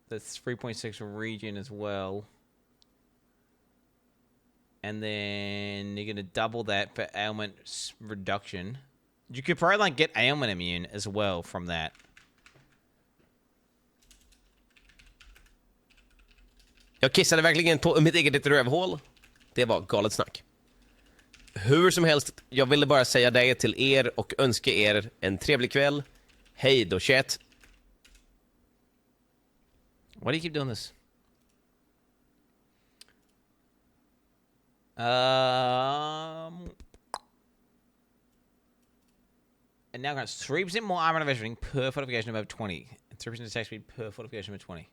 That's 3.6 region as well. And then you're going to double that for ailment reduction. You could probably like get ailment immune as well from that.
Jag kissade verkligen på mitt eget rövhål. Det var galet snack. Hur som helst, jag ville bara säga det till er och önska er en trevlig kväll. Hej då, chat.
Why do you keep doing this? It now grants 3% more armor and evasion per fortification above 20. And 3% attack speed per fortification above 20.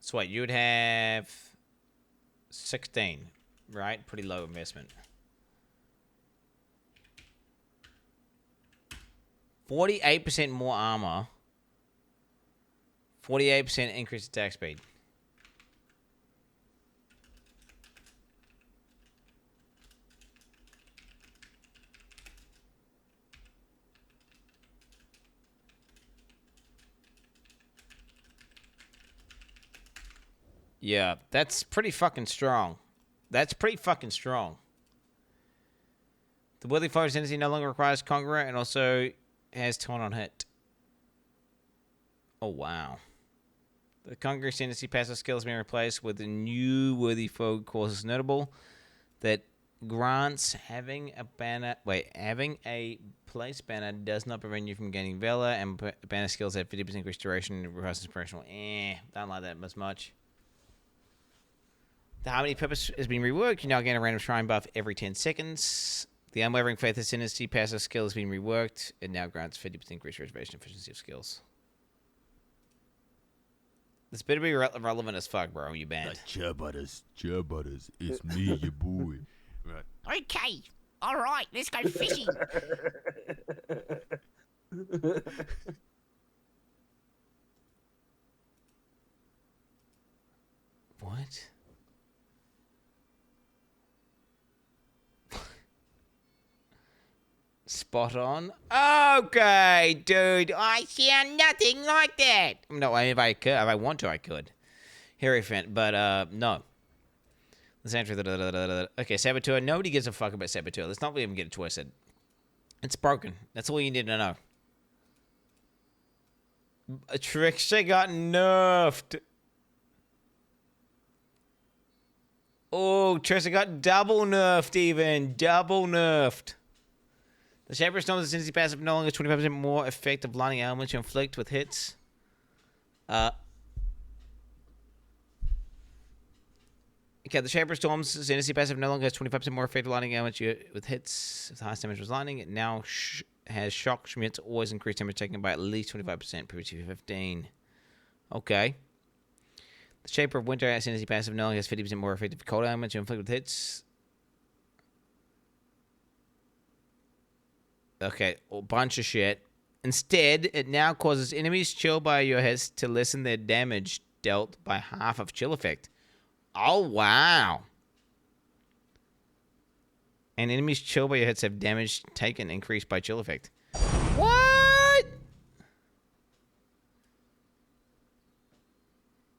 So wait, you would have 16, right? Pretty low investment. 48% more armor. 48% increased attack speed. Yeah, that's pretty fucking strong. That's pretty fucking strong. The Worthy Fighter's Tendency no longer requires Conqueror and also has Taunt on hit. Oh, wow. The Conqueror's Tendency passive skill has been replaced with a new Worthy Foe course. Is notable that grants having a banner... Wait, having a place banner does not prevent you from gaining Valor, and banner skills have 50% increased duration and requires inspirational. Don't like that as much. The Harmony Purpose has been reworked. You now gain a random shrine buff every 10 seconds. The Unwavering Faith Ascendancy passive skill has been reworked. It now grants 50% increased reservation efficiency of skills. This better be relevant as fuck, bro. You banned.
Butters, it's me, your boy. Right.
Okay. All right. Let's go fishing.
What? Spot on. Okay, dude. I sound nothing like that. No, if I could, if I want to, I could. Hierophant, but no. Okay, Saboteur. Nobody gives a fuck about Saboteur. Let's not even get it twisted. It's broken. That's all you need to know. A Trickster got nerfed. Oh, Trickster got double nerfed even. Double nerfed. The Shaper Storm's Ascendancy passive no longer 25% more effective lightning elements you inflict with hits. Okay, the Shaper Storm's Ascendancy passive no longer has 25% more effective lightning elements with hits. If the highest damage was lightning, it now has Shock Schmidt, always increased damage taken by at least 25%, previously 15. Okay. The Shaper of Winter Ascendancy passive no longer has 50% more effective cold elements you inflict with hits. Okay, a bunch of shit. Instead, it now causes enemies chilled by your hits to lessen their damage dealt by half of chill effect. Oh, wow. And enemies chilled by your hits have damage taken increased by chill effect. What?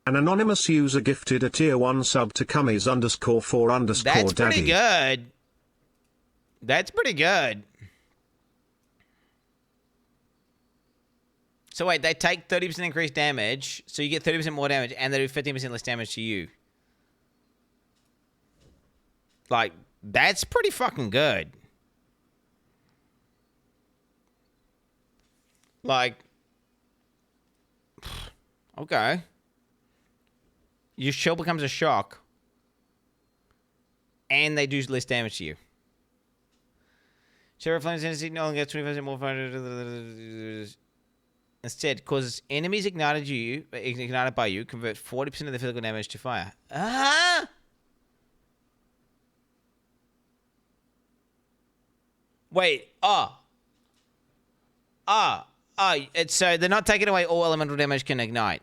An anonymous user gifted a tier 1 sub to cummies_4_
That's pretty
daddy.
good. That's pretty good. So wait, they take 30% increased damage, so you get 30% more damage, and they do 15% less damage to you. Like, that's pretty fucking good. Like, okay. Your shield becomes a shock, and they do less damage to you. Sheriff Flames Energy no longer gets 25% more fire. Instead, causes enemies ignited by you, convert 40% of the physical damage to fire. Wait, it's so they're not taking away all elemental damage can ignite.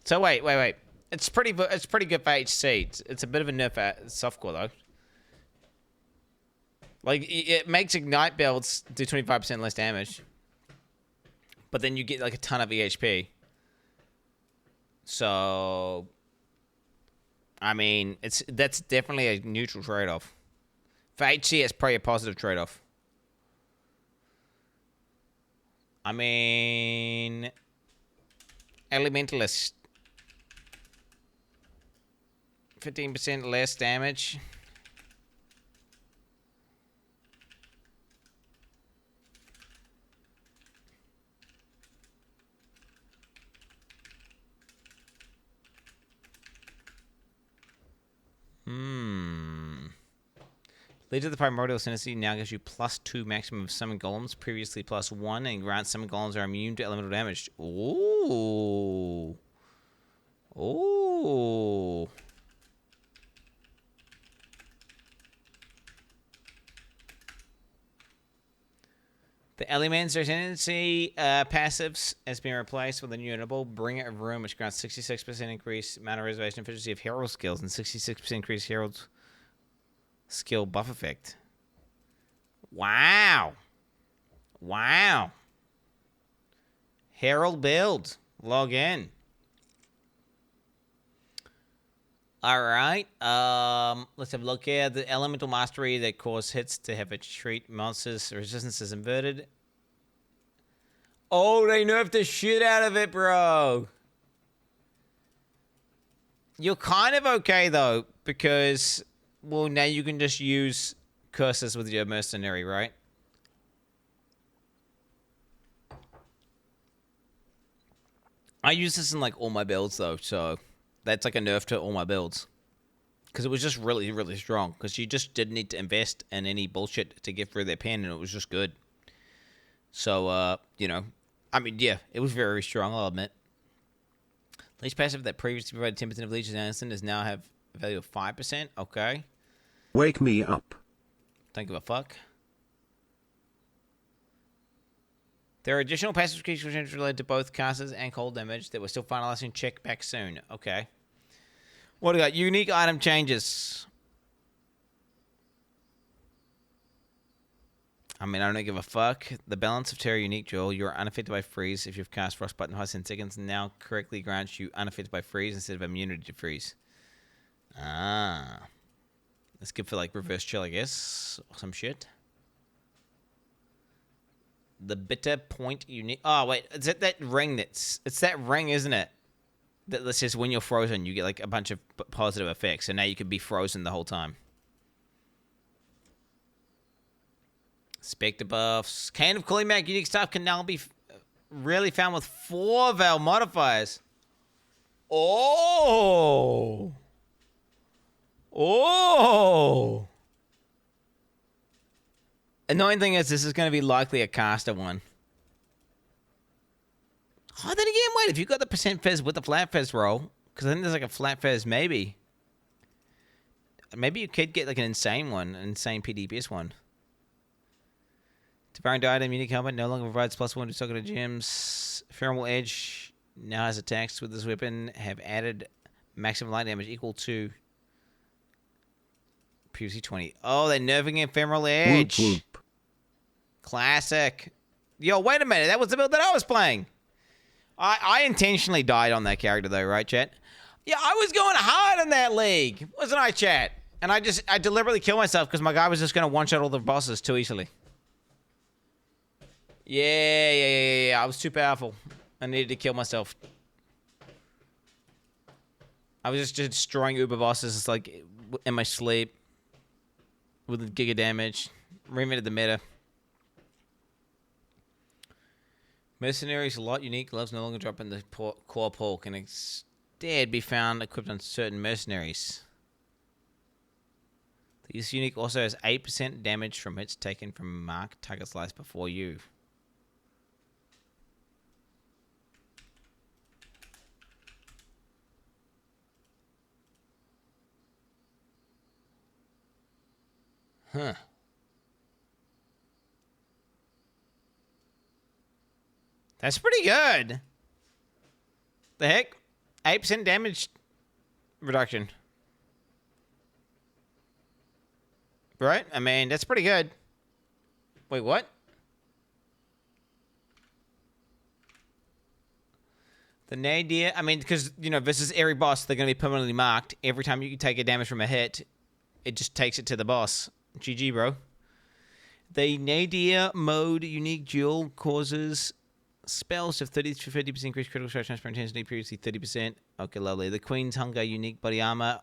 So wait. It's pretty good for HC. It's a bit of a nerf at softcore though. Like, it makes Ignite builds do 25% less damage. But then you get, like, a ton of EHP. So, I mean, that's definitely a neutral trade-off. For HC, it's probably a positive trade-off. I mean, Elementalist. 15% less damage. Leader of the Primordial Ascendancy now gives you +2 maximum of summon golems, previously +1, and grants summon golems are immune to elemental damage. Ooh. Ooh. The Elemental Ascendancy passives has been replaced with a new enable, Bringer of Ruin, which grants 66% increase mana reservation efficiency of hero skills and 66% increase herald's skill buff effect. Wow. Wow. Herald build. Log in. All right. Let's have a look here. The elemental mastery that cause hits to have a treat monsters resistance is inverted. Oh, they nerfed the shit out of it, bro. You're kind of okay though, because well, now you can just use curses with your mercenary, right? I use this in like all my builds though, so that's like a nerf to all my builds. Because it was just really, really strong. Because you just didn't need to invest in any bullshit to get through their pen, and it was just good. So, you know, I mean, yeah, it was very strong, I'll admit. Leech passive that previously provided 10% of Leech's instant does now have a value of 5%. Okay.
Wake me up.
Don't give a fuck. There are additional passive creatures related to both casters and cold damage that we're still finalizing. Check back soon. Okay. What do we got? Unique item changes. I mean, I don't give a fuck. The Balance of Terror unique jewel. You're unaffected by freeze if you've cast Frostbite in 5 seconds. Now correctly grants you unaffected by freeze instead of immunity to freeze. Ah. That's good for like reverse chill, I guess. Or some shit. The bitter point unique. Oh, wait. Is it that ring that's... It's that ring, isn't it? That says when you're frozen, you get like a bunch of positive effects. So now you could be frozen the whole time. Spectre buffs. Cane of Cooling Mag unique stuff can now be really found with 4 Val modifiers. Oh! Oh! Annoying thing is, this is going to be likely a caster one. Oh, then again, wait, if you got the percent fizz with the flat fizz roll, because I think there's like a flat fizz, maybe. Maybe you could get like an insane one, an insane PDPS one. Devouring item, unique helmet, no longer provides +1 to targeted gems. Pheromone Edge now has attacks with this weapon, have added maximum light damage equal to PVC 20. Oh, they're nerfing Ephemeral Edge.
Whoop, whoop.
Classic. Yo, wait a minute. That was the build that I was playing. I intentionally died on that character, though, right, chat? Yeah, I was going hard in that league. Wasn't I, chat? And I deliberately killed myself because my guy was just going to one-shot all the bosses too easily. Yeah. I was too powerful. I needed to kill myself. I was just destroying uber bosses like in my sleep with giga damage. Reinvented the meta. Mercenaries, a lot unique. Gloves no longer drop in the core pool. Can instead be found equipped on certain mercenaries. This unique also has 8% damage from hits taken from marked target slice before you. Huh. That's pretty good. The heck? 8% damage reduction. Right? I mean, that's pretty good. Wait, what? The nadir, I mean, because, you know, this is every boss, they're going to be permanently marked. Every time you take a damage from a hit, it just takes it to the boss. GG, bro. The nadir mode unique duel causes spells of 30 to 50% increased critical strike transparent intensity, previously 30%. Okay, lovely. The Queen's Hunger unique body armor.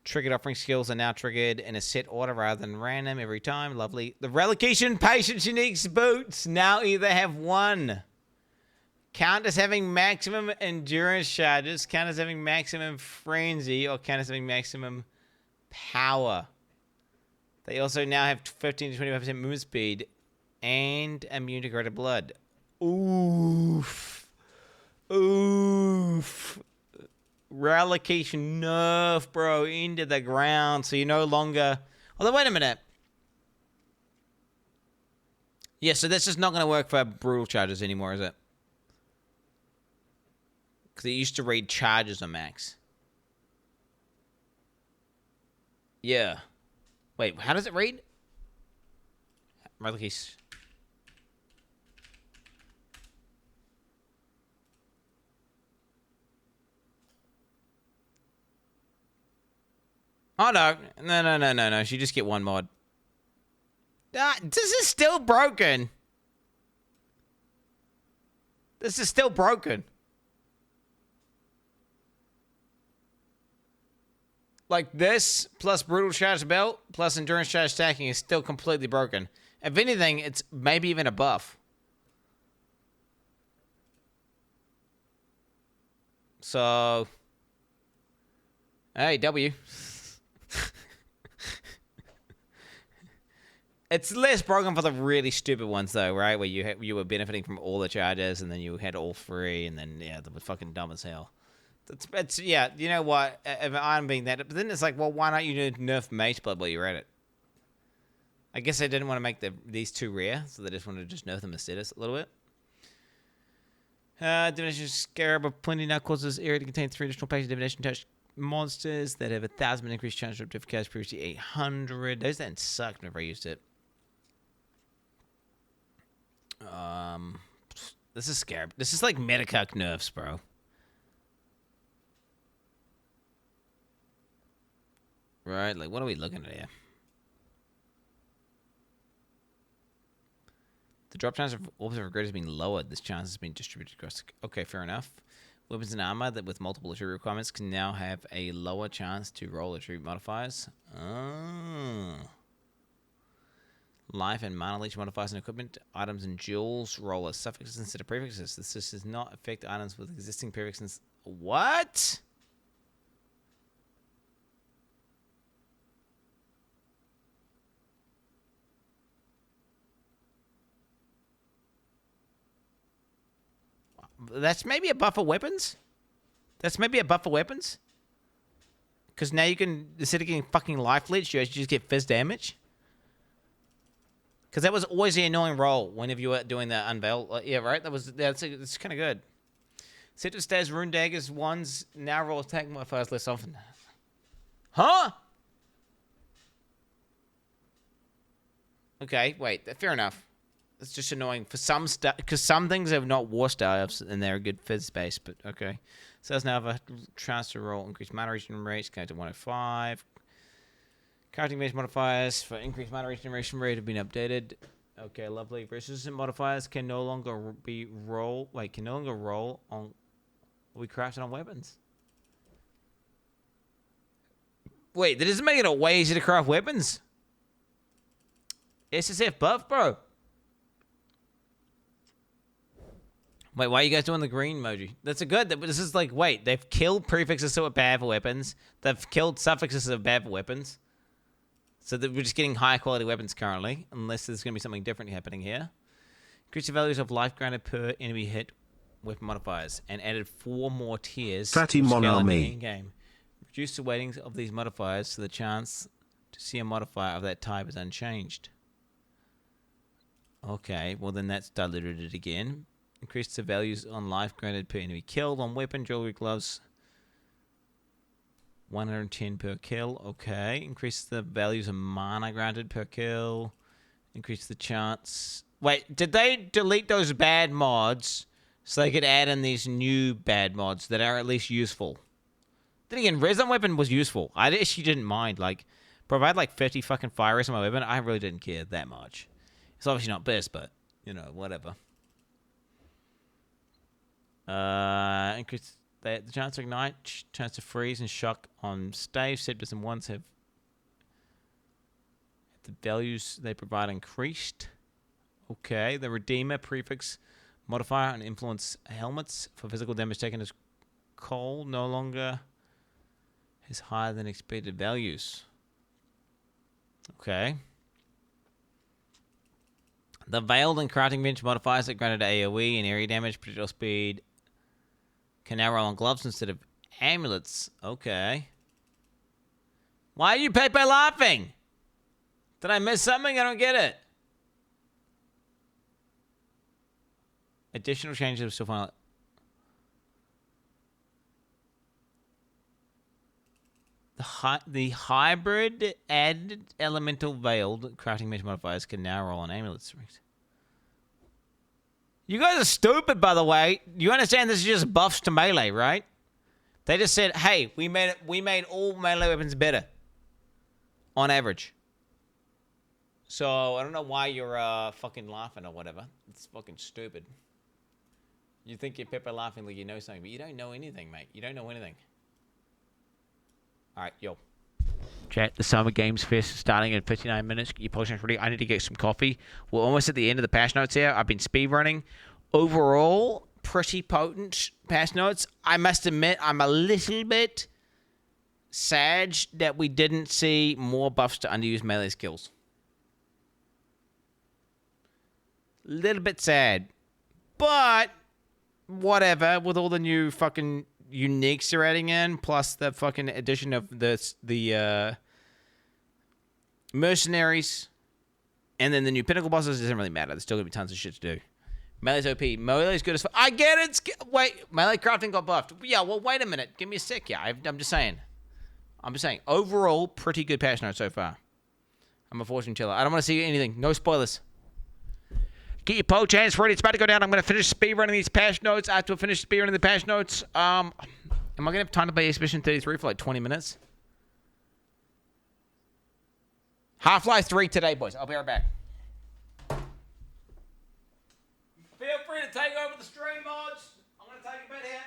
Triggered offering skills are now triggered in a set order rather than random every time. Lovely. The Relocation Patience unique boots now either have 1. Count as having maximum endurance charges, count as having maximum frenzy, or count as having maximum power. They also now have 15 to 25% movement speed and immune to greater blood. Oof. Oof. Relocation nerf, bro, into the ground. So you no longer... Although, wait a minute. Yeah, so this is not going to work for brutal charges anymore, is it? Because it used to read charges on max. Yeah. Wait, how does it read? Relocation. Oh, no. No. You just get one mod. This is still broken. This is still broken. Like this, plus brutal charge belt, plus endurance charge stacking is still completely broken. If anything, it's maybe even a buff. So... Hey, W. It's less broken for the really stupid ones, though, right? Where you were benefiting from all the charges, and then you had all three, and then, yeah, they were fucking dumb as hell. It's yeah, you know what? If I'm being that... But then it's like, well, why not you nerf Mage Blood while you're at it? I guess they didn't want to make these two rare, so they just wanted to just nerf them instead a little bit. Divination Scarab of Plenty now causes area to contain 3 additional packs of Divination Touch monsters that have 1,000 increased chance to difficult previously 800. Those didn't suck whenever I used it. This is Scarab. This is like Metacuck nerfs, bro. Right, like what are we looking at here? The drop chance of orbs of regret has been lowered. This chance has been distributed across... Okay, fair enough. Weapons and armor that with multiple attribute requirements can now have a lower chance to roll attribute modifiers. Oh. Life and mana leech modifiers and equipment, items and jewels roll as suffixes instead of prefixes. This does not affect items with existing prefixes. What? That's maybe a buff for weapons? That's maybe a buff for weapons? Because now you can, instead of getting fucking life leech, you actually just get fizz damage? Because that was always the annoying roll whenever you were doing the unveil. Yeah, right? That's kind of good. Set to stairs, rune daggers, ones now roll attack modifiers less often. Huh? Okay, wait. Fair enough. It's just annoying for some stuff, because some things have not war styles and they're a good fizz base, but okay. So let's now have a chance to roll increased mana regeneration rate, going to 105. Counting base modifiers for increased mana regeneration rate have been updated. Okay, lovely. Resistance modifiers can no longer be roll. Wait, can no longer roll on. We crafted on weapons. Wait, that doesn't make it a way easier to craft weapons. SSF buff, bro. Wait, why are you guys doing the green emoji? That's a good... This is like, wait, they've killed prefixes that were bad for weapons. They've killed suffixes that are bad for weapons. So that we're just getting higher quality weapons currently, unless there's going to be something different happening here. Increase the values of life granted per enemy hit weapon modifiers, and added 4 more tiers.
Fatty Monami.
In-game. Reduce the weightings of these modifiers so the chance to see a modifier of that type is unchanged. Okay, well then that's diluted it again. Increase the values on life granted per enemy killed on weapon, jewelry, gloves. 110 per kill. Okay. Increase the values of mana granted per kill. Increase the chance. Wait, did they delete those bad mods so they could add in these new bad mods that are at least useful? Then again, Resin Weapon was useful. I actually didn't mind. Like, provide like 50 fucking fire rates on my weapon. I really didn't care that much. It's obviously not best, but, you know, whatever. Increase the chance to ignite, chance to freeze and shock on stave. Scepters and ones have the values they provide increased. Okay, the Redeemer prefix modifier on influence helmets for physical damage taken as cold no longer is higher than expected values. Okay. The Veiled and Crafting Bench modifiers that granted AoE and area damage, projectile speed, can now roll on gloves instead of amulets. Okay. Why are you Pepe laughing? Did I miss something? I don't get it. Additional changes are still final. The hybrid added elemental veiled crafting bench modifiers can now roll on amulets. You guys are stupid, by the way. You understand this is just buffs to melee, right? They just said, "Hey, we made all melee weapons better on average." So I don't know why you're fucking laughing or whatever. It's fucking stupid. You think you're Pepper laughing like you know something, but you don't know anything, mate. You don't know anything. All right, yo. Chat, the Summer Games Fest starting in 59 minutes. Get your potions ready. I need to get some coffee. We're almost at the end of the patch notes here. I've been speed running. Overall, pretty potent patch notes. I must admit, I'm a little bit sad that we didn't see more buffs to underused melee skills. Little bit sad. But, whatever. With all the new fucking uniques they're adding in, plus the fucking addition of the mercenaries, and then the new pinnacle bosses, it doesn't really matter. There's still gonna be tons of shit to do. Melee's OP. Melee's good as fuck. I get it. Wait, melee crafting got buffed. Yeah, well, wait a minute. Give me a sec. Yeah, I'm just saying. Overall, pretty good patch notes so far. I'm a fortune teller. I don't want to see anything. No spoilers. Get your poll chance ready. It's about to go down. I'm going to finish speedrunning these patch notes. After I finish speedrunning the patch notes, am I going to have time to play Expedition 33 for like 20 minutes? Half-Life 3 today, boys. I'll be right back. Feel free to take over the stream, mods. I'm going to take a bit here.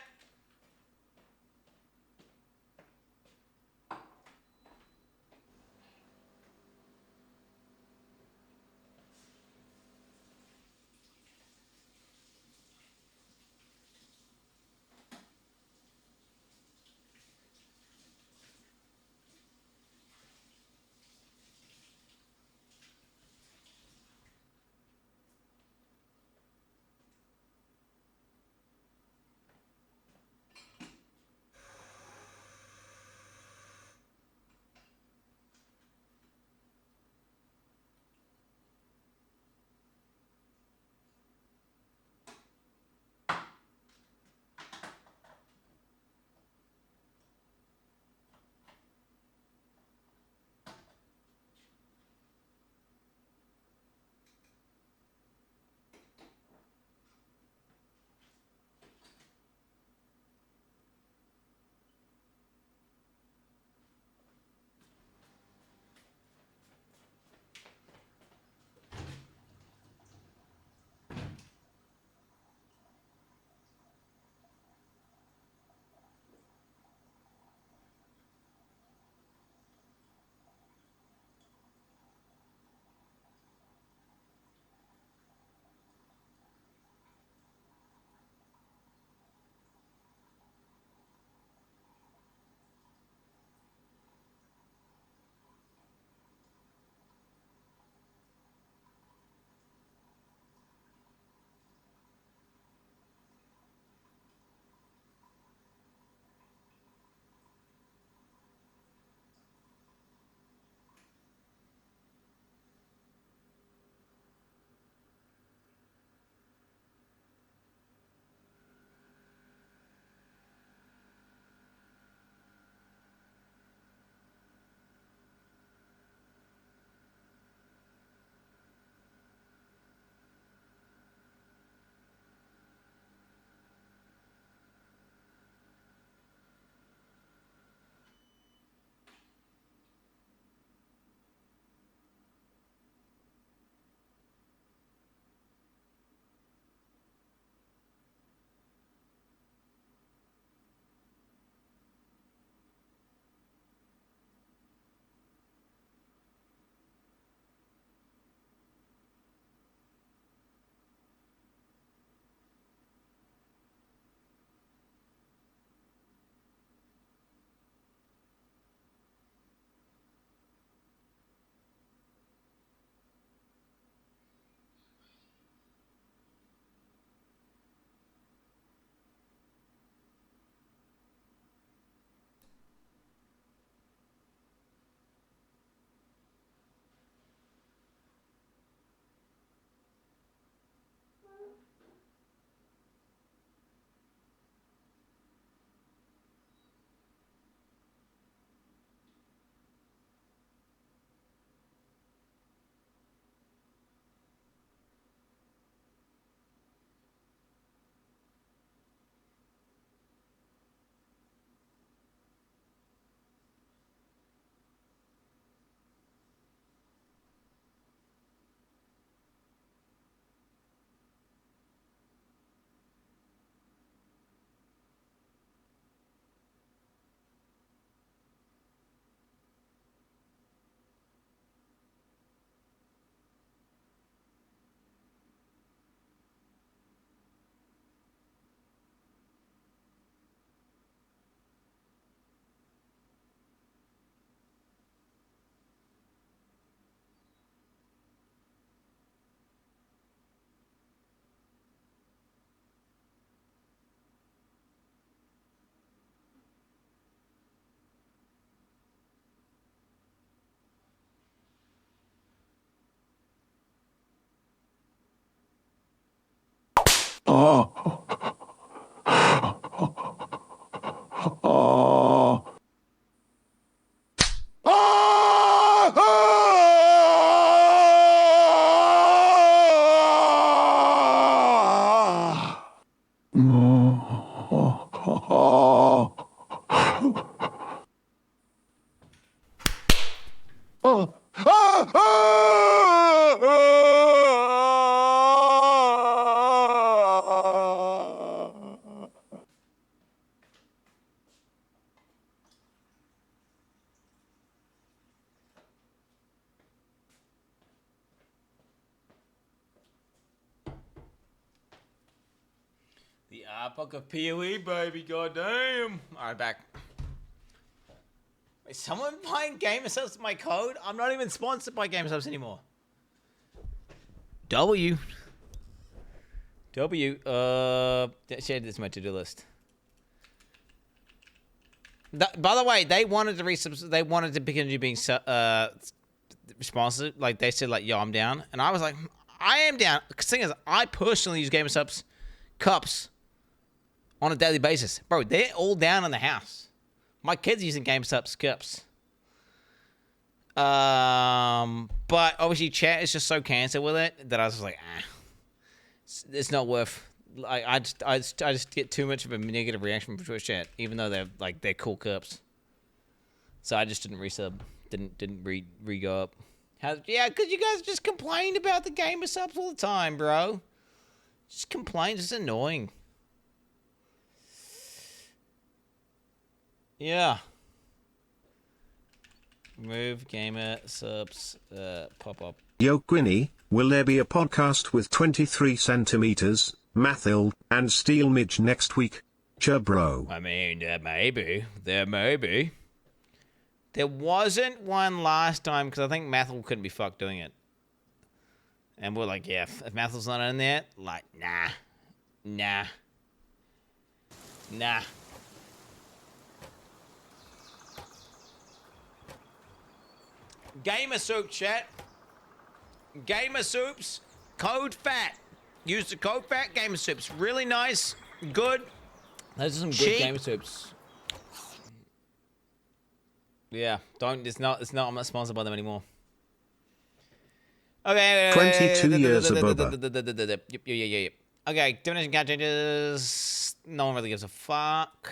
The epoch of PoE, baby, goddamn. Alright, back. Is someone buying GamerSubs with my code? I'm not even sponsored by GamerSubs anymore. W. Share this my to-do list. By the way, they wanted to they wanted to begin you being responsive. Like, they said, like, yo, I'm down. And I was like, I am down. The thing is, I personally use GamerSubs cups on a daily basis. Bro, they're all down in the house. My kid's using GamerSubs cups. But obviously chat is just so cancer with it that I was just like, it's not worth. Like, I just get too much of a negative reaction from Twitch chat, even though they're cool cups. So I just didn't resub, didn't re-go up. Yeah, because you guys just complained about the GamerSubs all the time, bro. Just complain, just annoying. Yeah. Move GamerSubs pop up.
Yo Quinny, will there be a podcast with 23 centimeters, Mathil, and Steel Midge next week? Bro.
I mean, there may be. There wasn't one last time because I think Mathil couldn't be fucked doing it. And we're like, yeah, if Mathil's not in there, like, nah. Gamer Soup, chat. Gamer Soups, code FAT. Use the code FAT, Gamer Soups. Really nice, good. Those are some good Gamer Soups. Yeah, it's not, I'm not sponsored by them anymore. Okay.
22 years of Boba.
Yep. Okay, donation count changes. No one really gives a fuck.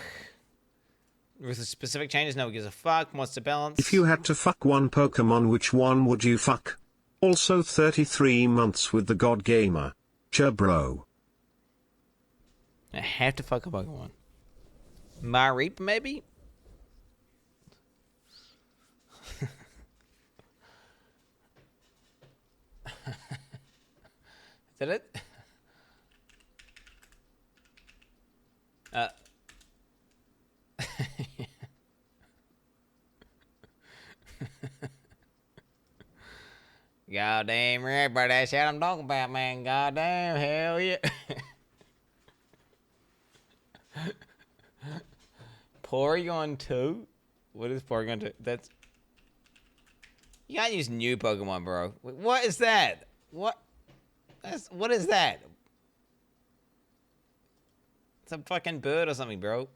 With the specific changes, no one gives a fuck. Wants to balance.
If you had to fuck one Pokemon, which one would you fuck? Also 33 months with the God Gamer. Bro.
I have to fuck a Pokemon. Mareep, maybe? Is that it? Goddamn right, bro. That's what I'm talking about, man. Goddamn, hell yeah. Porygon 2? What is Porygon 2? That's... You gotta use new Pokemon, bro. What is that? What is that? It's a fucking bird or something, bro.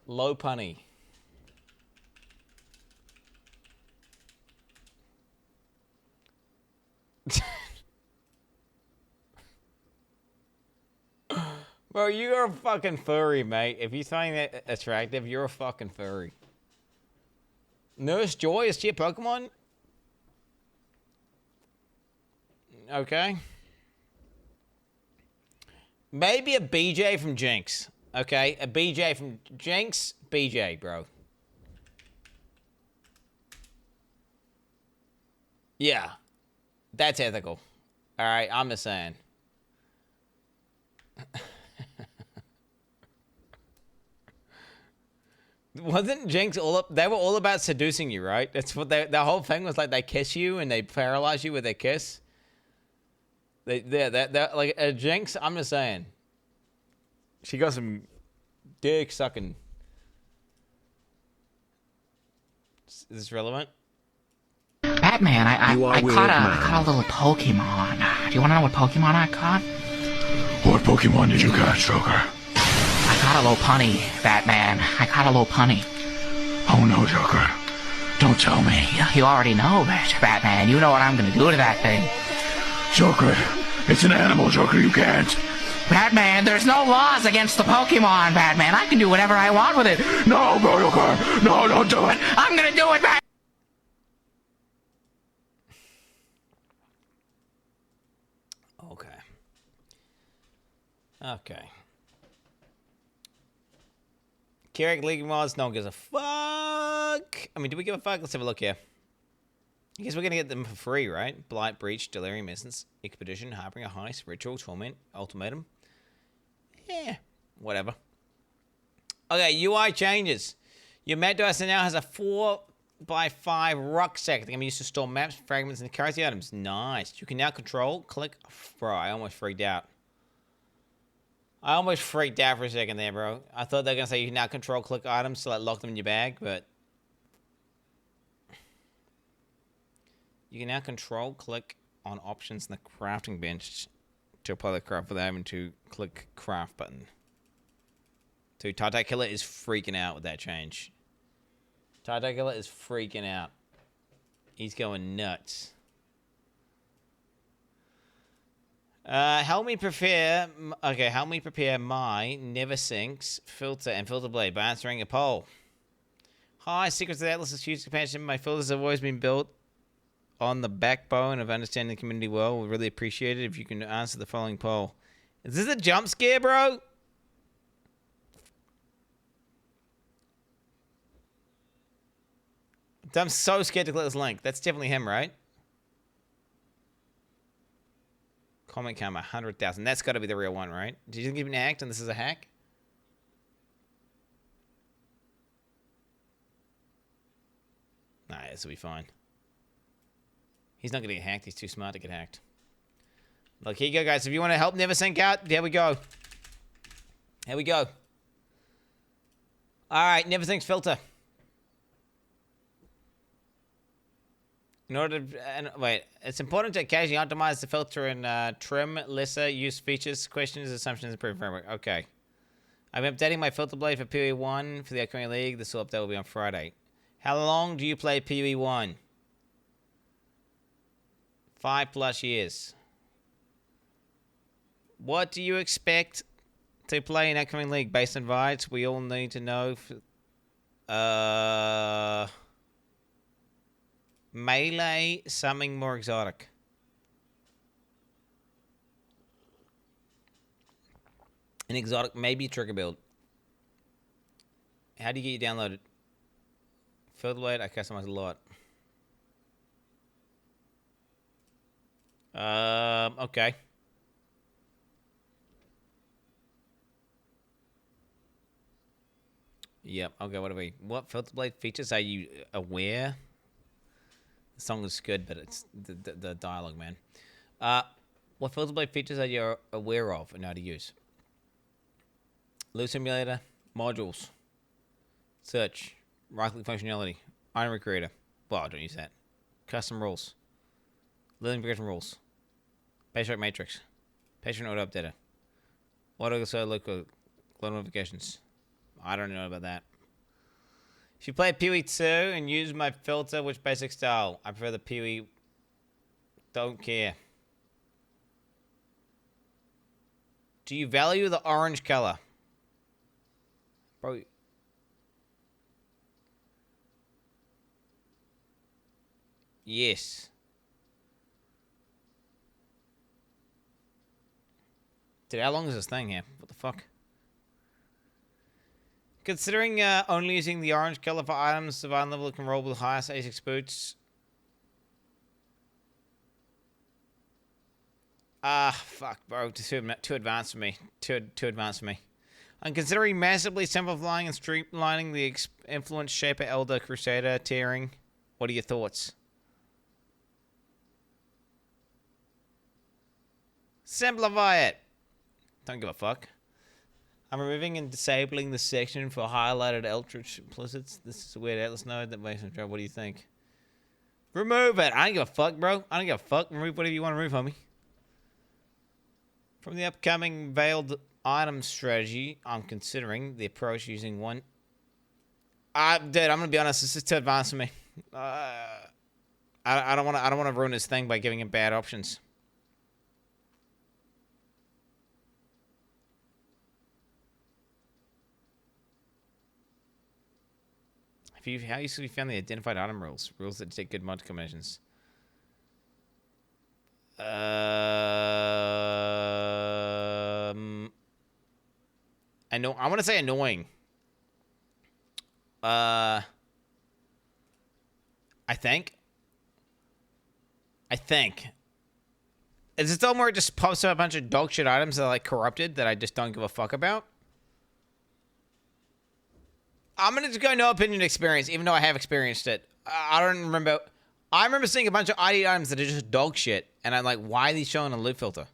Low punny. Bro, you're a fucking furry, mate. If you find that attractive, you're a fucking furry. Nurse Joy, is she a Pokemon? Okay. Maybe a BJ from Jinx. Okay, a BJ from Jinx, BJ, bro. Yeah. That's ethical. Alright, I'm just saying. Wasn't Jinx all up? They were all about seducing you, right? That's what the whole thing was, like, they kiss you and they paralyze you with their kiss. They're like a Jinx, I'm just saying. She got some dick sucking. Is this relevant?
Batman, I caught a little Pokemon. Do you want to know what Pokemon I caught? What Pokemon did you catch, Joker?
I got a little punny, Batman. I got a little punny.
Oh no, Joker. Don't tell me.
You already know, Batman. You know what I'm gonna do to that thing.
Joker, it's an animal, Joker. You can't.
Batman, there's no laws against the Pokemon, Batman. I can do whatever I want with it.
No, Joker. No, don't do it.
I'm gonna do it, Batman.
Okay. Carrick League mods, no one gives a fuck. I mean, do we give a fuck? Let's have a look here. I guess we're gonna get them for free, right? Blight, Breach, Delirium Essence, Expedition, Harbinger, Heist, Ritual, Torment, Ultimatum. Yeah, whatever. Okay, UI changes. Your map device now has a 4x5 rucksack that can be used to store maps, fragments, and currency items. Nice. You can now control, click. Bro, I almost freaked out. I almost freaked out for a second there, bro. I thought they were going to say you can now control click items to like lock them in your bag, but... You can now control click on options in the crafting bench to apply the craft without having to click craft button. Dude, Killer is freaking out with that change. Killer is freaking out. He's going nuts. Help me prepare my Never Sinks filter and filter blade by answering a poll. Hi, Secrets of the Atlas is huge expansion. My filters have always been built on the backbone of understanding the community well. We'd really appreciate it if you can answer the following poll. Is this a jump scare, bro? I'm so scared to click this link. That's definitely him, right? Comment count 100,000. That's got to be the real one, right? Did you give me an act and this is a hack? Nah, this will be fine. He's not going to get hacked. He's too smart to get hacked. Look, here you go, guys. If you want to help Never Sink out, there we go. Here we go. All right, Never Sink's filter. In order to, wait, it's important to occasionally optimize the filter and trim lesser used features, questions, assumptions, improve framework. Okay. I'm updating my filter blade for PoE 1 for the upcoming league. This update will be on Friday. How long do you play PoE 1? 5+ years. What do you expect to play in upcoming league based on vibes? We all need to know. Melee, something more exotic. An exotic, maybe trigger build. How do you get you downloaded? Filter blade, I customize a lot. Okay. Yep, okay, what filter blade features are you aware? The song is good, but it's the dialogue, man. What filter blade features are you aware of and how to use? Loot simulator, modules, search, right-click functionality, item creator. Well, don't use that. Custom rules, living progression rules, page rate matrix, patient auto updater, auto local notifications. I don't know about that. If you play PoE 2 and use my filter, which basic style? I prefer the PoE. Don't care. Do you value the orange color? Bro. Yes. Dude, how long is this thing here? What the fuck? Considering only using the orange color for items, survival level can roll with highest A6 boots. Fuck, bro. Too advanced for me. Too advanced for me. I'm considering massively simplifying and streamlining the Influence Shaper Elder Crusader tiering. What are your thoughts? Simplify it. Don't give a fuck. I'm removing and disabling the section for highlighted Eldritch implicits. This is a weird Atlas node that makes me trouble. What do you think? Remove it. I don't give a fuck, bro. I don't give a fuck. Remove whatever you want to remove, homie. From the upcoming veiled item strategy, I'm considering the approach using one. Dude, I'm gonna be honest. This is too advanced for me. I don't want to ruin this thing by giving him bad options. How usefully found the identified item rules? Rules that take good mod combinations. I know. I want to say annoying. I think. Is it still more it just pops up a bunch of dog shit items that are like corrupted that I just don't give a fuck about? I'm gonna just go no opinion experience, even though I have experienced it. I don't remember. I remember seeing a bunch of ID items that are just dog shit, and I'm like, why are these showing a loot filter?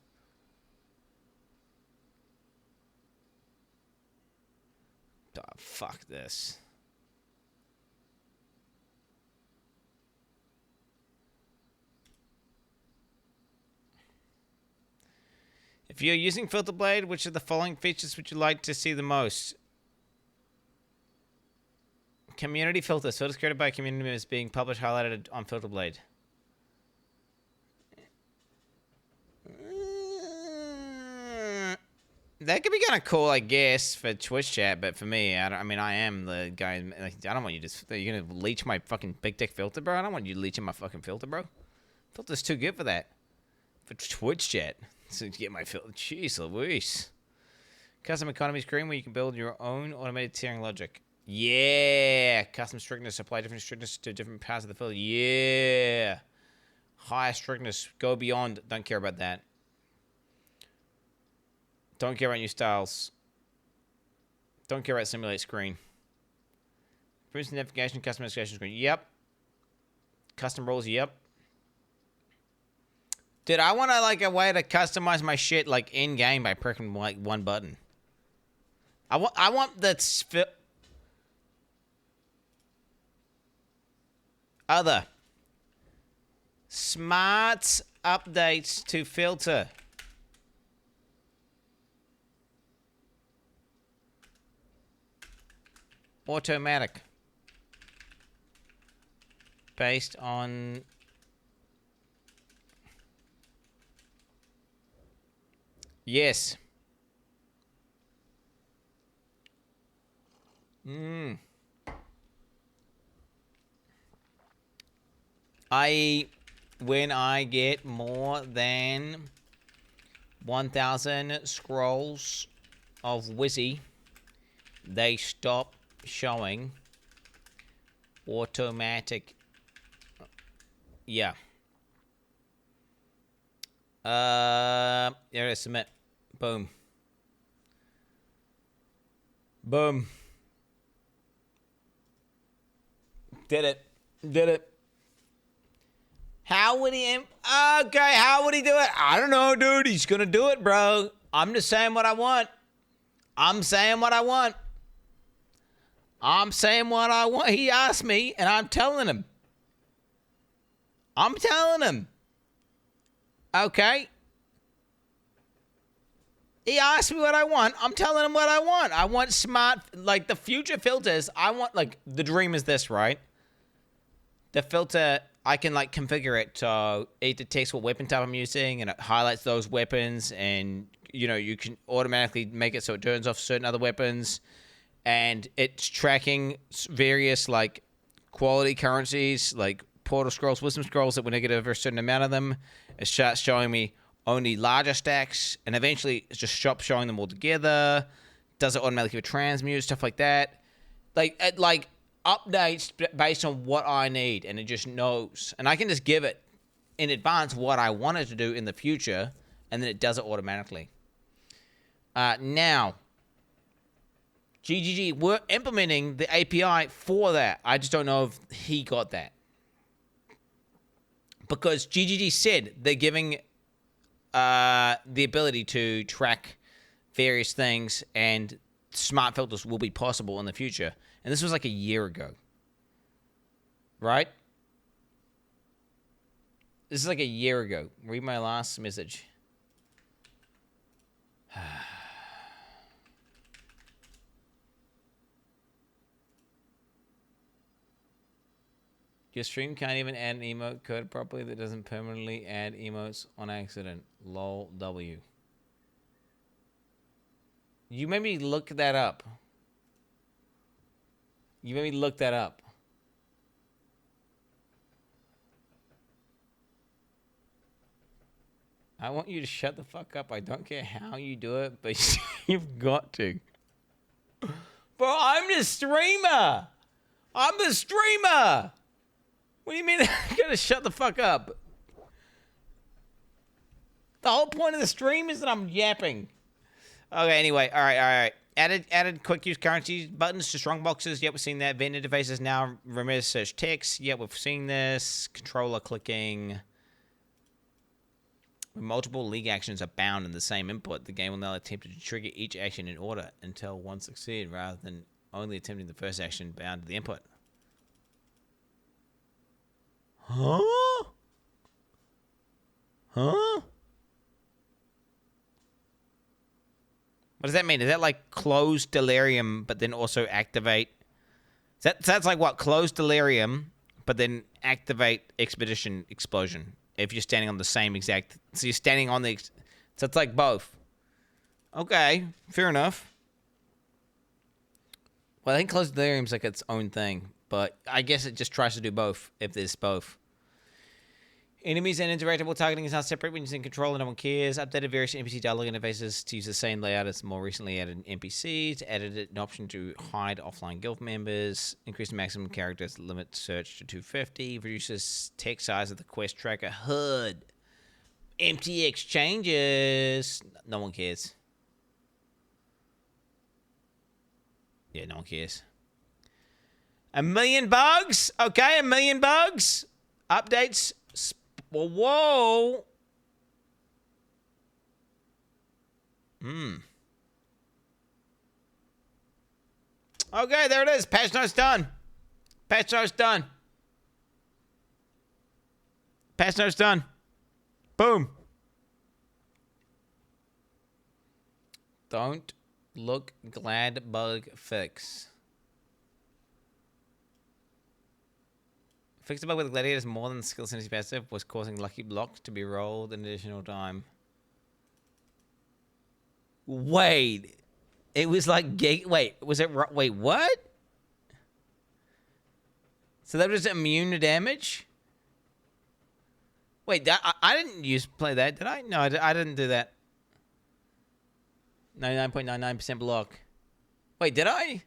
Oh, fuck this. If you're using Filter Blade, which of the following features would you like to see the most? Community filters. Filters created by community members being published, highlighted on Filter Blade. That could be kind of cool, I guess, for Twitch chat, but for me, I mean, I am the guy. Like, I don't want you to. You're gonna leech my fucking big dick filter, bro. I don't want you leeching my fucking filter, bro. Filter's too good for that. For Twitch chat, to get my filter. Jeez Louise. Custom economy screen where you can build your own automated tiering logic. Yeah, custom strictness. Apply different strictness to different parts of the field. Yeah, higher strictness. Go beyond. Don't care about that. Don't care about new styles. Don't care about simulate screen. Boost navigation, customization screen. Yep. Custom rules. Yep. Dude, I want like a way to customize my shit like in game by pressing like one button. I want that. Other smart updates to filter. Automatic. Based on yes. When I get more than 1,000 scrolls of Wizzy, they stop showing automatic. Yeah. There it is. Submit. Boom. Boom. Did it. Did it. How would he... Okay, how would he do it? I don't know, dude. He's gonna do it, bro. I'm just saying what I want. I'm saying what I want. I'm saying what I want. He asked me, and I'm telling him. I'm telling him. Okay? He asked me what I want. I'm telling him what I want. I want smart... Like, the future filters, I want... Like, the dream is this, right? The filter... I can like configure it so it detects what weapon type I'm using and it highlights those weapons, and you know you can automatically make it so it turns off certain other weapons, and it's tracking various like quality currencies like portal scrolls, wisdom scrolls that were negative for a certain amount of them. It starts showing me only larger stacks, and eventually it just stops showing them all together. Does it automatically with transmute, stuff like that. Like updates based on what I need, and it just knows, and I can just give it in advance what I want it to do in the future, and then it does it automatically. Now GGG, we're implementing the API for that. I just don't know if he got that, because GGG said they're giving the ability to track various things, and smart filters will be possible in the future. And this was like a year ago. Right? This is like a year ago. Read my last message. Your stream can't even add an emote code properly that doesn't permanently add emotes on accident. Lol W. You made me look that up. You made me look that up. I want you to shut the fuck up. I don't care how you do it, but you've got to. Bro, I'm the streamer. I'm the streamer. What do you mean I gotta shut the fuck up? The whole point of the stream is that I'm yapping. Okay, anyway, all right. Added quick use currency buttons to strong boxes. Yep, we're seeing that. Vent interfaces now. Remember search text. Yep, we've seen this. Controller clicking. When multiple league actions are bound in the same input, the game will now attempt to trigger each action in order until one succeeds, rather than only attempting the first action bound to the input. Huh? Huh? What does that mean? Is that like close delirium, but then also activate? That's like what? Close delirium, but then activate expedition explosion. If you're standing on the same exact... So you're standing on the... So it's like both. Okay, fair enough. Well, I think close delirium's like its own thing. But I guess it just tries to do both, if there's both. Enemies and interactable targeting is now separate when using control and no one cares. Updated various NPC dialogue interfaces to use the same layout as more recently added NPCs. Added an option to hide offline guild members. Increase the maximum characters limit search to 250. Reduces text size of the quest tracker HUD. Empty exchanges. No one cares. Yeah, no one cares. 1 million bugs? Okay, 1 million bugs. Updates. Well, whoa. Okay, there it is. Patch notes done. Patch notes done. Patch notes done. Boom. Don't look glad bug fix. Fixed the bug with the gladiators more than the skill synergy passive was causing lucky blocks to be rolled an additional time. Wait. It was like... Wait, was it... Wait, what? So that was immune to damage? Wait, I didn't play that, did I? No, I didn't do that. 99.99% block. Wait, did I?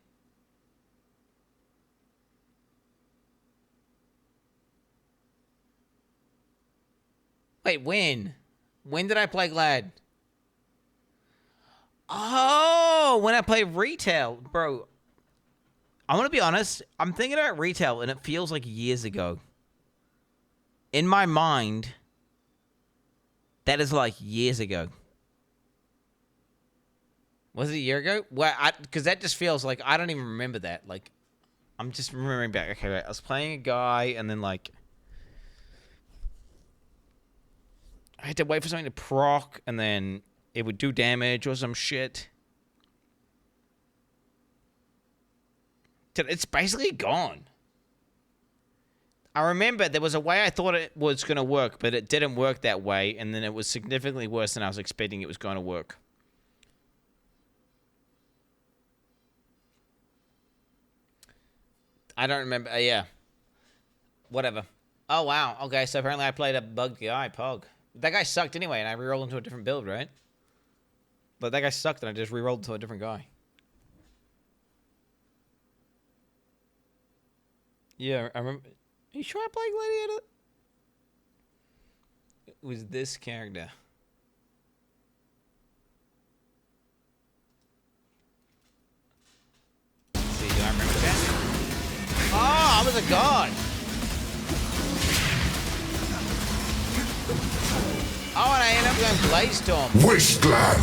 Wait, when? When did I play Glad? Oh, when I play retail. Bro, I want to be honest. I'm thinking about retail, and it feels like years ago. In my mind, that is like years ago. Was it a year ago? Well, because that just feels like I don't even remember that. Like, I'm just remembering back. Okay, right. I was playing a guy, and then like... I had to wait for something to proc, and then it would do damage or some shit. Dude, it's basically gone. I remember there was a way I thought it was going to work, but it didn't work that way, and then it was significantly worse than I was expecting it was going to work. I don't remember. Yeah. Whatever. Oh, wow. Okay, so apparently I played a bugged guy, Pog. That guy sucked anyway, and I rerolled into a different build, right? But that guy sucked, and I just rerolled into a different guy. Yeah, I remember... Are you sure I played Gladiator? It was this character. Let's see, do I remember that? Oh, I was a god! Oh, and I ended up going Blaze Storm.
Wasteland!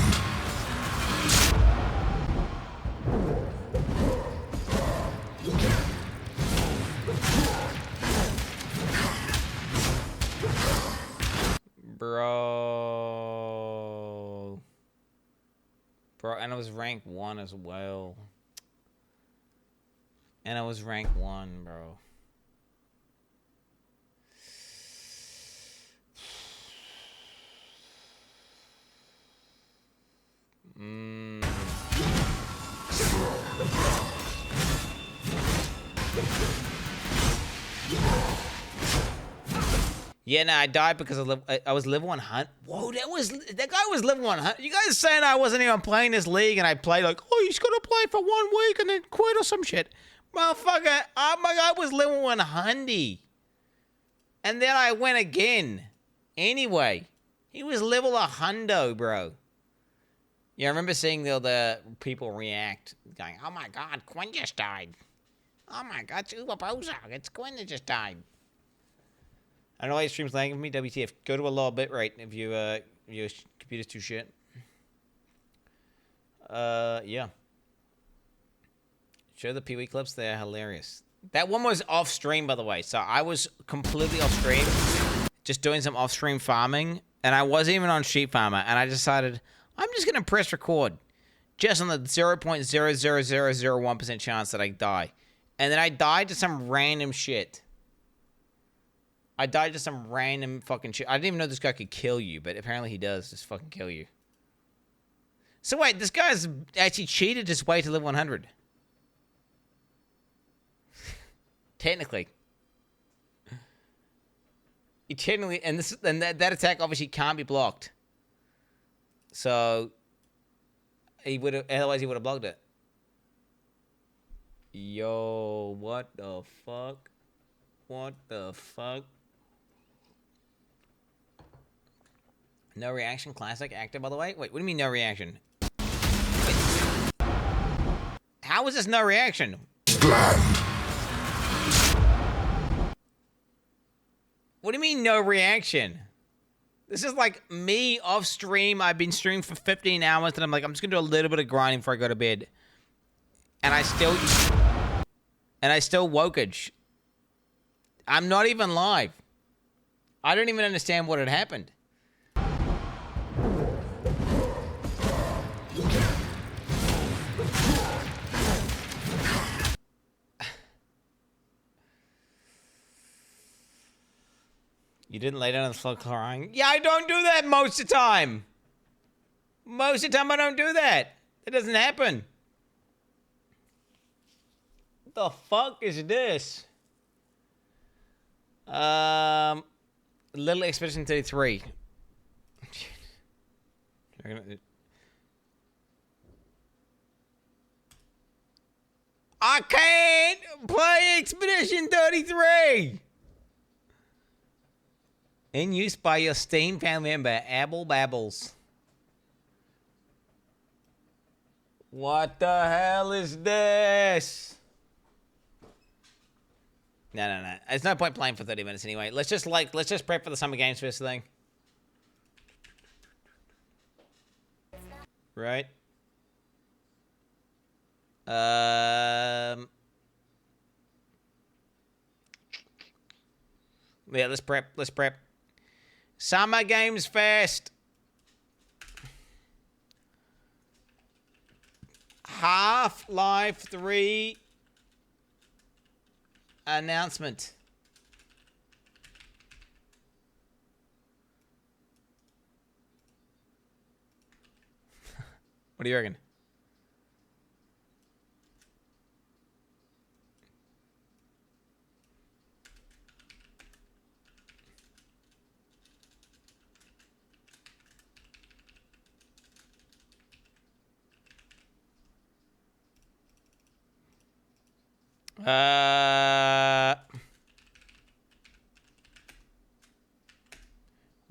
Bro, and I was rank 1 as well. And I was rank 1, bro. Yeah, no, I died because I was level 100. Whoa, that guy was level 100. You guys saying I wasn't even playing this league and I played like, oh, you just gotta play for 1 week and then quit or some shit. Motherfucker, oh my god, was level 100. And then I went again. Anyway, he was level 100, bro. Yeah, I remember seeing the people react, going, oh my god, Quin just died. Oh my god, it's Uber Bozo. It's Quin that just died. I don't know why your stream's lagging for me. WTF. Go to a low bitrate if your computer's too shit. Yeah. Show the PoE clips. They're hilarious. That one was off stream, by the way. So I was completely off stream, just doing some off stream farming, and I wasn't even on Sheep Farmer. And I decided I'm just gonna press record, just on the 0.00001% chance that I die, and then I died to some random shit. I died to some random fucking shit. I didn't even know this guy could kill you, but apparently he does just fucking kill you. So wait, this guy's actually cheated his way to level 100. Technically. He technically, and that attack obviously can't be blocked. So he would have, otherwise he would have blocked it. Yo, what the fuck? What the fuck? No reaction, classic, active, by the way. Wait, what do you mean no reaction? Wait. How is this no reaction? What do you mean no reaction? This is like me off stream. I've been streaming for 15 hours, and I'm like, I'm just gonna do a little bit of grinding before I go to bed. And I still wokage. I'm not even live. I don't even understand what had happened. You didn't lay down on the floor crying? Yeah, I don't do that most of the time. Most of the time I don't do that. It doesn't happen. What the fuck is this? Little Expedition 33. I can't play Expedition 33! In use by your Steam family member, Abel Babbles. What the hell is this? No. There's no point playing for 30 minutes anyway. Let's just prep for the Summer Games first thing. Right? Yeah, let's prep. Summer Games Fest. Half-Life 3 announcement. What do you reckon?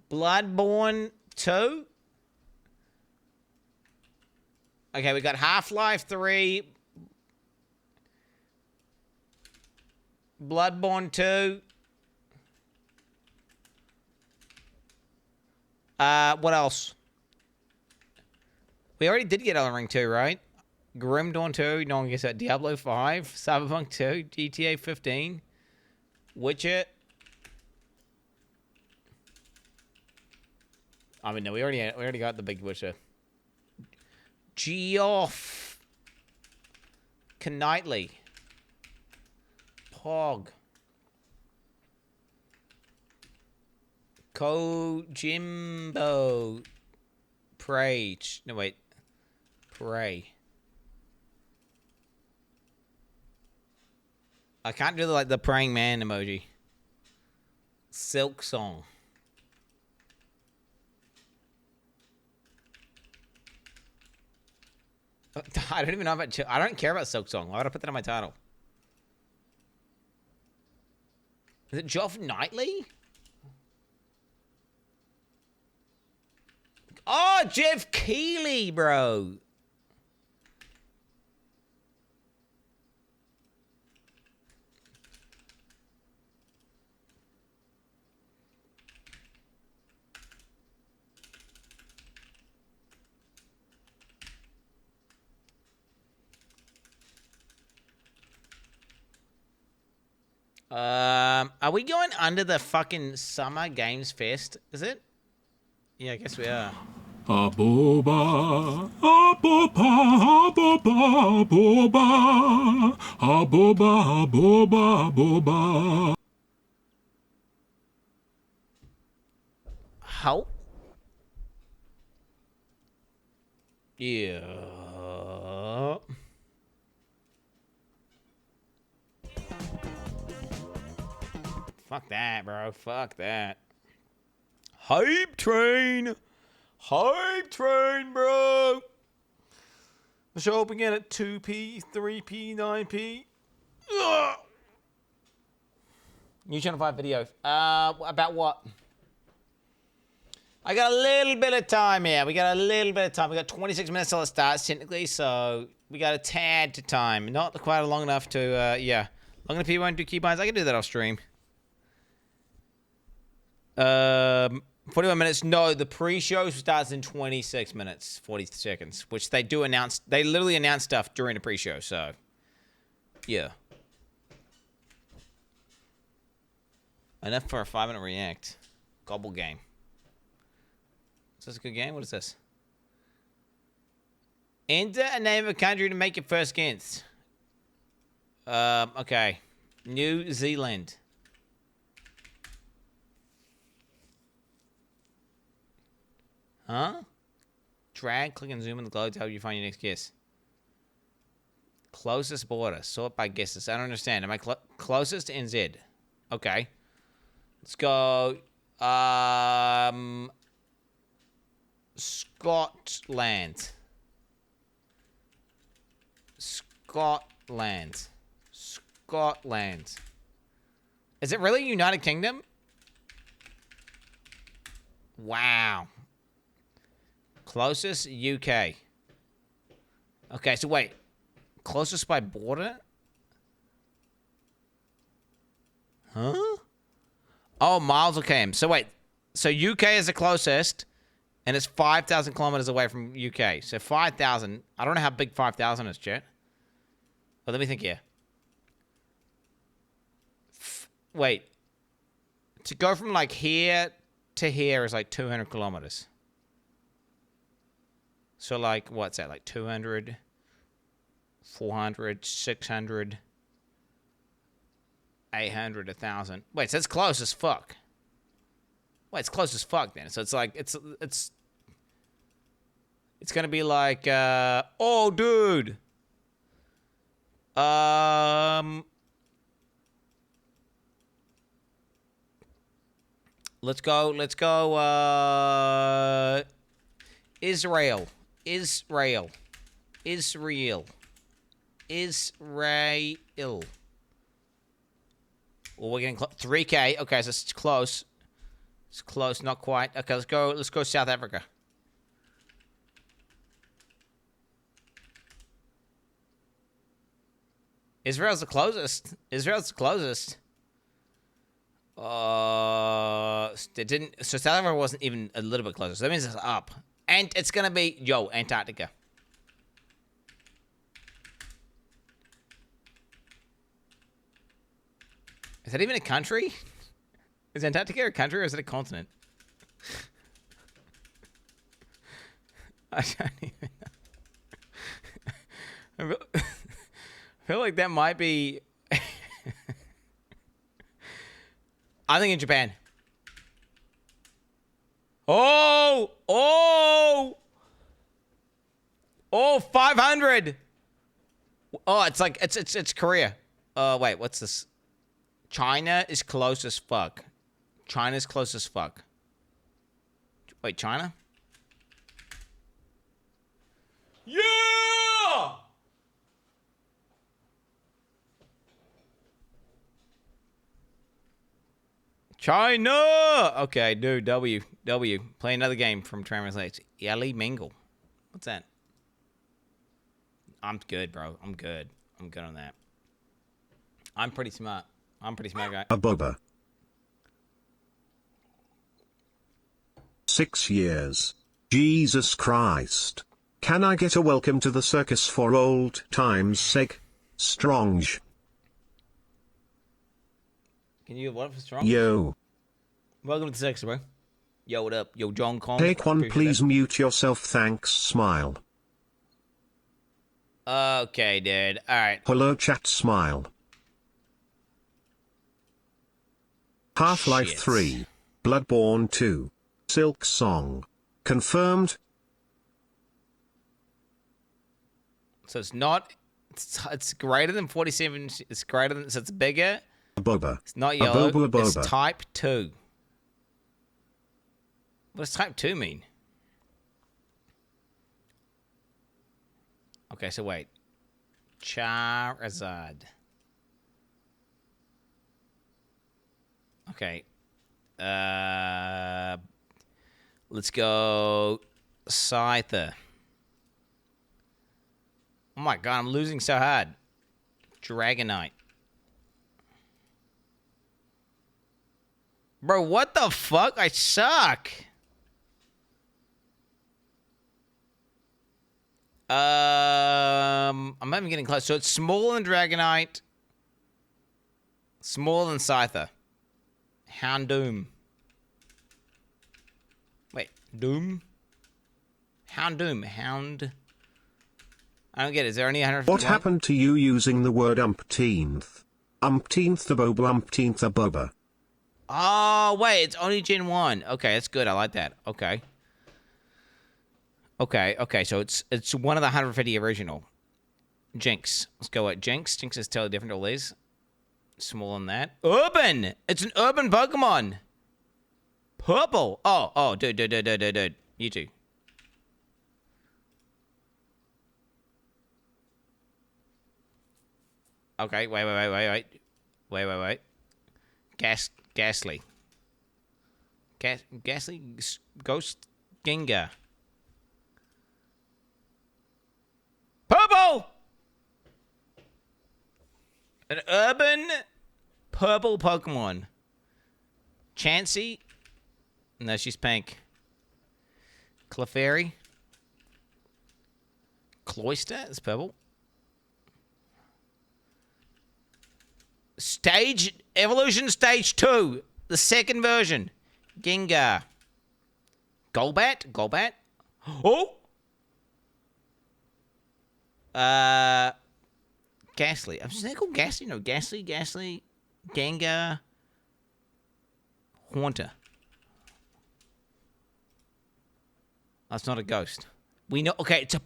Bloodborne 2. Okay, we got Half-Life 3. Bloodborne 2. What else? We already did get Elden Ring 2, right? Grim Dawn 2, no one gets that. Diablo 5, Cyberpunk 2, GTA 15, Witcher. I mean, no, we already got the big Witcher. Geoff. Knightly. Pog. Kojimbo. Prage. No, wait. Pray. I can't do like the praying man emoji. Silk song. I don't even know about. I don't care about Silk Song. Why would I put that in my title? Is it Geoff Knightley? Oh, Jeff Keighley, bro. Are we going under the fucking Summer Games Fest? Is it? Yeah, I guess we are.
Aboba, aboba, aboba, aboba, aboba, aboba, aboba.
How? Yeah. Fuck that, bro. Fuck that. Hype train. Hype train, bro. The show open again at 2p, 3p, 9p. Ugh. New Channel 5 video. About what? I got a little bit of time here. We got a little bit of time. We got 26 minutes till it starts, technically, so we got a tad to time. Not quite long enough to, yeah. Long enough people won't do keybinds. I can do that off stream. 41 minutes. No, the pre-show starts in 26 minutes, 40 seconds, which they do announce. They literally announce stuff during the pre-show, so yeah. Enough for a 5-minute react. Gobble game. Is this a good game? What is this? Enter a name of a country to make your first guess. Okay. New Zealand. Huh? Drag, click, and zoom in the globe to help you find your next guess. Closest border. Sort by guesses. I don't understand. Am I closest to NZ? Okay. Let's go. Scotland. Scotland. Scotland. Is it really United Kingdom? Wow. Closest, UK. Okay, so wait. Closest by border? Huh? Oh, miles, okay. So wait. So UK is the closest, and it's 5,000 kilometers away from UK. So 5,000. I don't know how big 5,000 is, chat. But let me think here. Wait. To go from like here to here is like 200 kilometers. So, like, what's that? Like 200, 400, 600, 800, 1,000. Wait, so it's close as fuck. Wait, it's close as fuck then. So it's like, it's gonna be like, oh, dude. Let's go, Israel. Israel. Well, we're getting 3K. Okay, so it's close. It's close, not quite. Okay, let's go South Africa. Israel's the closest. Israel's the closest. It didn't. So South Africa wasn't even a little bit closer. So that means it's up. And it's gonna be, Antarctica. Is that even a country? Is Antarctica a country or is it a continent? I don't even know. I feel like that might be... I think in Japan. Oh, 500. Oh, it's like it's Korea. Wait, what's this? China is close as fuck. China's close as fuck. Wait, China? Yeah! China! Okay, dude, W. Play another game from Translate. Yali Mingle. What's that? I'm good, bro. I'm good on that. I'm pretty smart. I'm a pretty smart guy.
A boba. 6 years. Jesus Christ. Can I get a welcome to the circus for old times' sake? Stronge.
Can you what for strong?
Yo.
Welcome to the sex, bro. Yo, what up? Yo, John Kong.
Take one,
Appreciate
please
that.
mute yourself. Thanks, smile.
Okay, dude. All right.
Hello, chat, smile. Half-Life
Shit.
3. Bloodborne 2. Silk Song. Confirmed.
So it's not. It's greater than 47. It's greater than. So it's bigger.
A boba.
It's not yellow.
A boba.
It's type 2. What does type 2 mean? Okay, so wait. Charizard. Okay. Let's go Scyther. Oh my god, I'm losing so hard. Dragonite. Bro, what the fuck? I suck. I'm not even getting close. So it's smaller than Dragonite. Smaller than Scyther. Houndoom. Wait, Doom? Houndoom. Hound. I don't get it. Is there any 151?
What happened to you using the word umpteenth? Umpteenth a boba, umpteenth a boba.
Oh, wait. It's only Gen 1. Okay, that's good. I like that. Okay. Okay. So it's one of the 150 original. Jinx. Let's go at Jinx. Jinx is totally different to all these. Smaller than that. Urban! It's an urban Pokemon! Purple! Oh, dude. You two. Okay, wait. Ghastly. Ghastly Ghost Gengar. Purple! An urban purple Pokemon. Chansey. No, she's pink. Clefairy. Cloyster is purple. Evolution Stage 2. The second version. Gengar. Golbat. Oh! Ghastly. I'm just called Ghastly. No, Ghastly, Gengar, Haunter. That's not a ghost. We know. Okay, it's a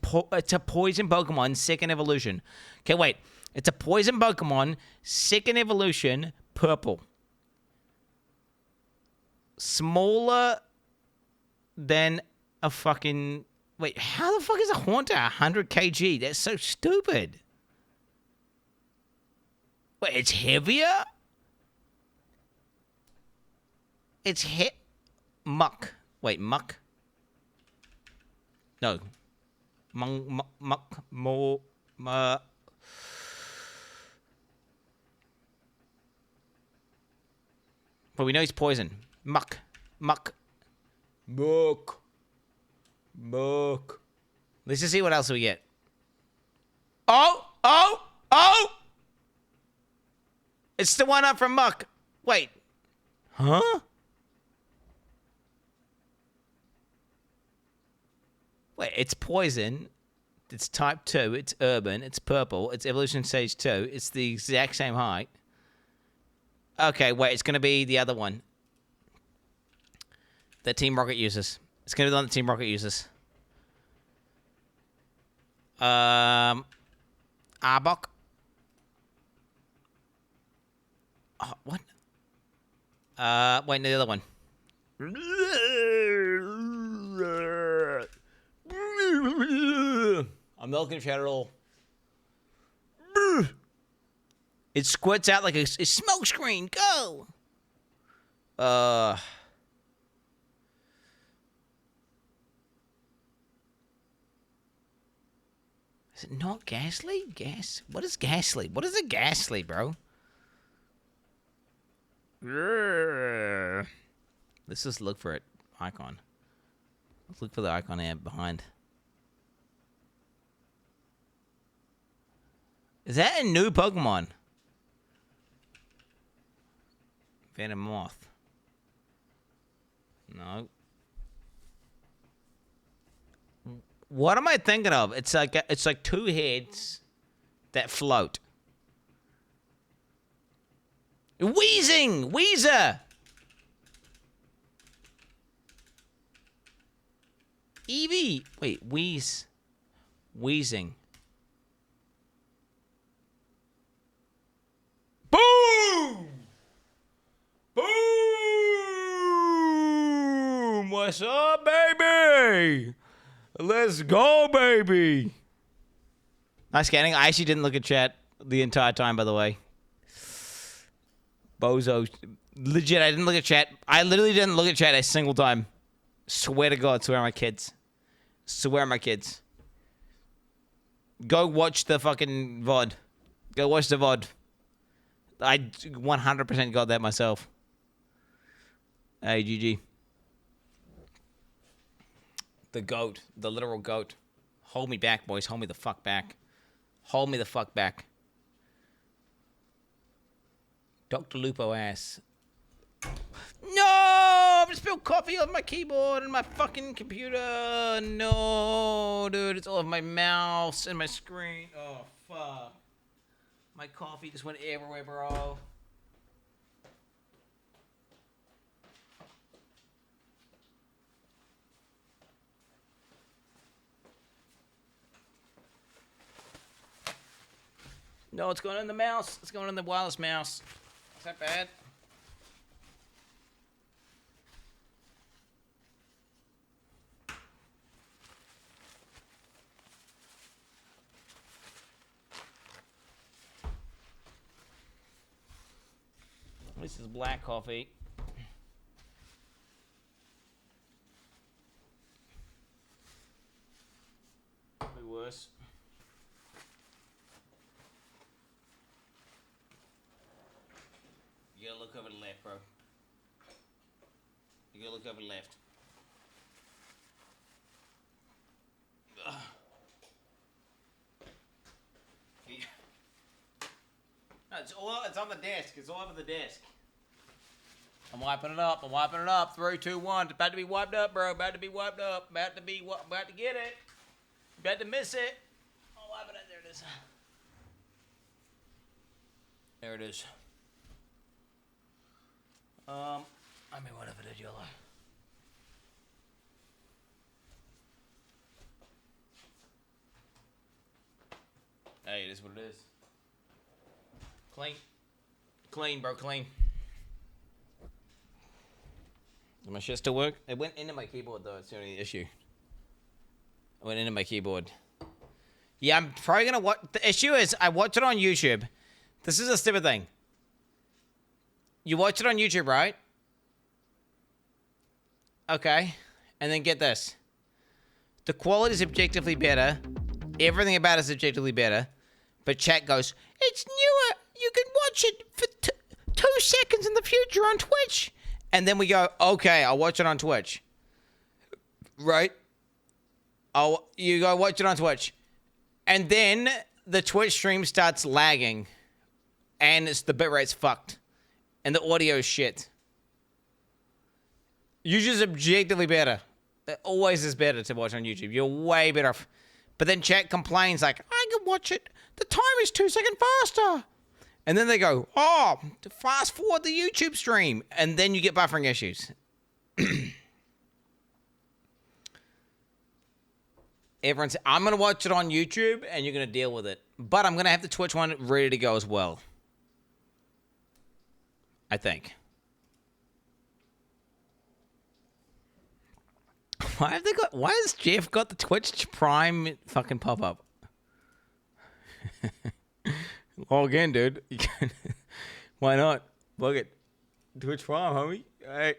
poison Pokemon, second evolution. Okay, wait. It's a poison Pokemon, second evolution, purple. Smaller than a fucking. Wait, how the fuck is a Haunter 100 kg? That's so stupid. Wait, it's heavier? It's Muck. Wait, Muck? No. Muck. But we know he's poison. Muck. Let's just see what else we get. Oh! It's the one up from Muck. Wait. Huh? Wait, it's poison. It's type 2. It's urban. It's purple. It's evolution stage 2. It's the exact same height. Okay, wait. It's going to be the other one that Team Rocket uses. It's going to be the one that Team Rocket uses. Arbok. Oh, what? Wait, no, the other one. I'm milking chat at all. It squirts out like a smoke screen. Go. Is it not Ghastly? What is Ghastly? What is a Ghastly, bro? Let's just look for it. Icon. Let's look for the icon here behind. Is that a new Pokemon? Venom Moth. No. What am I thinking of? It's like two heads that float. Weezer. Eevee. Wait, wheezing. Boom! Boom! What's up, baby? Let's go, baby. Nice scanning. I actually didn't look at chat the entire time, by the way. Bozo. Legit, I didn't look at chat. I literally didn't look at chat a single time. Swear to God, swear on my kids. Swear on my kids. Go watch the fucking VOD. Go watch the VOD. I 100% got that myself. Hey, GG. The goat. The literal goat. Hold me back, boys. Hold me the fuck back. Hold me the fuck back. Dr. Lupo ass. No! I've spilled coffee on my keyboard and my fucking computer. No, dude. It's all over my mouse and my screen. Oh, fuck. My coffee just went everywhere, bro. No, it's going in the mouse. It's going in the wireless mouse. Is that bad? This is black coffee. Probably worse. You gotta look over the left, bro. You gotta look over the left. Ugh. No, it's on the desk. It's all over the desk. I'm wiping it up. 3, 2, 1. It's about to be wiped up, bro. About to be wiped up. About to get it. About to miss it. I'll wipe it up. There it is. There it is. I mean, whatever it is, yellow. Hey, it is what it is. Clean, bro, clean. Does my shit still work? It went into my keyboard, though. It's the only issue. It went into my keyboard. Yeah, I'm probably gonna watch. The issue is, I watch it on YouTube. This is a stupid thing. You watch it on YouTube, right? Okay. And then get this. The quality is objectively better. Everything about it is objectively better. But chat goes, it's newer. You can watch it for 2 seconds in the future on Twitch. And then we go, okay, I'll watch it on Twitch. Right? You go watch it on Twitch. And then the Twitch stream starts lagging. And the bitrate's fucked. And the audio's shit. YouTube's objectively better. It always is better to watch on YouTube. You're way better off. But then chat complains like, I can watch it. The time is 2 seconds faster. And then they go, oh, to fast forward the YouTube stream. And then you get buffering issues. Everyone's. I'm gonna watch it on YouTube, and you're gonna deal with it. But I'm gonna have the Twitch one ready to go as well. I think. Why have they got? Why has Jeff got the Twitch Prime fucking pop up? Log in, dude. Why not? Look at Twitch Prime, homie. Hey.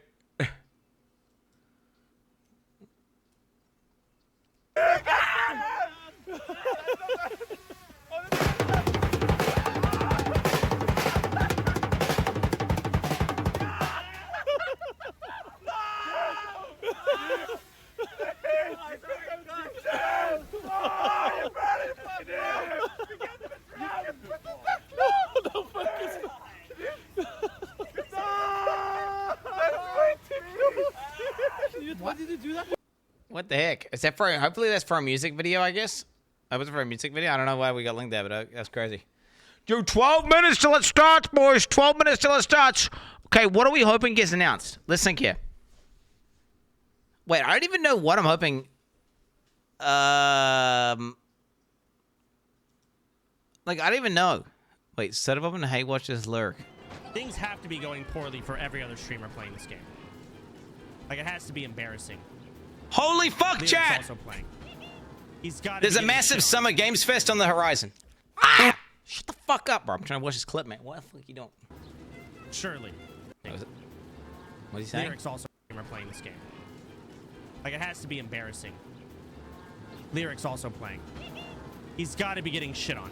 Why did you do that?
What the heck? Is that for? Hopefully that's for a music video, I guess. That was for a music video. I don't know why we got linked there, but that's crazy. Yo, 12 minutes till it starts, boys. 12 minutes till it starts. Okay, what are we hoping gets announced? Let's think here. Wait, I don't even know what I'm hoping. Like, I don't even know. Wait, set up open hatewatches Lirik.
Things have to be going poorly for every other streamer playing this game. Like, it has to be embarrassing.
Holy fuck,
Lirik's
chat!
also playing. He's got.
There's a massive Summer Games Fest on the horizon. Ah! Shut the fuck up, bro. I'm trying to watch this clip, man. What the fuck you doing?
Surely.
What are you saying?
Lirik's also a streamer playing this game. Like, it has to be embarrassing. Lirik's also playing. He's got to be getting shit on.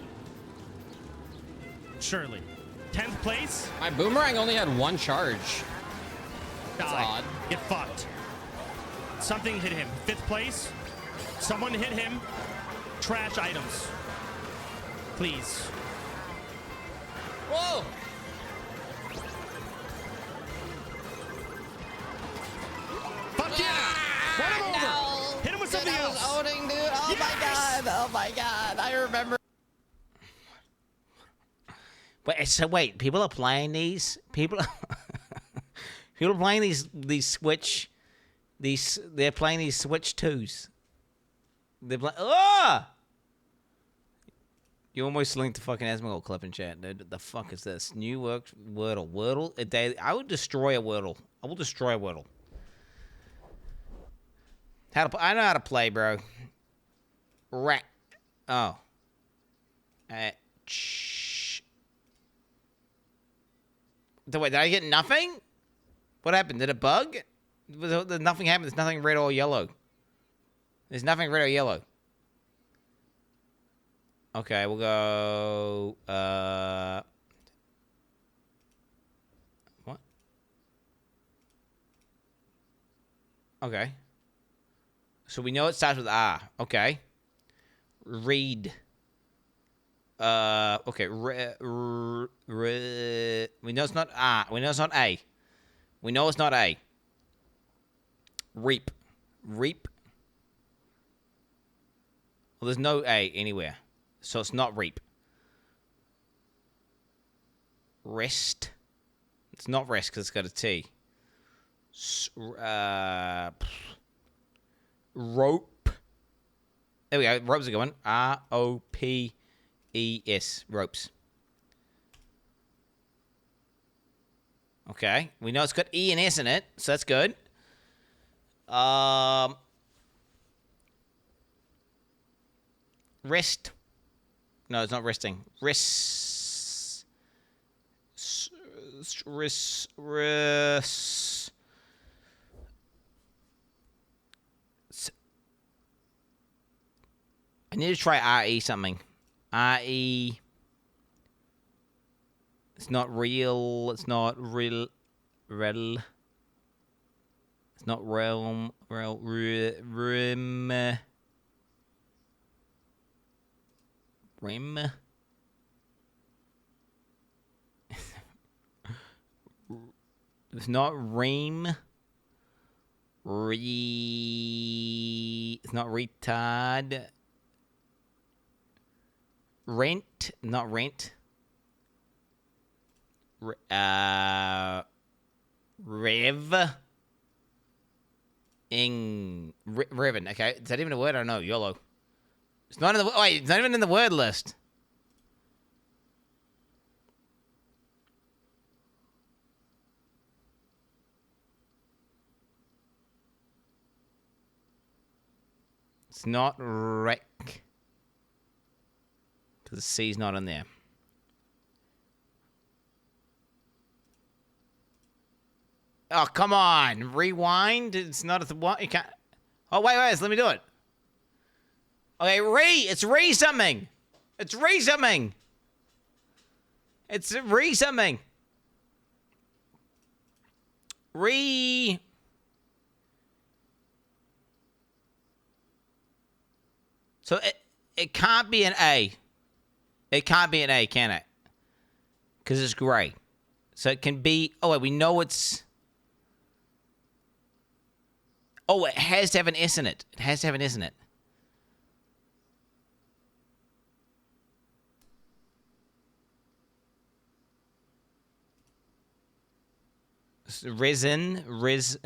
Surely. 10th place?
My boomerang only had one charge.
That's odd. Get fucked. Something hit him. 5th place? Someone hit him. Trash items. Please.
Whoa!
Fuck yeah! Run him over! Hit him with something else!
Owning, dude. Oh my god! Oh my god! I remember.
Wait, so wait, people are playing these? People are playing these Switch. They're playing these Switch 2s. They're playing. Ah! You almost linked the fucking Asmongold clip in chat, dude. The fuck is this? New work Wordle. Wordle? I would destroy a Wordle. I will destroy a Wordle. I know how to play, bro. Rat. Oh. Wait, did I get nothing? What happened? Did it bug? Nothing happened. There's nothing red or yellow. There's nothing red or yellow. Okay, we'll go... What? Okay. So we know it starts with R. Okay. Read. Okay. We know it's not R. We know it's not A. We know it's not A. Reap. Reap. Well, there's no A anywhere. So it's not reap. Rest. It's not rest because it's got a T. Rope. There we go. Ropes are going. R-O-P-E-S. Ropes. Okay. We know it's got E and S in it, so that's good. Rest. No, it's not resting. Rest. Rest. I need to try R-E something. R-E. It's not real. It's not real. Rel. It's not realm. Rim. Rim. It's not ream. It's not retard. Rent. Not rent. Rev. Revan. Okay. Is that even a word? I don't know. YOLO. It's not in the... Wait, it's not even in the word list. It's not rec. Because the C's not in there. Oh, come on. Rewind? It's not at the one. You can't. Oh, wait. Let me do it. Okay, It's re something. It's re something. It's re something. Re. So it can't be an A. It can't be an A, can it? Because it's gray. So it can be... Oh, wait, we know it's... Oh, it has to have an S in it. It has to have an S in it. Resin. Res...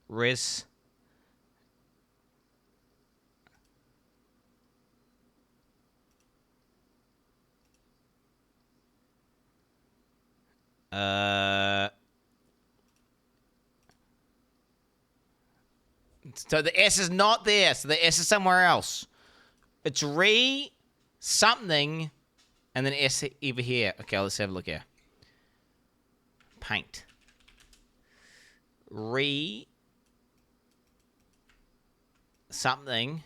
Res... So the S is not there. So the S is somewhere else. It's re something and then S over here. Okay, let's have a look here. Paint. Re something.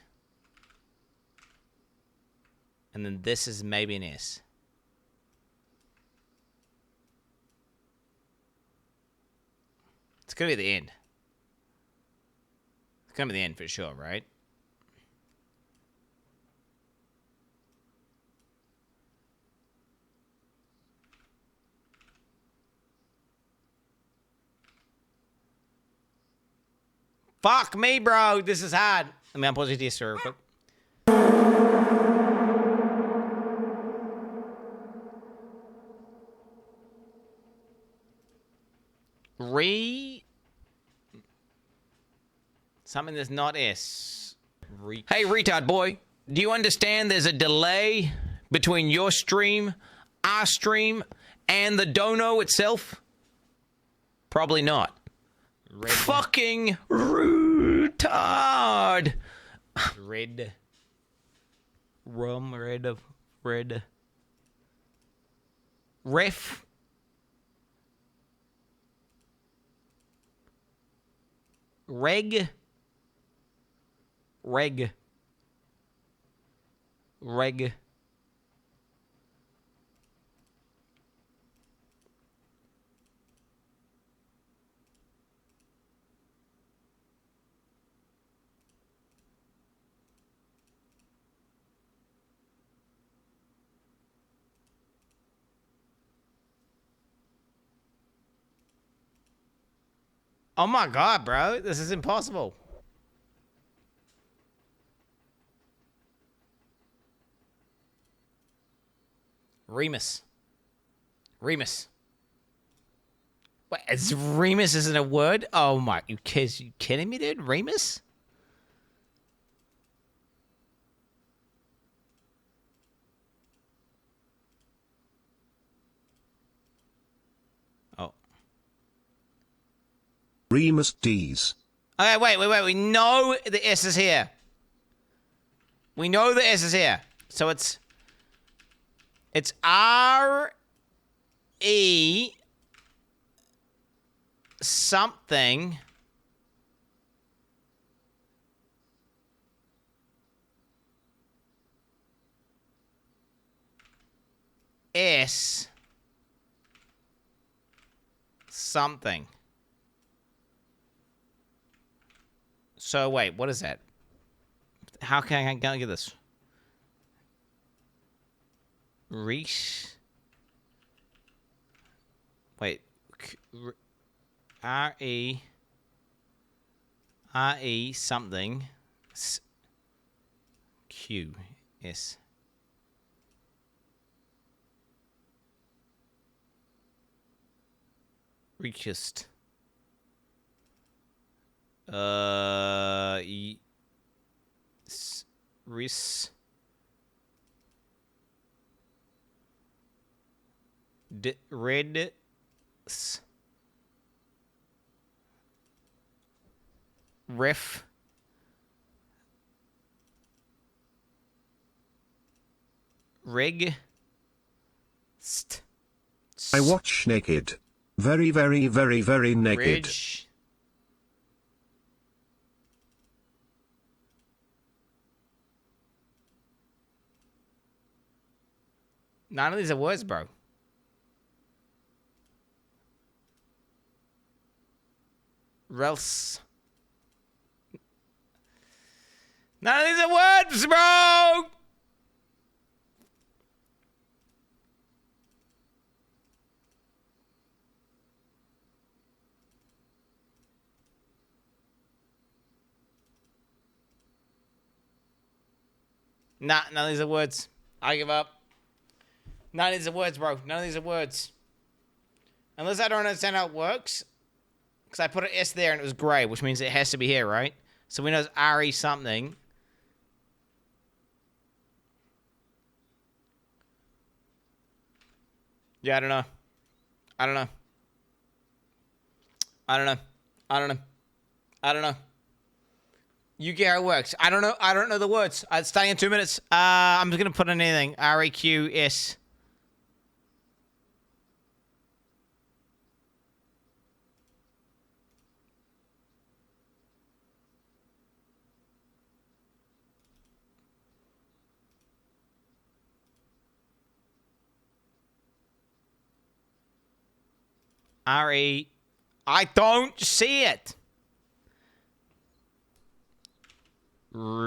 And then this is maybe an S. It's gonna be the end. It's gonna be the end for sure, right? Fuck me, bro. This is hard. Let me unpause it here, sir. Real quick. Something that's not S.
Hey, retard boy. Do you understand there's a delay between your stream, our stream, and the dono itself? Probably not. Fucking retard.
Red. Rum. Red.
Ref. Reg.
Oh my god, bro. This is impossible. Remus. What? Remus isn't a word? Oh my, you kidding me, dude? Remus? Oh.
Remus D's.
Okay, wait. We know the S is here. We know the S is here. So it's R-E something. S something. So wait, what is that? How can I get this? Reese. Wait. R-E something. Q-S. Reachest. Ris. Red. Riff. Rig.
I watch naked. Very, very, very, very naked.
Ridge. None of these are words, bro. Rels. None of these are words, bro! Nah, none of these are words. I give up. None of these are words, bro. None of these are words. Unless I don't understand how it works. Because I put an S there and it was grey, which means it has to be here, right? So we know it's RE something. Yeah, I don't know. I don't know. I don't know. I don't know. I don't know. You get how it works. I don't know. I don't know the words. It's starting in 2 minutes. I'm just going to put in anything. REQS. RE. I don't see it. Risk.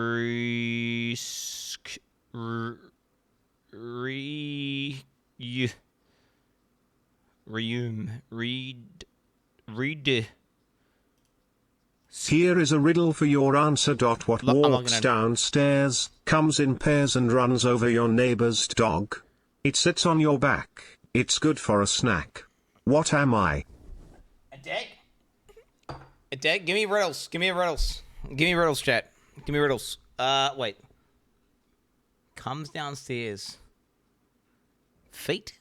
Read.
Here is a riddle for your answer. What walks downstairs, comes in pairs and runs over your neighbor's dog? It sits on your back. It's good for a snack. What am I?
A deck? A deck? Give me riddles. Give me riddles. Give me riddles, chat. Give me riddles. Wait. Comes downstairs. Feet?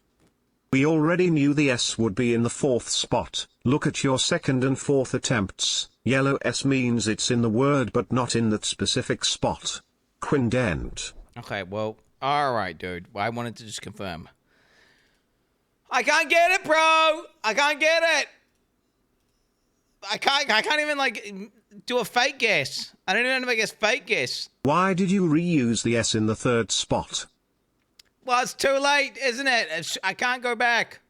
We already knew the S would be in the 4th spot. Look at your 2nd and 4th attempts. Yellow S means it's in the word but not in that specific spot. Quin dent.
Okay, well, alright, dude. I wanted to just confirm. I can't get it, bro! I can't get it! I can't even, like, do a fake guess. I don't even know if I guess fake guess.
Why did you reuse the S in the 3rd spot?
Well, it's too late, isn't it? I can't go back.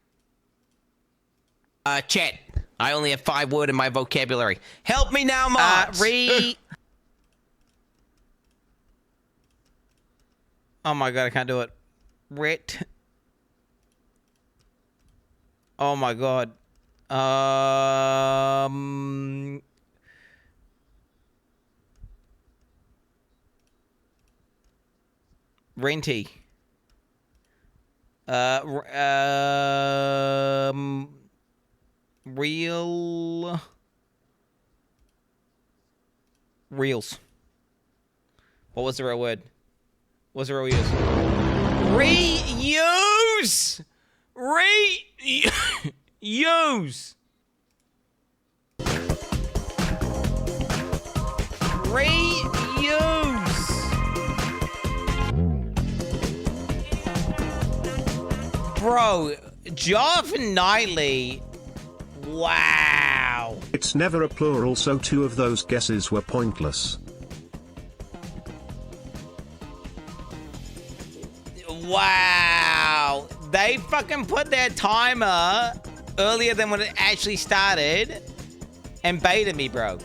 Chat. I only have 5 words in my vocabulary. Help me now, mods.
Oh my god, I can't do it. Oh my god. Renty. Reels. What was the real word? What's the real use? Reuse! Reuse! Reuse! Bro, Joff Nightly. Wow.
It's never a plural, so 2 of those guesses were pointless.
Wow. They fucking put their timer earlier than when it actually started and baited me, bro.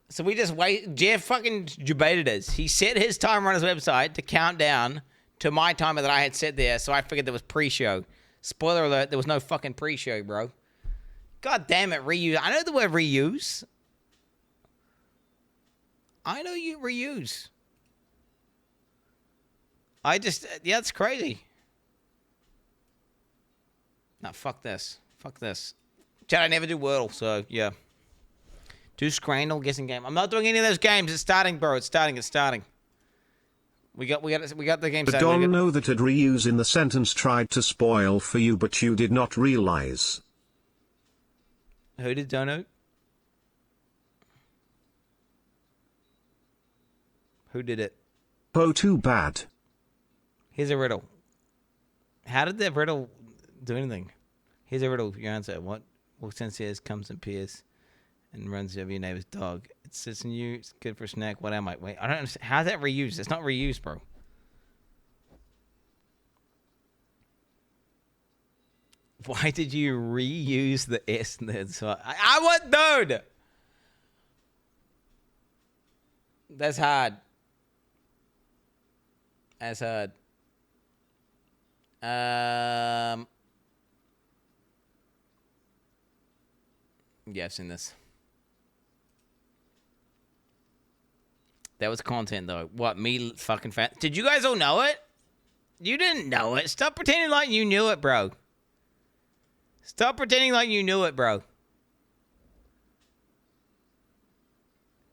So we just wait. Jeff fucking baited us. He set his timer on his website to count down to my timer that I had set there, so I figured there was pre-show. Spoiler alert, there was no fucking pre-show, bro. God damn it, reuse. I know the word reuse. I know you reuse. Yeah, that's crazy. Nah, fuck this. Fuck this. Chad, I never do Wordle, so yeah. Do Scrandle guessing game. I'm not doing any of those games. It's starting, bro. It's starting. We got the game
But
started.
don't know that a reuse in the sentence tried to spoil for you, but you did not realize.
Who did Dono? Who did it?
Oh, too bad.
Here's a riddle. How did that riddle do anything? Here's a riddle. Your answer. What walks downstairs, comes and peers, and runs over your neighbor's dog? It sits in you. It's good for a snack. What am I? Wait, I don't understand. How's that reused? It's not reused, bro. Why did you reuse the S in the so I want dude. That's hard. That's hard. Yeah, I've seen this. That was content, though. What, me fucking fat? Did you guys all know it? You didn't know it. Stop pretending like you knew it, bro. Stop pretending like you knew it, bro.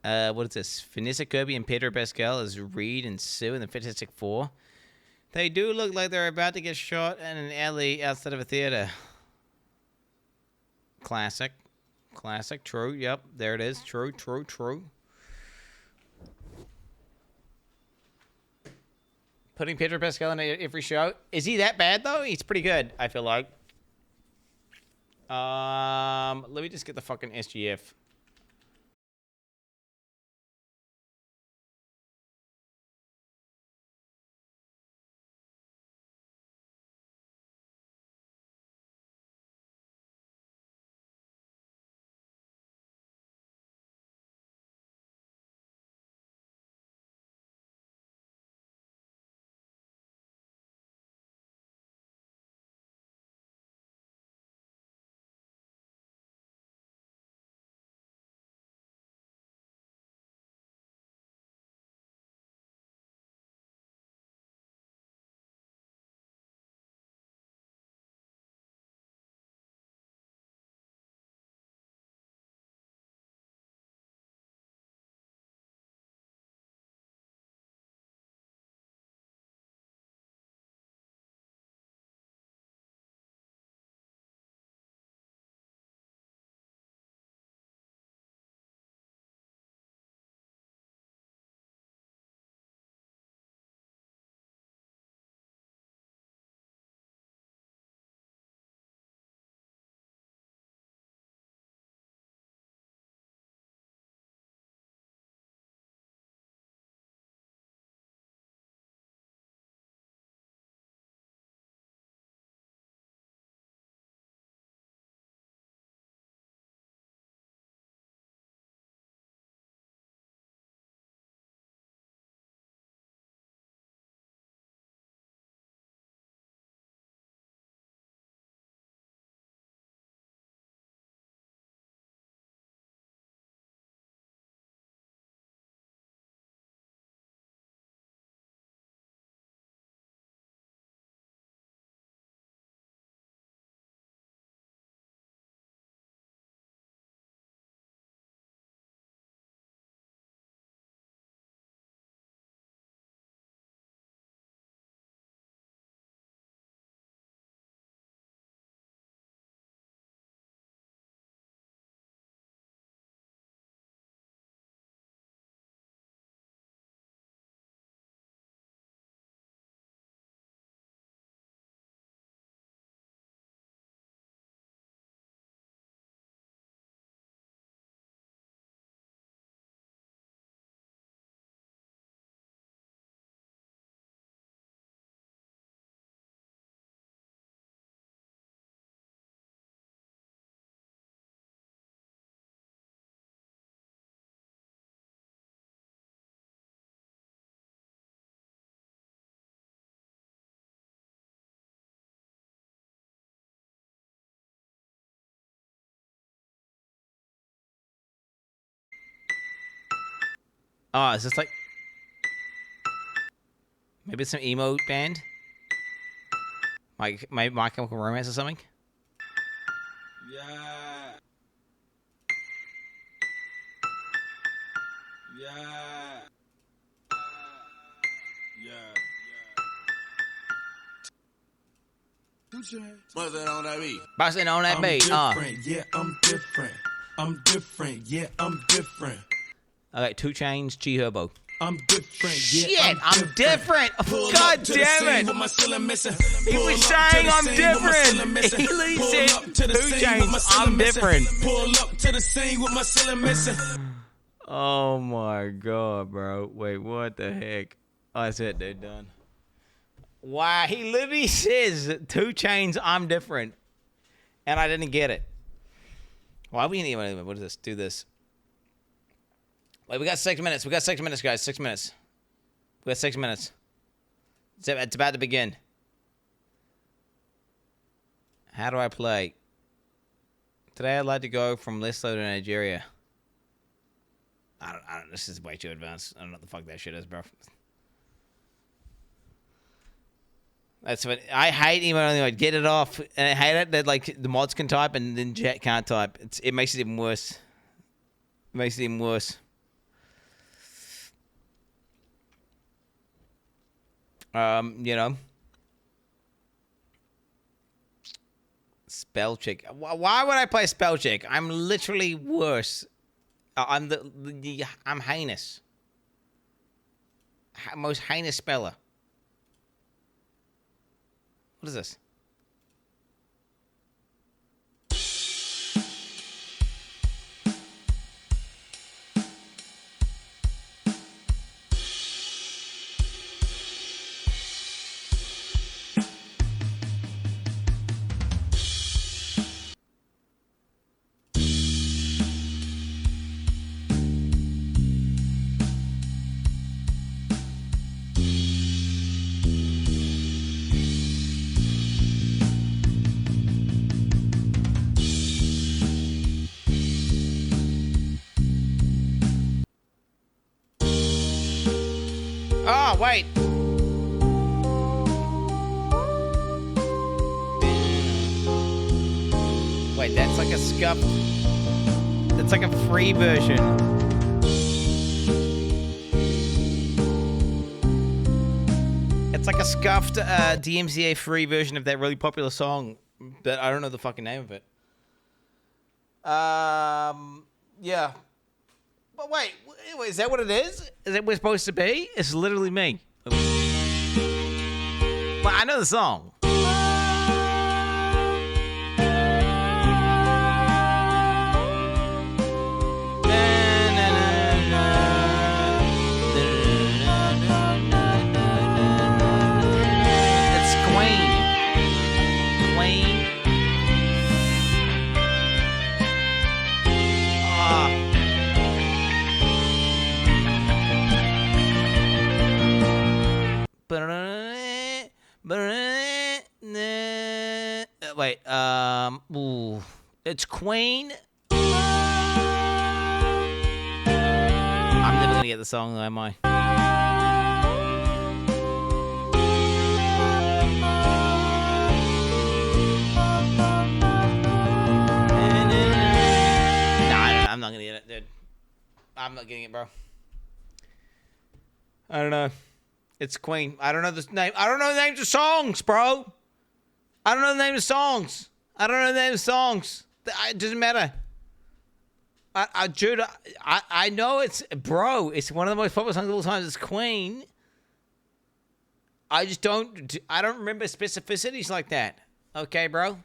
What is this? Vanessa Kirby and Pedro Pascal as Reed and Sue in the Fantastic Four. They do look like they're about to get shot in an alley outside of a theater. Classic. Classic. True. Yep. There it is. True. Putting Pedro Pascal in every show. Is he that bad, though? He's pretty good, I feel like. Let me just get the fucking SGF. Oh, is this like... Maybe it's some emo band? My Chemical Romance or something?
Yeah. Yeah. Yeah.
Buzzing on that beat.
Buzzing on that beat. Yeah, I'm different. I'm different. Yeah, I'm different.
Okay, 2 Chainz, G Herbo.
I'm different.
Shit,
Yeah,
I'm different. God damn it. He was saying I'm different. He said 2 Chainz, I'm different.
Pull up to the scene with my ceiling missing.
Oh my god, bro. Wait, what the heck? Oh, that's it, dude. Done. Wow, he literally says 2 Chainz, I'm different. And I didn't get it. Why we need what is this? Do this. Wait, we got 6 minutes. We got 6 minutes, guys. 6 minutes. We got 6 minutes. It's about to begin. How do I play? Today I'd like to go from Lesotho to Nigeria. I don't. This is way too advanced. I don't know what the fuck that shit is, bro. That's what I hate. Even anyway, get it off. And I hate it that like the mods can type and then Jet can't type. It makes it even worse. It makes it even worse. You know, spell check. Why would I play spell check? I'm literally worse. I'm I'm heinous. Most heinous speller. What is this? Oh, wait. Wait, that's like a scuff. That's like a free version. It's like a scuffed DMCA free version of that really popular song that I don't know the fucking name of it. Yeah. But wait, is that what it is? Is that what it's supposed to be? It's literally me. But I know the song. It's Quin. Quin. Wait, ooh. It's Quin. I'm never gonna get the song, though, am I? Nah, I'm not gonna get it, dude. I'm not getting it, bro. I don't know. It's Quin. I don't know the name. I don't know the names of songs, bro. I don't know the name of songs. I don't know the name of songs. It doesn't matter. Dude, I know it's, bro, it's one of the most popular songs of all time. It's Quin. I just don't remember specificities like that. Okay, bro?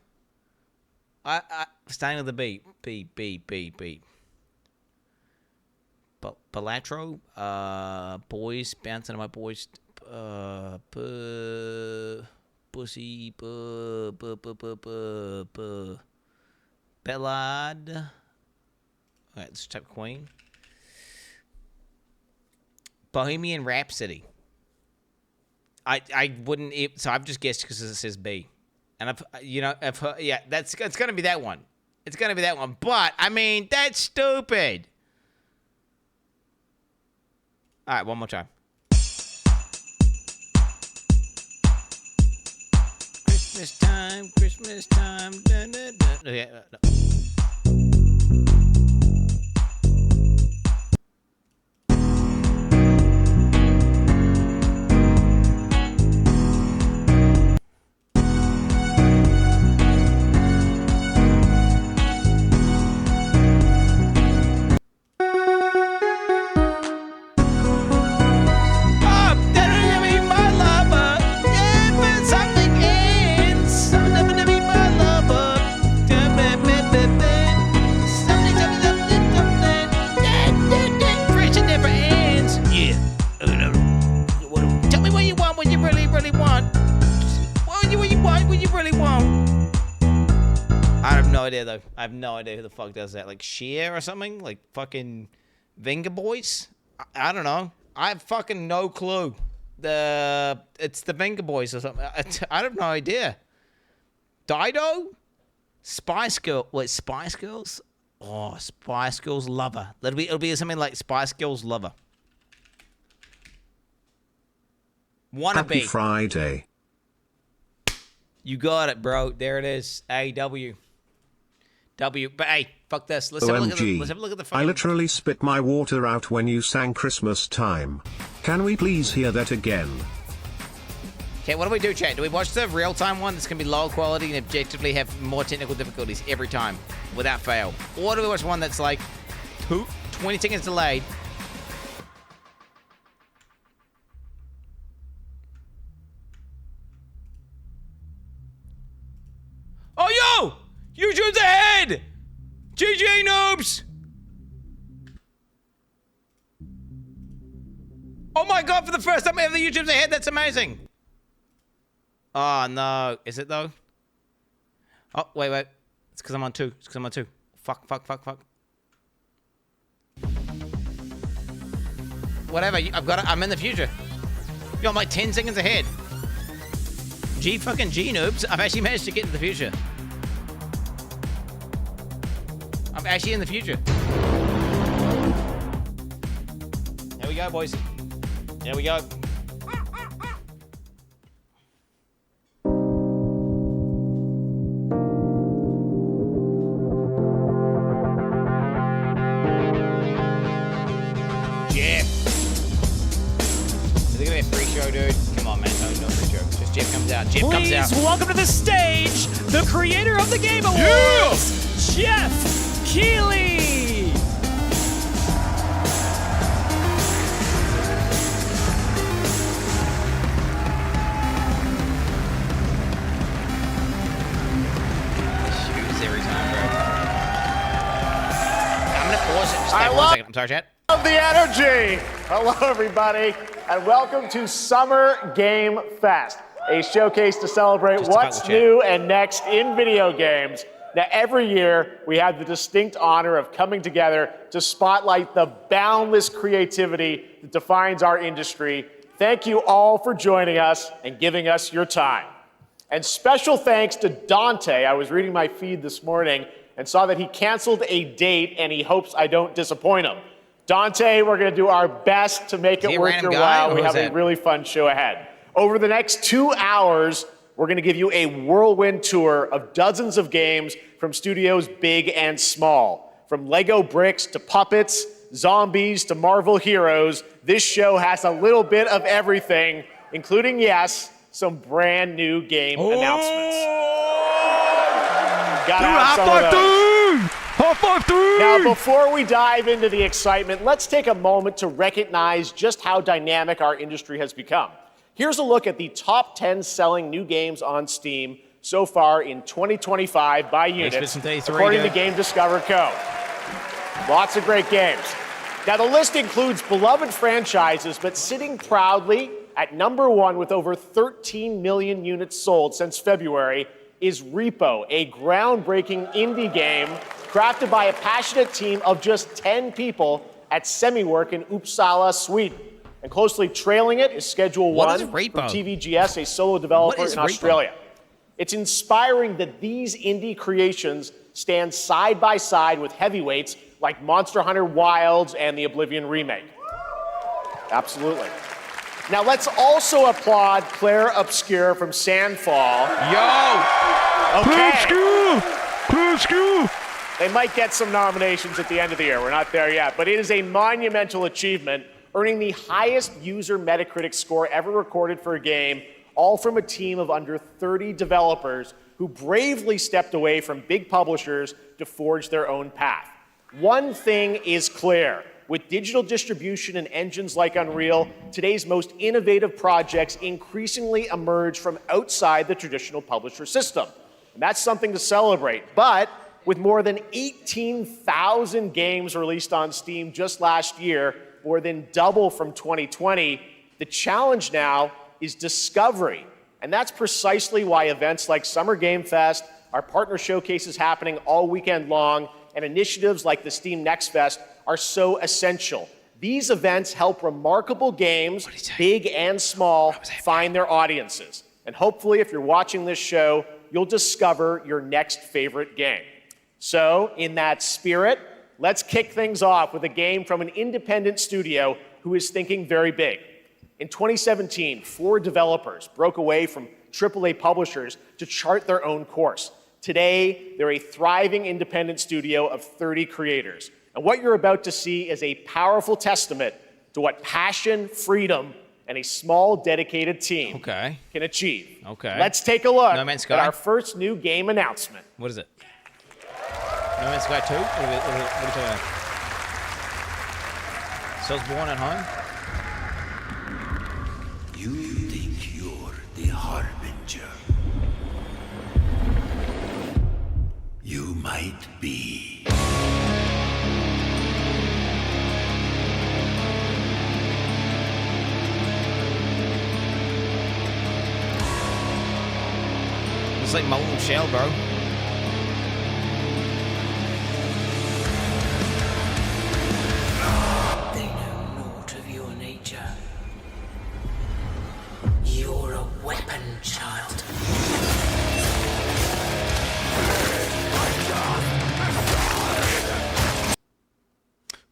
Staying with the beat. Beat. Palatro, boys, bouncing on my boys, pussy, Bellad. Alright, let's type Quin. Bohemian Rhapsody. I wouldn't, so I've just guessed because it says B. And I've heard, yeah, it's gonna be that one. It's gonna be that one. But, I mean, that's stupid. Alright, one more time. Christmas time, da, da, da. Yeah, no. idea, though. I have no idea who the fuck does that. Like, Shia or something? Like, fucking Venga Boys? I don't know. I have fucking no clue. It's the Venga Boys or something. I have no idea. Dido? Spice Girl. Wait, Spice Girls? Oh, Spice Girls Lover. It'll be something like Spice Girls Lover.
Happy
Wannabe.
Friday.
You got it, bro. There it is. A-W. W. But hey, fuck this. Let's have a look at the fucking...
I literally spit my water out when you sang Christmas Time. Can we please hear that again?
Okay, what do we do, chat? Do we watch the real-time one that's going to be low quality and objectively have more technical difficulties every time without fail? Or do we watch one that's like 20 seconds delayed? Oh, yo! YouTube's ahead! GG, noobs! Oh my god, for the first time ever, YouTube's ahead. That's amazing. Oh, no. Is it, though? Oh, wait. It's because I'm on 2. Fuck. Whatever. I'm in the future. Yo, I'm like 10 seconds ahead. G, noobs. I've actually managed to get to the future. I'm actually in the future. Here we go, boys. Here we go. Jeff. Is it gonna be a free show, dude? Come on, man. No free show. Just Jeff comes out.
Please welcome to the stage the creator of the Game Awards, Jeff Keighley.
I'm sorry, chat.
Love the energy. Hello, everybody, and welcome to Summer Game Fest, a showcase to celebrate what's new and next in video games. Now, every year, we have the distinct honor of coming together to spotlight the boundless creativity that defines our industry. Thank you all for joining us and giving us your time. And special thanks to Dante. I was reading my feed this morning and saw that he canceled a date, and he hopes I don't disappoint him. Dante, we're going to do our best to make it worth your while. We have a really fun show ahead. Over the next 2 hours, we're going to give you a whirlwind tour of dozens of games from studios big and small. From Lego bricks to puppets, zombies to Marvel heroes, this show has a little bit of everything, including, yes, some brand new game announcements. Gotta have some of those.
High five, dude!
Now, before we dive into the excitement, let's take a moment to recognize just how dynamic our industry has become. Here's a look at the top 10 selling new games on Steam so far in 2025 by units, according to Game Discover Co. Lots of great games. Now, the list includes beloved franchises, but sitting proudly at number 1 with over 13 million units sold since February is Repo, a groundbreaking indie game crafted by a passionate team of just 10 people at Semiwork in Uppsala, Sweden. And closely trailing it is Schedule 1 from TVGS, a solo developer in Australia. It's inspiring that these indie creations stand side by side with heavyweights like Monster Hunter Wilds and the Oblivion remake. Absolutely. Now let's also applaud Claire Obscure from Sandfall.
Yo!
Okay.
Claire Obscure!
They might get some nominations at the end of the year. We're not there yet. But it is a monumental achievement, earning the highest user Metacritic score ever recorded for a game, all from a team of under 30 developers who bravely stepped away from big publishers to forge their own path. One thing is clear. With digital distribution and engines like Unreal, today's most innovative projects increasingly emerge from outside the traditional publisher system. And that's something to celebrate. But with more than 18,000 games released on Steam just last year, more than double from 2020, the challenge now is discovery. And that's precisely why events like Summer Game Fest Our partner showcase is happening all weekend long, and initiatives like the Steam Next Fest are so essential. These events help remarkable games, big and small, find their audiences. And hopefully, if you're watching this show, you'll discover your next favorite game. So, in that spirit, let's kick things off with a game from an independent studio who is thinking very big. In 2017, 4 developers broke away from AAA publishers to chart their own course. Today, they're a thriving independent studio of 30 creators. And what you're about to see is a powerful testament to what passion, freedom, and a small, dedicated team can achieve. Let's take a look at our first new game announcement.
What is it? No Man's Sky 2? What are you talking about? Soulsborne at home?
You think you're the Harbinger. You might be.
It's like molten shell, bro.
They know naught of your nature. You're a weapon, child.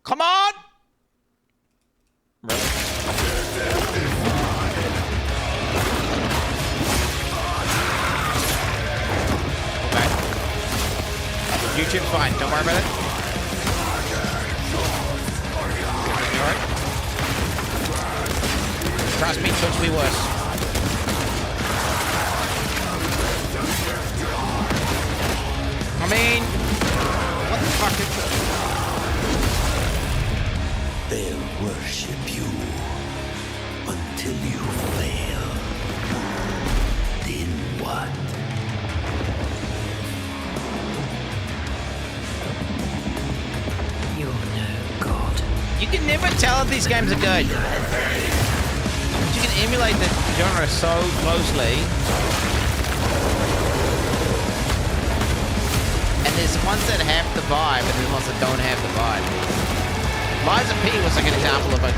Come on! YouTube's fine, don't worry about it. You alright? Trust me, Twitch will be worse. I mean, what the fuck is this?
They'll worship you until you fail. Then what?
You're no god. You can never tell if these games are good. You can emulate the genre so closely. And there's ones that have the vibe, and there's ones that don't have the vibe. Liza P was like an example of a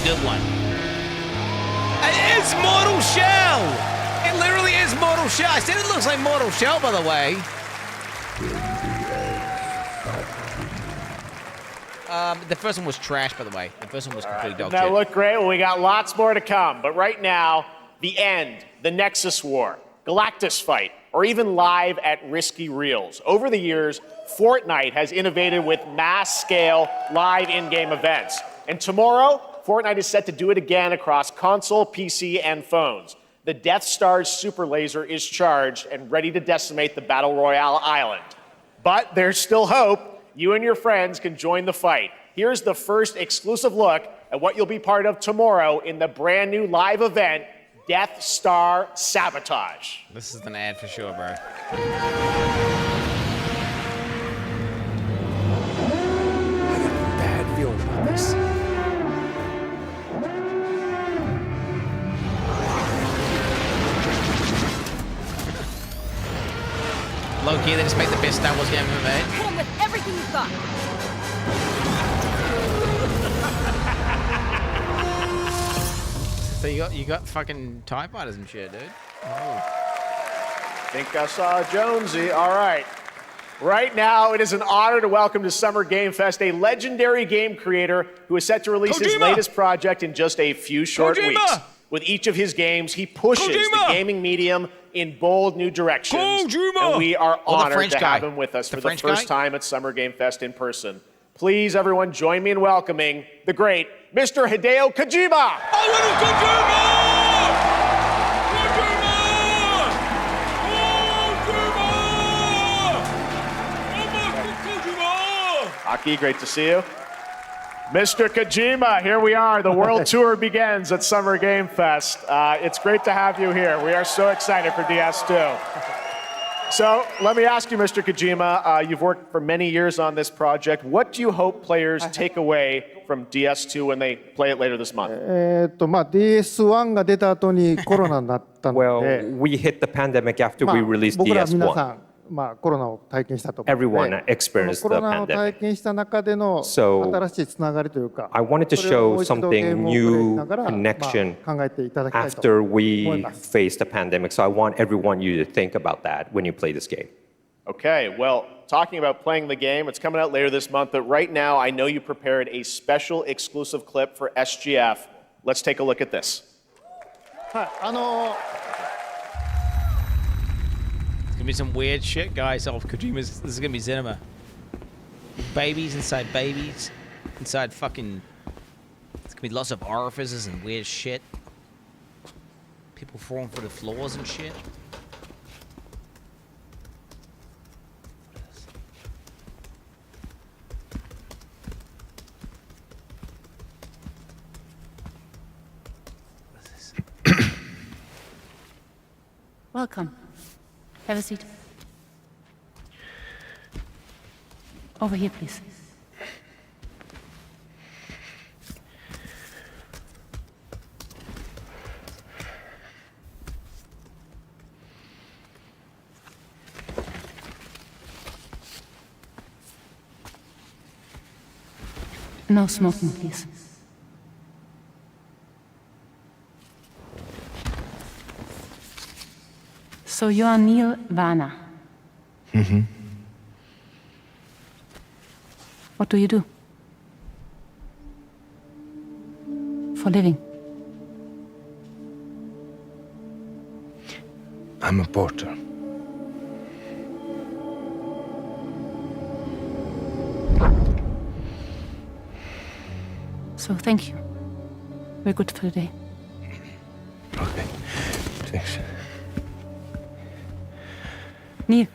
good one. It's Mortal Shell! It literally is Mortal Shell. I said it looks like Mortal Shell, by the way. The first one was trash, by the way. The first one was completely dog shit.
That looked great. Well, we got lots more to come. But right now, the end, the Nexus War, Galactus Fight, or even live at Risky Reels. Over the years, Fortnite has innovated with mass-scale live in-game events. And tomorrow, Fortnite is set to do it again across console, PC, and phones. The Death Star's super laser is charged and ready to decimate the Battle Royale island. But there's still hope. You and your friends can join the fight. Here's the first exclusive look at what you'll be part of tomorrow in the brand new live event, Death Star Sabotage.
This is an ad for sure, bro.
I got a bad feeling about this.
Low-key, they just make the best Star Wars game ever made.
Hit him with everything you've got.
So you got fucking TIE fighters and shit, dude. Oh.
Think I saw Jonesy. All right. Right now, it is an honor to welcome to Summer Game Fest a legendary game creator who is set to release his latest project in just a few short weeks. With each of his games, he pushes the gaming medium in bold new directions. And we are honored to have him with us for the first time at Summer Game Fest in person. Please, everyone, join me in welcoming the great Mr. Hideo Kojima. Aki, great to see you. Mr. Kojima, here we are. The world tour begins at Summer Game Fest. It's great to have you here. We are so excited for DS2. So let me ask you, Mr. Kojima, you've worked for many years on this project. What do you hope players take away from DS2 when they play it later this month?
DS1 が出た後にコロナになったので、
Well, we hit the pandemic after we released
僕ら皆さ
DS1.
ん、コロナを体験したと思うので、
Everyone experienced
コロ
the
ナを
pandemic.
体験した中での
So,
新しいつながりというか、
I wanted to
それをも
show
う一度ゲー
something
ムをプレイし
new
ながら、
connection
考えていただきたいと
after
思い
we
ます。
faced the pandemic. So I want everyone you to think about that when you play this game.
Okay, well, talking about playing the game, it's coming out later this month, but right now I know you prepared a special exclusive clip for SGF. Let's take a look at this.
はい、
It's gonna be some weird shit, guys. Off Kojima's. This is gonna be cinema. Babies inside babies, inside fucking. It's gonna be lots of orifices and weird shit. People falling through the floors and shit.
Welcome. Have a seat. Over here, please. No smoking, please. So you are Neil Varner.
Mm-hmm.
What do you do? For living?
I'm a porter.
So thank you. We're good for the day.
Okay. Thanks.
Neil.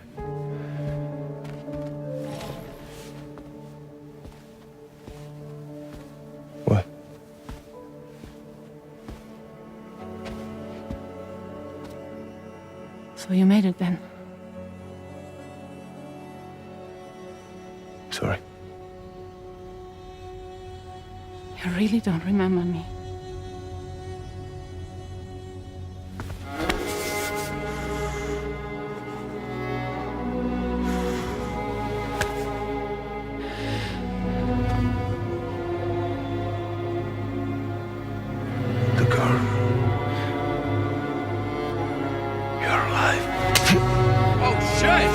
What?
So you made it then?
Sorry.
You really don't remember me.
The girl. You're alive.
Oh shit!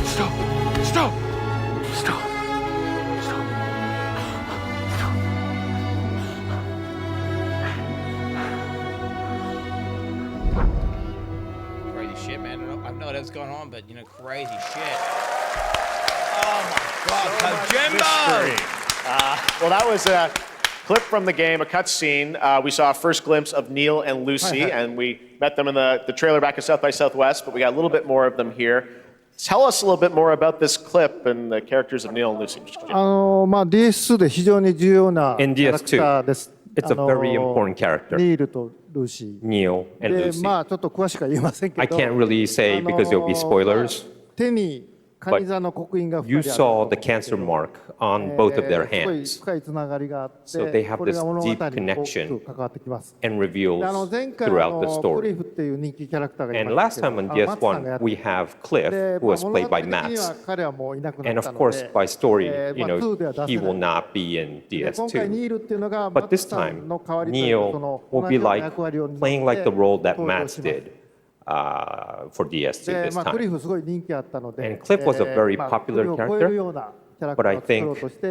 Stop! Stop! Stop! Stop!
Crazy shit, man. I don't know what's going on, but you know, crazy shit. Oh my god, Kojimbo!
Well, that was a clip from the game, a cutscene. We saw a first glimpse of Neil and Lucy, and we met them in the trailer back at South by Southwest, but we got a little bit more of them here. Tell us a little bit more about this clip and the characters of Neil and Lucy.
DS2 で非常に重要なキ
In
ャラクターです。
DS2, it's a very important character.
ニールとルーシー。
Neil and
で、
Lucy.
ちょっと詳しくは言えませんけど、
I can't really say because there'll be spoilers.
手にカニ座の刻印が2
You
人ある。
saw the cancer mark on both of their
すごい
hands
深いつながりがあって、
So they have
これが
this
物語に
deep
大き
connection
く関わってきます。
and reveals
で、前回
throughout the
クリ
story.
フっていう人気キャラクターがい
And
ました
last
け
time
ど、
on
マツさんがや
DS1,
って
we have Cliff,
で、
who was
物
played
語
by
的には
Max.
彼はもういなくな
And
った
of
の
course,
で、
by story,
2 では出
he
せ
will
ない。
not be in
で、今回
DS2.
ニールっていうのがマ
But
ツ
this
さ
time,
んの代わりというか、そ
Neil
の
will
同
be
じような
like
役割を担って
playing like the role that
登場
Max
します。
did for DS2
で、
this
クリ
time.
フすごい人気あったので、
And Cliff was a very
クリ
popular
フを超える
character,
ようなキャラク
but
タ
I
ーを作ろう
think
として、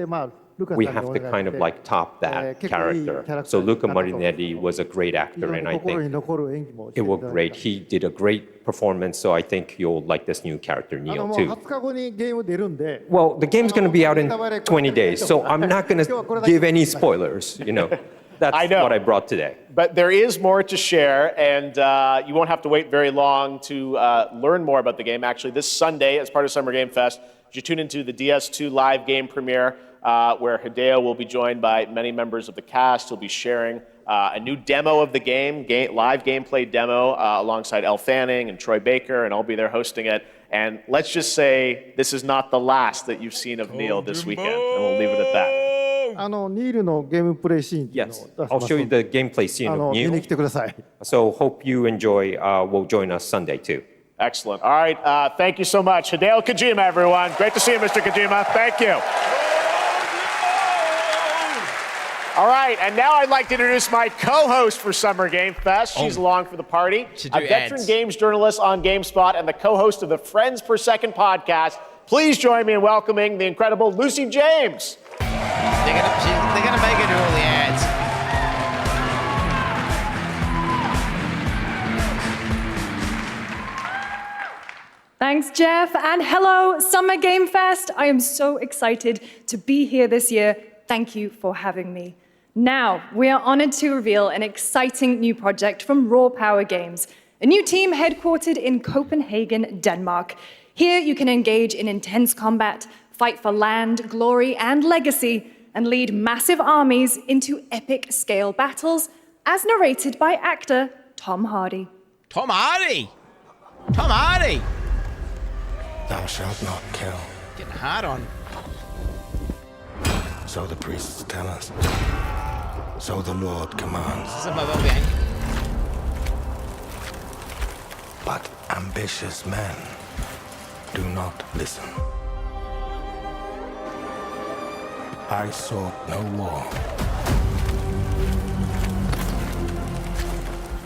ルカ
we
さんに
have
お
to
願
kind
い
of
して、
like top that
結構いいキャ
character.
ラクタ
So
ーに
Luca
なったと
Marinetti was a great
非
actor,
常
and
に
I
心に
think
残る演技もして
it
いた
was
だい
great.
た。
He did a great performance, so I think you'll like this new character,
も
Neil,
う
too.
20日後にゲーム出るんで、
Well, the game's going to be out in 20 days, so I'm not going to give any spoilers, That's
I know.
what I brought today.
But there is more to share, and you won't have to wait very long to learn more about the game. Actually, this Sunday, as part of Summer Game Fest, you tune into the DS2 live game premiere, where Hideo will be joined by many members of the cast. He'll be sharing a new demo of the game, live gameplay demo alongside Elle Fanning and Troy Baker, and I'll be there hosting it. And let's just say this is not the last that you've seen of Neil this weekend, and we'll leave it at that.
Yes, I'll show you the gameplay scene of Neil. So hope you enjoy. Will join us Sunday too.
Excellent. All right, thank you so much. Hideo Kojima, everyone. Great to see you, Mr. Kojima. Thank you. All right, and now I'd like to introduce my co-host for Summer Game Fest. She's along for the party. A veteran games journalist on GameSpot and the co-host of the Friends Per Second podcast. Please join me in welcoming the incredible Lucy James.
They're gonna make her do all the ads.
Thanks, Jeff, and hello, Summer Game Fest. I am so excited to be here this year. Thank you for having me. Now, we are honored to reveal an exciting new project from Raw Power Games, a new team headquartered in Copenhagen, Denmark. Here you can engage in intense combat, fight for land, glory, and legacy, and lead massive armies into epic scale battles, as narrated by actor Tom Hardy.
Tom Hardy! Tom Hardy!
Thou shalt not kill.
Getting hard on.
So the priests tell us. So the Lord commands. But ambitious men do not listen. I sought no war,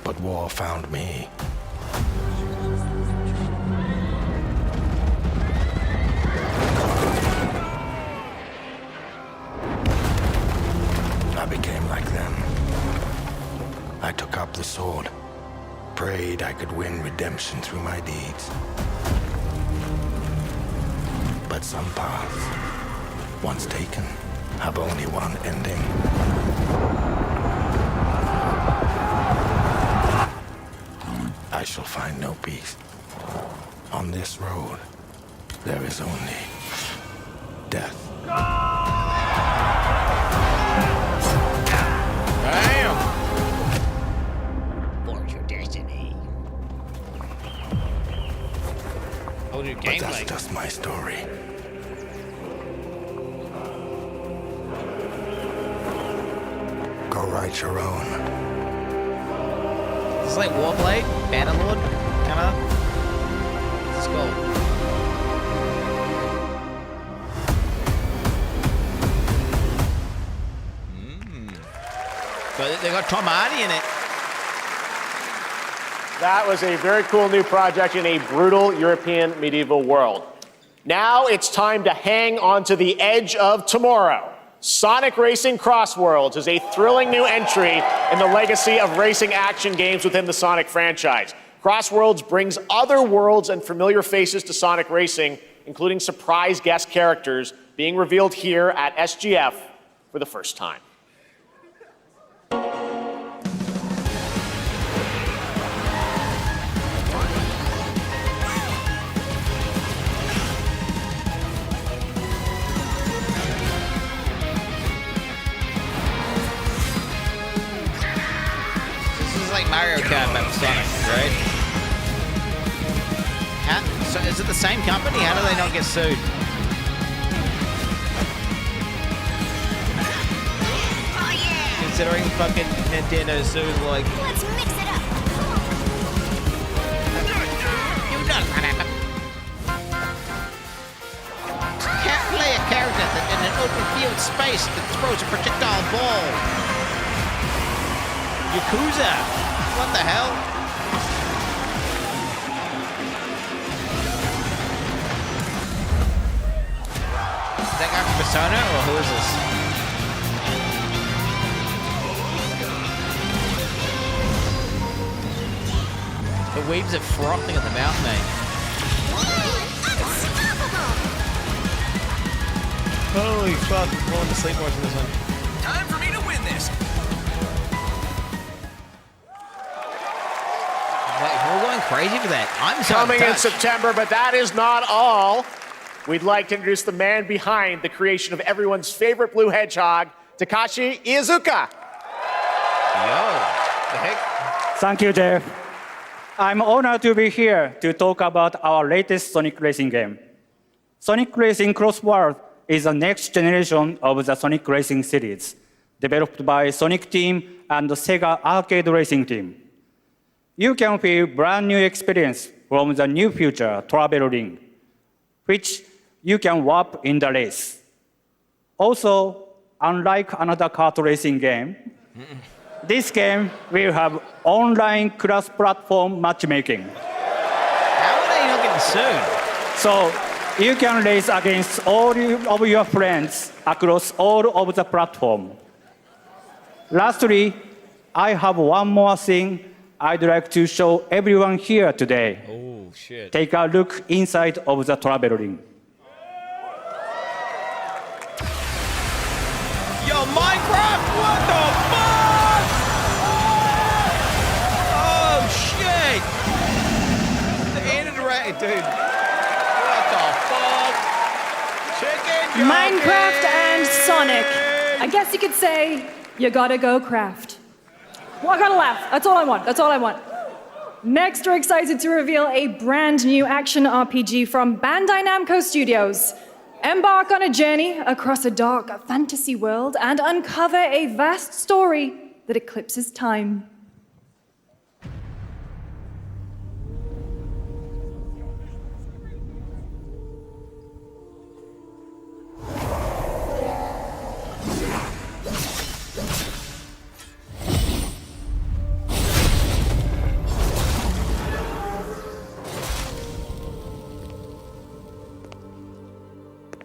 but war found me. I became like them. I took up the sword, prayed I could win redemption through my deeds. But some paths, once taken, have only one ending. I shall find no peace. On this road, there is only death.
Damn! Forge your destiny. Oh, your
But that's just my story. Go write your own.
It's like Warblade, Bannerlord, kind of. Let's go. But they got Tom Hardy in it.
That was a very cool new project in a brutal European medieval world. Now it's time to hang on to the edge of tomorrow. Sonic Racing Crossworlds is a thrilling new entry in the legacy of racing action games within the Sonic franchise. Crossworlds brings other worlds and familiar faces to Sonic Racing, including surprise guest characters being revealed here at SGF for the first time.
Like Mario Kart but Sonic, right? So is it the same company? How do they not get sued?
Oh yeah!
Considering fucking Nintendo sued, like...
Let's mix it up!
You know what happened. Can't play a character that in an open field space that throws a projectile ball.
Yakuza! What the hell? Is that guy from Persona, or who is this? The weebs are frothing at the mouth, mate. Holy fuck, I'm falling asleep watching this one.
Time for me to win this.
We're going crazy for that. I'm so
Coming in
touched.
September, but that is not all. We'd like to introduce the man behind the creation of everyone's favorite blue hedgehog, Takashi Iizuka.
the heck?
Thank you, Jeff. I'm honored to be here to talk about our latest Sonic Racing game. Sonic Racing Cross World is the next generation of the Sonic Racing series, developed by Sonic Team and the Sega Arcade Racing Team. You can feel brand new experience from the new future travel ring, which you can warp in the race. Also, unlike another kart racing game, this game will have online cross-platform matchmaking.
How are they not getting sued?
So you can race against all of your friends across all of the platform. Lastly, I have one more thing I'd like to show everyone here today.
Oh, shit.
Take a look inside of the travel ring.
Yo, Minecraft, what the fuck? Oh, shit. The end of the race, dude. What the fuck? Chicken jockey.
Minecraft and Sonic. I guess you could say, you gotta go craft. Well, I gotta laugh. That's all I want. That's all I want. Next, we're excited to reveal a brand new action RPG from Bandai Namco Studios. Embark on a journey across a dark fantasy world and uncover a vast story that eclipses time.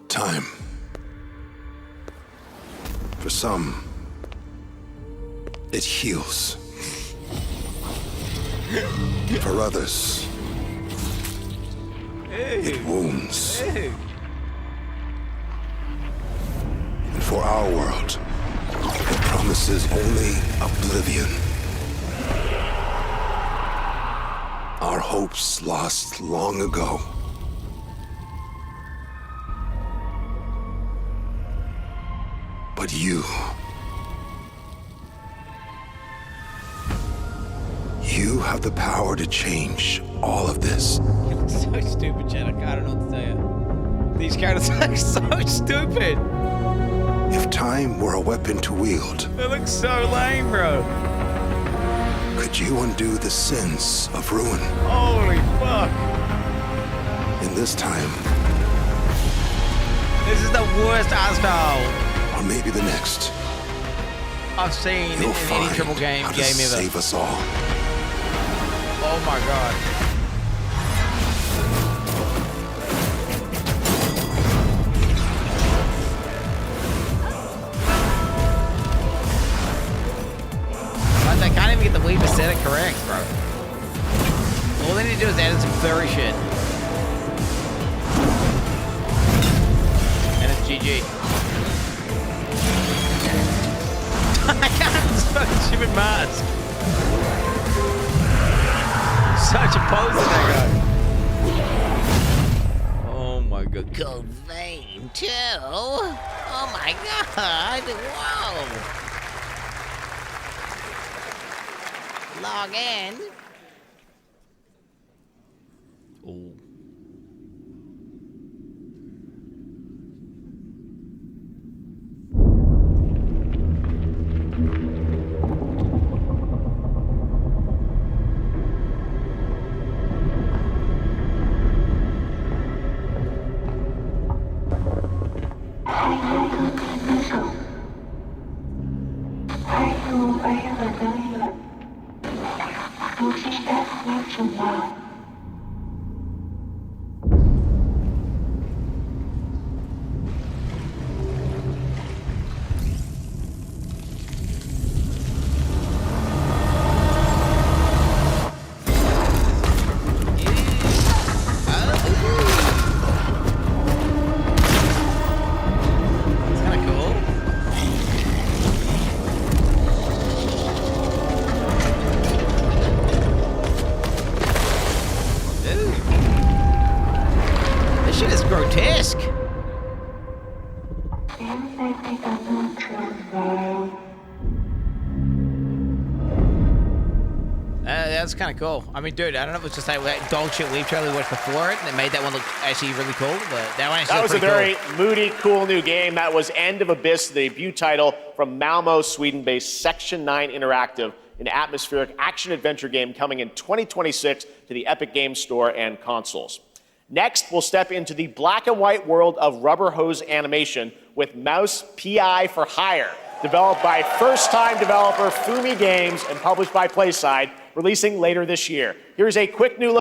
Time. For some, it heals. For others, it wounds. And for our world, it promises only oblivion. Our hopes lost long ago. But you have the power to change all of this.
So stupid, Jen. I don't know what to tell you. These characters are so stupid.
If time were a weapon to wield,
They look so lame, bro.
could you undo the sins of ruin?
Holy fuck.
In this time,
This is the worst asshole
or maybe the next,
I've seen in
you'll
any
find
triple game
how to
ever.
save us all.
Oh my god. But they can't even get the Weaver set it correct, bro. All they need to do is add in some furry shit. And it's GG. I can't fucking stupid mask. Such a poser, that guy. Oh my god.
Gold vein, too. Oh my god. Whoa. Log in.
Oh.
that's kind of cool. I mean, dude, I don't know if it's just that dog shit wave trailer we watched before it, and it made that one look actually really cool, but that one actually
That was a very
cool.
moody, cool new game. That was End of Abyss, the debut title from Malmo, Sweden-based Section 9 Interactive, an atmospheric action-adventure game coming in 2026 to the Epic Games Store and consoles. Next, we'll step into the black and white world of rubber hose animation with Mouse PI for Hire, developed by first-time developer Fumi Games and published by PlaySide, releasing later this year. Here's a quick new look.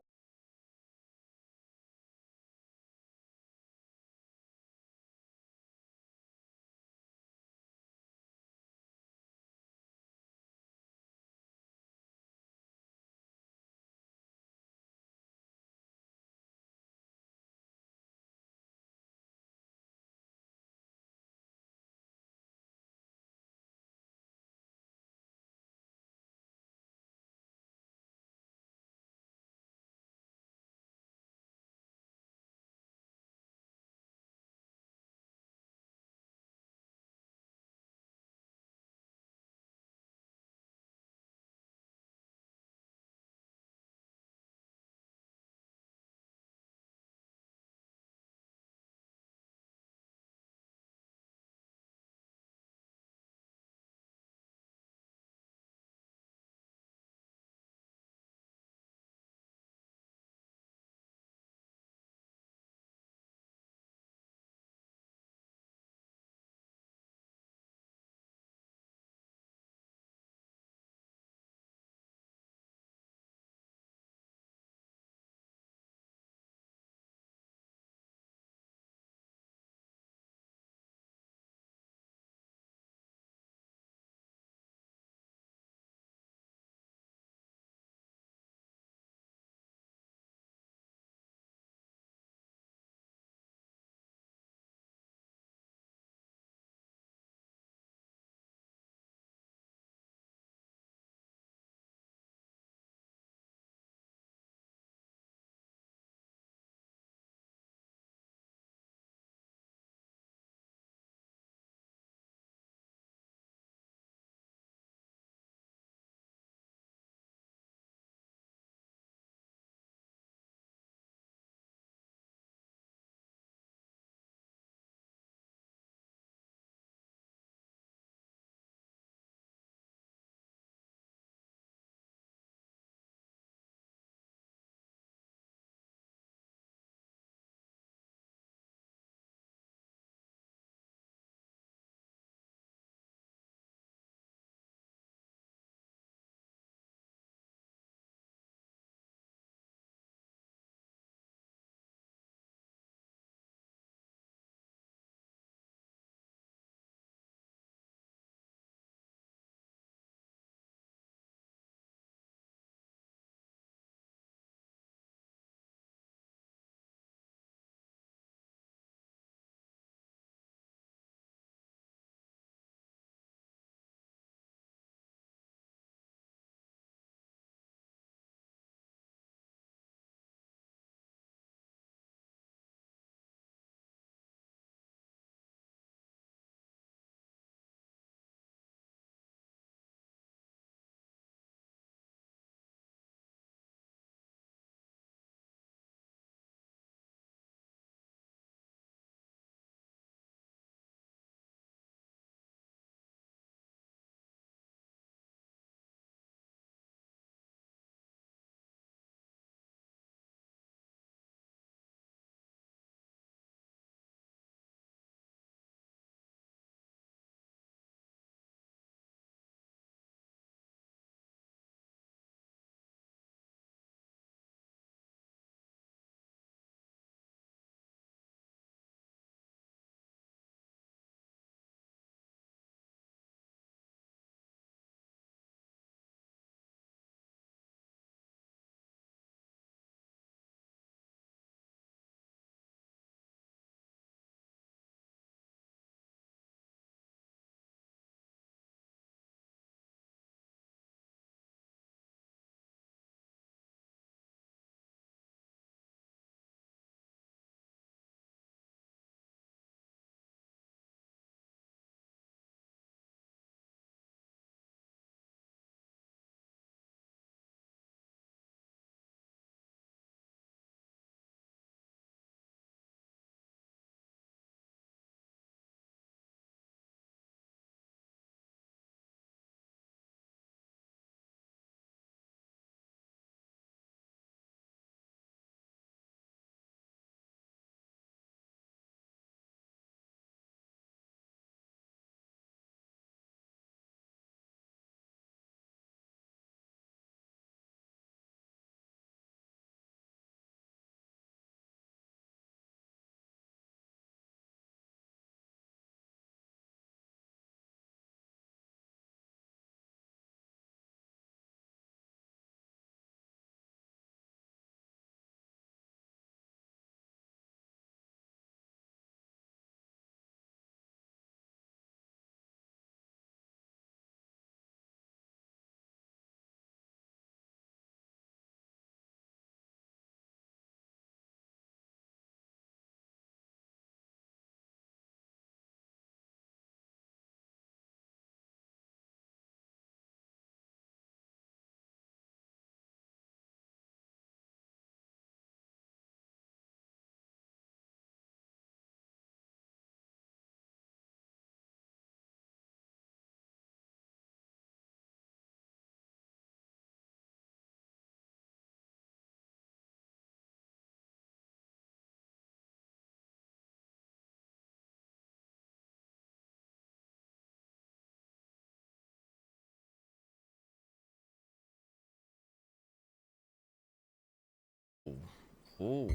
Ooh.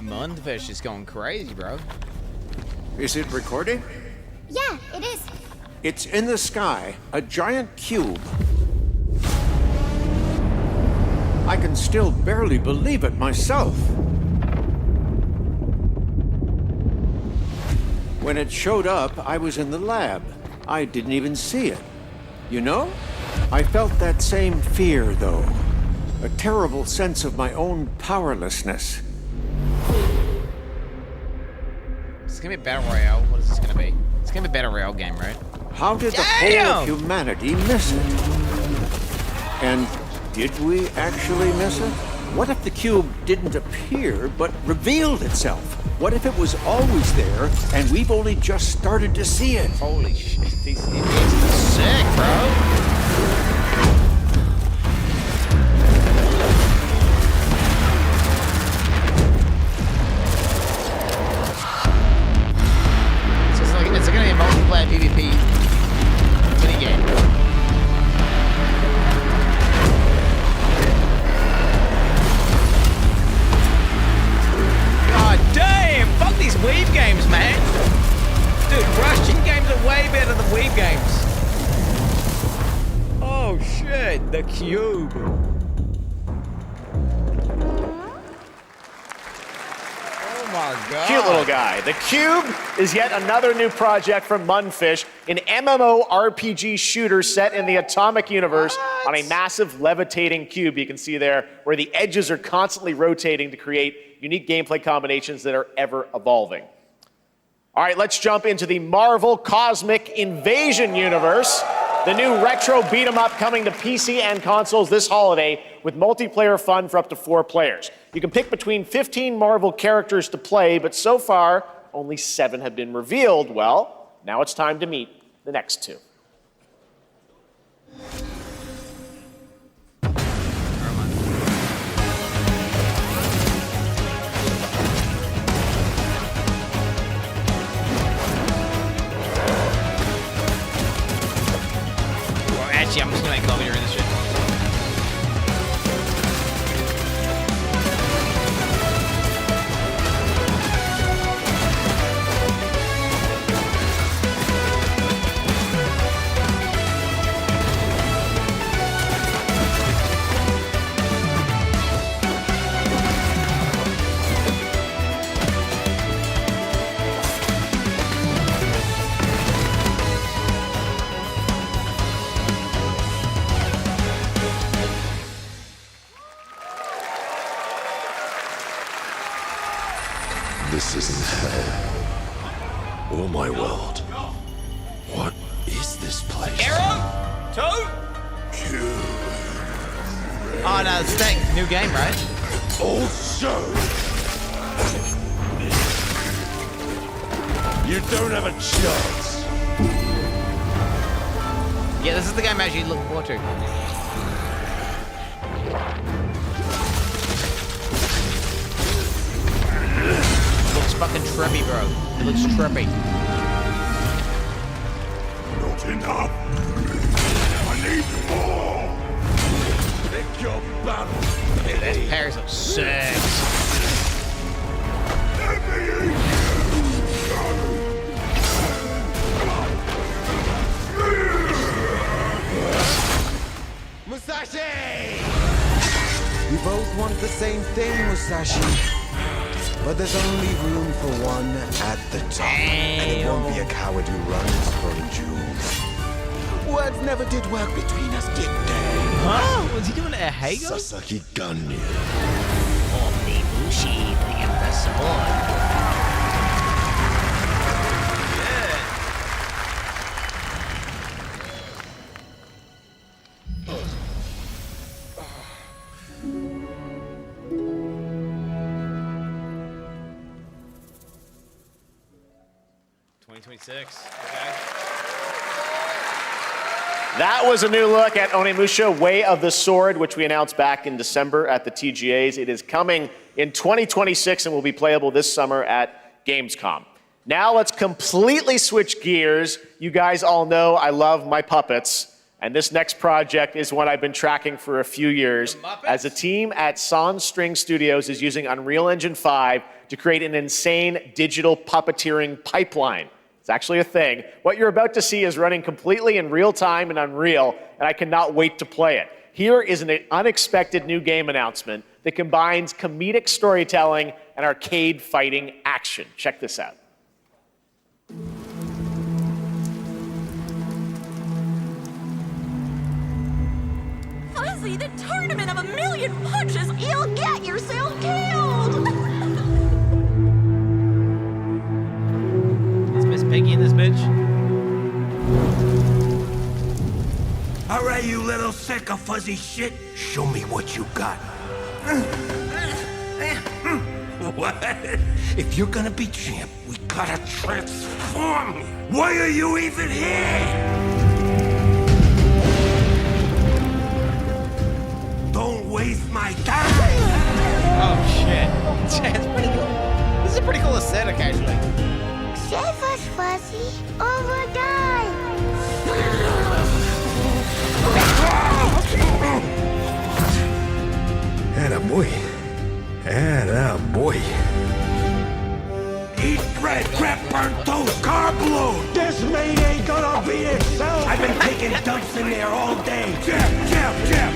Mundfish is going crazy, bro.
Is it recording?
Yeah, it is.
It's in the sky, a giant cube. I can still barely believe it myself. When it showed up, I was in the lab. I didn't even see it. You know? I felt that same fear, though. A terrible sense of my own powerlessness.
It's gonna be a battle royale. What is this gonna be? It's gonna be a battle royale game, right?
How did the whole of humanity miss it? And did we actually miss it? What if the cube didn't appear, but revealed itself? What if it was always there, and we've only just started to see it?
Holy shit, these idiots are sick, bro. It's gonna be a multiplayer PvP minigame. God damn! Fuck these weave games, man! Dude, Russian games are way better than weave games. Oh shit, the cube. Oh my god.
Cute little guy. The Cube is yet another new project from Mundfish, an MMORPG shooter set in the Atomic Universe on a massive levitating cube you can see there, where the edges are constantly rotating to create unique gameplay combinations that are ever evolving. All right, let's jump into the Marvel Cosmic Invasion universe. The new retro beat-em-up coming to PC and consoles this holiday with multiplayer fun for up to 4 players. You can pick between 15 Marvel characters to play, but so far, only 7 have been revealed. Well, now it's time to meet the next 2.
Actually, I'm just gonna go over here in this shit.
This isn't hell. Oh my world. What is this place?
Arrow? Two? Oh no, it's that new game, right?
Also, you don't have a chance.
Yeah, this is the game I'm actually looking forward to. Looks fucking trippy, bro. It looks trippy.
Not enough. I need more. Pick your battle.
Dude, that Paris looks sick.
Musashi! We both want the same thing, Musashi. But there's only room for one at the top. And it won't be a coward who runs from jewels. Words never did work between us, did they?
Huh? Was he doing it at Hago?
Sasaki Ganyu.
Omnibushi, bring up the sword.
Okay.
That was a new look at Onimusha Way of the Sword, which we announced back in December at the TGAs. It is coming in 2026 and will be playable this summer at Gamescom. Now let's completely switch gears. You guys all know I love my puppets, And this next project is one I've been tracking for a few years, as a team at Sonstring Studios is using Unreal Engine 5 to create an insane digital puppeteering pipeline. It's actually a thing. What you're about to see is running completely in real time in Unreal, and I cannot wait to play it. Here is an unexpected new game announcement that combines comedic storytelling and arcade fighting action. Check this out.
Fuzzy, the tournament of 1,000,000 punches, you'll get yourself killed!
Is Miss Piggy in this bitch?
All right, you little sack of fuzzy shit. Show me what you got. What? If you're gonna be champ, we gotta transform you. Why are you even here? Don't waste my time.
Oh shit. That's pretty cool. This is a pretty cool aesthetic, actually.
Save us, Fuzzy, or we'll die!
Attaboy. Attaboy. Eat bread, crap, burnt toast, carb load. This mate ain't gonna beat itself. I've been taking dumps in there all day. Jab.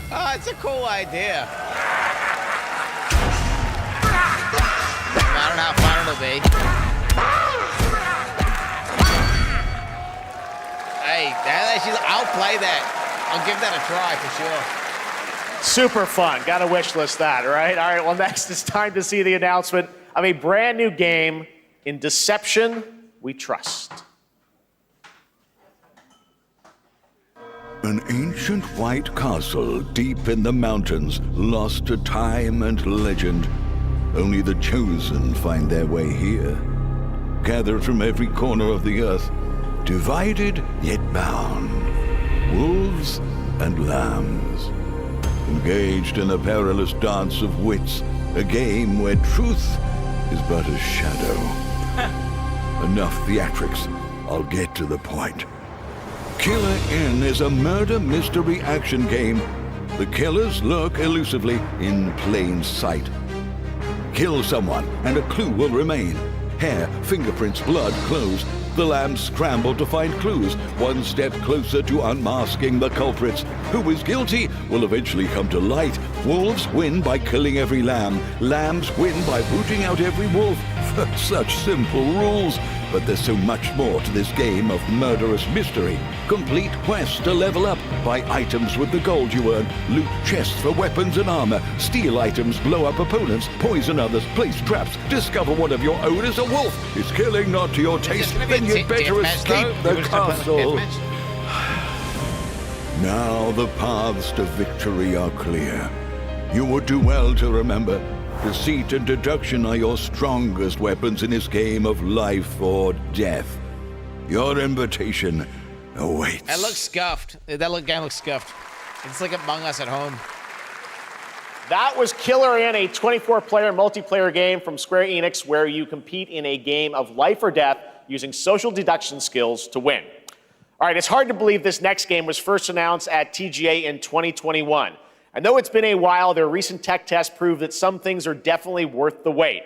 Oh, it's a cool idea. I don't know how fun it'll be. Hey, I'll play that. I'll give that a try for sure.
Super fun. Got to wish list that, right? All right, well, next it's time to see the announcement of a brand new game, In Deception We Trust.
An ancient white castle deep in the mountains, lost to time and legend. Only the chosen find their way here. Gathered from every corner of the earth, divided yet bound. Wolves and lambs. Engaged in a perilous dance of wits, a game where truth is but a shadow. Enough theatrics, I'll get to the point. Killer Inn is a murder mystery action game. The killers lurk elusively in plain sight. Kill someone and a clue will remain. Hair, fingerprints, blood, clothes. The lambs scramble to find clues, one step closer to unmasking the culprits. Who is guilty will eventually come to light. Wolves win by killing every lamb. Lambs win by rooting out every wolf. Such simple rules. But there's so much more to this game of murderous mystery. Complete quests to level up. Buy items with the gold you earn. Loot chests for weapons and armor. Steal items, blow up opponents, poison others, place traps. Discover one of your own is a wolf. Is killing not to your taste? Then you'd better escape the castle. Now the paths to victory are clear. You would do well to remember, deceit and deduction are your strongest weapons in this game of life or death. Your invitation awaits.
That looks scuffed. That game looks scuffed. It's like Among Us at home.
That was Killer Inn, a 24-player multiplayer game from Square Enix where you compete in a game of life or death using social deduction skills to win. All right, it's hard to believe this next game was first announced at TGA in 2021. And though it's been a while, their recent tech tests prove that some things are definitely worth the wait.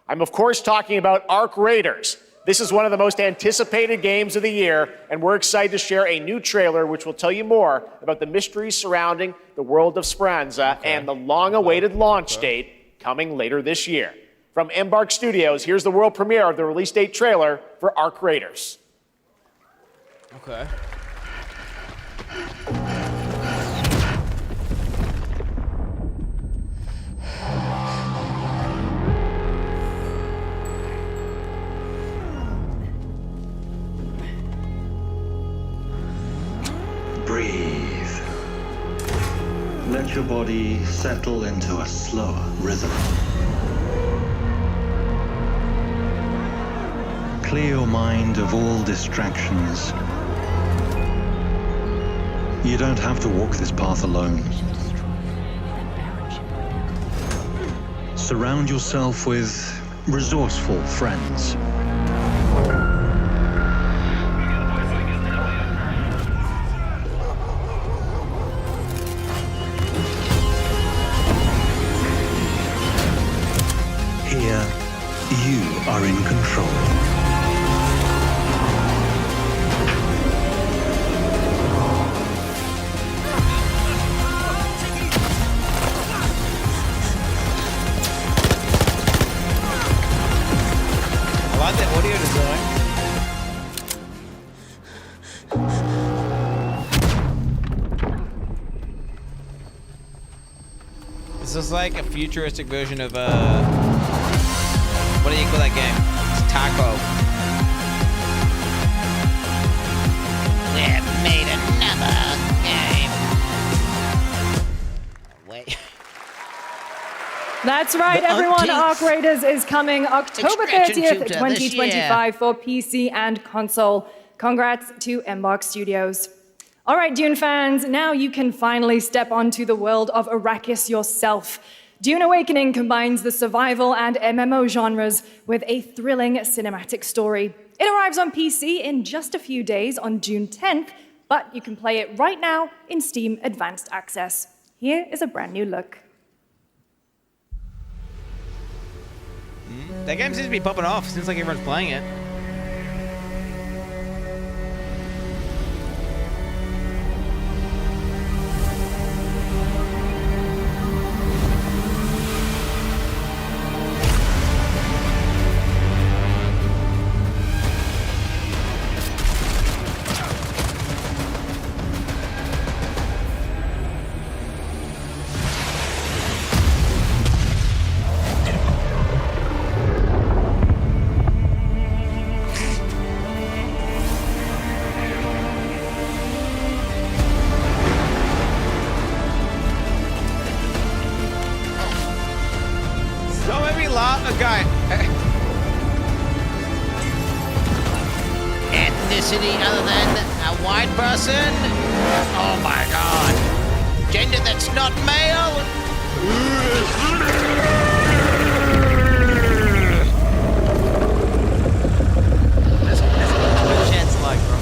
I'm of course talking about Arc Raiders. This is one of the most anticipated games of the year, and we're excited to share a new trailer which will tell you more about the mysteries surrounding the world of Speranza and the long-awaited launch date coming later this year. From Embark Studios, here's the world premiere of the release date trailer for Arc Raiders.
Okay.
Breathe. Let your body settle into a slower rhythm. Clear your mind of all distractions. You don't have to walk this path alone. Surround yourself with resourceful friends. Here, you are in control.
I like that audio design. This is like a futuristic version of what do you call that game? It's Taco.
We've made another game. Wait.
That's right,
The
everyone.
umpteenth
Arc Raiders is coming October
extraction
30th,
shooter this
2025 for PC and console. Congrats to Embark Studios. All right, Dune fans, now you can finally step onto the world of Arrakis yourself. Dune Awakening combines the survival and MMO genres with a thrilling cinematic story. It arrives on PC in just a few days on June 10th, but you can play it right now in Steam Advanced Access. Here is a brand new look.
That game seems to be popping off. Seems like everyone's playing it.
Ethnicity other than a white person? Oh my god. Gender that's not male?
That's what chat's like, bro.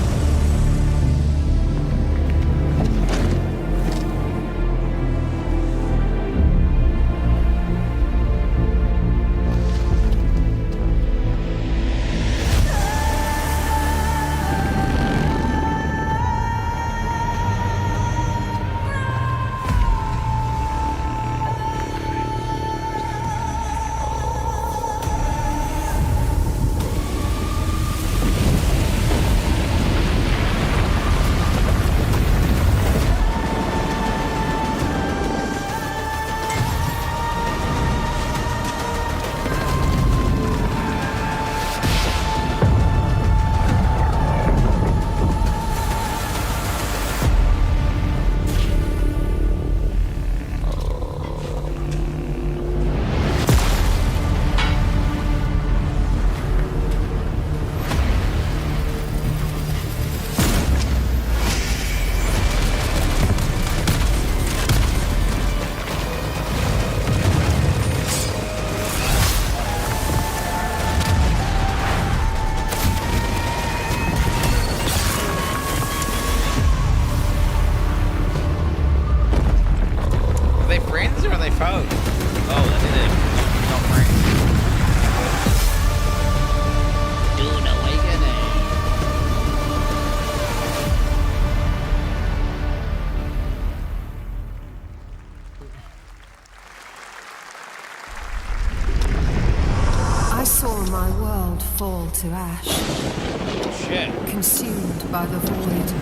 To ash.
Shit.
Consumed by the void.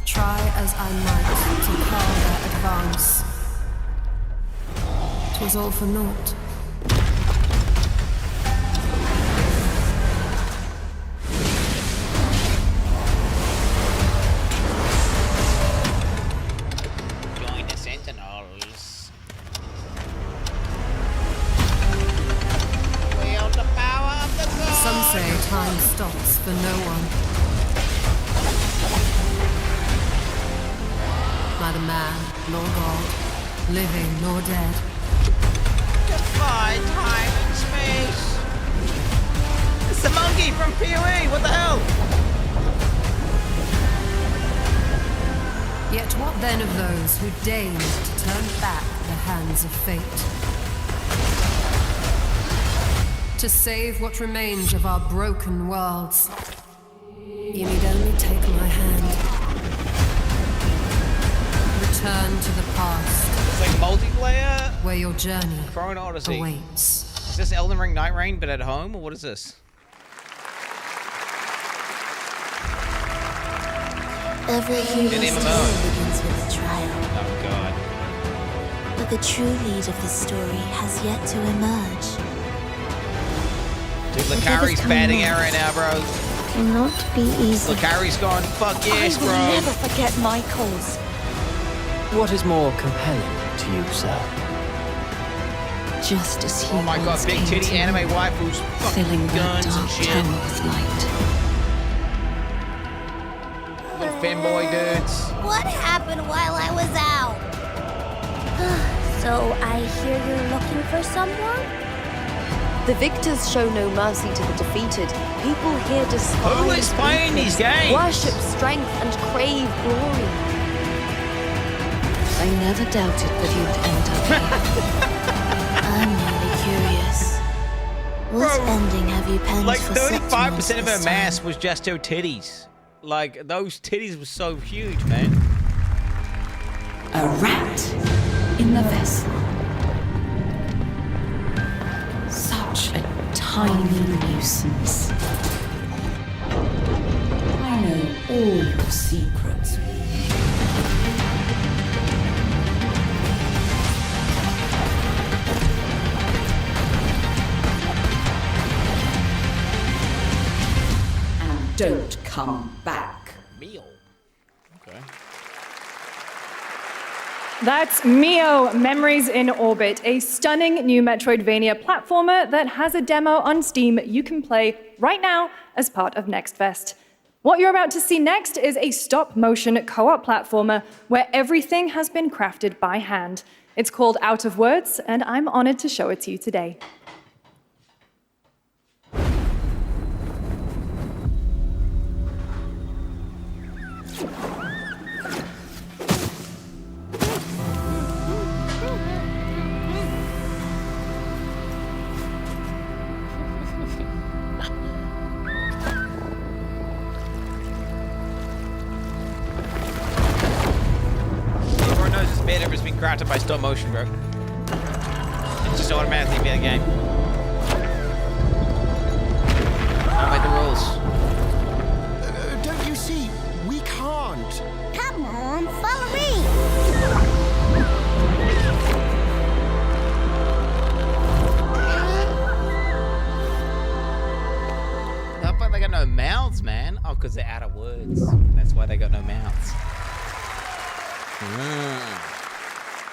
Try as I might to quell their advance. 'Twas all for naught.
Wield the power of the gods.
Some say time stops for no one. neither man nor god, living nor dead.
Defy time and space. It's the monkey from PoE. What the hell?
Yet what then of those who deigned to turn back the hands of fate? To save what remains of our broken worlds, you need only take my hand. Return to the past.
It's like multiplayer?
Where your journey
Throne Odyssey
awaits.
Is this Elden Ring Night Rain, but at home, or what is this?
Every hero's
An
tale
MMO.
begins with a trial.
Oh god.
But the true lead of the story has yet to emerge.
Dude, Lakari's batting out right now, bro.
Cannot be easy.
Lakari's gone, fuck yes,
I will
bro.
never forget my cause.
What is more compelling to you, sir?
Just as he
Oh my god,
once
big
came
titty
to
anime
me,
waifus, fucking
filling that
guns and
dark
shit.
tower with light.
Little fanboy dudes.
What happened while I was out? So I hear you're looking for someone?
The victors show no mercy to the defeated. People here despise
Who is playing these games?
worship strength and crave glory.
I never doubted that you'd end up here. I'm merely curious. What ending have you penned
Like
for
35% of her
this
mass was just her titties. Like, those titties were so huge, man.
A rat in the vessel. Such a tiny nuisance. I know all your secrets. And don't come back.
Meal. Okay.
That's Mio, Memories in Orbit, a stunning new Metroidvania platformer that has a demo on Steam you can play right now as part of Next Fest. What you're about to see next is a stop-motion co-op platformer where everything has been crafted by hand. It's called Out of Words, and I'm honored to show it to you today.
Everyone knows this bit has been crafted by stop motion, bro. It's just automatically be a game. Don't make the rules.
Don't you see? We can't.
Come on, follow me.
How about they got no mouths, man? Oh, because they're out of words. That's why they got no mouths.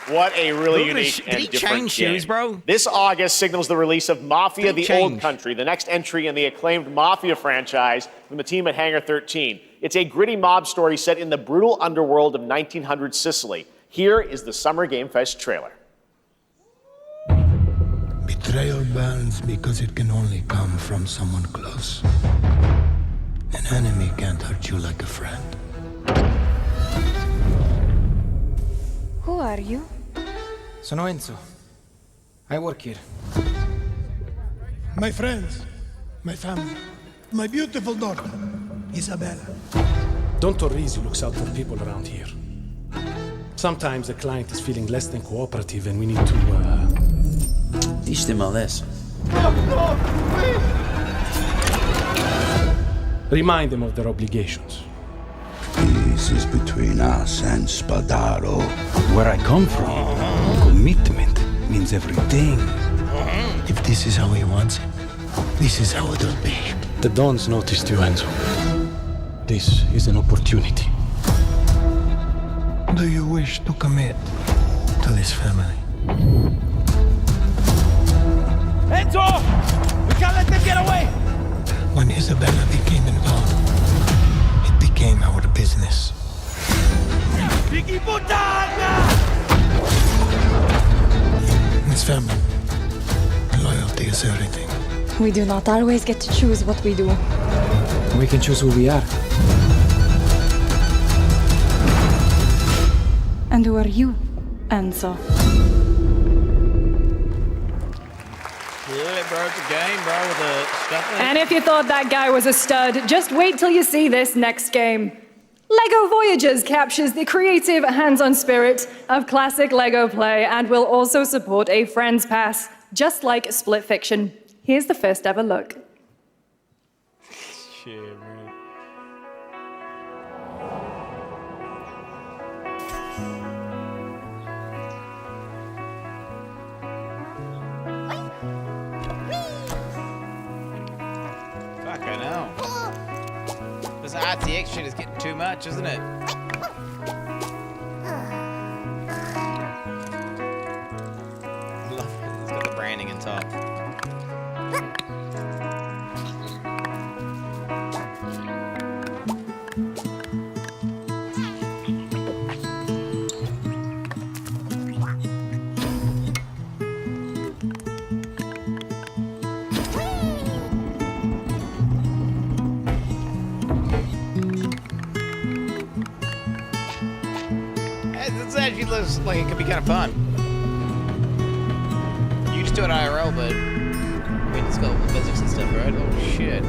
What a really
Look at
unique
did
and
he
different
change
game.
shoes, bro?
This August signals the release of Mafia:
Did he
The Old
change?
Country, the next entry in the acclaimed Mafia franchise from the team at Hangar 13. It's a gritty mob story set in the brutal underworld of 1900 Sicily. Here is the Summer Game Fest trailer.
Betrayal burns because it can only come from someone close. An enemy can't hurt you like a friend.
Who are you?
Sono Enzo. I work here.
My friends, my family, my beautiful daughter, Isabella.
Don Torrisi looks out for people around here. Sometimes the client is feeling less than cooperative and we need to,
Teach them a lesson.
remind them of their obligations.
Peace is between us and Spadaro.
Where I come from, commitment means everything.
If this is how he wants it, this is how it'll be.
The Dons noticed you, Enzo. This is an opportunity.
Do you wish to commit to this family?
Enzo! We can't let them get away!
When Isabella became involved, it became our business. It's family. Loyalty is everything.
We do not always get to choose what we do.
We can choose who we are.
And who are you, Enzo?
Yeah, bro, it's a game, bro, with a stuff.
And if you thought that guy was a stud, just wait till you see this next game. LEGO Voyagers captures the creative, hands-on spirit of classic LEGO play and will also support a Friends Pass, just like Split Fiction. Here's the first ever look.
Shit, man. Fuck, I know. This RTX shit is getting too much, isn't it? Love it. It's got the branding on top. This actually looks like it could be kind of fun. You just do it IRL, but I mean, it's got physics and stuff, right? Oh shit.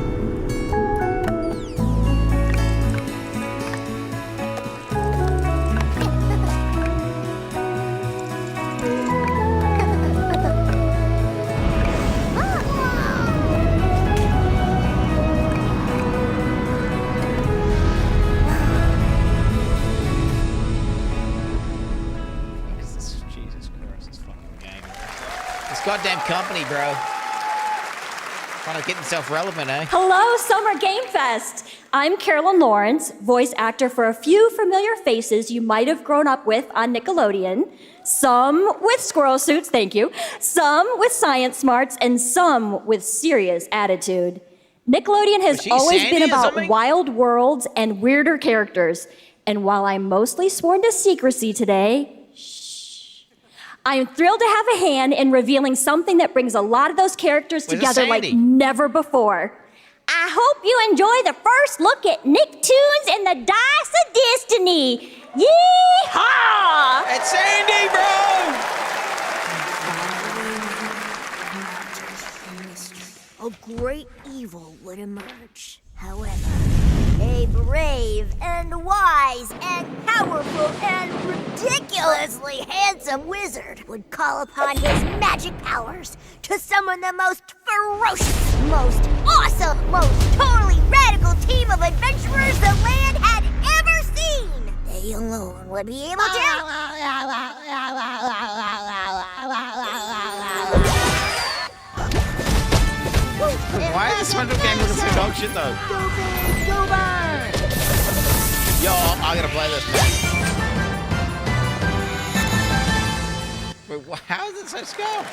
Goddamn company, bro. Trying to get himself relevant, eh?
Hello, Summer Game Fest. I'm Carolyn Lawrence, voice actor for a few familiar faces you might have grown up with on Nickelodeon. Some with squirrel suits, thank you. Some with science smarts, and some with serious attitude. Nickelodeon has always been about wild worlds and weirder characters. And while I'm mostly sworn to secrecy today, I'm thrilled to have a hand in revealing something that brings a lot of those characters together like never before. I hope you enjoy the first look at Nicktoons and the Dice of Destiny. Yee-haw!
It's Sandy, bro!
A great evil would emerge. However, a brave and wise and powerful and ridiculously handsome wizard would call upon his magic powers to summon the most ferocious, most awesome, most totally radical team of adventurers the land had ever seen. They alone would be able to...
Why is this SpongeBob game looking so dog shit though? Yo, I gotta play this. Wait, how is it so scope?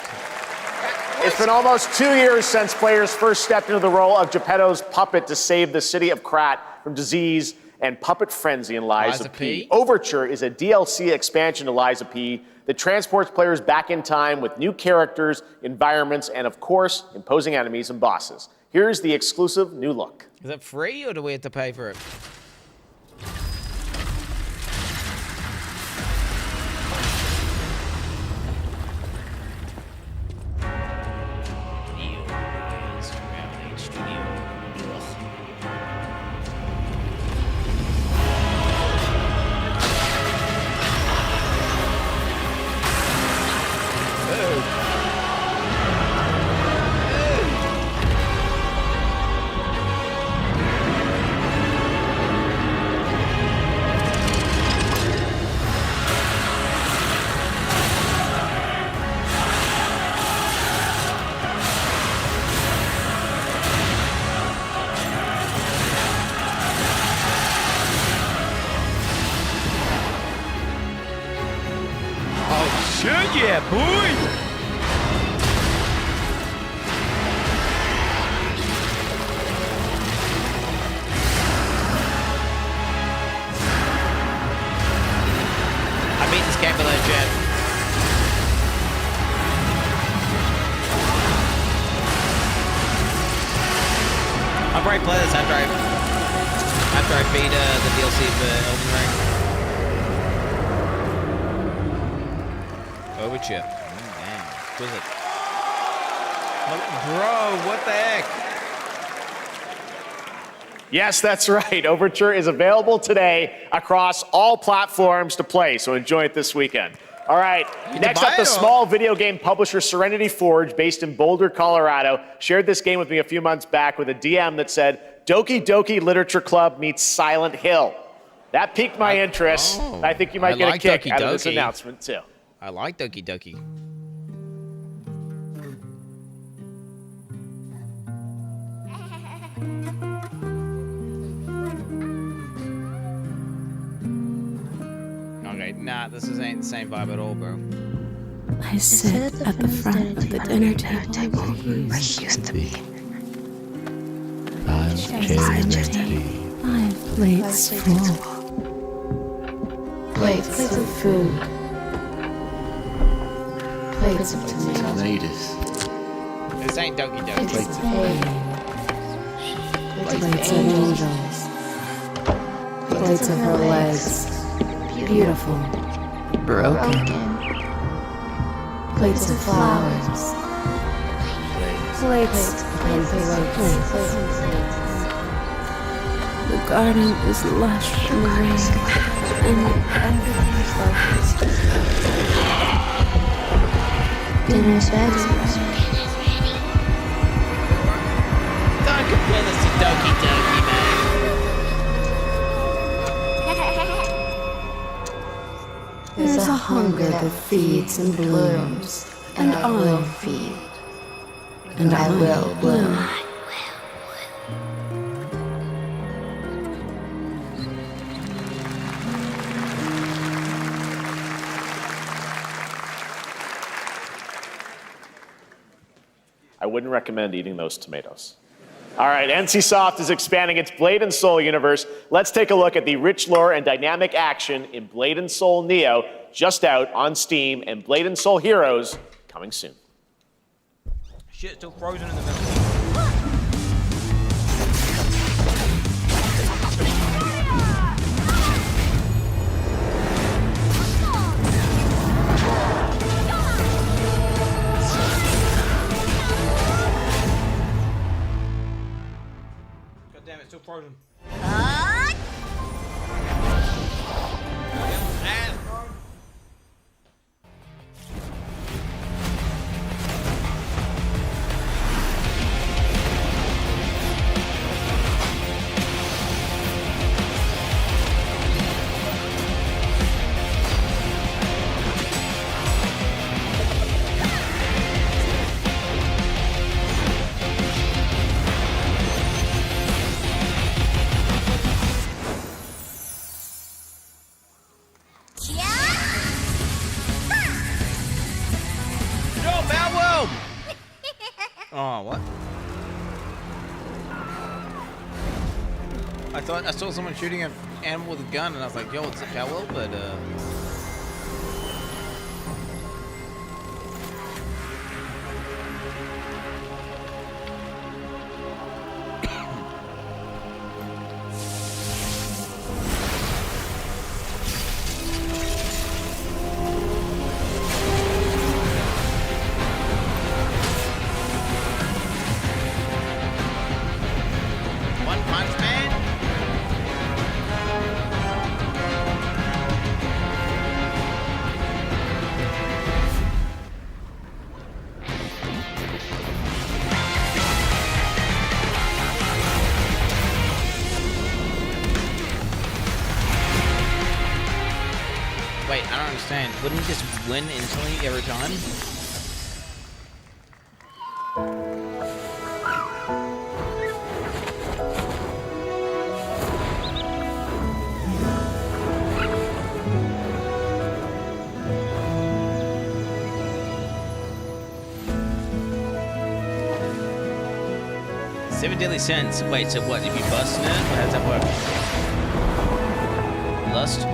It's been almost 2 years since players first stepped into the role of Geppetto's puppet to save the city of Krat from disease and puppet frenzy in Lies of P. Overture is a DLC expansion to Lies of P that transports players back in time with new characters, environments, and of course, imposing enemies and bosses. Here's the exclusive new look.
Is it free or do we have to pay for it? Yeah, boy!
this game below, Jeff. I'll probably play this after I beat the DLC for Elden Ring. Overture. Damn, exquisite. Bro, what the heck?
Yes, that's right. Overture is available today across all platforms to play, so enjoy it this weekend. All right, next up, the small video game publisher Serenity Forge, based in Boulder, Colorado, shared this game with me a few months back with a DM that said, Doki Doki Literature Club meets Silent Hill. That piqued my interest.
Oh,
I think you might get a kick
Doki
out of this
Doki.
announcement, too.
I like Doki Doki. Okay, nah, this ain't the same vibe at all, bro.
I sit at the front of the dinner table where I used to be.
I've changed thee.
5 plates full. Plates of food. Plates of tomatoes.
This ain't Doki Doki.
Plates of angels. Plates of her legs. Beautiful. Broken. Plates of flowers. Plates. The garden is lush and green, and everything is focused. Dinner's ready.
Don't compare this to Doki Doki, man.
There's a hunger that feeds and blooms, and I will feed, and I will bloom.
I wouldn't recommend eating those tomatoes. All right, NCSoft is expanding its Blade and Soul universe. Let's take a look at the rich lore and dynamic action in Blade and Soul Neo, just out on Steam, and Blade and Soul Heroes coming soon.
Shit, still frozen in the middle. God damn it, still frozen. Oh, what? I saw someone shooting an animal with a gun, and I was like, yo, it's a cowell, but One Punch Man? Wait, I don't understand. Wouldn't he just win instantly every time? Seven Deadly Sins. Wait, so what? If you bust in it, how does that work? Lust?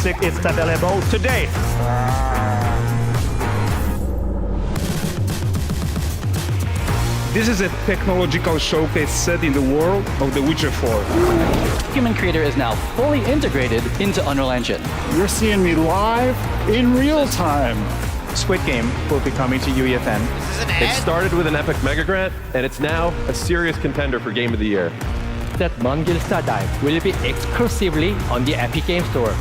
music is available today.
This is a technological showcase set in the world of The Witcher 4.
Human Creator is now fully integrated into Unreal Engine.
You're seeing me live in real time.
Squid Game will be coming to UEFN.
It started with an epic mega grant, and it's now a serious contender for Game of the Year.
That Mongilsta Dive will be exclusively on the Epic Game Store.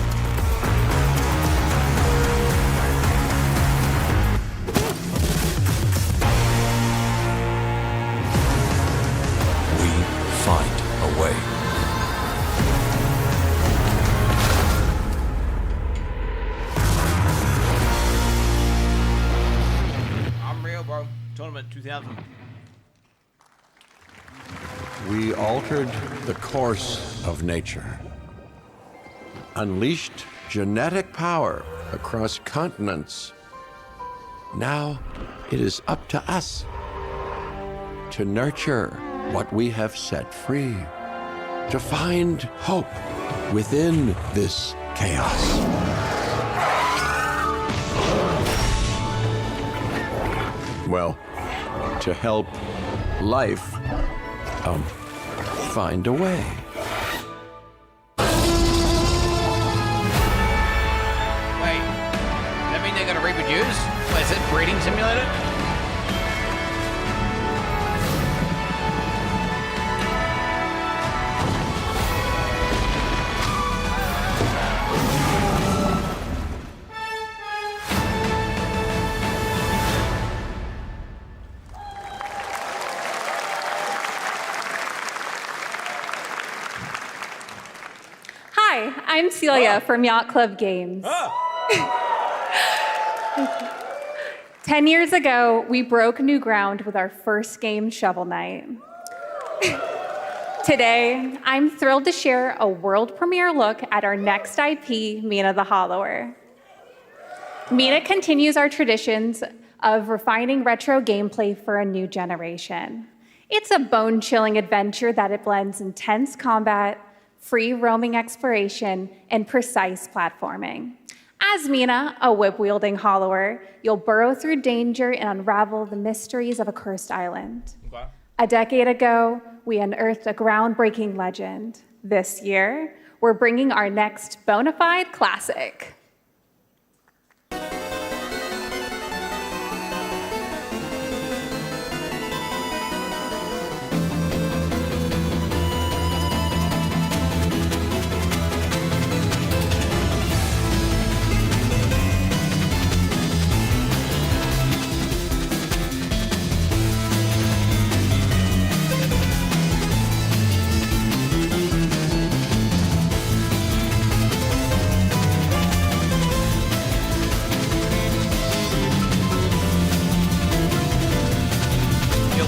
Find a way.
I'm real, bro. Tournament 2000.
We altered the course of nature, unleashed genetic power across continents. Now it is up to us to nurture what we have set free, to find hope within this chaos. Well, to help life find a way.
Wait, does that mean they're gonna reproduce? What, is it breeding simulator?
Hi, I'm Celia from Yacht Club Games. 10 years ago, we broke new ground with our first game, Shovel Knight. Today, I'm thrilled to share a world premiere look at our next IP, Mina the Hollower. Mina continues our traditions of refining retro gameplay for a new generation. It's a bone-chilling adventure that it blends intense combat, free roaming exploration, and precise platforming. As Mina, a whip-wielding hollower, you'll burrow through danger and unravel the mysteries of a cursed island.
Okay.
A decade ago, we unearthed a groundbreaking legend. This year, we're bringing our next bona fide classic.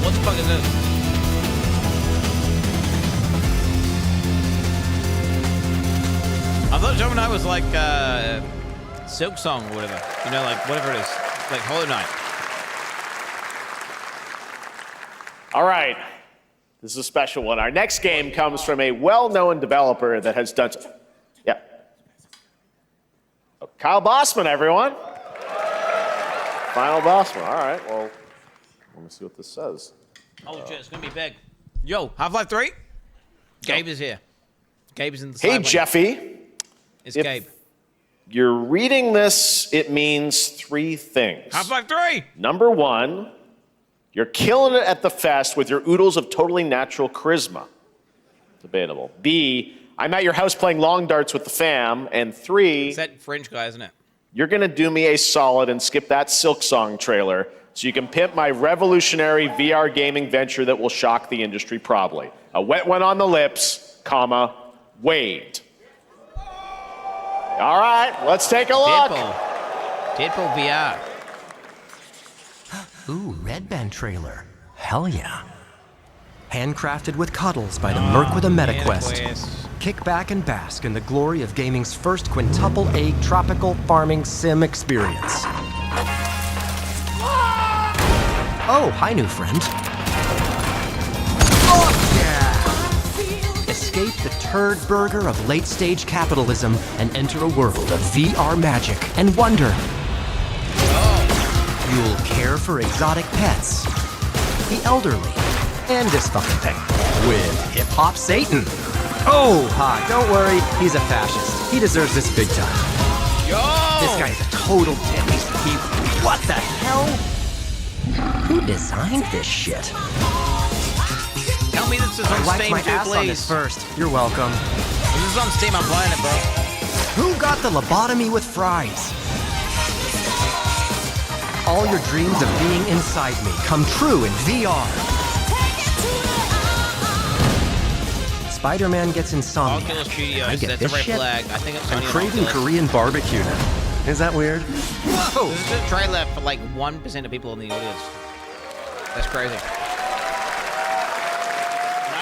What the fuck is this? I thought Shovel Knight was like Silk Song or whatever. You know, like whatever it is. Like Hollow Knight.
All right. This is a special one. Our next game comes from a well-known developer that has done... Yeah. Oh, Kyle Bossman, everyone. Final Bossman. All right, well, let me see what this says.
Oh shit, it's gonna be big. Yo, Half-Life 3? Gabe is here. Gabe is in the
Hey,
side
Jeffy.
lane. It's Gabe.
You're reading this, it means three things.
Half-Life 3!
Number one, you're killing it at the fest with your oodles of totally natural charisma. Debatable. B, I'm at your house playing long darts with the fam. And three,
It's that French guy, isn't it?
you're gonna do me a solid and skip that Silk Song trailer so you can pimp my revolutionary VR gaming venture that will shock the industry probably. A wet one on the lips, comma, Wade. All right, let's take a look.
Deadpool VR.
Ooh, Red Band trailer. Hell yeah. Handcrafted with cuddles by the Merc with a MetaQuest. Kick back and bask in the glory of gaming's first quintuple A tropical farming sim experience. Oh, hi, new friend. Oh, yeah! escape the turd burger of late-stage capitalism and enter a world of VR magic and wonder. You'll care for exotic pets, the elderly, and this fucking thing with hip-hop Satan. Oh, don't worry, he's a fascist. He deserves this big time. This guy's a total dick. What the hell? Who designed this shit?
Tell me this is on
Wipe
Steam
my
too,
ass on
please.
this first. You're welcome.
This is on Steam, I'm playing it, bro.
Who got the lobotomy with fries? All your dreams of being inside me come true in VR. Spider-Man gets insomnia.
Oculus Studios,
I get
that's
this
a red
shit.
flag. I think it's
I'm
Sony and
craving
Oculus.
Korean barbecue now. Is that weird?
Whoa! This is a trailer for like 1% of people in the audience. That's crazy.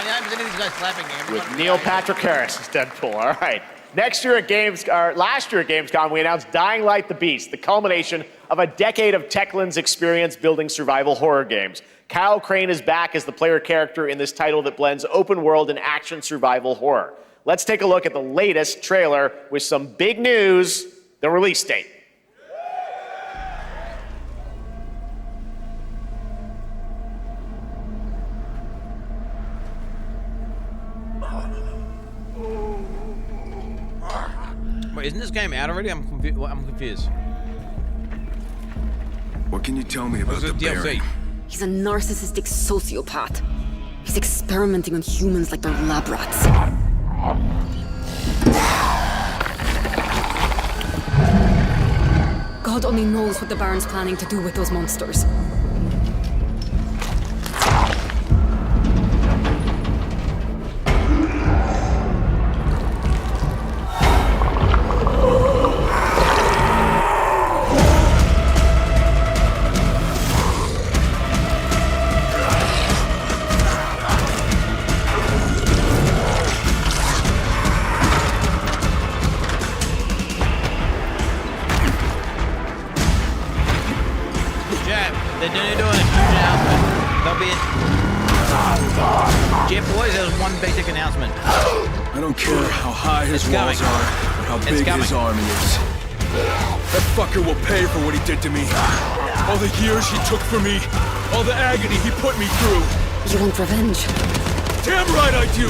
99% of these guys clapping.
With Neil Patrick Harris as Deadpool. All right. Last year at Gamescom, we announced Dying Light: The Beast, the culmination of a decade of Techland's experience building survival horror games. Kyle Crane is back as the player character in this title that blends open world and action survival horror. Let's take a look at the latest trailer with some big news, the release date.
Wait, isn't this game out already? I'm confused.
What can you tell me about the
DLC?
Baron?
He's a narcissistic sociopath. He's experimenting on humans like they're lab rats. God only knows what the Baron's planning to do with those monsters.
They're doing a huge announcement. There'll be Jeff Boys has one basic announcement.
I don't care how high his walls are or how big his army is. That fucker will pay for what he did to me. All the years he took from me. All the agony he put me through.
You want revenge?
Damn right I do!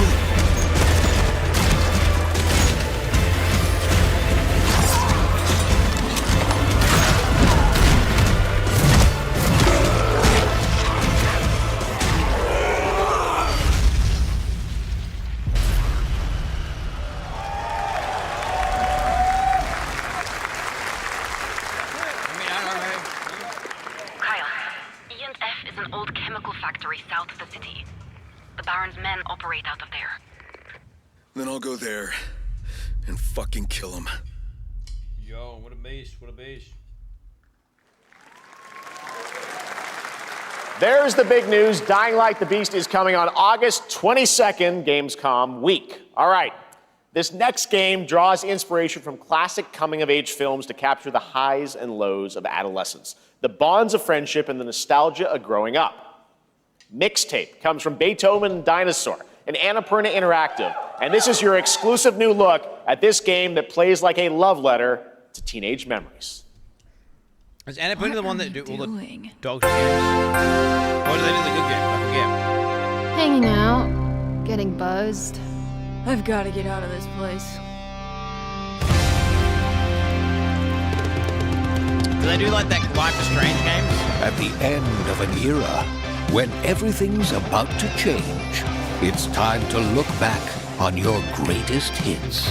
South of the city. The Baron's men operate out of there.
Then I'll go there and fucking kill him.
Yo, what a beast, what a beast.
There's the big news. Dying Light: The Beast is coming on August 22nd, Gamescom week. All right. This next game draws inspiration from classic coming-of-age films to capture the highs and lows of adolescence, the bonds of friendship, and the nostalgia of growing up. Mixtape comes from Beethoven and Dinosaur, an Annapurna Interactive, and this is your exclusive new look at this game that plays like a love letter to teenage memories.
Is Annapurna the one that do all the dog games? Or do they do the good games? I forget.
Hanging out, getting buzzed.
I've got to get out of this place.
Do they do like that Life is Strange games?
At the end of an era, when everything's about to change, it's time to look back on your greatest hits.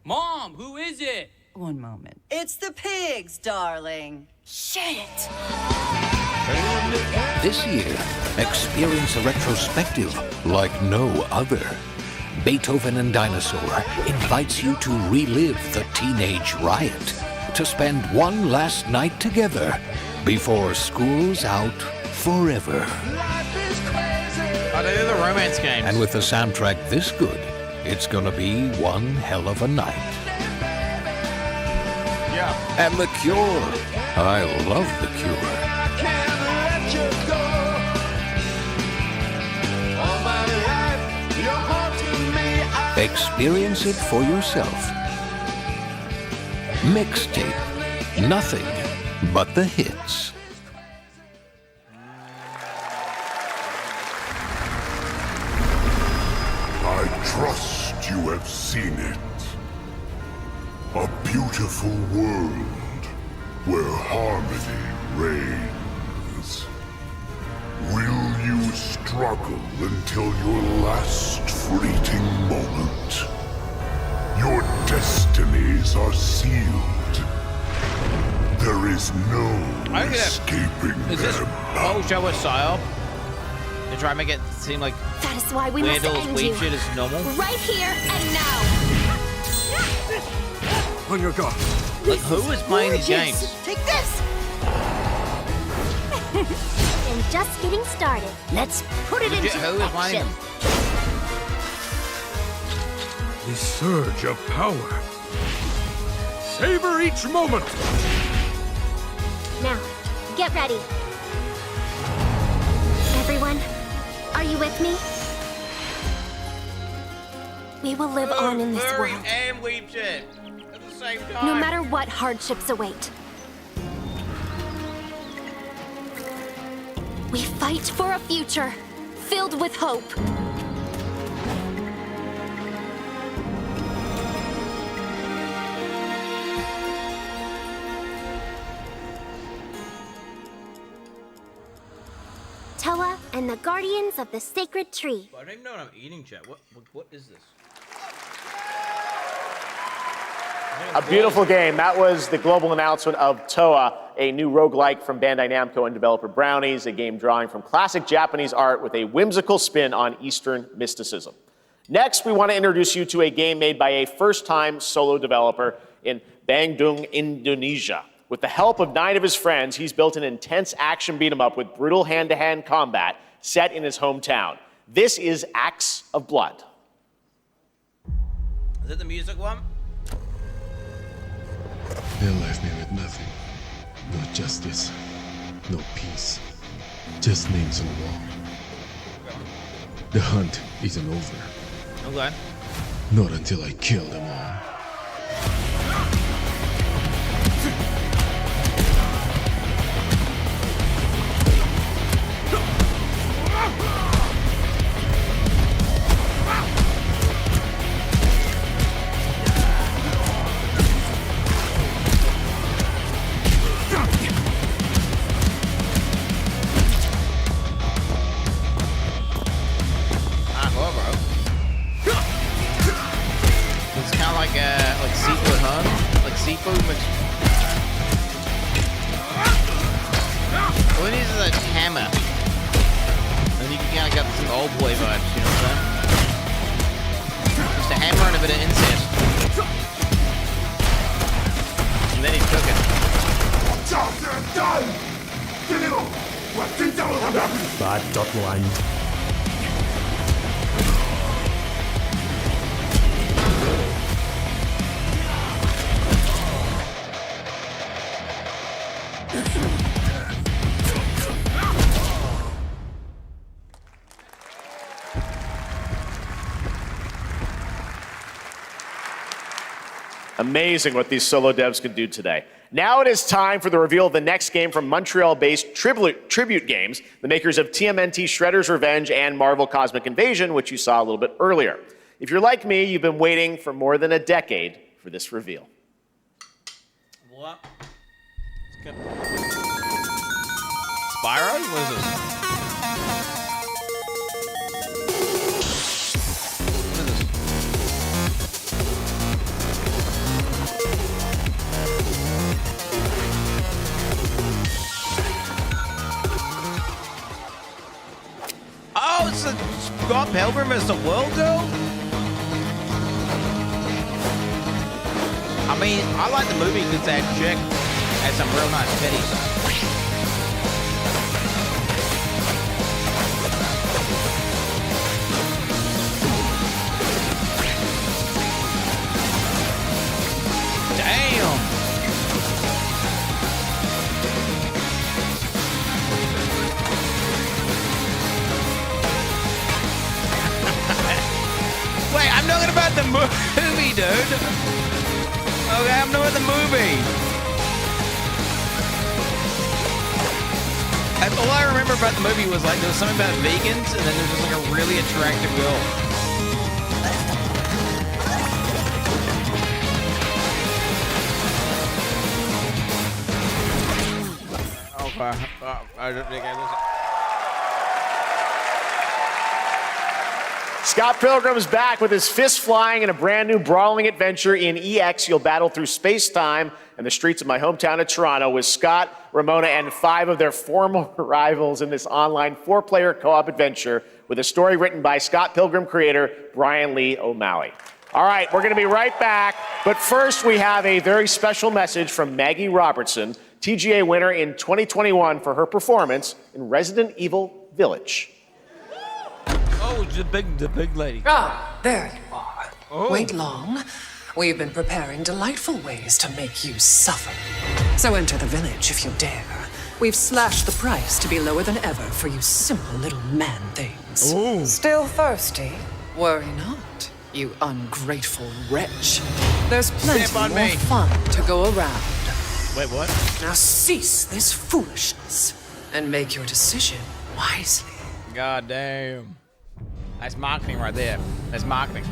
Mom, who is it?
One moment. It's the pigs, darling.
Shit!
This year, experience a retrospective like no other. Beethoven and Dinosaur invites you to relive the teenage riot, to spend one last night together before school's out forever.
Oh, they do the romance games.
And with a soundtrack this good, it's gonna be one hell of a night.
Yeah.
And The Cure. I love The Cure. Experience it for yourself. Mixtape. Nothing but the hits.
I trust you have seen it. A beautiful world where harmony reigns. Will you struggle until your last fleeting moment? Your destinies are sealed. There is no escaping them.
Is this whole show a psyop? They try to make it seem like
that is why we must
Wordle's
end
weed
you.
shit is normal.
Right here and now.
On your guard.
Like, who is playing these games?
Take this.
And just getting started. Let's put it into
Who is playing
action.
them?
The surge of power. Savor each moment.
Now, get ready. Everyone, are you with me? We will live on in this
Furry
world,
and weed shit at the same time.
no matter what hardships await. We fight for a future filled with hope. Toa and the Guardians of the Sacred Tree.
I don't even know what I'm eating, chat. What is this?
A beautiful game. That was the global announcement of Toa, a new roguelike from Bandai Namco and developer Brownies, a game drawing from classic Japanese art with a whimsical spin on Eastern mysticism. Next, we want to introduce you to a game made by a first-time solo developer in Bandung, Indonesia. With the help of 9 of his friends, he's built an intense action beat-em-up with brutal hand-to-hand combat set in his hometown. This is Acts of Blood.
Is it the music one?
They left me with nothing. No justice, no peace. Just names on the wall. The hunt isn't over.
Okay.
Not until I kill them all.
Like seafood, huh? Like seafood mixed. All it is a hammer. And you can kind of get some old boy vibes, you know what I'm saying? Just a hammer and a bit of incest. And then he took it.
Bad.land.
Amazing what these solo devs can do today. Now it is time for the reveal of the next game from Montreal-based Tribute Games, the makers of TMNT Shredder's Revenge and Marvel Cosmic Invasion, which you saw a little bit earlier. If you're like me, you've been waiting for more than a decade for this reveal.
What? Spyro? What is this? Oh, it's a Scott Pilgrim as the world, though? I mean, I like the movie because that chick has some real nice titties. Damn! Wait, I'm no talking about the movie, dude. Okay, I'm talking about the movie. All I remember about the movie was like there was something about vegans, and then there was just like a really attractive girl. Okay, I don't think I listen.
Scott Pilgrim's back with his fist flying in a brand new brawling adventure in EX. You'll battle through space-time and the streets of my hometown of Toronto with Scott, Ramona, and 5 of their former rivals in this online 4-player co-op adventure with a story written by Scott Pilgrim creator Brian Lee O'Malley. All right, we're going to be right back, but first we have a very special message from Maggie Robertson, TGA winner in 2021 for her performance in Resident Evil Village.
Oh, the big lady.
Ah, there you are.
Oh.
Wait long. We've been preparing delightful ways to make you suffer. So enter the village if you dare. We've slashed the price to be lower than ever for you simple little man things.
Ooh.
Still thirsty? Worry not, you ungrateful wretch. There's plenty more fun to go around.
Wait, what?
Now cease this foolishness and make your decision wisely.
God damn. That's marketing right there. That's marketing.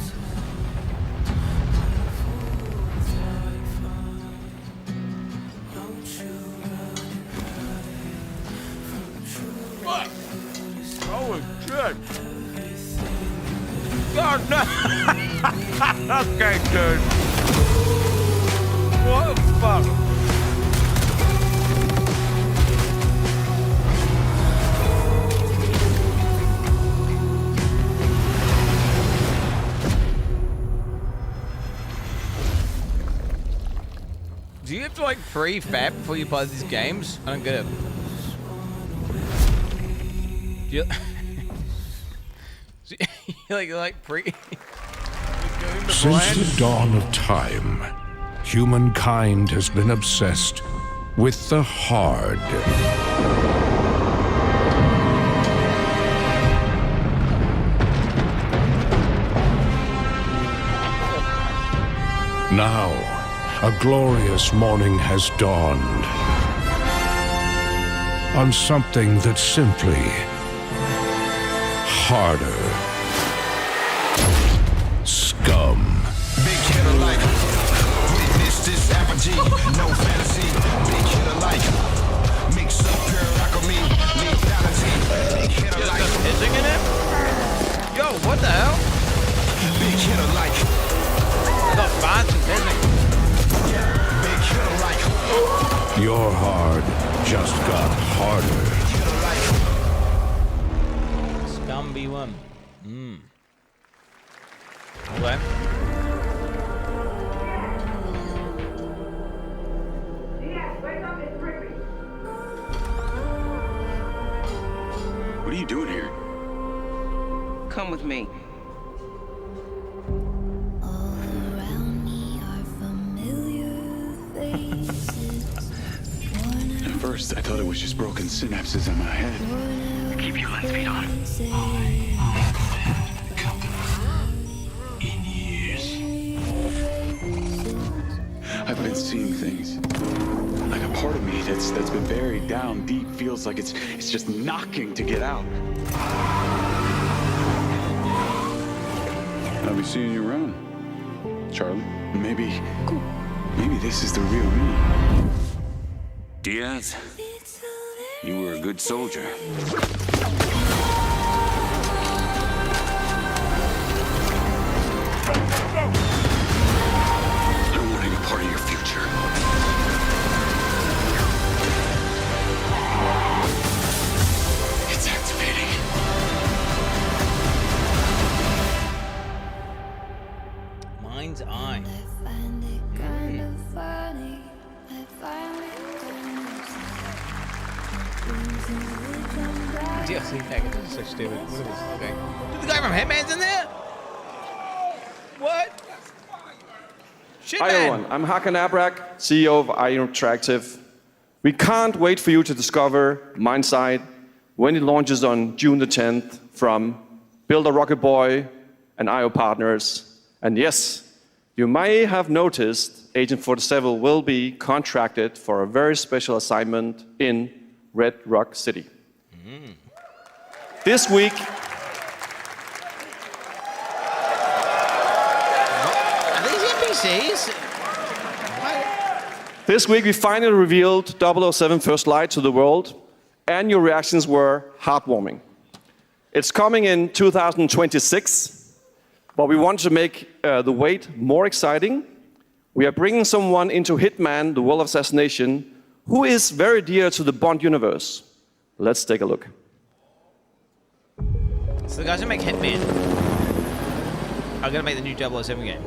What? Oh, shit. God, no. Okay, dude. What the fuck? Do you have to like pre-fab before you play these games? I don't get it. Do you like pre?
Since the dawn of time, humankind has been obsessed with the hard. Now, a glorious morning has dawned on something that's simply harder. Scum.
Big hit alike. Witness this apogee. No fantasy. Big hit alike. Mix up pure alchemy. Lethality. Big hit alike.
Hitting in it? Yo, what the hell?
Big hit alike.
Not fast and hitting.
Your hard just got harder.
Scum B1. Okay.
What are you doing here?
Come with me.
At first, I thought it was just broken synapses in my head.
Keep your lens feet on.
In years. I've been seeing things. Like a part of me that's been buried down deep feels like it's just knocking to get out. I'll be seeing you around, Charlie. Maybe this is the real me. Diaz, you were a good soldier. I don't want any part of your future. It's activating.
Mind's eye. DLC packages are so stupid. What is this? Okay. Dude, the guy from Hitman's in there? What? Shit,
Hi everyone, I'm Hakan Abrak, CEO of IO Interactive. We can't wait for you to discover Mindside when it launches on June the 10th from Builder Rocket Boy and IO partners. And yes, you may have noticed Agent 47 will be contracted for a very special assignment in Red Rock City. This week,
Are these NPCs?
This week we finally revealed 007 First Light to the world, and your reactions were heartwarming. It's coming in 2026, but we want to make the wait more exciting. We are bringing someone into Hitman, the World of Assassination, who is very dear to the Bond universe. Let's take a look.
So the guys who make Hitman are gonna make the new 007 game.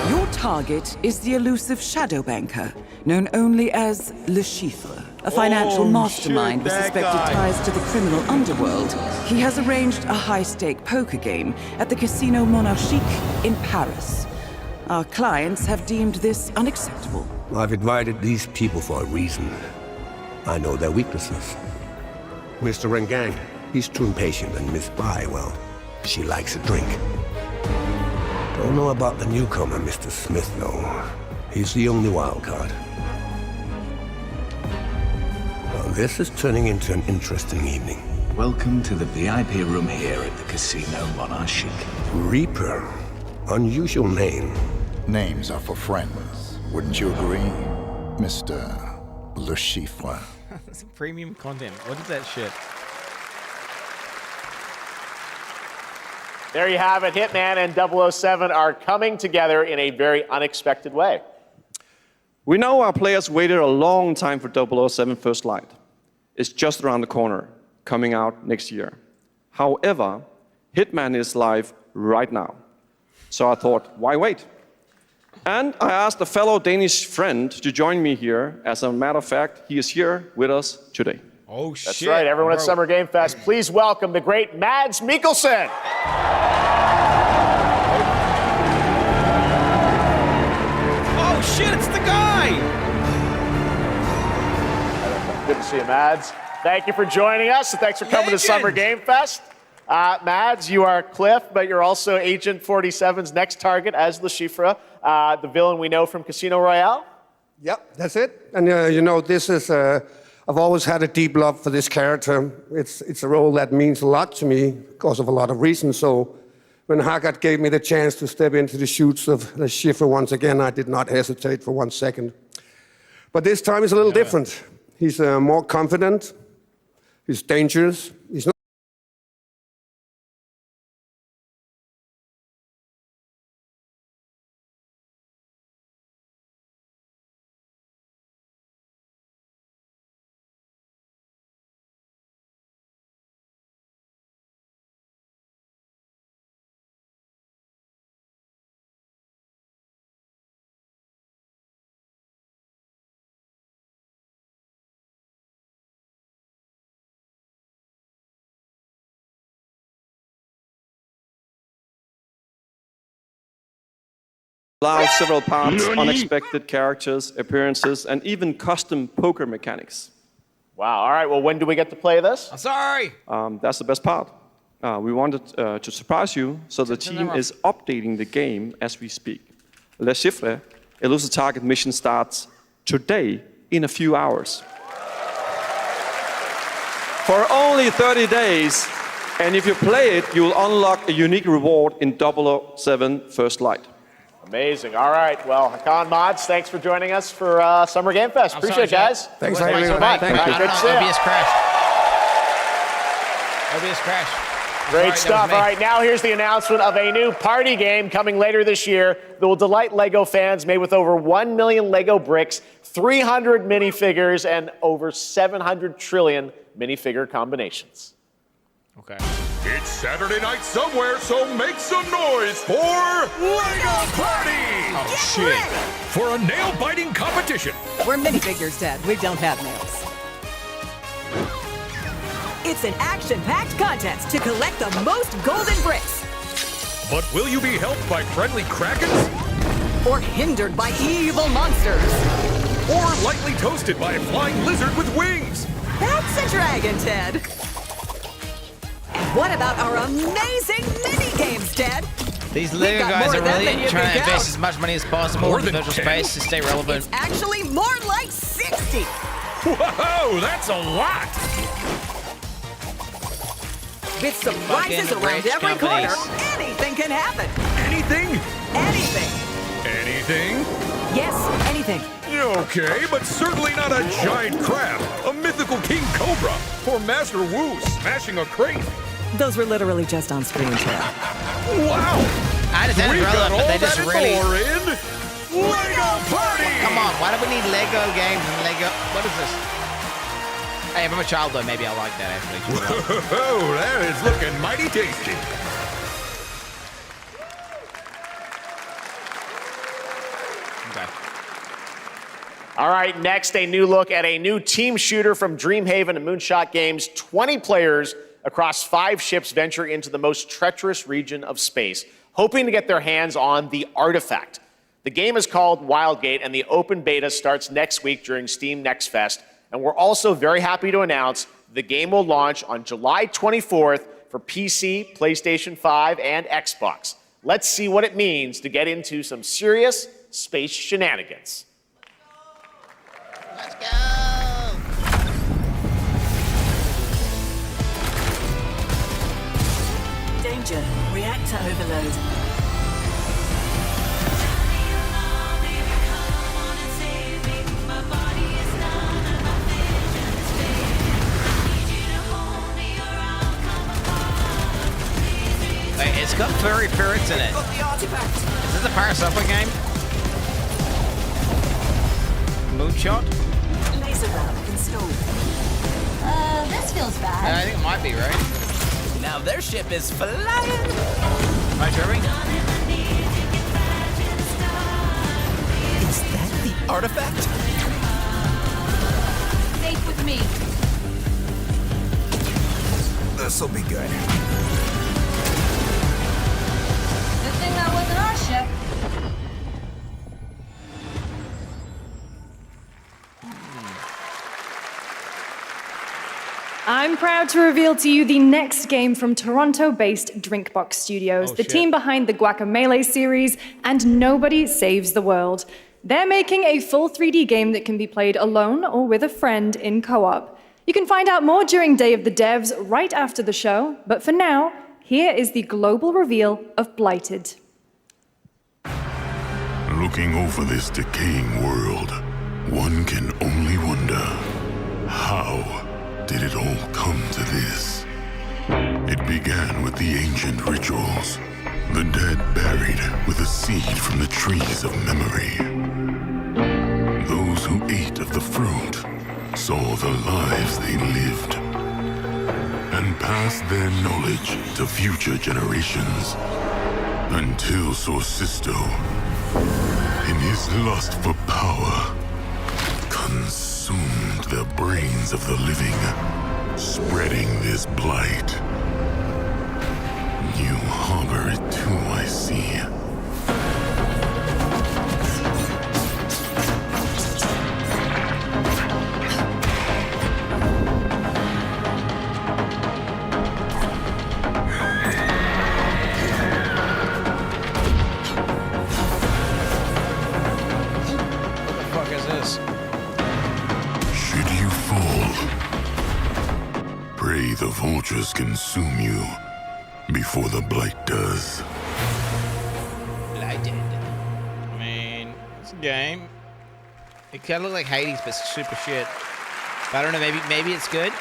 Your target is the elusive shadow banker, known only as Le Chiffre, a financial mastermind with suspected ties to the criminal underworld. He has arranged a high-stake poker game at the Casino Monarchique in Paris. Our clients have deemed this unacceptable.
I've invited these people for a reason. I know their weaknesses. Mr. Rengang, he's too impatient, and Miss Bai, well, she likes a drink. Don't know about the newcomer, Mr. Smith, though. He's the only wild card. Well, this is turning into an interesting evening.
Welcome to the VIP room here at the Casino Monarchique.
Reaper. Unusual name.
Names are for friends. Wouldn't you agree, Mr. Le Chiffre?
That's premium content. What is that shit?
There you have it. Hitman and 007 are coming together in a very unexpected way.
We know our players waited a long time for 007 First Light. It's just around the corner, coming out next year. However, Hitman is live right now. So I thought, why wait? And I asked a fellow Danish friend to join me here. As a matter of fact, he is here with us today.
Oh, shit.
That's right, everyone at Summer Game Fest, please welcome the great Mads Mikkelsen.
Oh, shit, it's the guy!
Good to see you, Mads. Thank you for joining us, and thanks for coming to Summer Game Fest. Mads, you are Cliff, but you're also Agent 47's next target as Le Chiffre, the villain we know from Casino Royale.
Yep, that's it. And you know, this is, I've always had a deep love for this character. It's a role that means a lot to me because of a lot of reasons. So when Haggard gave me the chance to step into the shoes of Le Chiffre once again, I did not hesitate for 1 second. But this time is a little different. He's more confident. He's dangerous. He's not
allows several parts, unexpected characters, appearances, and even custom poker mechanics.
Wow, all right, well, when do we get to play this?
I'm sorry.
That's the best part. We wanted to surprise you, so the team is updating the game as we speak. Le Chiffre, Elusive Target mission starts today in a few hours. For only 30 days, and if you play it, you'll unlock a unique reward in 007 First Light.
Amazing. All right. Well, Hakan, Mods, thanks for joining us for Summer Game Fest. Appreciate it, guys.
Thanks for having me.
so much.
Thank you.
Good to see you.
OBS crashed. OBS crashed.
Great stuff. All right, now here's the announcement of a new party game coming later this year that will delight LEGO fans, made with over 1 million LEGO bricks, 300 minifigures, and over 700 trillion minifigure combinations.
Okay.
It's Saturday night somewhere, so make some noise for LEGO Party!
Oh, shit.
For a nail-biting competition.
We're minifigures, Dad. We don't have nails. It's an action-packed contest to collect the most golden bricks.
But will you be helped by friendly krakens?
Or hindered by evil monsters.
Or lightly toasted by a flying lizard with wings?
That's a dragon, Ted. What about our amazing mini games, Dad?
These Lego guys are really trying to invest as much money as possible in the virtual space to stay relevant.
It's actually more like 60.
Whoa, that's a lot!
With surprises around every corner, anything can happen.
Anything?
Anything.
Anything?
Yes, anything.
Okay, but certainly not a giant crab, a mythical king cobra, or Master Wu smashing a crate.
Those were literally just on screen, Chad.
Wow!
I understand it's relevant, but they just really...
more in Lego Party!
Come on, why do we need Lego games and Lego... What is this? Hey, if I'm a child, though, maybe I like that, actually.
Whoa, that is looking mighty tasty.
Okay.
All right, next, a new look at a new team shooter from Dreamhaven and Moonshot Games. 20 players across 5 ships venture into the most treacherous region of space, hoping to get their hands on the artifact. The game is called Wildgate, and the open beta starts next week during Steam Next Fest. And we're also very happy to announce the game will launch on July 24th for PC, PlayStation 5, and Xbox. Let's see what it means to get into some serious space shenanigans.
Let's go!
Danger. Reactor overload.
It's got furry ferrets in it. Is this a Power Subway game? Moonshot?
Laser round installed.
This feels bad.
I think it might be, right?
Now their ship is flying.
Right, Jeremy?
Is that the artifact?
Safe with me.
This'll be good.
Good thing that wasn't our ship.
I'm proud to reveal to you the next game from Toronto-based Drinkbox Studios, the team behind the Guacamelee series and Nobody Saves the World. They're making a full 3D game that can be played alone or with a friend in co-op. You can find out more during Day of the Devs right after the show, but for now, here is the global reveal of Blighted.
Looking over this decaying world, one can only wonder, how did it all come to this? It began with the ancient rituals, the dead buried with a seed from the trees of memory. Those who ate of the fruit saw the lives they lived and passed their knowledge to future generations until Sorcisto, in his lust for power, consumed the brains of the living, spreading this blight. You harbor it too, I see. The vultures consume you before the blight does.
Blighted. I mean, it's a game. It kind of looks like Hades, but super shit. But I don't know, maybe it's good.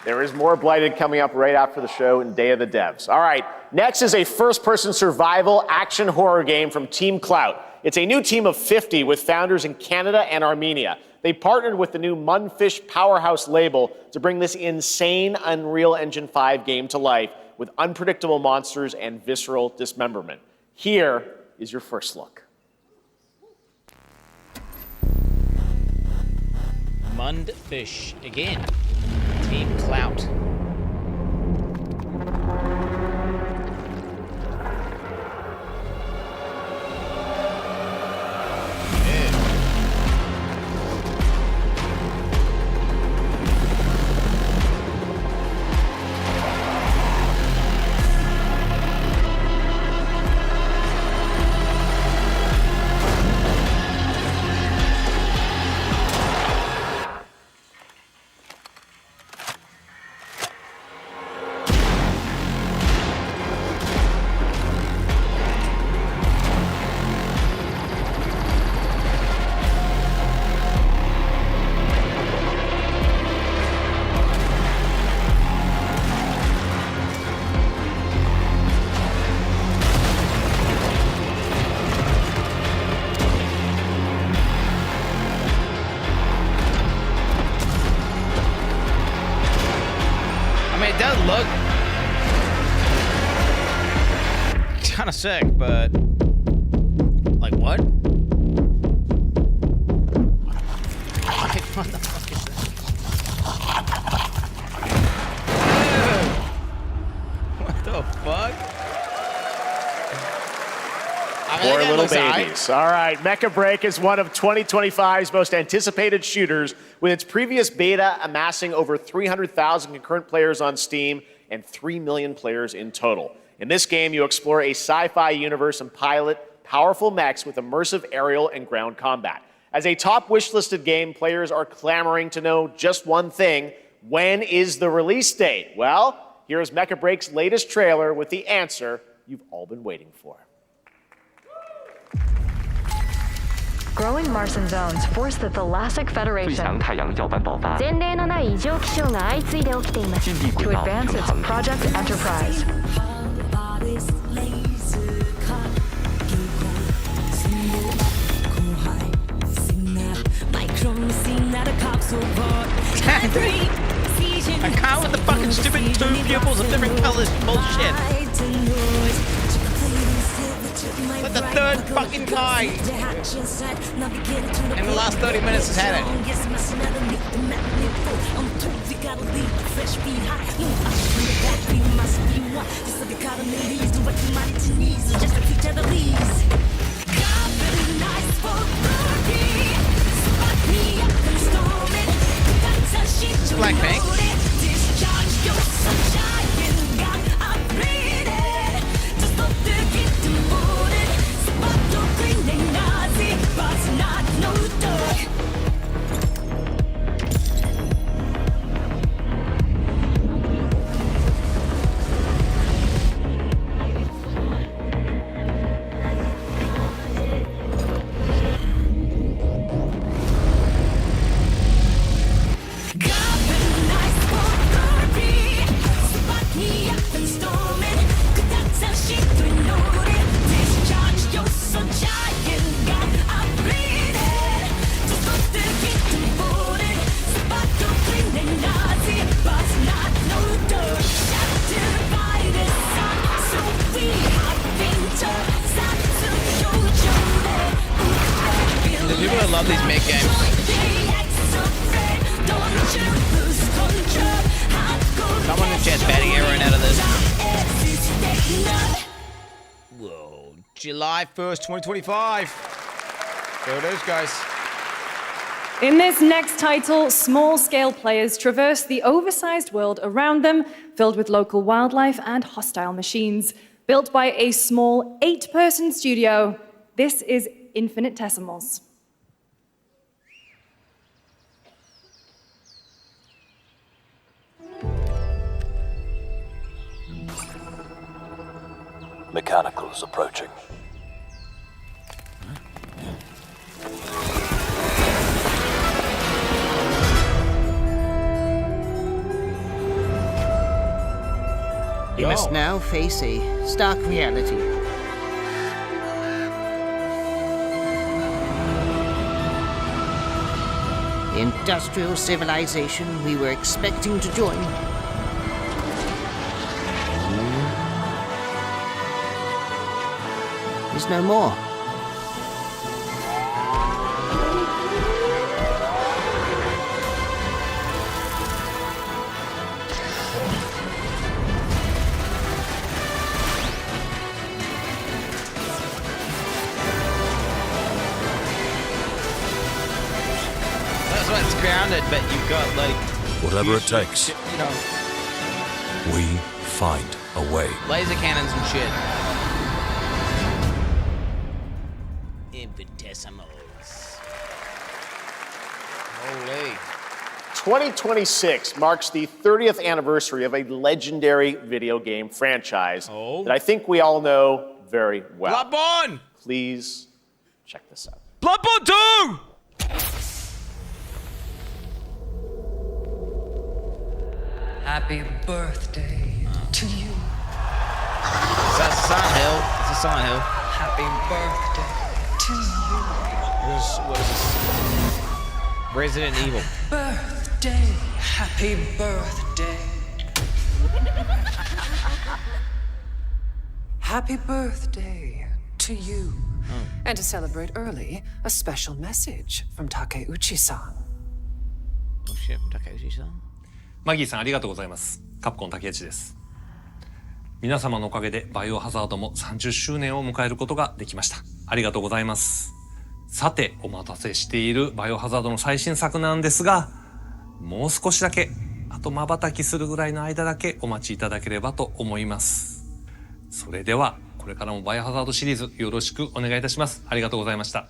There is more Blighted coming up right after the show in Day of the Devs. All right, next is a first-person survival action horror game from Team Clout. It's a new team of 50 with founders in Canada and Armenia. They partnered with the new Munfish Powerhouse label to bring this insane Unreal Engine 5 game to life with unpredictable monsters and visceral dismemberment. Here is your first look.
Munfish again. Team Clout. kind of sick, but like what? What the fuck is this? What the fuck?
Poor little babies. All right, Mecha Break is one of 2025's most anticipated shooters, with its previous beta amassing over 300,000 concurrent players on Steam and 3 million players in total. In this game, you explore a sci-fi universe and pilot powerful mechs with immersive aerial and ground combat. As a top wishlisted game, players are clamoring to know just one thing: when is the release date? Well, here's Mecha Break's latest trailer with the answer you've all been waiting for.
Growing Martian zones force the Thalassic Federation to advance its Project Enterprise.
I can't with the fucking stupid two pupils of different colors bullshit. But the third fucking guy in the last 30 minutes has had it. Blackpink. People that love these mech games. Someone in chat's batting everyone out of this. Whoa. July 1st, 2025. There it is, guys.
In this next title, small-scale players traverse the oversized world around them, filled with local wildlife and hostile machines. Built by a small 8-person studio, this is Infinitesimals.
Mechanicals approaching.
You must now face a stark reality. The industrial civilization we were expecting to join is no more.
That's why it's grounded, but you've got like...
Whatever it takes.
You know...
We find a way.
Laser cannons and shit. Infinitesimals. Holy.
2026 marks the 30th anniversary of a legendary video game franchise that I think we all know very well.
Bloodborne!
Please check this out.
Bloodborne 2!
Happy birthday to you.
Is that Silent Hill? It's a Silent Hill.
Happy birthday to you.
What is this? Resident Evil.
Birthday. Happy birthday. Happy birthday to you. And to celebrate early, a special message from Takeuchi-san.
Oh shit, from Takeuchi-san?
マギーさんありがとうございます。カプコン竹内です。皆様のおかげでバイオハザードも30周年を迎えることができました。ありがとうございます。さて、お待たせしているバイオハザードの最新作なんですが、もう少しだけ、あと瞬きするぐらいの間だけお待ちいただければと思います。それでは、これからもバイオハザードシリーズよろしくお願いいたします。ありがとうございました。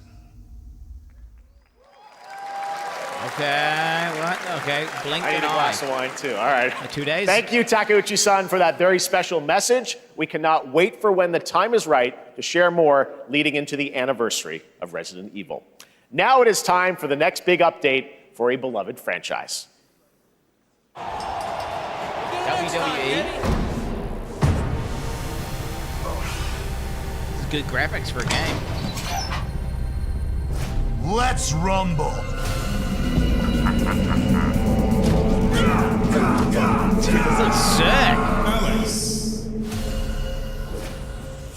Okay, what? Okay, blink
I need
an
a glass
eye.
of wine too. All right.
2 days?
Thank you, Takeuchi-san, for that very special message. We cannot wait for when the time is right to share more leading into the anniversary of Resident Evil. Now it is time for the next big update for a beloved franchise.
WWE? It's good graphics for a game.
Let's rumble.
This looks sick.
Alice.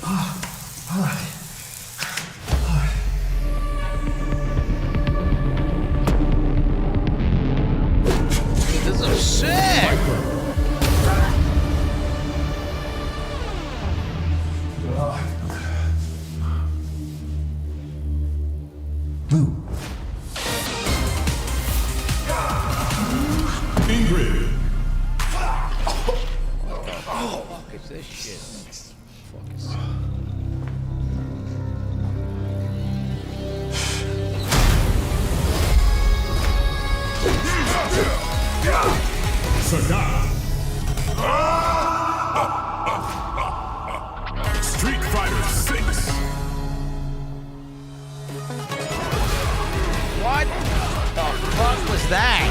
All right.
This looks sick.
Blue. Ingrid.
Oh, fuck is this shit? Fuck is...
Street Fighter 6.
What the fuck was that?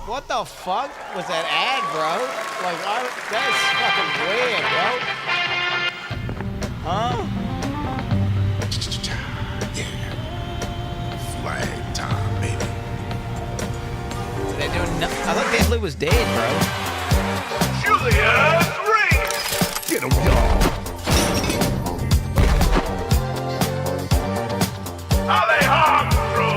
What the fuck was that ad, bro? Like, that's fucking weird, bro. Huh?
Yeah. Flag time, baby.
They're doing nothing. I thought Deadly was dead, bro.
Julia's ring. Get him, y'all. Alejandro.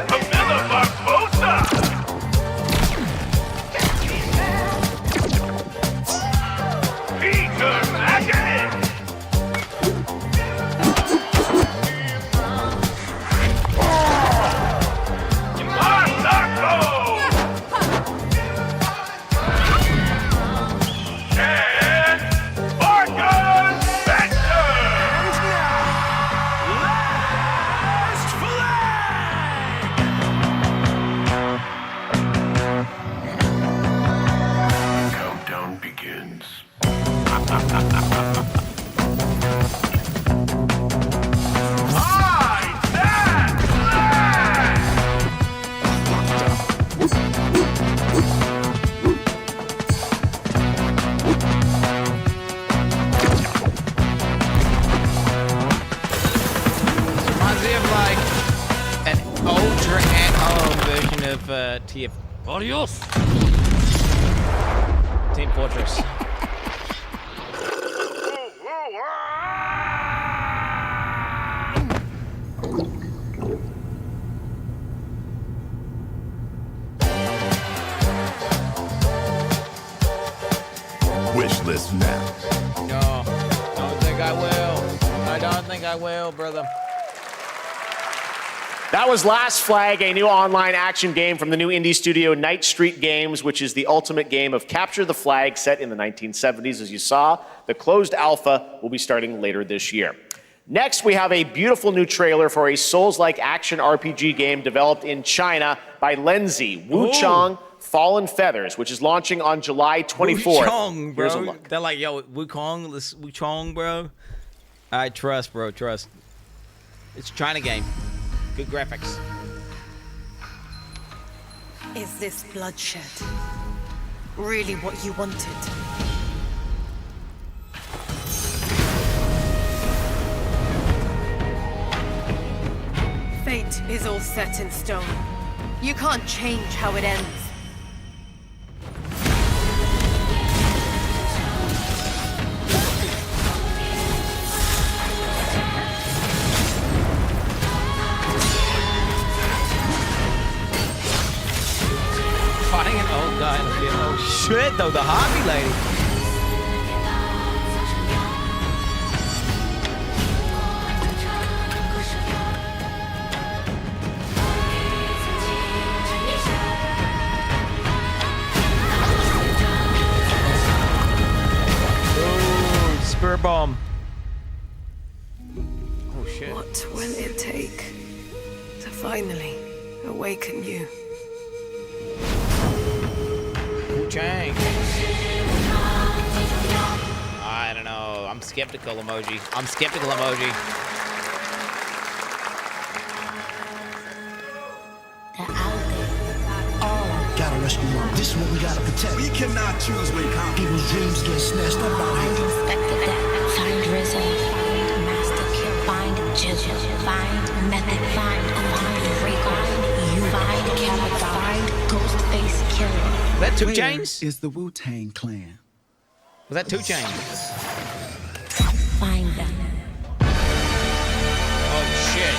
Camilla Barbosa. Peter Maganin. Countdown begins.
Reminds me of like an ultra at-home version of TF. Adios. Team Fortress.
Wish list now.
No, don't think I will. I don't think I will, brother.
That was Last Flag, a new online action game from the new indie studio Night Street Games, which is the ultimate game of capture the flag set in the 1970s. As you saw, the closed alpha will be starting later this year. Next, we have a beautiful new trailer for a Souls-like action RPG game developed in China by Lenzi, Wuchang Fallen Feathers, which is launching on July 24th.
Wuchang, bro.
Here's a look.
They're like, yo, Wuchang, bro. I trust, bro, trust. It's a China game. Good graphics.
Is this bloodshed really what you wanted? fate is all set in stone. You can't change how it ends.
Fighting an old guy in the field. Oh shit, though, the Harvey lady. Ooh, spirit bomb. Oh shit.
What will it take to finally awaken you?
Chang. I don't know. I'm skeptical emoji. I'm skeptical emoji.
Gotta rescue them. This is what we gotta protect. We cannot choose when people's dreams get snatched up out here.
Inspector that. Find Rizzo. Find Master Kill. Find Jill. Find Method. Find Rick. Find you. Find Capital. Find Ghostface Killer.
Was that 2 Chainz?
Is the Wu-Tang Clan.
Was that 2 Chainz?
Find them.
Oh shit.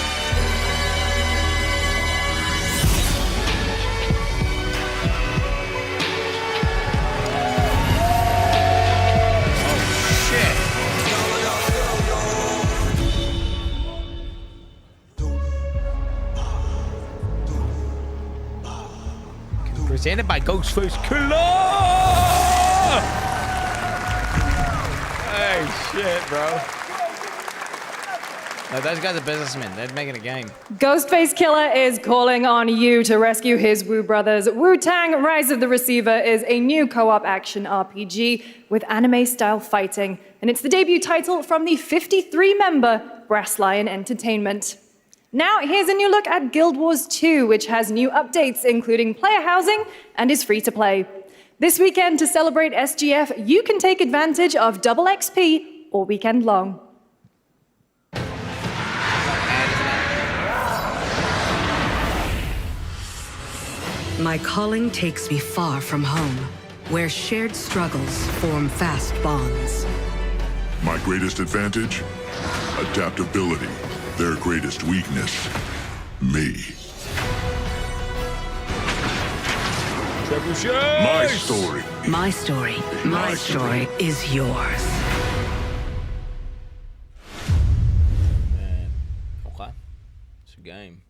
Presented by Ghostface Killer! Hey, shit, bro. No, those guys are businessmen. They're making a game.
Ghostface Killer is calling on you to rescue his Wu brothers. Wu-Tang Rise of the Receiver is a new co-op action RPG with anime-style fighting, and it's the debut title from the 53-member Brass Lion Entertainment. Now, here's a new look at Guild Wars 2, which has new updates, including player housing, and is free to play. This weekend, to celebrate SGF, you can take advantage of double XP all weekend long.
My calling takes me far from home, where shared struggles form fast bonds.
My greatest advantage? Adaptability. Their greatest weakness? Me. My story.
My story. My story is yours.
Man. Okay. It's a game.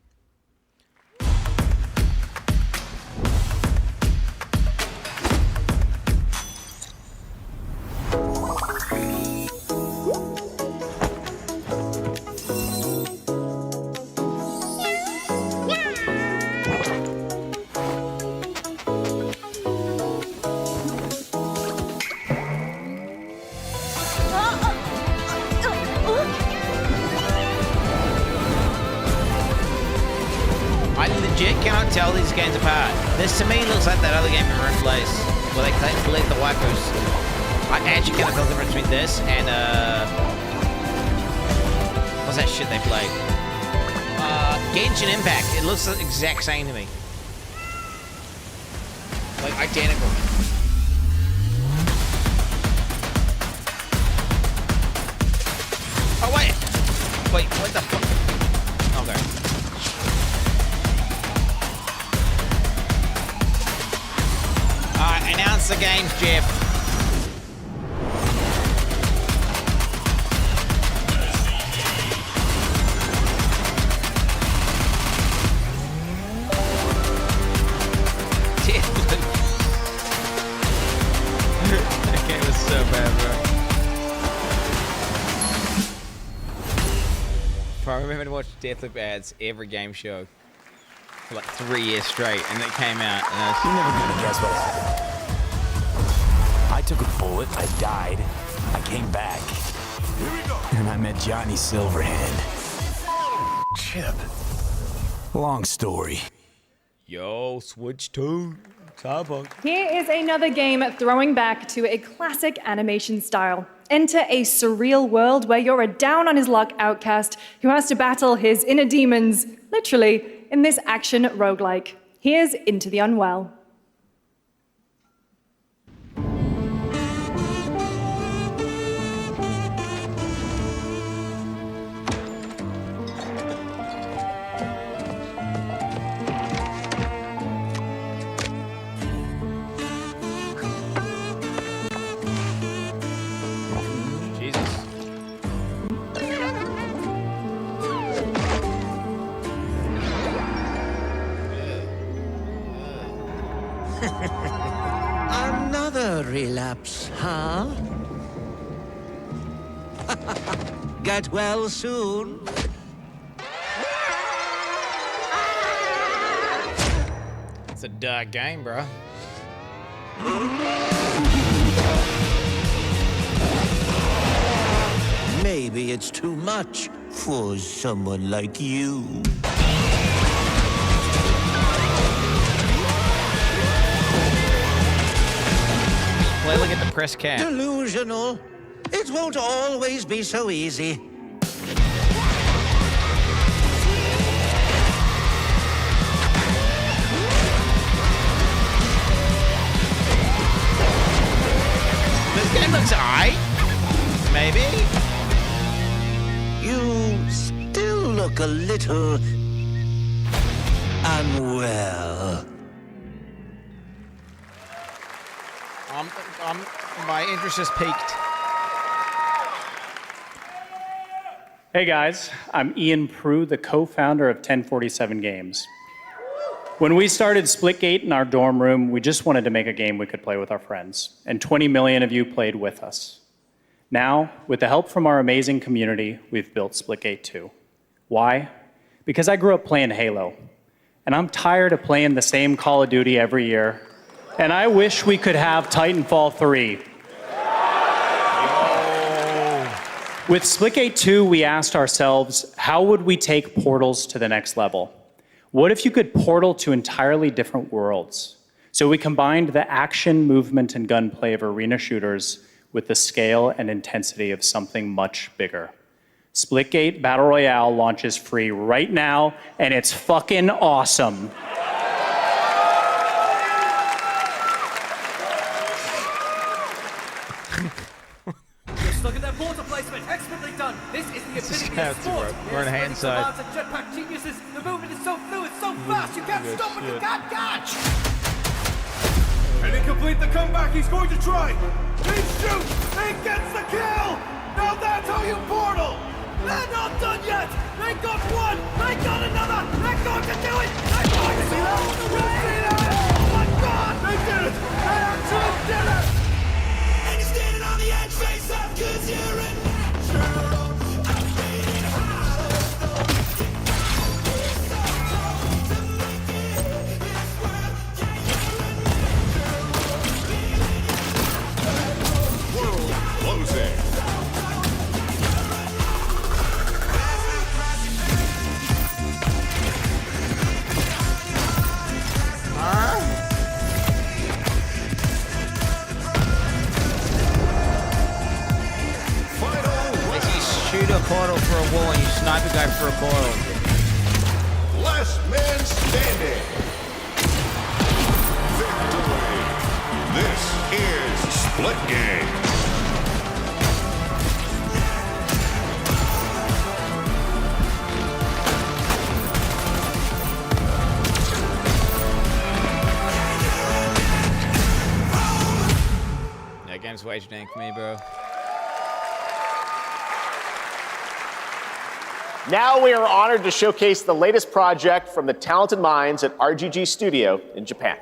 I legit cannot tell these games apart. This to me looks like that other game everyone plays, where they collect the waifus. I actually cannot tell the difference between this and what's that shit they play? Genshin Impact. It looks the exact same to me. Like identical. Oh wait! Wait, what the fuck? Okay. Alright, announce the games, Jeff. That game was so bad, bro. I remember to watch Deathloop ads every game show for like 3 years straight, and it came out, and I was...
You're never gonna guess what happened. I took a bullet, I died, I came back, and I met Johnny Silverhand. Chip. Long story.
Yo, switch to Cyberpunk.
Here is another game throwing back to a classic animation style. Enter a surreal world where you're a down-on-his-luck outcast who has to battle his inner demons, literally, in this action roguelike. Here's Into the Unwell.
Another relapse, huh? Get well soon.
It's a dark game, bro.
Maybe it's too much for someone like you.
Play look at the press cat.
Delusional. It won't always be so easy.
This game looks alright. Maybe.
You still look a little unwell.
My interest has peaked.
Hey guys, I'm Ian Prue, the co-founder of 1047 Games. When we started Splitgate in our dorm room, we just wanted to make a game we could play with our friends, and 20 million of you played with us. Now, with the help from our amazing community, we've built Splitgate 2. Why? Because I grew up playing Halo, and I'm tired of playing the same Call of Duty every year, and I wish we could have Titanfall 3. With Splitgate 2, we asked ourselves, how would we take portals to the next level? What if you could portal to entirely different worlds? So we combined the action, movement, and gunplay of arena shooters with the scale and intensity of something much bigger. Splitgate Battle Royale launches free right now, and it's fucking awesome.
Just look at that portal placement, expertly done. This is the epitome of sport.
We're in hand side.
Jetpack geniuses. The movement is so fluid, so fast, you can't stop it, you can't catch. And he complete the comeback he's going to try. He shoots, he gets the kill. Now that's how you portal. They're not done yet. They got one, they got another. They're going to do it. They're going to do it. Oh my God, they did it. They actually did it. And you're standing on the edge, face up, 'cause you're a natural.
Closing.
Shoot a portal for a wall and you snipe a guy for a portal.
Last man standing. Victory. This is Splitgate.
That game's way too dank for me, bro.
Now we are honored to showcase the latest project from the talented minds at RGG Studio in Japan.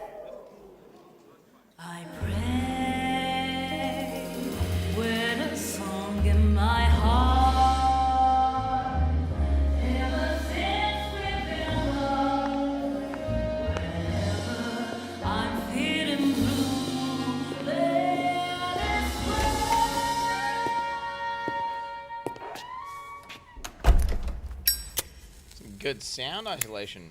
With a song in my heart, ever since we've been loved, wherever I'm feeling blue, let us
Some good sound isolation.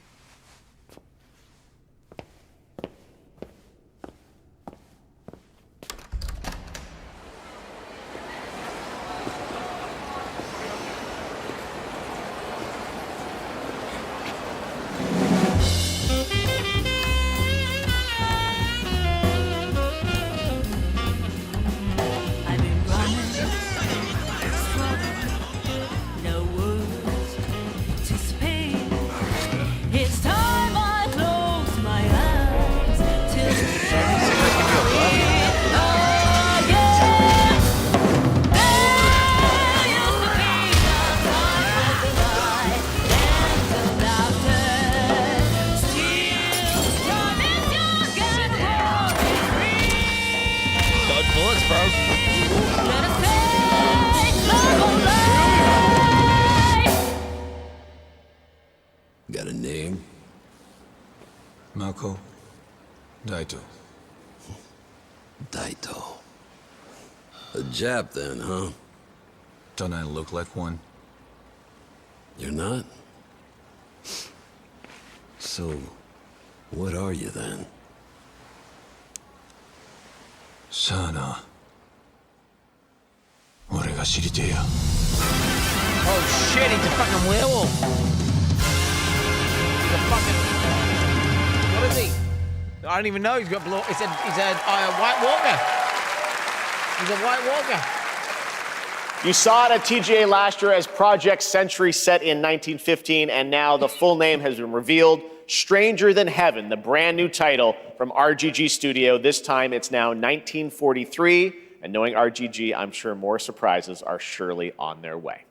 Mako, Daito.
Daito. A Jap then, huh?
Don't I look like one?
You're not? So, what are you then?
Sana. 俺が知りてえや。
Oh shit, he's a fucking werewolf. He's a fucking... What is he? I don't even know. He's got blue... He's a White Walker. He's a White Walker.
You saw it at TGA last year as Project Century set in 1915, and now the full name has been revealed. Stranger Than Heaven, the brand new title from RGG Studio. This time it's now 1943, and knowing RGG, I'm sure more surprises are surely on their way.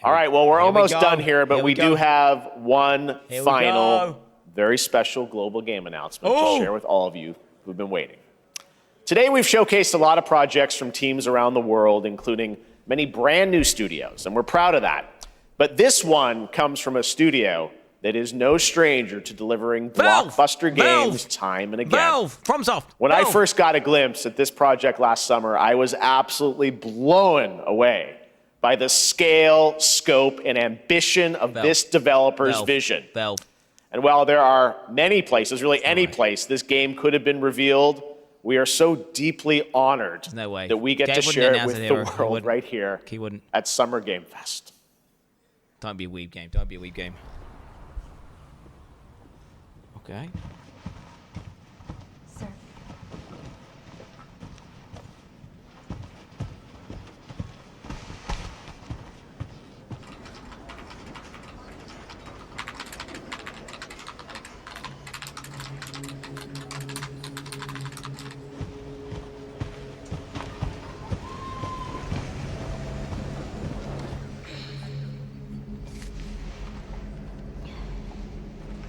All right, well, we're almost done here, but we do have one final, very special global game announcement to share with all of you who've been waiting. Today, we've showcased a lot of projects from teams around the world, including many brand new studios, and we're proud of that. But this one comes from a studio that is no stranger to delivering blockbuster games time and again. When I first got a glimpse at this project last summer, I was absolutely blown away by the scale, scope, and ambition of this developer's vision. And while there are many places, really any place, this game could have been revealed, we are so deeply honored that we get to share it with the world right here at Summer Game Fest.
Don't be a weeb game. Don't be a weeb game. Okay.
Sir.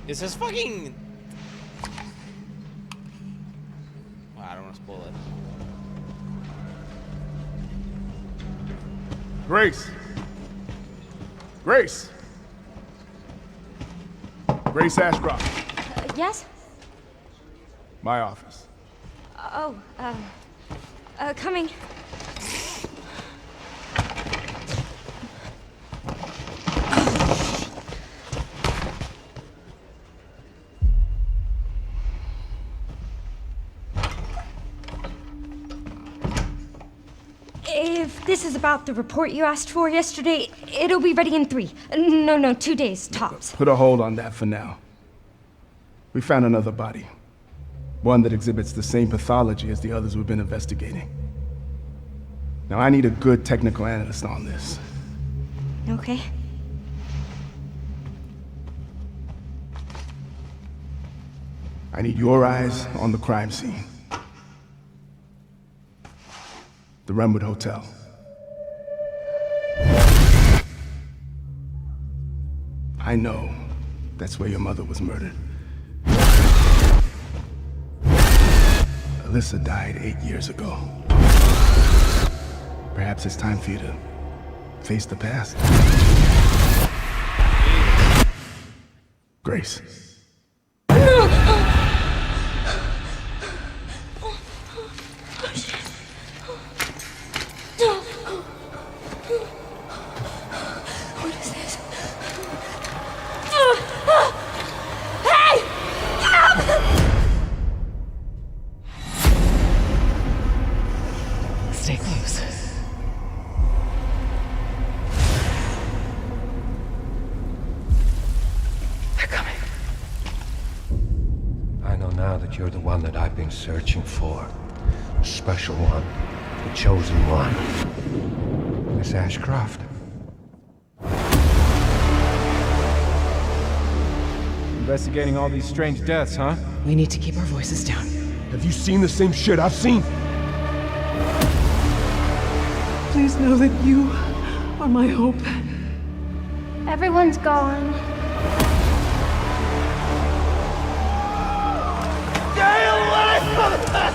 Is this fucking... Well, I don't want to spoil it.
Grace. Grace. Grace Ashcroft.
Yes?
My office.
Coming. If this is about the report you asked for yesterday, it'll be ready in 3. No, 2 days, tops.
Put a hold on that for now. We found another body. One that exhibits the same pathology as the others we've been investigating. Now, I need a good technical analyst on this.
Okay.
I need your eyes on the crime scene. The Renwood Hotel. I know that's where your mother was murdered. Alyssa died 8 years ago. Perhaps it's time for you to face the past. Grace.
Stay close. They're coming.
I know now that you're the one that I've been searching for. The special one. The chosen one. Miss Ashcroft.
Investigating all these strange deaths, huh?
We need to keep our voices down.
Have you seen the same shit I've seen?
Please know that you are my hope.
Everyone's gone.
Stay away from that!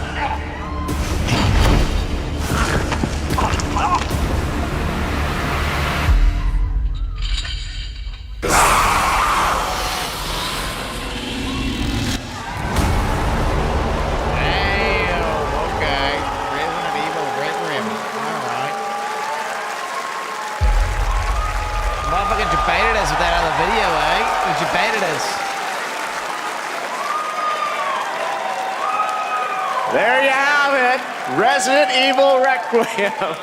There you have it, Resident Evil Requiem.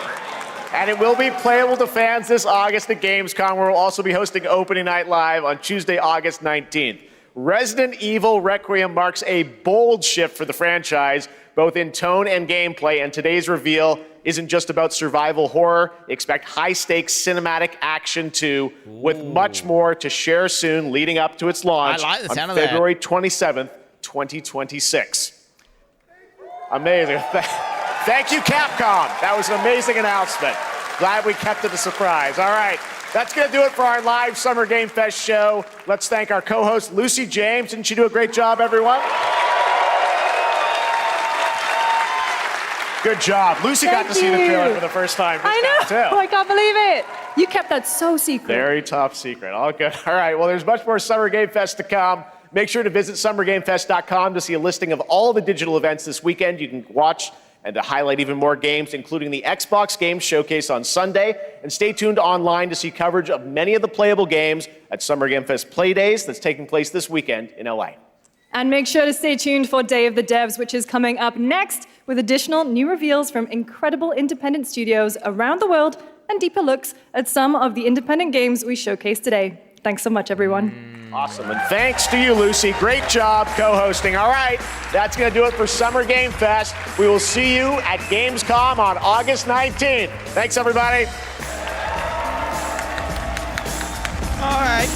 And it will be playable to fans this August at Gamescom, where we'll also be hosting Opening Night Live on Tuesday, August 19th. Resident Evil Requiem marks a bold shift for the franchise, both in tone and gameplay, and today's reveal isn't just about survival horror. Expect high-stakes cinematic action too, with much more to share soon leading up to its launch
I like the sound
on
of that.
February 27th, 2026. Amazing. Thank you, Capcom. That was an amazing announcement. Glad we kept it a surprise. All right, that's going to do it for our live Summer Game Fest show. Let's thank our co-host, Lucy James. Didn't she do a great job, everyone? Good job. Lucy got to see the trailer for the first time.
I know. I can't believe it. You kept that so secret.
Very top secret. All good. All right, well, there's much more Summer Game Fest to come. Make sure to visit summergamefest.com to see a listing of all the digital events this weekend. You can watch and to highlight even more games, including the Xbox Games Showcase on Sunday. And stay tuned online to see coverage of many of the playable games at Summer Game Fest Play Days that's taking place this weekend in LA.
And make sure to stay tuned for Day of the Devs, which is coming up next with additional new reveals from incredible independent studios around the world and deeper looks at some of the independent games we showcased today. Thanks so much, everyone.
Awesome, and thanks to you, Lucy. Great job co-hosting. All right, that's going to do it for Summer Game Fest. We will see you at Gamescom on August 19th. Thanks, everybody.
All right.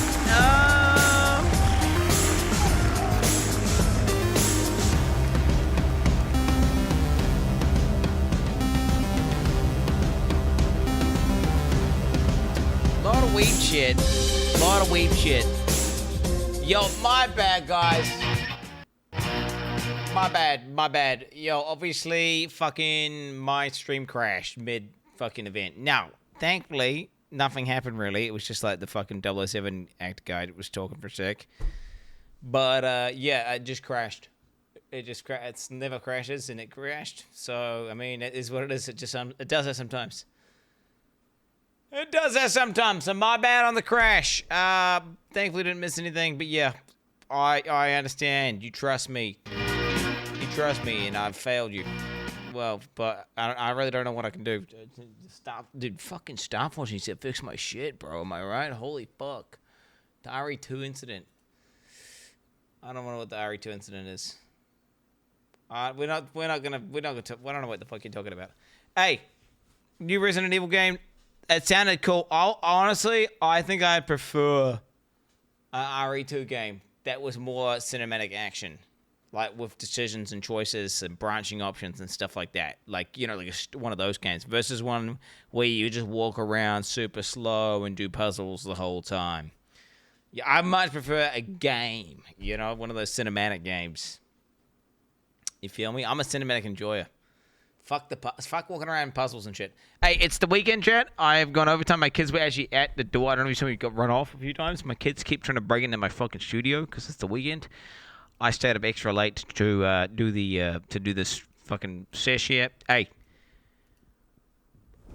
Lot of weeb shit. Lot of weeb shit. Yo, my bad, guys. My bad. Yo, obviously, fucking my stream crashed mid-fucking event. Now, thankfully, nothing happened really. It was just like the fucking 007 act guy that was talking for a sec. But, yeah, it just crashed. It never crashes, and it crashed. So, I mean, it is what it is. It does that sometimes. It does that sometimes, so my bad on the crash. Thankfully didn't miss anything, but yeah, I understand. You trust me. You trust me, and I've failed you. Well, but I really don't know what I can do. Stop, dude, fucking Starforge needs to fix my shit, bro. Am I right? Holy fuck. The RE2 incident. I don't know what the RE2 incident is. I don't know what the fuck you're talking about. Hey, new Resident Evil game. It sounded cool. Honestly, I think I prefer an RE2 game that was more cinematic action, like with decisions and choices and branching options and stuff like that. Like, you know, like one of those games versus one where you just walk around super slow and do puzzles the whole time. Yeah, I much prefer a game, you know, one of those cinematic games. You feel me? I'm a cinematic enjoyer. Fuck walking around in puzzles and shit. Hey, it's the weekend, chat. I've gone overtime. My kids were actually at the door. I don't know if you saw me got run off a few times. My kids keep trying to break into my fucking studio because it's the weekend. I stayed up extra late to do this fucking sesh here. Hey,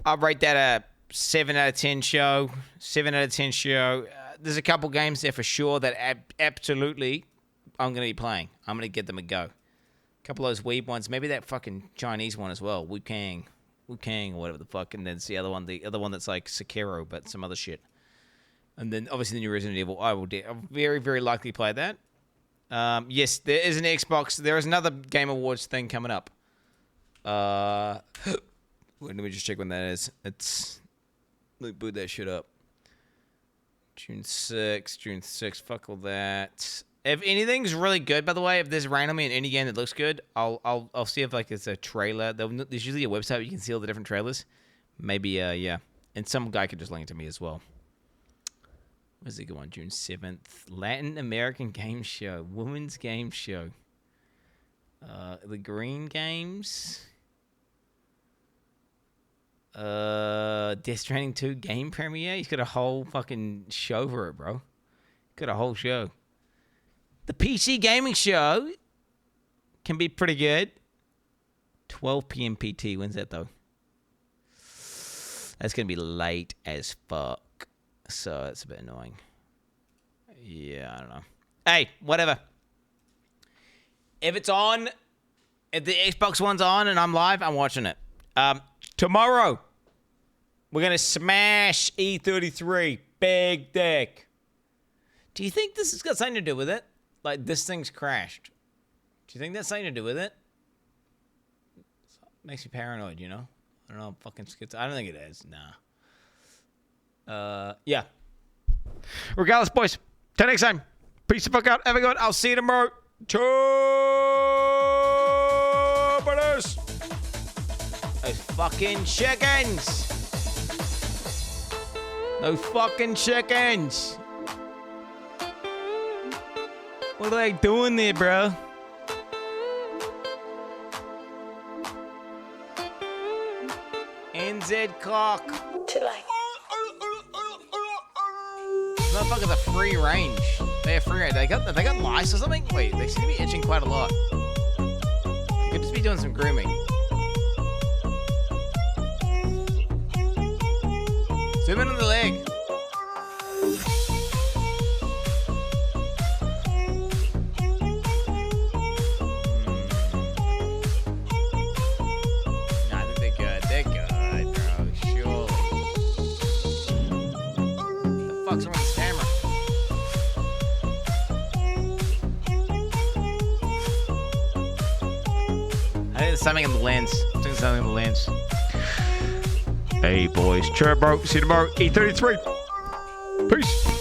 I'll rate that a 7 out of 10 show. 7 out of 10 show. There's a couple games there for sure that absolutely I'm going to be playing. I'm going to give them a go. Couple of those weeb ones, maybe that fucking Chinese one as well, Wu Kang or whatever the fuck, and then it's the other one that's like Sekiro, but some other shit. And then obviously the new Resident Evil, I'll very, very likely play that. Yes, there is an Xbox. There is another Game Awards thing coming up. Let me just check when that is. Let me boot that shit up. June 6th. Fuck all that. If anything's really good, by the way, if there's randomly in any game that looks good, I'll see if like it's a trailer. There's usually a website where you can see all the different trailers. Maybe yeah, and some guy could just link it to me as well. Where's it going? June 7th, Latin American Game Show, Women's Game Show, the Green Games, Death Stranding 2 game premiere. He's got a whole fucking show for it, bro. Got a whole show. The PC Gaming Show can be pretty good. 12 p.m. PT. When's that, though? That's going to be late as fuck. So, that's a bit annoying. Yeah, I don't know. Hey, whatever. If it's on, If the Xbox One's on and I'm live, I'm watching it. Tomorrow, we're going to smash E33. Big dick. Do you think this has got something to do with it? Like, this thing's crashed. Do you think that's something to do with it? Makes me paranoid, you know? I don't know, fucking schizo. I don't think it is. Nah. Yeah. Regardless, boys. Till next time. Peace the fuck out. Have a good one. I'll see you tomorrow. Ciao, brothers. Those fucking chickens. Those fucking chickens. What are they doing there, bro? NZ cock. Motherfuckers are free range. They have free range. They got lice or something? Wait, they seem to be itching quite a lot. They could just be doing some grooming. Zoom in on the leg. Nah, I think they're good. They're good, bro. Surely. What the fuck's wrong with this camera? I think there's something in the lens. I think there's something in the lens. Hey, boys. Cheer, bro. See you tomorrow. E33. Peace.